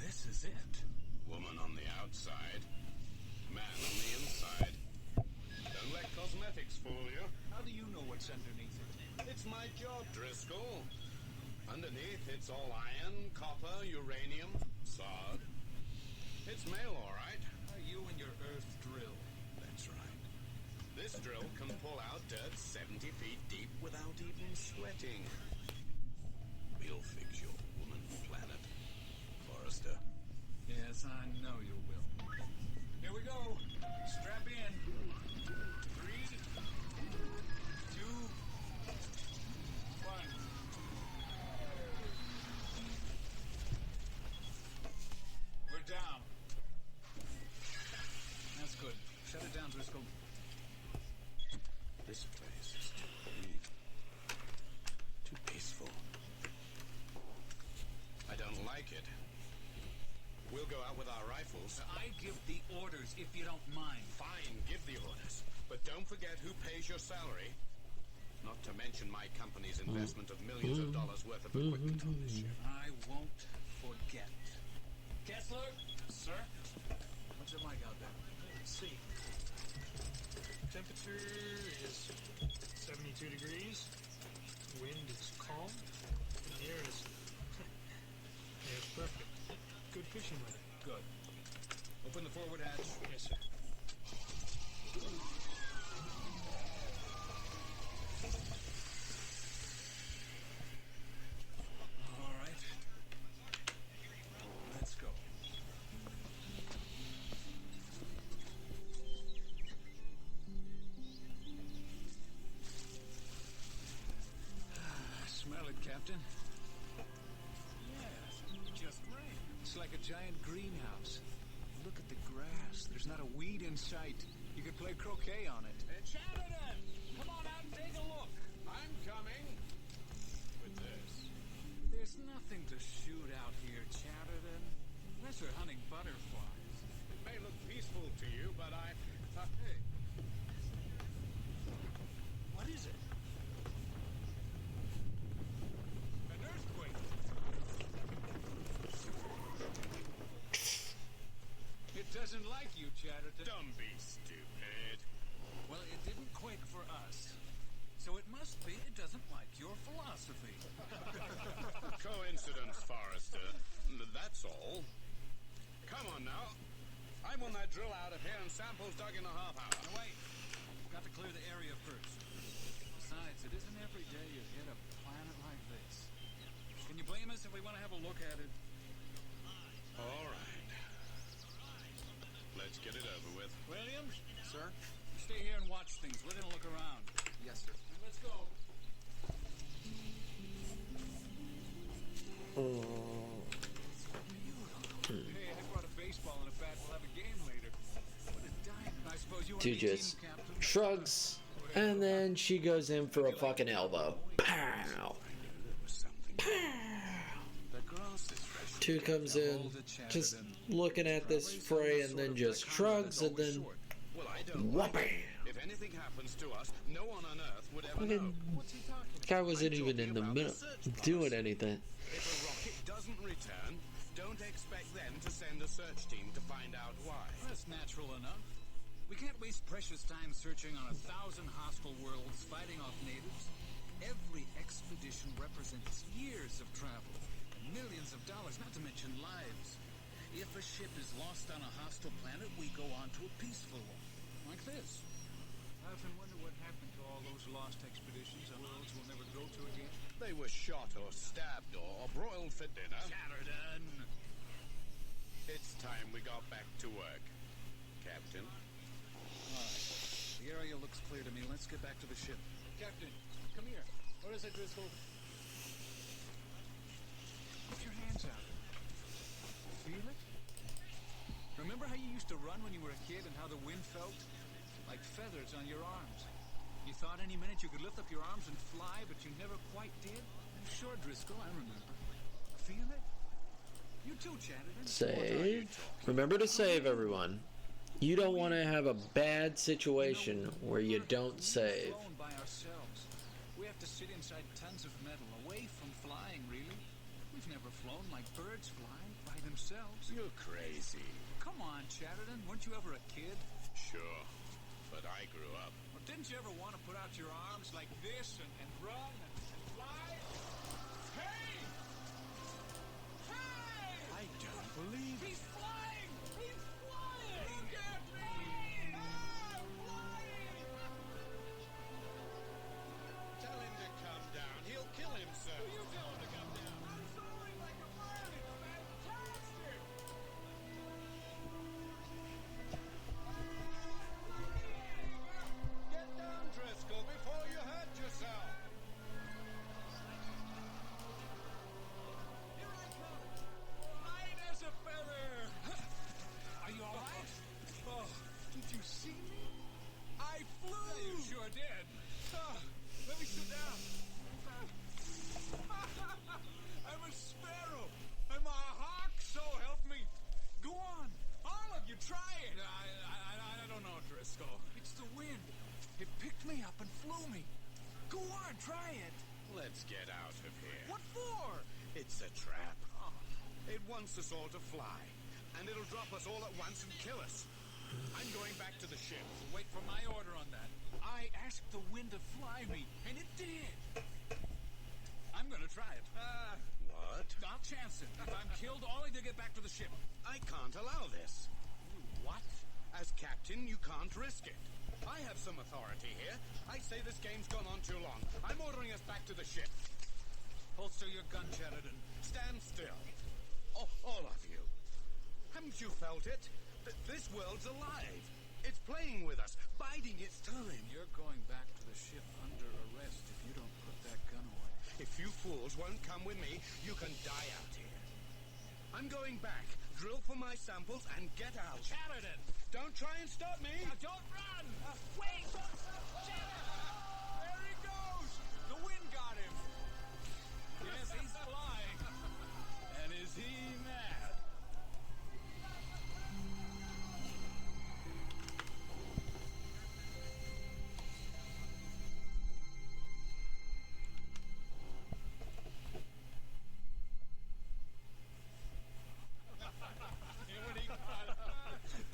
this is it. Woman on the outside, man on the inside. Don't let cosmetics fool you. How do you know what's underneath it? It's my job, Driscoll. Underneath, it's all iron, copper, uranium, sod. It's male, all right. You and your earth drill. That's right. This drill can pull out dirt 70 feet deep without even sweating. We'll fix your woman planet, Forrester. Yes, I know you will. Here we go. Strap in. 3, 2, 1. We're down. That's good. Shut it down, Driscoll. This place is too clean. Too peaceful. I don't like it. We'll go out with our rifles. I give the orders if you don't mind. Fine, give the orders. But don't forget who pays your salary. Not to mention my company's investment of millions of dollars worth of equipment on this ship. I won't forget. Kessler? Sir? What's your mic out there? Let's see. Temperature is 72 degrees. Wind is calm. And the air is yeah, it's perfect. Good fishing weather. Good. Open the forward hatch. Yes, sir. All right. Let's go. Smell it, Captain. Yes, just rain. It's like a giant greenhouse. Look at the grass. There's not a weed in sight. You could play croquet on it. Chatterton! Come on out and take a look. I'm coming. With this. There's nothing to shoot out here, Chatterton. Unless we're hunting butterflies. It may look peaceful to you, but Hey. What is it? An earthquake. It doesn't like you, Chatterton. Don't be stupid. Well, it didn't quake for us. So it must be it doesn't like your philosophy. Coincidence, Forrester. That's all. Come on now. I want that drill out of here and samples dug in a half hour. Now wait. Got to clear the area first. Besides, it isn't every day you hit a planet like this. Can you blame us if we want to have a look at it? All right. Let's get it over with. Williams? Sir? Stay here and watch things. We're going to look around. Yes, sir. Let's go. Hey, I brought a baseball and a bat. We'll have a game later. What a dime. Nice to just shrugs, and then she goes in for a fucking elbow. Pow! Pow! 2 comes in, just looking at this fray, and then just shrugs, and then whopping. If anything happens to us, no one on Earth would ever know. Guy wasn't even in the middle doing anything. If a rocket doesn't return, don't expect them to send a search team to find out why. That's natural enough. We can't waste precious time searching on 1,000 hostile worlds fighting off natives. Every expedition represents years of travel and millions of dollars, not to mention lives. If a ship is lost on a hostile planet, we go on to a peaceful one, like this. I often wonder what happened to all those lost expeditions on worlds we'll never go to again. They were shot or stabbed or broiled for dinner. Sheridan! It's time we got back to work, Captain. All right. The area looks clear to me. Let's get back to the ship. Captain, come here. What is it, Driscoll? Put your hands out. Feel it? Remember how you used to run when you were a kid and how the wind felt? Like feathers on your arms. You thought any minute you could lift up your arms and fly, but you never quite did? Sure, Driscoll, I remember. Feel it? You too, Chatterton. Save. Remember to save, everyone. You don't want to have a bad situation where you don't save. By ourselves. We have to sit inside tons of metal, away from flying, really. We've never flown like birds flying by themselves. You're crazy. Come on, Chatterton. Weren't you ever a kid? Sure, but I grew up. Well, didn't you ever want to put out your arms like this and run and fly? Hey! Hey! I don't believe He's flying! He's flying! Look at me! Ah, flying! Tell him to come down. He'll kill himself. You tell him to come down. I'm soaring like a bird. It's fantastic! Get down, Driscoll, before you hurt yourself. Here I come! Light as a feather! Are you all right? Oh, did you see me? I flew! Yeah, you sure did. Let me sit down. I'm a sparrow. I'm a hawk, so help me. Go on. All of you, try it. I don't know, Driscoll. It's the wind. It picked me up and flew me. Go on, try it. Let's get out of here. What for? It's a trap. It wants us all to fly, and it'll drop us all at once and kill us. I'm going back to the ship. Wait for my order on that. I asked the wind to fly me, and it did. I'm gonna try it. What? I'll chance it. If I'm killed, all of you get back to the ship. I can't allow this. What? As captain, you can't risk it. I have some authority here. I say this game's gone on too long. I'm ordering us back to the ship. Holster your gun, Sheridan. Stand still. All of you. Haven't you felt it? This world's alive. It's playing with us, biding its time. You're going back to the ship under arrest if you don't put that gun away. If you fools won't come with me, you can die out here. I'm going back. Drill for my samples and get out. Sheridan! Don't try and stop me! Now don't run! Wait! Sheridan! There he goes! The wind got him! Yes, he's flying. And is he mad?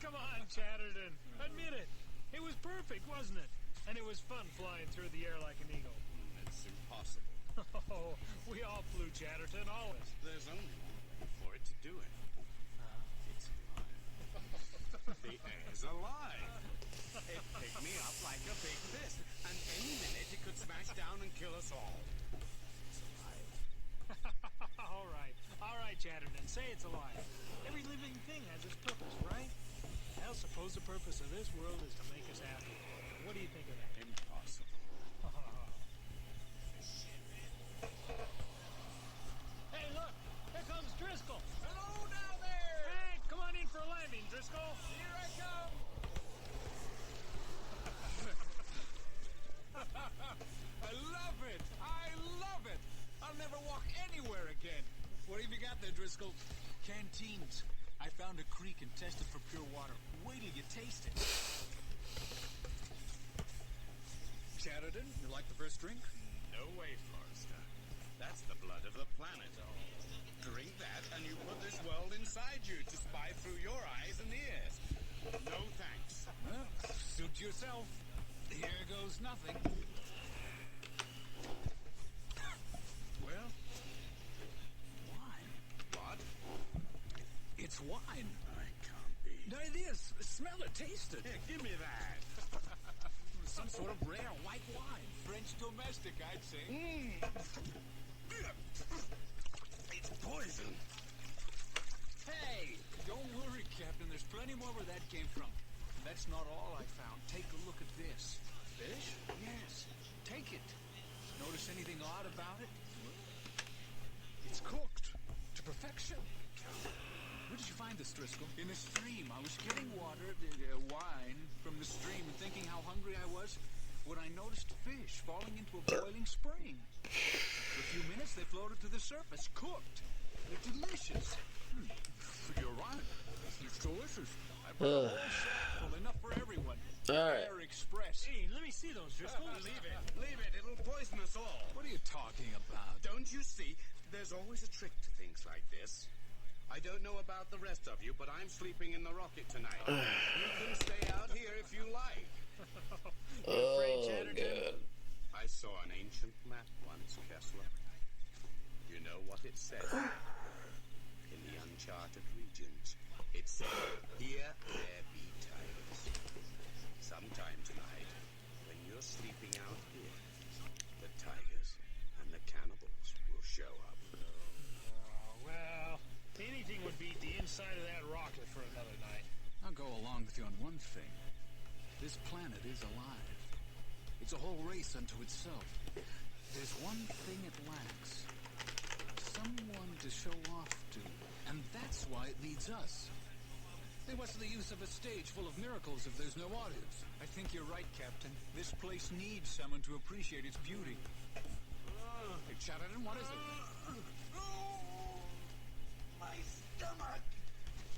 Come on, Chatterton. Admit it. It was perfect, wasn't it? And it was fun flying through the air like an eagle. It's impossible. Oh, we all flew, Chatterton, always. There's only one way for it to do it. It's alive. The air's alive. It picked me up like a big fist, and any minute it could smash down and kill us all. It's alive. All right, Chatterton, say it's alive. Every living thing has its purpose, right? I suppose the purpose of this world is to make us happy. What do you think of that? Impossible. Hey, look! Here comes Driscoll! Hello down there! Hey, come on in for a landing, Driscoll! Here I come! there, Driscoll. Canteens. I found a creek and tested for pure water. Wait till you taste it. Chatterton, you like the first drink? No way, Forrester. That's the blood of the planet. Drink that, and you put this world inside you to spy through your eyes and ears. No thanks. Well, suit yourself. Here goes nothing. Well, wine. What? It's wine. I can't be. No, it is. Smell it, taste it. Here, give me that. Some sort of rare white wine. French domestic, I'd say. It's poison. Hey, don't worry, Captain. There's plenty more where that came from. And that's not all I found. Take a look at this. Fish? Yes. Take it. Notice anything odd about it? It's cooked to perfection. Where did you find this, Driscoll? In a stream. I was getting water, wine, from the stream and thinking how hungry I was when I noticed fish falling into a boiling spring. For a few minutes, they floated to the surface, cooked. They're delicious. You're right. It's delicious. I brought a whole sack full, enough for everyone. All right. Air Express. Hey, let me see those, Driscoll. Leave it. Leave it. It'll poison us all. What are you talking about? Don't you see? There's always a trick to things like this. I don't know about the rest of you, but I'm sleeping in the rocket tonight. You can stay out here if you like. Oh, good. I saw an ancient map once, Kessler. You know what it said? In the uncharted regions, it said, "Here there be tigers." Sometime tonight, when you're sleeping out here, the tigers and the cannibals will show up. Well, anything would beat the inside of that rocket for another night. I'll go along with you on one thing. This planet is alive. It's a whole race unto itself. There's one thing it lacks. Someone to show off to. And that's why it needs us. Hey, what's the use of a stage full of miracles if there's no audience? I think you're right, Captain. This place needs someone to appreciate its beauty. Hey, Chatterton, what is it? My stomach!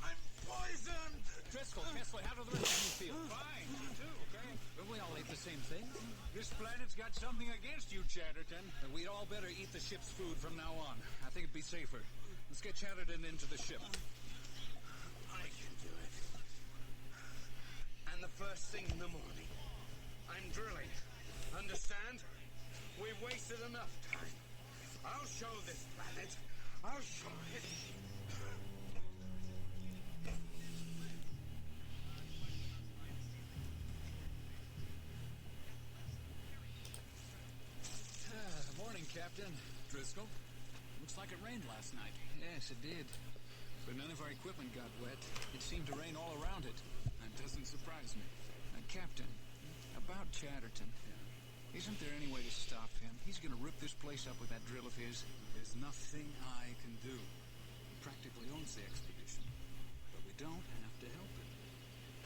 I'm poisoned! Driscoll, Kessler, how do the rest of you feel? Fine, you too, okay? But we all ate the same thing. This planet's got something against you, Chatterton. And we'd all better eat the ship's food from now on. I think it'd be safer. Let's get Chatterton into the ship. I can do it. And the first thing in the morning, I'm drilling. Understand? We've wasted enough time. I'll show this planet. I'll show it. Morning, Captain. Driscoll. Looks like it rained last night. Yes, it did. But none of our equipment got wet. It seemed to rain all around it. That doesn't surprise me. Captain, about Chatterton. Isn't there any way to stop him? He's going to rip this place up with that drill of his. There's nothing I can do. He practically owns the expedition. But we don't have to help him.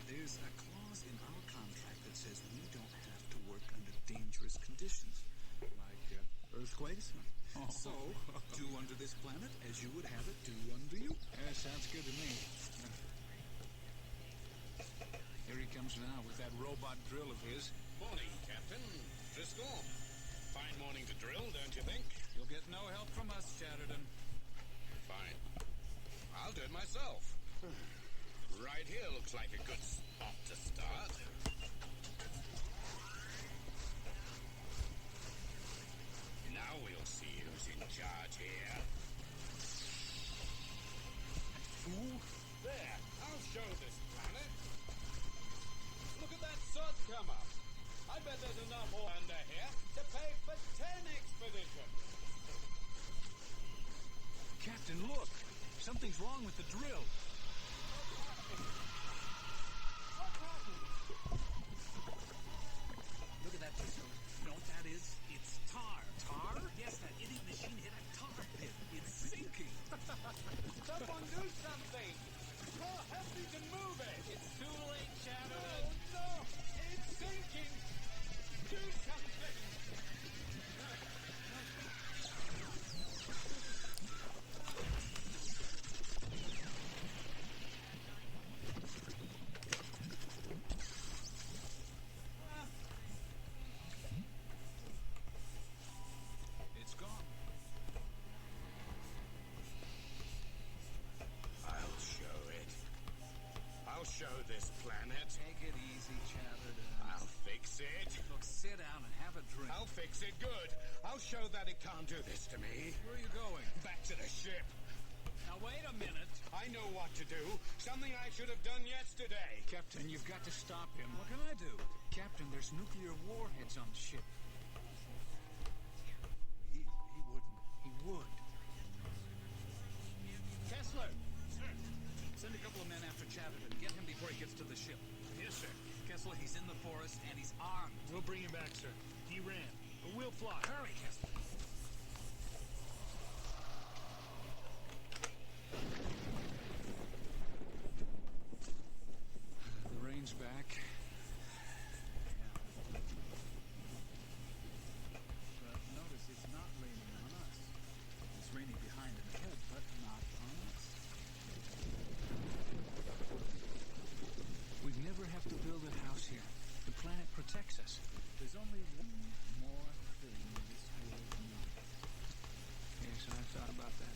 There's a clause in our contract that says we don't have to work under dangerous conditions. Like earthquakes. So, do unto this planet as you would have it do unto you. Yeah, sounds good to me. Here he comes now with that robot drill of his. Morning, Captain. Driscoll. Fine morning to drill, don't you think? You'll get no help from us, Chatterton. Fine. I'll do it myself. Right here looks like a good spot to start. Now we'll see who's in charge here. Fool! There, I'll show this planet. Look at that sun come up. I bet there's enough oil under here to pay for 10 expeditions. Captain, look! Something's wrong with the drill. Look at that pistol. You know what that is? It's tar. Tar? Yes, that idiot machine hit a tar pit. It's sinking. Someone do something. Oh, help me to move it. It's too late, Chatterton. Oh, no. It's sinking. Do something. fix it. Look, sit down and have a drink. I'll fix it good. I'll show that it can't do this to me. Where are you going? Back to the ship. Now, wait a minute. I know what to do. Something I should have done yesterday. Captain, you've got to stop him. What can I do? Captain, there's nuclear warheads on the ship. He wouldn't. He would. Kessler! Sir. Send a couple of men after Chatterton. Get him before he gets to the ship. Yes, sir. Kessler, he's in the forest and he's armed. We'll bring him back, sir. He ran, but we'll fly. Hurry, Kessler. The rain's back. Yeah. But notice it's not raining on us. It's raining behind and ahead, but not on us. We'd never have to build a house here. The planet protects us. There's only one more thing this world needs. Yes, I've thought about that.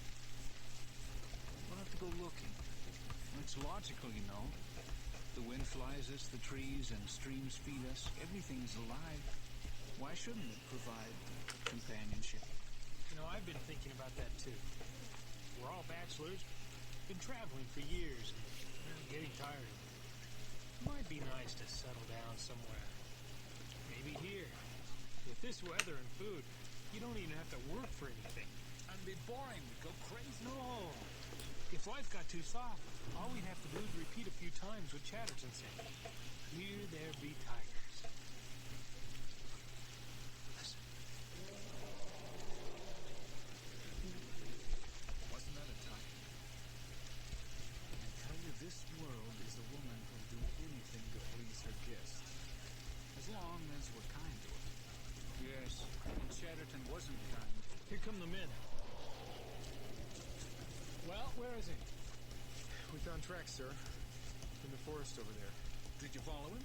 We'll have to go looking. It's logical, you know. The wind flies us, the trees and streams feed us. Everything is alive. Why shouldn't it provide companionship? You know, I've been thinking about that too. We're all bachelors, been traveling for years, and I'm getting tired of it. It might be nice to settle down somewhere. Maybe here. With this weather and food, you don't even have to work for anything. I'd be boring. We'd go crazy. No. If life got too soft, all we'd have to do is repeat a few times what Chatterton said. Here there be tigers. Listen. Wasn't that a tiger? I tell you, this world is a woman who'll do anything to please her guests. As long as we're kind to her. Yes, and Chatterton wasn't kind. Here come the men. Well, where is he? We found tracks, sir. In the forest over there. Did you follow him?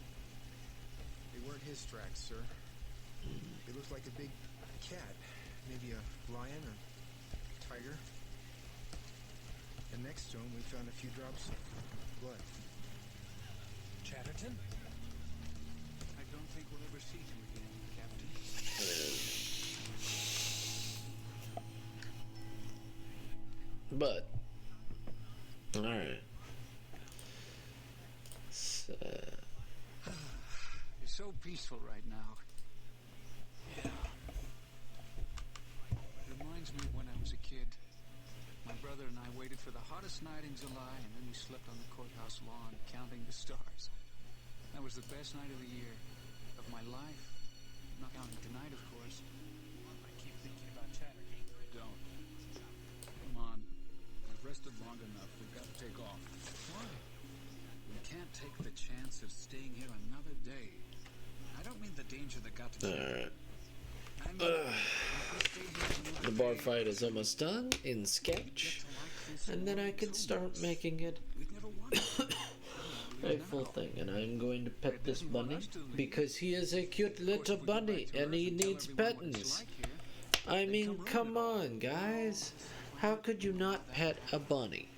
They weren't his tracks, sir. They looked like a big cat. Maybe a lion or tiger. And next to him, we found a few drops of blood. Chatterton? I don't think we'll ever see him again, Captain. But, alright. So, You're so peaceful right now. Yeah. Reminds me of when I was a kid. My brother and I waited for the hottest night in July, and then we slept on the courthouse lawn counting the stars. That was the best night of the year, of my life. Not counting tonight, of course. I keep thinking about Chatterton. Don't. Come on. We've rested long enough. We've got to take off. Why? We can't take the chance of staying here another day. I don't mean the danger that got to alright. I mean, if we stay here The bar fight is almost done in sketch, and then I can start making it a full thing. And I'm going to pet this bunny because he is a cute little bunny and he needs pettings. I mean, come on, guys. How could you not pet a bunny?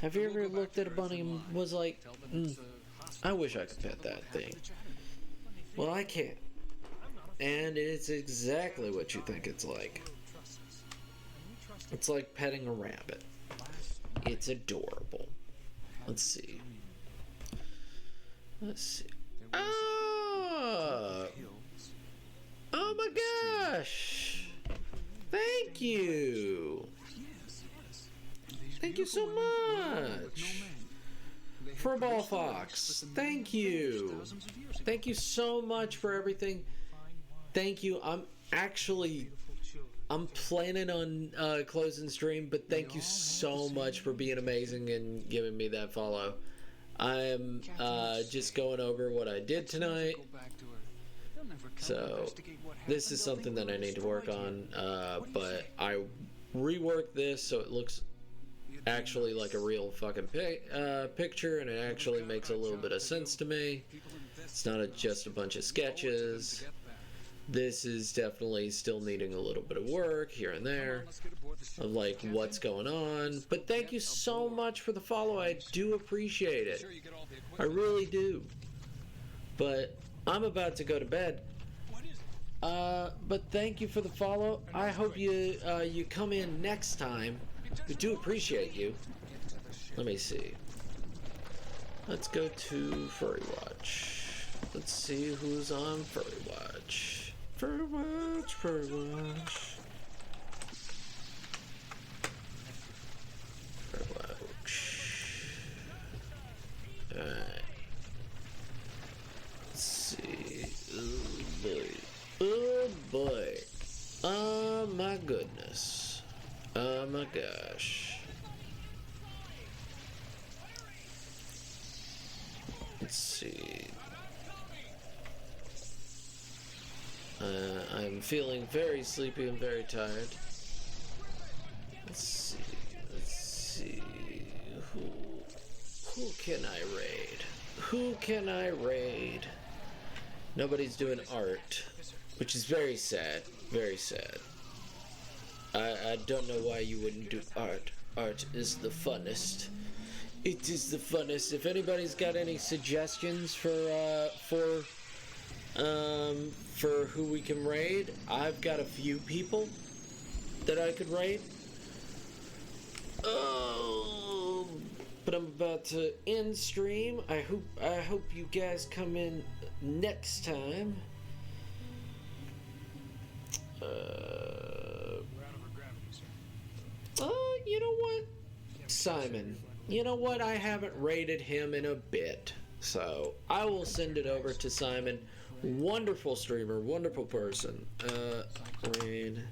Have you ever looked at a bunny and was like, I wish I could pet that thing? Well, I can't. And it's exactly what you think it's like. It's like petting a rabbit. It's adorable. Let's see. Oh! Oh my gosh! Thank you! Thank you so much! Furball Fox, thank you! Thank you so much for everything. Thank you. I'm planning on closing stream, but thank you so much for being amazing and giving me that follow. I am just going over what I did tonight. So this is something that I need to work on, but I reworked this so it looks actually like a real fucking picture, and it actually makes a little bit of sense to me. It's not just a bunch of sketches. This is definitely still needing a little bit of work here and there of like what's going on. But thank you so much for the follow. I do appreciate it. I really do. But I'm about to go to bed. But thank you for the follow. I hope you you come in next time. We do appreciate you. Let me see. Let's go to Furry Watch. Let's see who's on Furry Watch. Furry Watch, Furry Watch. Furry Watch. Alright. Let's see. Oh boy. Oh boy. Oh my goodness. Oh my gosh. Let's see. I'm feeling very sleepy and very tired. Let's see. Let's see. Who can I raid? Who can I raid? Nobody's doing art, which is very sad. Very sad. I don't know why you wouldn't do art. Art is the funnest. It is the funnest. If anybody's got any suggestions for who we can raid, I've got a few people that I could raid. Oh, but I'm about to end stream. I hope you guys come in next time. You know what? Simon. You know what? I haven't rated him in a bit. So, I will send it over to Simon. Wonderful streamer, wonderful person. Raid.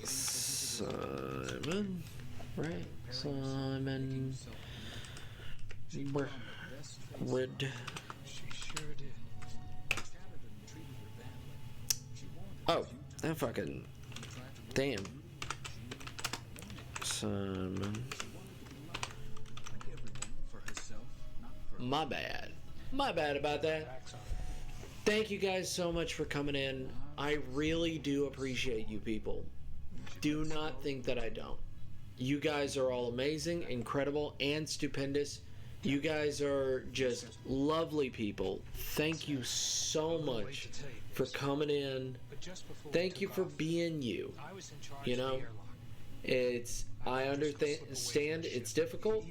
Simon. Right. Simon. Red. Oh, that fucking. Damn. Simon. My bad. My bad about that. Thank you guys so much for coming in. I really do appreciate you people. Do not think that I don't. You guys are all amazing, incredible, and stupendous. You guys are just lovely people. Thank you so much for coming in. Thank you for being you. You know, I understand it's difficult.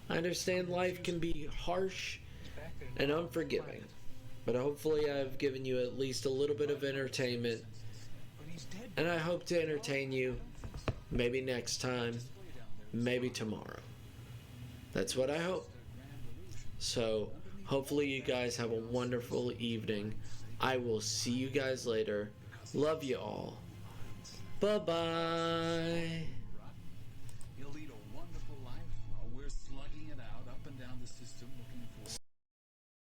I understand life can be harsh and unforgiving, but hopefully I've given you at least a little bit of entertainment, and I hope to entertain you maybe next time, maybe tomorrow. That's what I hope. So, hopefully you guys have a wonderful evening. I will see you guys later. Love you all. Bye-bye.